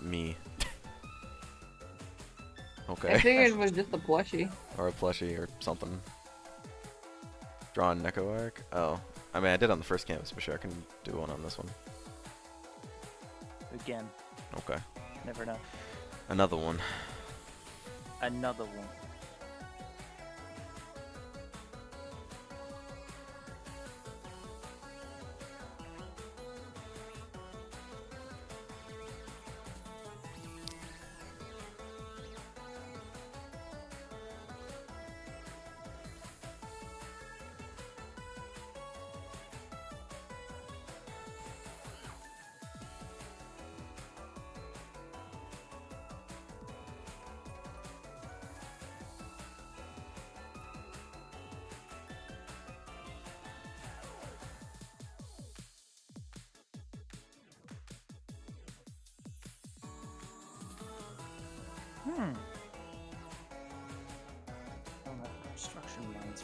[SPEAKER 1] me. Okay.
[SPEAKER 2] I figured it was just a plushie.
[SPEAKER 1] Or a plushie or something. Drawing Neko arc? Oh. I mean, I did on the first canvas, but sure, I can do one on this one.
[SPEAKER 3] Again.
[SPEAKER 1] Okay.
[SPEAKER 3] Never know.
[SPEAKER 1] Another one.
[SPEAKER 3] Another one.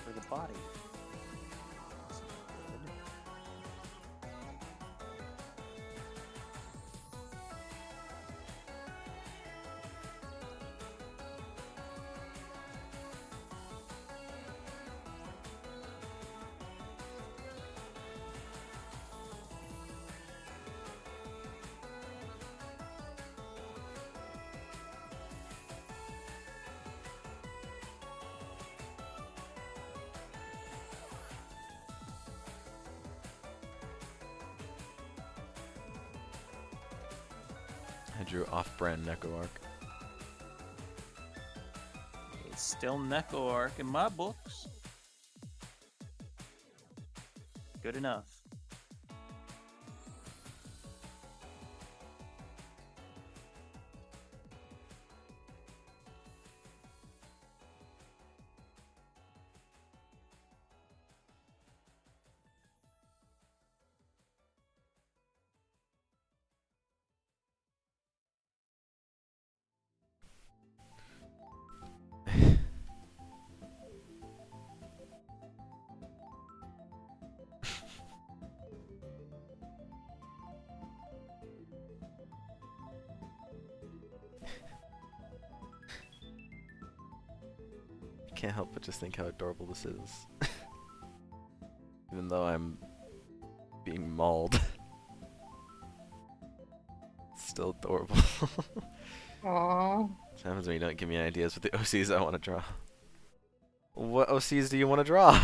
[SPEAKER 3] for the body.
[SPEAKER 1] I drew off-brand Neko Arc.
[SPEAKER 3] It's still Neko Arc in my books. Good enough.
[SPEAKER 1] Can't help but just think how adorable this is. Even though I'm being mauled. It's still adorable.
[SPEAKER 2] Aww.
[SPEAKER 1] What happens when you don't give me ideas with the OCs I want to draw? What OCs do you want to draw?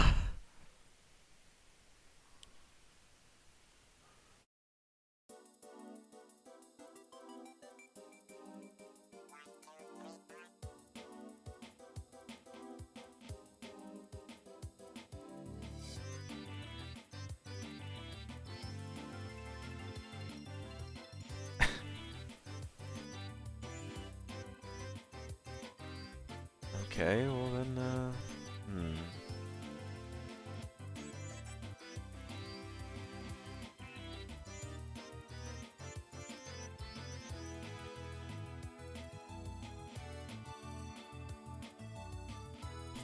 [SPEAKER 1] Okay, well then,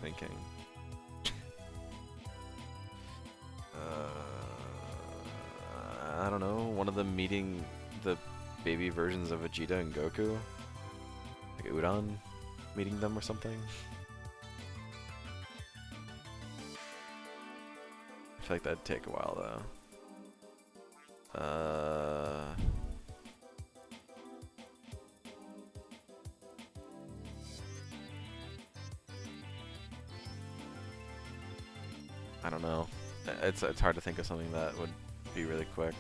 [SPEAKER 1] Thinking. I don't know, one of them meeting the baby versions of Vegeta and Goku? Like Udon meeting them or something? I feel like that'd take a while though. I don't know. It's hard to think of something that would be really quick.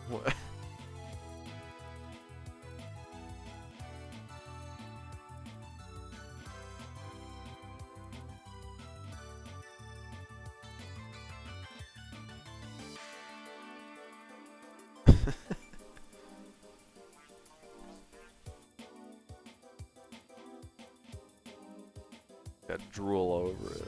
[SPEAKER 1] What? Got drool over it.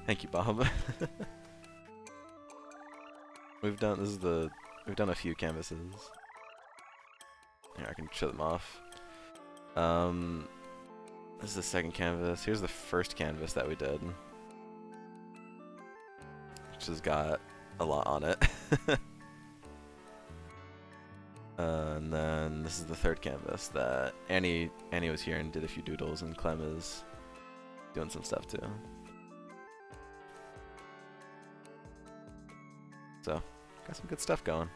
[SPEAKER 1] Thank you, Bob. We've done a few canvases. Here, I can show them off. This is the second canvas. Here's the first canvas that we did, which has got a lot on it. And then this is the third canvas that Annie was here and did a few doodles, and Clem is doing some stuff too. So, got some good stuff going.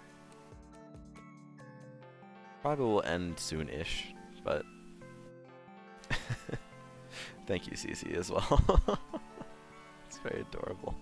[SPEAKER 1] Probably will end soon-ish, but thank you, Cece, as well. It's very adorable.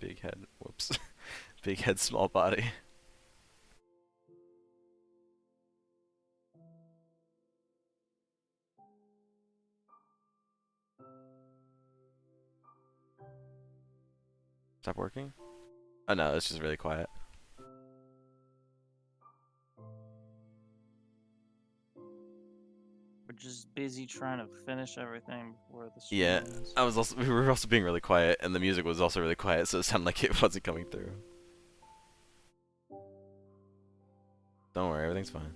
[SPEAKER 1] Big head, whoops. Big head, small body. Stop working? Oh no, it's just really quiet.
[SPEAKER 3] We're just busy trying to finish everything before the stream
[SPEAKER 1] Yeah,
[SPEAKER 3] ends.
[SPEAKER 1] we were also being really quiet, and the music was also really quiet, so it sounded like it wasn't coming through. Don't worry, everything's fine.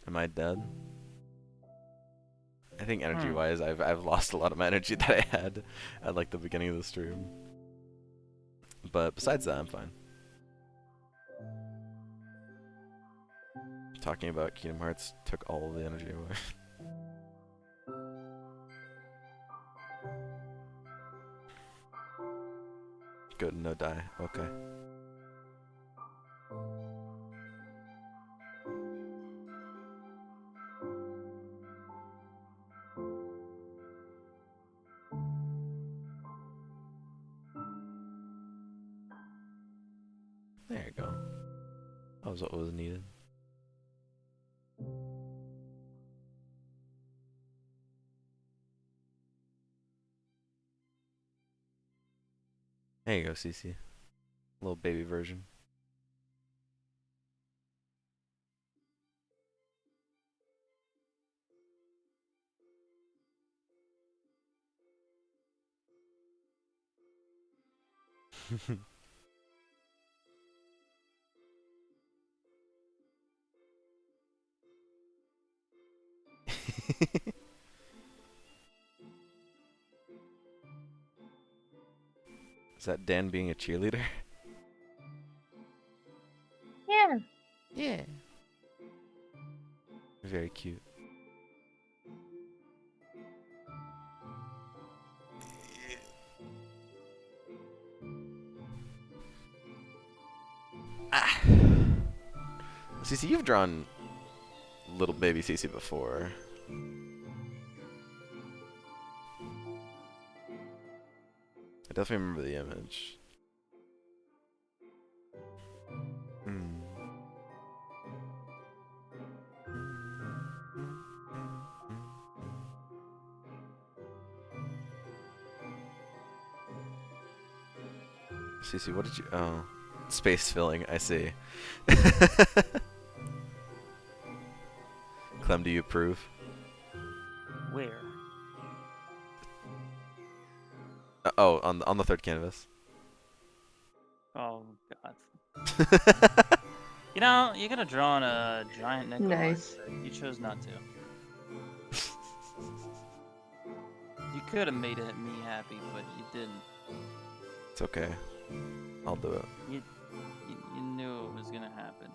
[SPEAKER 1] Am I dead? I think energy-wise, I've lost a lot of my energy that I had at like the beginning of the stream. But besides that, I'm fine. Talking about Kingdom Hearts took all of the energy away. Good, no die. Okay. There you go. That was what was needed. There you go, Cece. Little baby version. Is that Dan being a cheerleader?
[SPEAKER 11] Yeah.
[SPEAKER 1] Yeah. Very cute. Ah. Cece, you've drawn little baby Cece before. I definitely remember the image. Cece, what did you... Oh. Space filling, I see. Clem, do you approve?
[SPEAKER 3] Where?
[SPEAKER 1] Oh, on the third canvas.
[SPEAKER 3] Oh god. You know, you could have drawn a giant necklace.
[SPEAKER 2] Nice.
[SPEAKER 3] But you chose not to. You could have made me happy, but you didn't.
[SPEAKER 1] It's okay. I'll do it.
[SPEAKER 3] You knew it was gonna happen.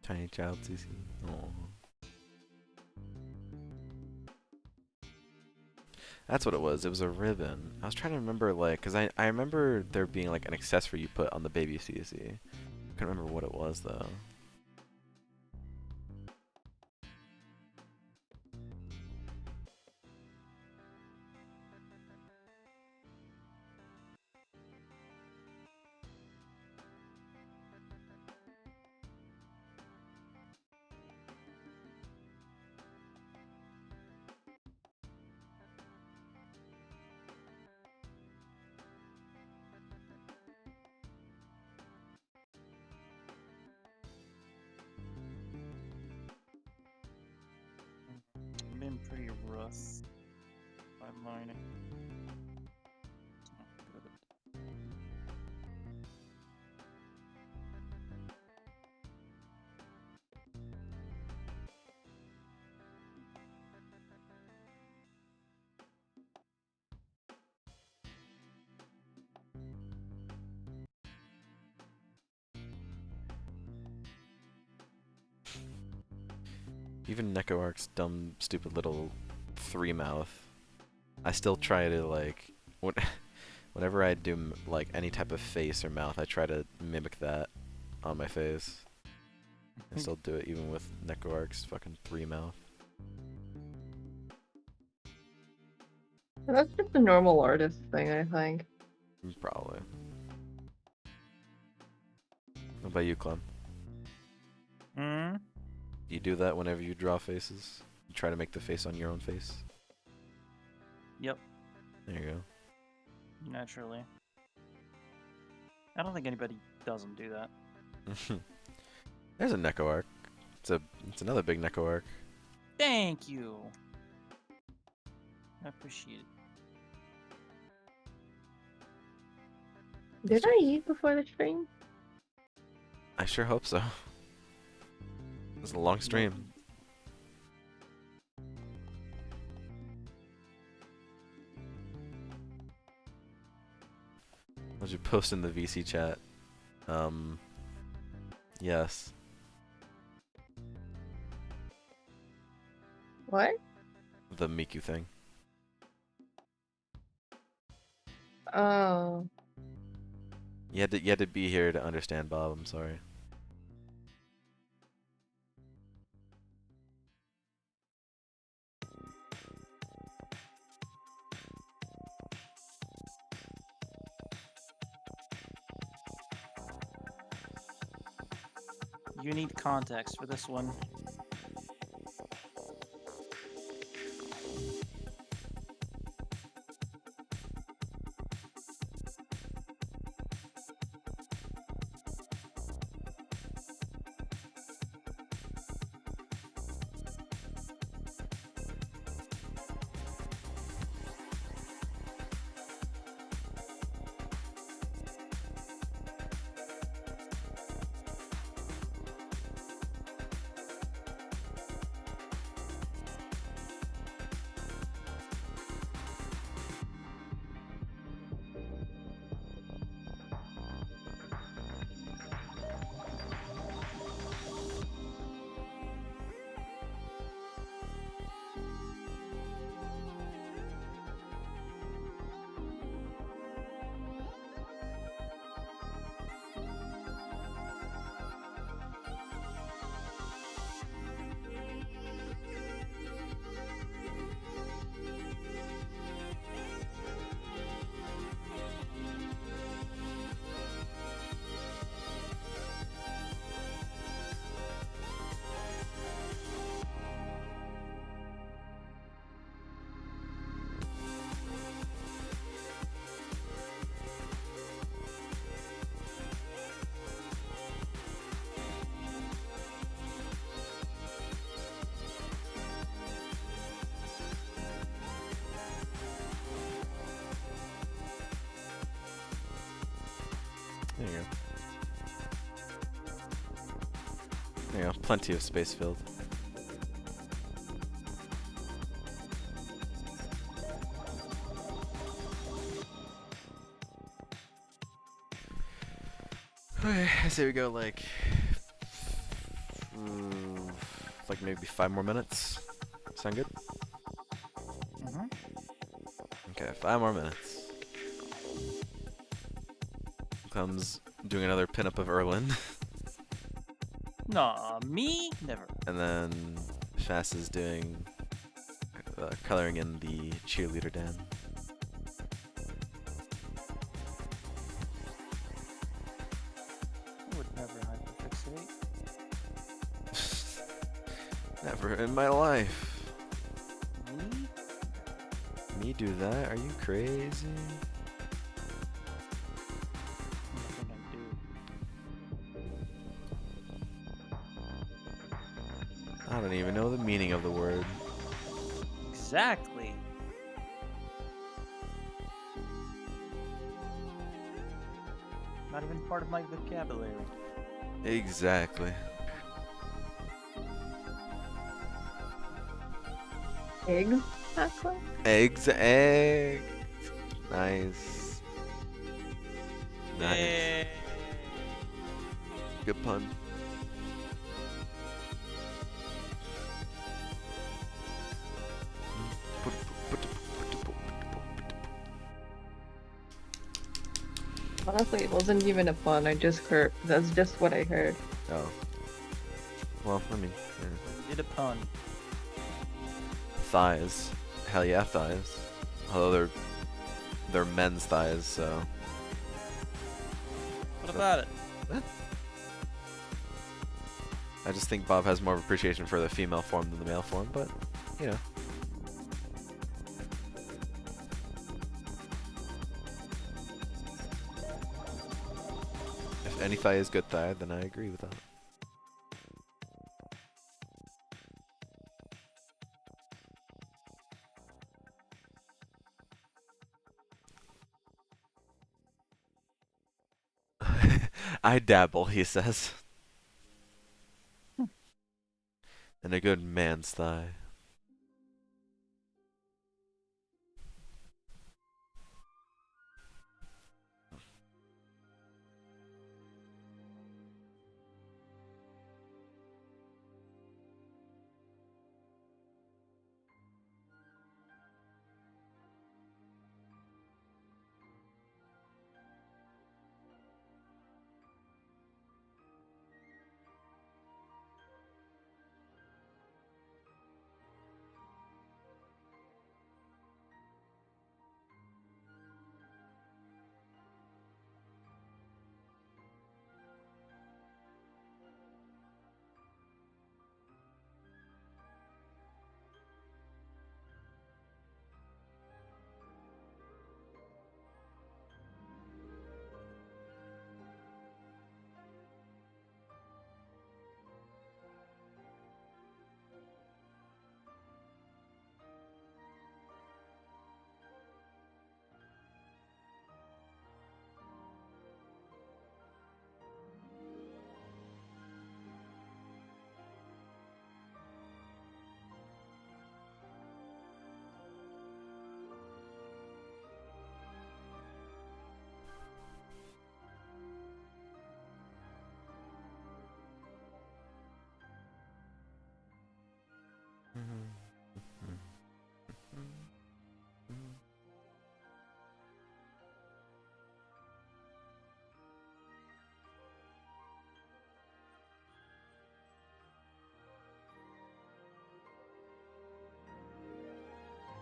[SPEAKER 1] Tiny child CC. Oh. That's what it was. It was a ribbon. I was trying to remember, like, because I remember there being, like, an accessory you put on the baby CC. I couldn't remember what it was, though. Been pretty rough by lining. It's not good. Even NecoArc's dumb, stupid little 3-mouth, I still try to, like, whenever I do, like, any type of face or mouth, I try to mimic that on my face. I still do it even with NecoArc's fucking 3-mouth.
[SPEAKER 2] That's just a normal artist thing, I think.
[SPEAKER 1] Probably. What about you, Clem?
[SPEAKER 3] Hmm?
[SPEAKER 1] You do that whenever you draw faces? You try to make the face on your own face?
[SPEAKER 3] Yep.
[SPEAKER 1] There you go.
[SPEAKER 3] Naturally. I don't think anybody doesn't do that.
[SPEAKER 1] There's a NecoArc. It's another big NecoArc.
[SPEAKER 3] Thank you. I appreciate it.
[SPEAKER 2] Did I eat before the stream?
[SPEAKER 1] I sure hope so. It was a long stream. What you post in the VC chat? Yes.
[SPEAKER 2] What?
[SPEAKER 1] The Miku thing.
[SPEAKER 2] Oh.
[SPEAKER 1] You had to be here to understand, Bob. I'm sorry.
[SPEAKER 3] You need context for this one.
[SPEAKER 1] There you go. There you go. Plenty of space filled. Okay, I say we go like maybe 5 more minutes. Sound good? Okay, 5 more minutes. Comes doing another pinup of Erwin.
[SPEAKER 3] Nah, me? Never.
[SPEAKER 1] And then Fast is doing coloring in the cheerleader Dan.
[SPEAKER 3] I would never hyperfixate.
[SPEAKER 1] Never in my life.
[SPEAKER 3] Me?
[SPEAKER 1] Me do that? Are you crazy?
[SPEAKER 3] Nothing I do.
[SPEAKER 1] I don't even know the meaning of the word.
[SPEAKER 3] Exactly. Not even part of my vocabulary.
[SPEAKER 1] Exactly.
[SPEAKER 2] Egg? Exactly.
[SPEAKER 1] Egg. Nice. Nice.
[SPEAKER 3] Yay.
[SPEAKER 1] Good pun.
[SPEAKER 2] Honestly, it wasn't even a pun. I just heard. That's just what I heard.
[SPEAKER 1] Oh. Well, I mean, yeah.
[SPEAKER 3] Did a pun.
[SPEAKER 1] Thighs. Hell yeah, thighs. Although they're men's thighs, so.
[SPEAKER 3] What about it?
[SPEAKER 1] What? I just think Bob has more of appreciation for the female form than the male form, but you know. If any thigh is good thigh, then I agree with that. I dabble, he says. And a good man's thigh.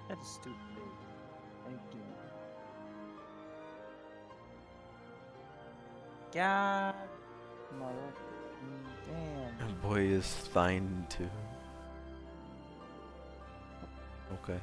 [SPEAKER 3] That is stupid. Thank you. God. Mother. Damn.
[SPEAKER 1] And boy is fine too. Okay.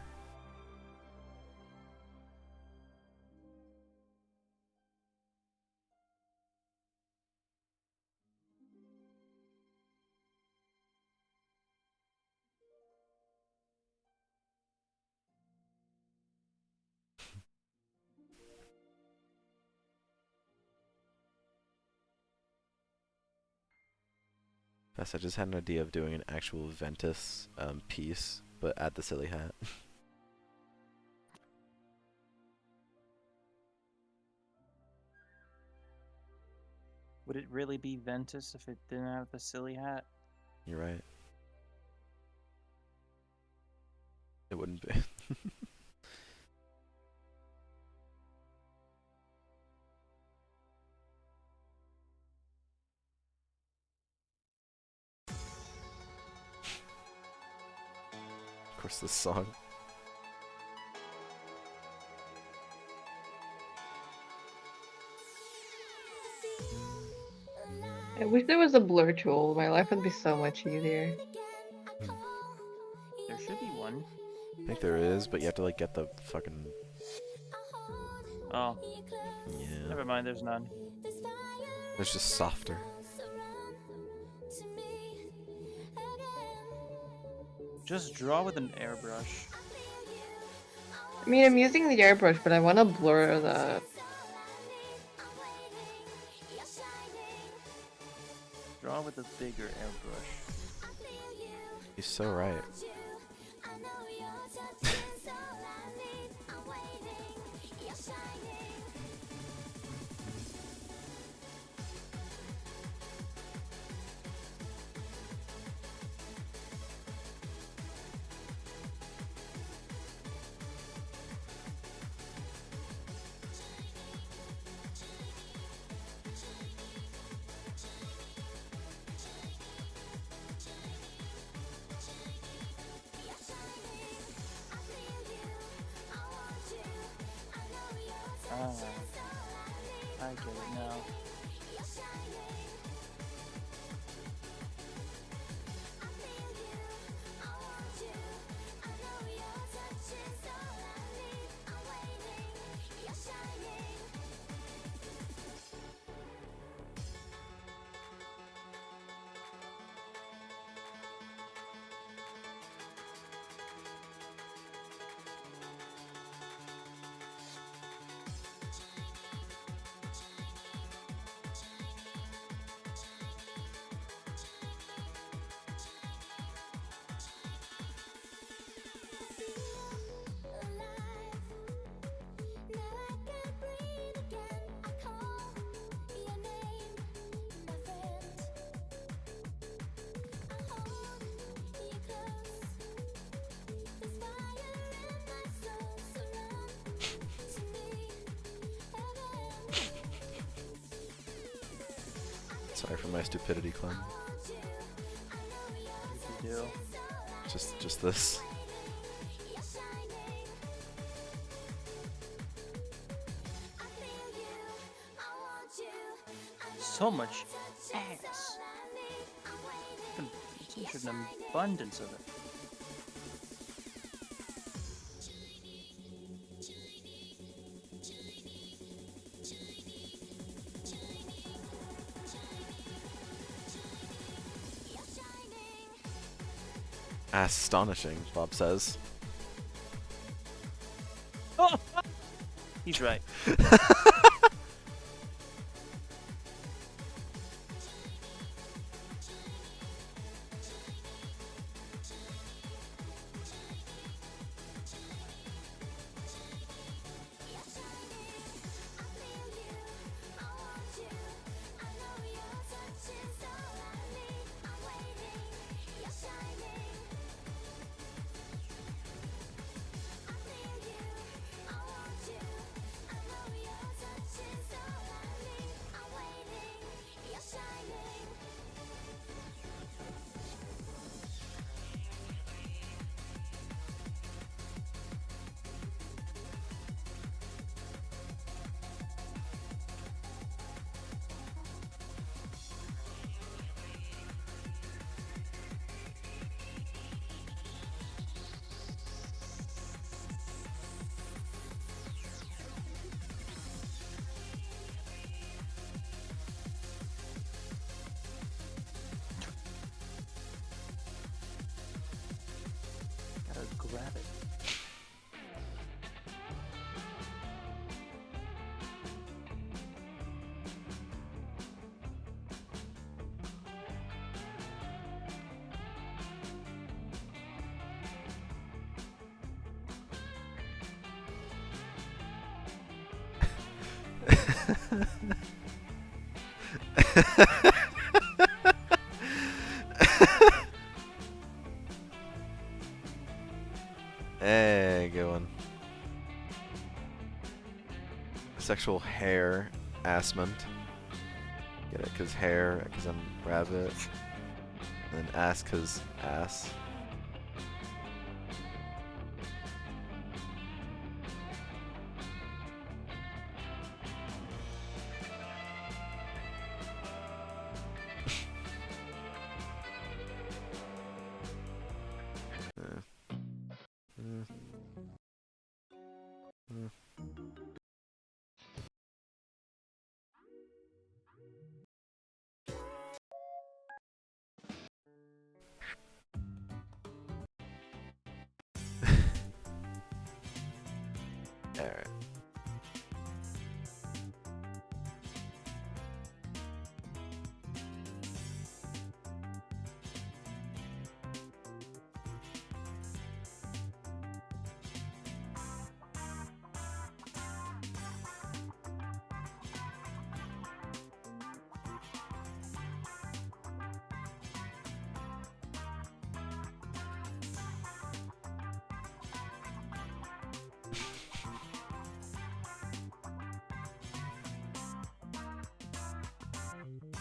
[SPEAKER 1] Yes, I just had an idea of doing an actual Ventus piece, but add the silly hat.
[SPEAKER 3] Would it really be Ventus if it didn't have the silly hat?
[SPEAKER 1] You're right. It wouldn't be. Of course, this song.
[SPEAKER 2] I wish there was a blur tool. My life would be so much easier.
[SPEAKER 3] There should be one.
[SPEAKER 1] I think there is, but you have to like get the fucking.
[SPEAKER 3] Oh,
[SPEAKER 1] Yeah.
[SPEAKER 3] never mind. There's none.
[SPEAKER 1] It's just softer.
[SPEAKER 3] Just draw with an airbrush.
[SPEAKER 2] I mean, I'm using the airbrush, but I want to blur that.
[SPEAKER 3] Draw with a bigger airbrush.
[SPEAKER 1] He's so right.
[SPEAKER 3] Ah, I get it now. Sorry for my stupidity, Clem. You do.
[SPEAKER 1] Just this.
[SPEAKER 3] So much ass. Such an abundance of it.
[SPEAKER 1] Astonishing, Bob says.
[SPEAKER 3] Oh! He's right.
[SPEAKER 1] Hey, good one. Sexual harassment. Get it? Cause hair, cause I'm rabbit. And then ass, cause ass. Alright.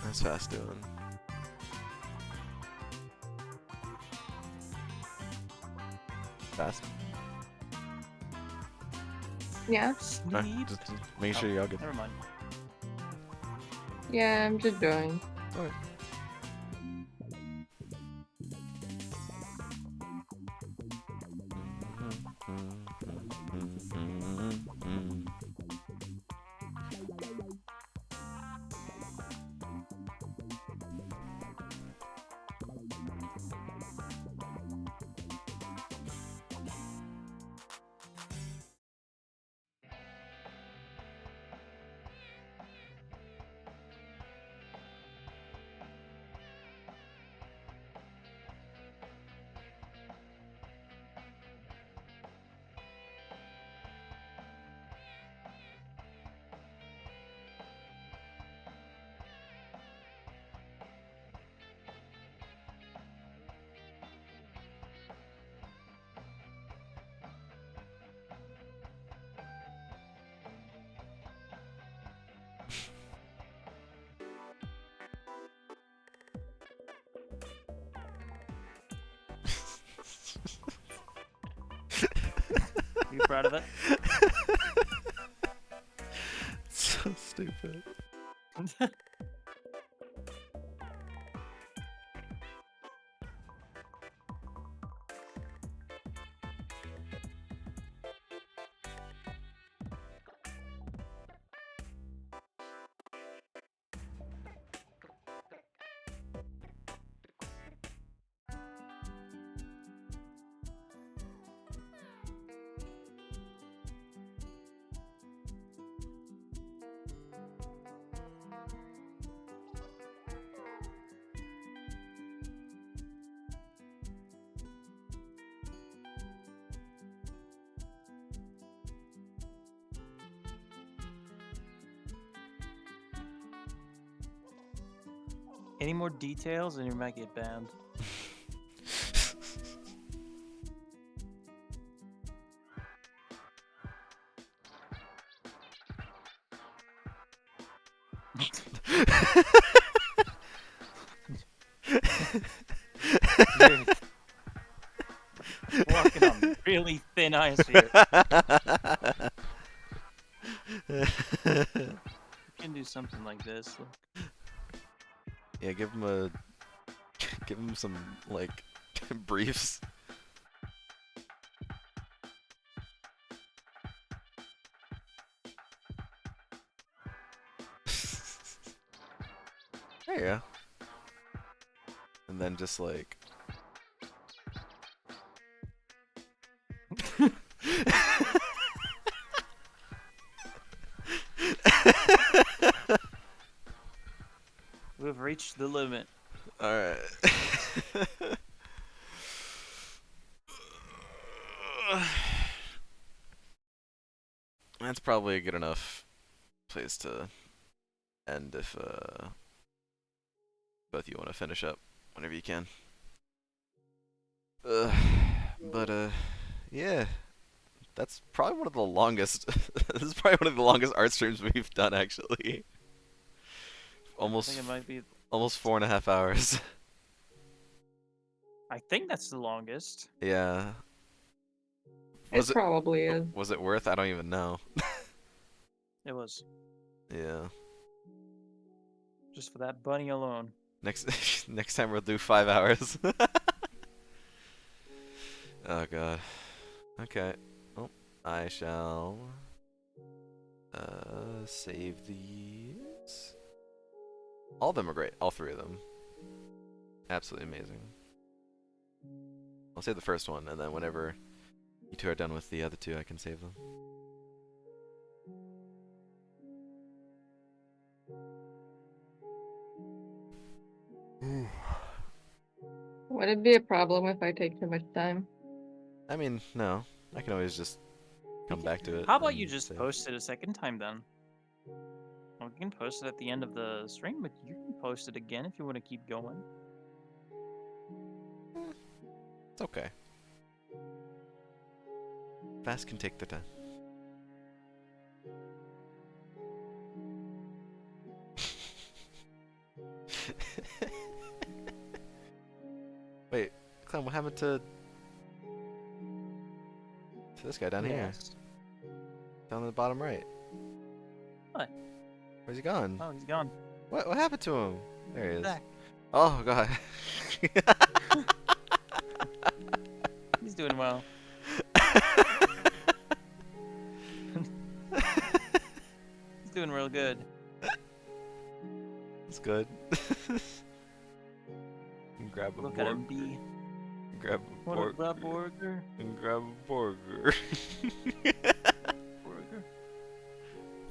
[SPEAKER 1] That's fast doing. Fast.
[SPEAKER 2] Yeah.
[SPEAKER 1] Alright, just make sure y'all good.
[SPEAKER 3] Never mind.
[SPEAKER 2] Yeah, I'm just doing.
[SPEAKER 1] Alright.
[SPEAKER 3] You proud of it?
[SPEAKER 1] So stupid.
[SPEAKER 3] Any more details and you might get banned. You're walking on really thin ice here. You can do something like this. Look.
[SPEAKER 1] Yeah, give him some like briefs. There you go. And then just like
[SPEAKER 3] We've reached the limit.
[SPEAKER 1] Alright. That's probably a good enough place to end if both you want to finish up whenever you can. But yeah, that's probably one of the longest. This is probably one of the longest art streams we've done, actually.
[SPEAKER 3] I
[SPEAKER 1] Almost
[SPEAKER 3] think it might be.
[SPEAKER 1] almost 4.5 hours.
[SPEAKER 3] I think that's the longest.
[SPEAKER 1] Yeah.
[SPEAKER 2] It probably is.
[SPEAKER 1] Was it worth? I don't even know.
[SPEAKER 3] It was
[SPEAKER 1] Yeah.
[SPEAKER 3] just for that bunny alone.
[SPEAKER 1] Next time we'll do 5 hours. Oh god. Okay. Oh, I shall save these. All of them are great. All 3 of them. Absolutely amazing. I'll save the first one, and then whenever you 2 are done with the other 2, I can save them.
[SPEAKER 2] Would it be a problem if I take too much time?
[SPEAKER 1] I mean, no. I can always just come back to it.
[SPEAKER 3] How about you
[SPEAKER 1] and
[SPEAKER 3] just
[SPEAKER 1] save.
[SPEAKER 3] post it a second time then? Well, you can post it at the end of the stream, but you can post it again if you want to keep going.
[SPEAKER 1] It's okay. Fast can take the time. Wait, Clem, what happened to this guy down here?
[SPEAKER 3] Yes.
[SPEAKER 1] Down in the bottom right.
[SPEAKER 3] What?
[SPEAKER 1] Where's he gone?
[SPEAKER 3] Oh, he's gone.
[SPEAKER 1] What happened to him? There he is.
[SPEAKER 3] Back.
[SPEAKER 1] Oh god.
[SPEAKER 3] He's doing well. He's doing real good.
[SPEAKER 1] It's good. And grab a
[SPEAKER 3] Look at him
[SPEAKER 1] burger.
[SPEAKER 3] be.
[SPEAKER 1] Grab a
[SPEAKER 3] What
[SPEAKER 1] burger.
[SPEAKER 3] a burger.
[SPEAKER 1] And grab a burger.
[SPEAKER 3] Burger.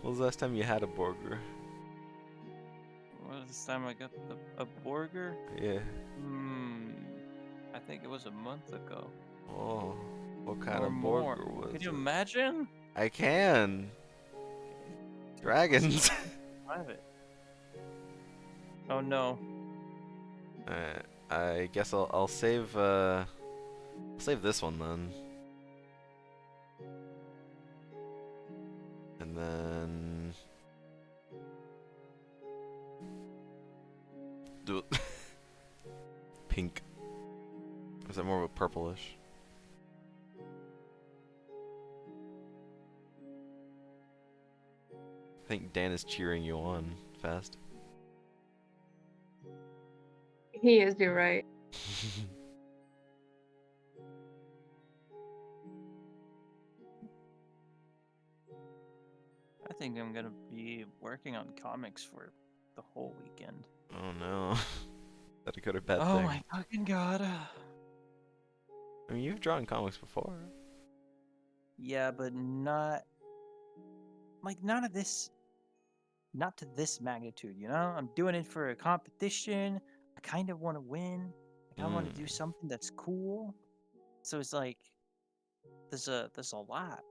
[SPEAKER 1] When was the last time you had a burger?
[SPEAKER 3] What was this time I got a burger?
[SPEAKER 1] Yeah.
[SPEAKER 3] I think it was a month ago.
[SPEAKER 1] Oh, what kind
[SPEAKER 3] Or
[SPEAKER 1] of
[SPEAKER 3] more.
[SPEAKER 1] burger was
[SPEAKER 3] Can you
[SPEAKER 1] it?
[SPEAKER 3] imagine?
[SPEAKER 1] I can. Dragons.
[SPEAKER 3] Private. Oh no.
[SPEAKER 1] I guess I'll save this one then. And then do it pink. Is that more of a purplish? I think Dan is cheering you on, Fast.
[SPEAKER 2] He is, you're right.
[SPEAKER 3] I think I'm gonna be working on comics for the whole weekend.
[SPEAKER 1] Oh no. Is that a good or bad
[SPEAKER 3] Oh
[SPEAKER 1] thing?
[SPEAKER 3] my fucking god.
[SPEAKER 1] I mean, you've drawn comics before.
[SPEAKER 3] Yeah, but not like none of this. Not to this magnitude, you know? I'm doing it for a competition. I kind of want to win. Like, I want to do something that's cool. So it's like there's a lot.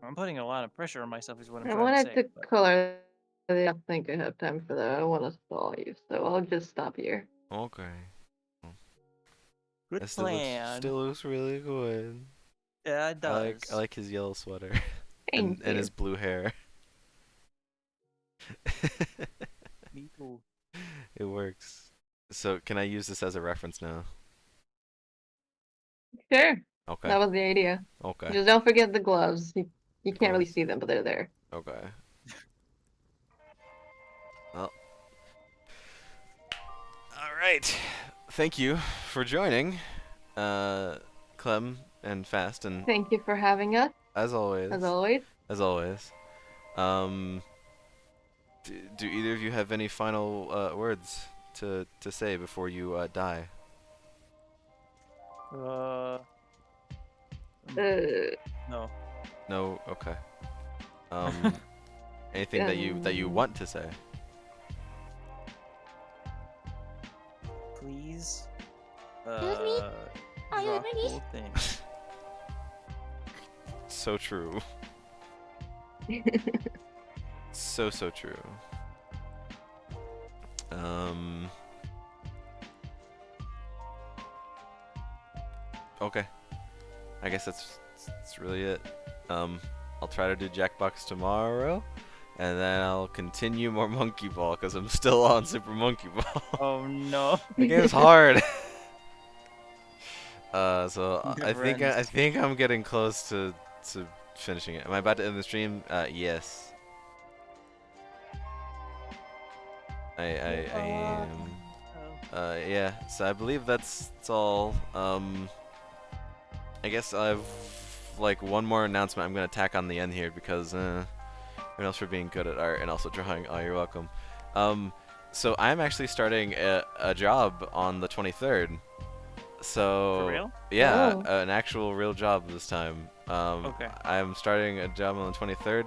[SPEAKER 3] I'm putting a lot of pressure on myself is what I'm
[SPEAKER 2] I
[SPEAKER 3] trying
[SPEAKER 2] wanted
[SPEAKER 3] to say.
[SPEAKER 2] to color. I don't think I have time for that. I want to stall you, so I'll just stop here.
[SPEAKER 1] Okay.
[SPEAKER 3] Good
[SPEAKER 1] That still looks really good.
[SPEAKER 3] Yeah, it does.
[SPEAKER 1] I like his yellow sweater.
[SPEAKER 2] Thank
[SPEAKER 1] and
[SPEAKER 2] you.
[SPEAKER 1] his blue hair.
[SPEAKER 3] Me too.
[SPEAKER 1] It works. So can I use this as a reference now?
[SPEAKER 2] Sure.
[SPEAKER 1] Okay.
[SPEAKER 2] That was the idea.
[SPEAKER 1] Okay.
[SPEAKER 2] Just don't forget the gloves. You can't really see them, but they're there.
[SPEAKER 1] Okay. Well. Alright. Thank you for joining. Clem and Fast and
[SPEAKER 2] Thank you for having us.
[SPEAKER 1] as always.
[SPEAKER 2] As always.
[SPEAKER 1] As always. Do either of you have any final words to say before you die?
[SPEAKER 3] No.
[SPEAKER 1] No. Okay. Anything that you want to say?
[SPEAKER 3] Please.
[SPEAKER 11] Excuse me? Are you
[SPEAKER 3] draw
[SPEAKER 11] ready?
[SPEAKER 3] cool things.
[SPEAKER 1] So true. So true. Okay. I guess that's really it. I'll try to do Jackbox tomorrow, and then I'll continue more Monkey Ball because I'm still on Super Monkey Ball.
[SPEAKER 3] Oh no.
[SPEAKER 1] The game's hard. So I
[SPEAKER 3] Never
[SPEAKER 1] think
[SPEAKER 3] ends.
[SPEAKER 1] I'm getting close to finishing it. Am I about to end the stream? Yes. I am. Yeah. So I believe that's all. I guess I have like one more announcement I'm gonna tack on the end here because everyone else for being good at art and also drawing. Oh, you're welcome. So I'm actually starting a job on the 23rd. So
[SPEAKER 3] For real?
[SPEAKER 1] yeah,
[SPEAKER 2] Oh.
[SPEAKER 1] an actual real job this time.
[SPEAKER 3] Okay.
[SPEAKER 1] I'm starting a job on the 23rd,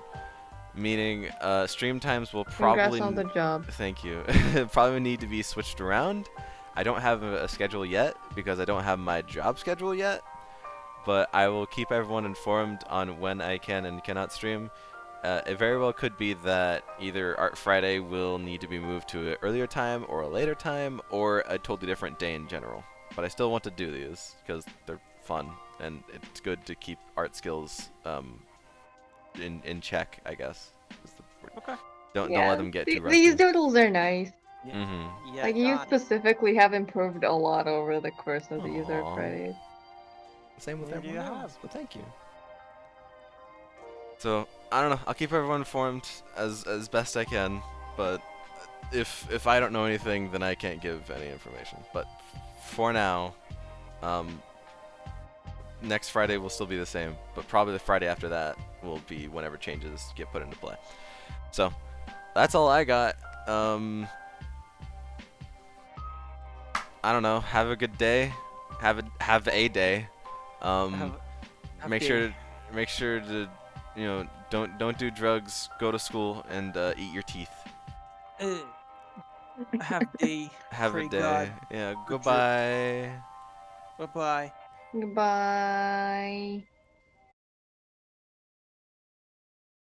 [SPEAKER 1] meaning stream times will
[SPEAKER 2] Congrats
[SPEAKER 1] probably.
[SPEAKER 2] on the job.
[SPEAKER 1] Thank you. Probably need to be switched around. I don't have a schedule yet because I don't have my job schedule yet, but I will keep everyone informed on when I can and cannot stream. It very well could be that either Art Friday will need to be moved to an earlier time or a later time or a totally different day in general. But I still want to do these because they're fun and it's good to keep art skills in check, I guess. is the word.
[SPEAKER 3] Okay.
[SPEAKER 1] Don't let them get too rusty.
[SPEAKER 2] These doodles are nice.
[SPEAKER 1] Mm-hmm.
[SPEAKER 3] Yeah.
[SPEAKER 2] Like you specifically have improved a lot over the course of these Art
[SPEAKER 1] Aw.
[SPEAKER 2] Fridays.
[SPEAKER 1] Same with
[SPEAKER 3] There you
[SPEAKER 1] everyone
[SPEAKER 3] have.
[SPEAKER 1] else. Well, thank you. So I don't know. I'll keep everyone informed as best I can. But if I don't know anything, then I can't give any information. But for now, next Friday will still be the same. But probably the Friday after that will be whenever changes get put into play. So that's all I got. I don't know. Have a good day. Have a day. Make sure to don't do drugs. Go to school and eat your teeth.
[SPEAKER 3] Have a
[SPEAKER 1] Have
[SPEAKER 3] pray
[SPEAKER 1] a day.
[SPEAKER 3] God
[SPEAKER 1] Yeah.
[SPEAKER 3] for
[SPEAKER 1] Goodbye.
[SPEAKER 3] Bye bye.
[SPEAKER 2] Goodbye.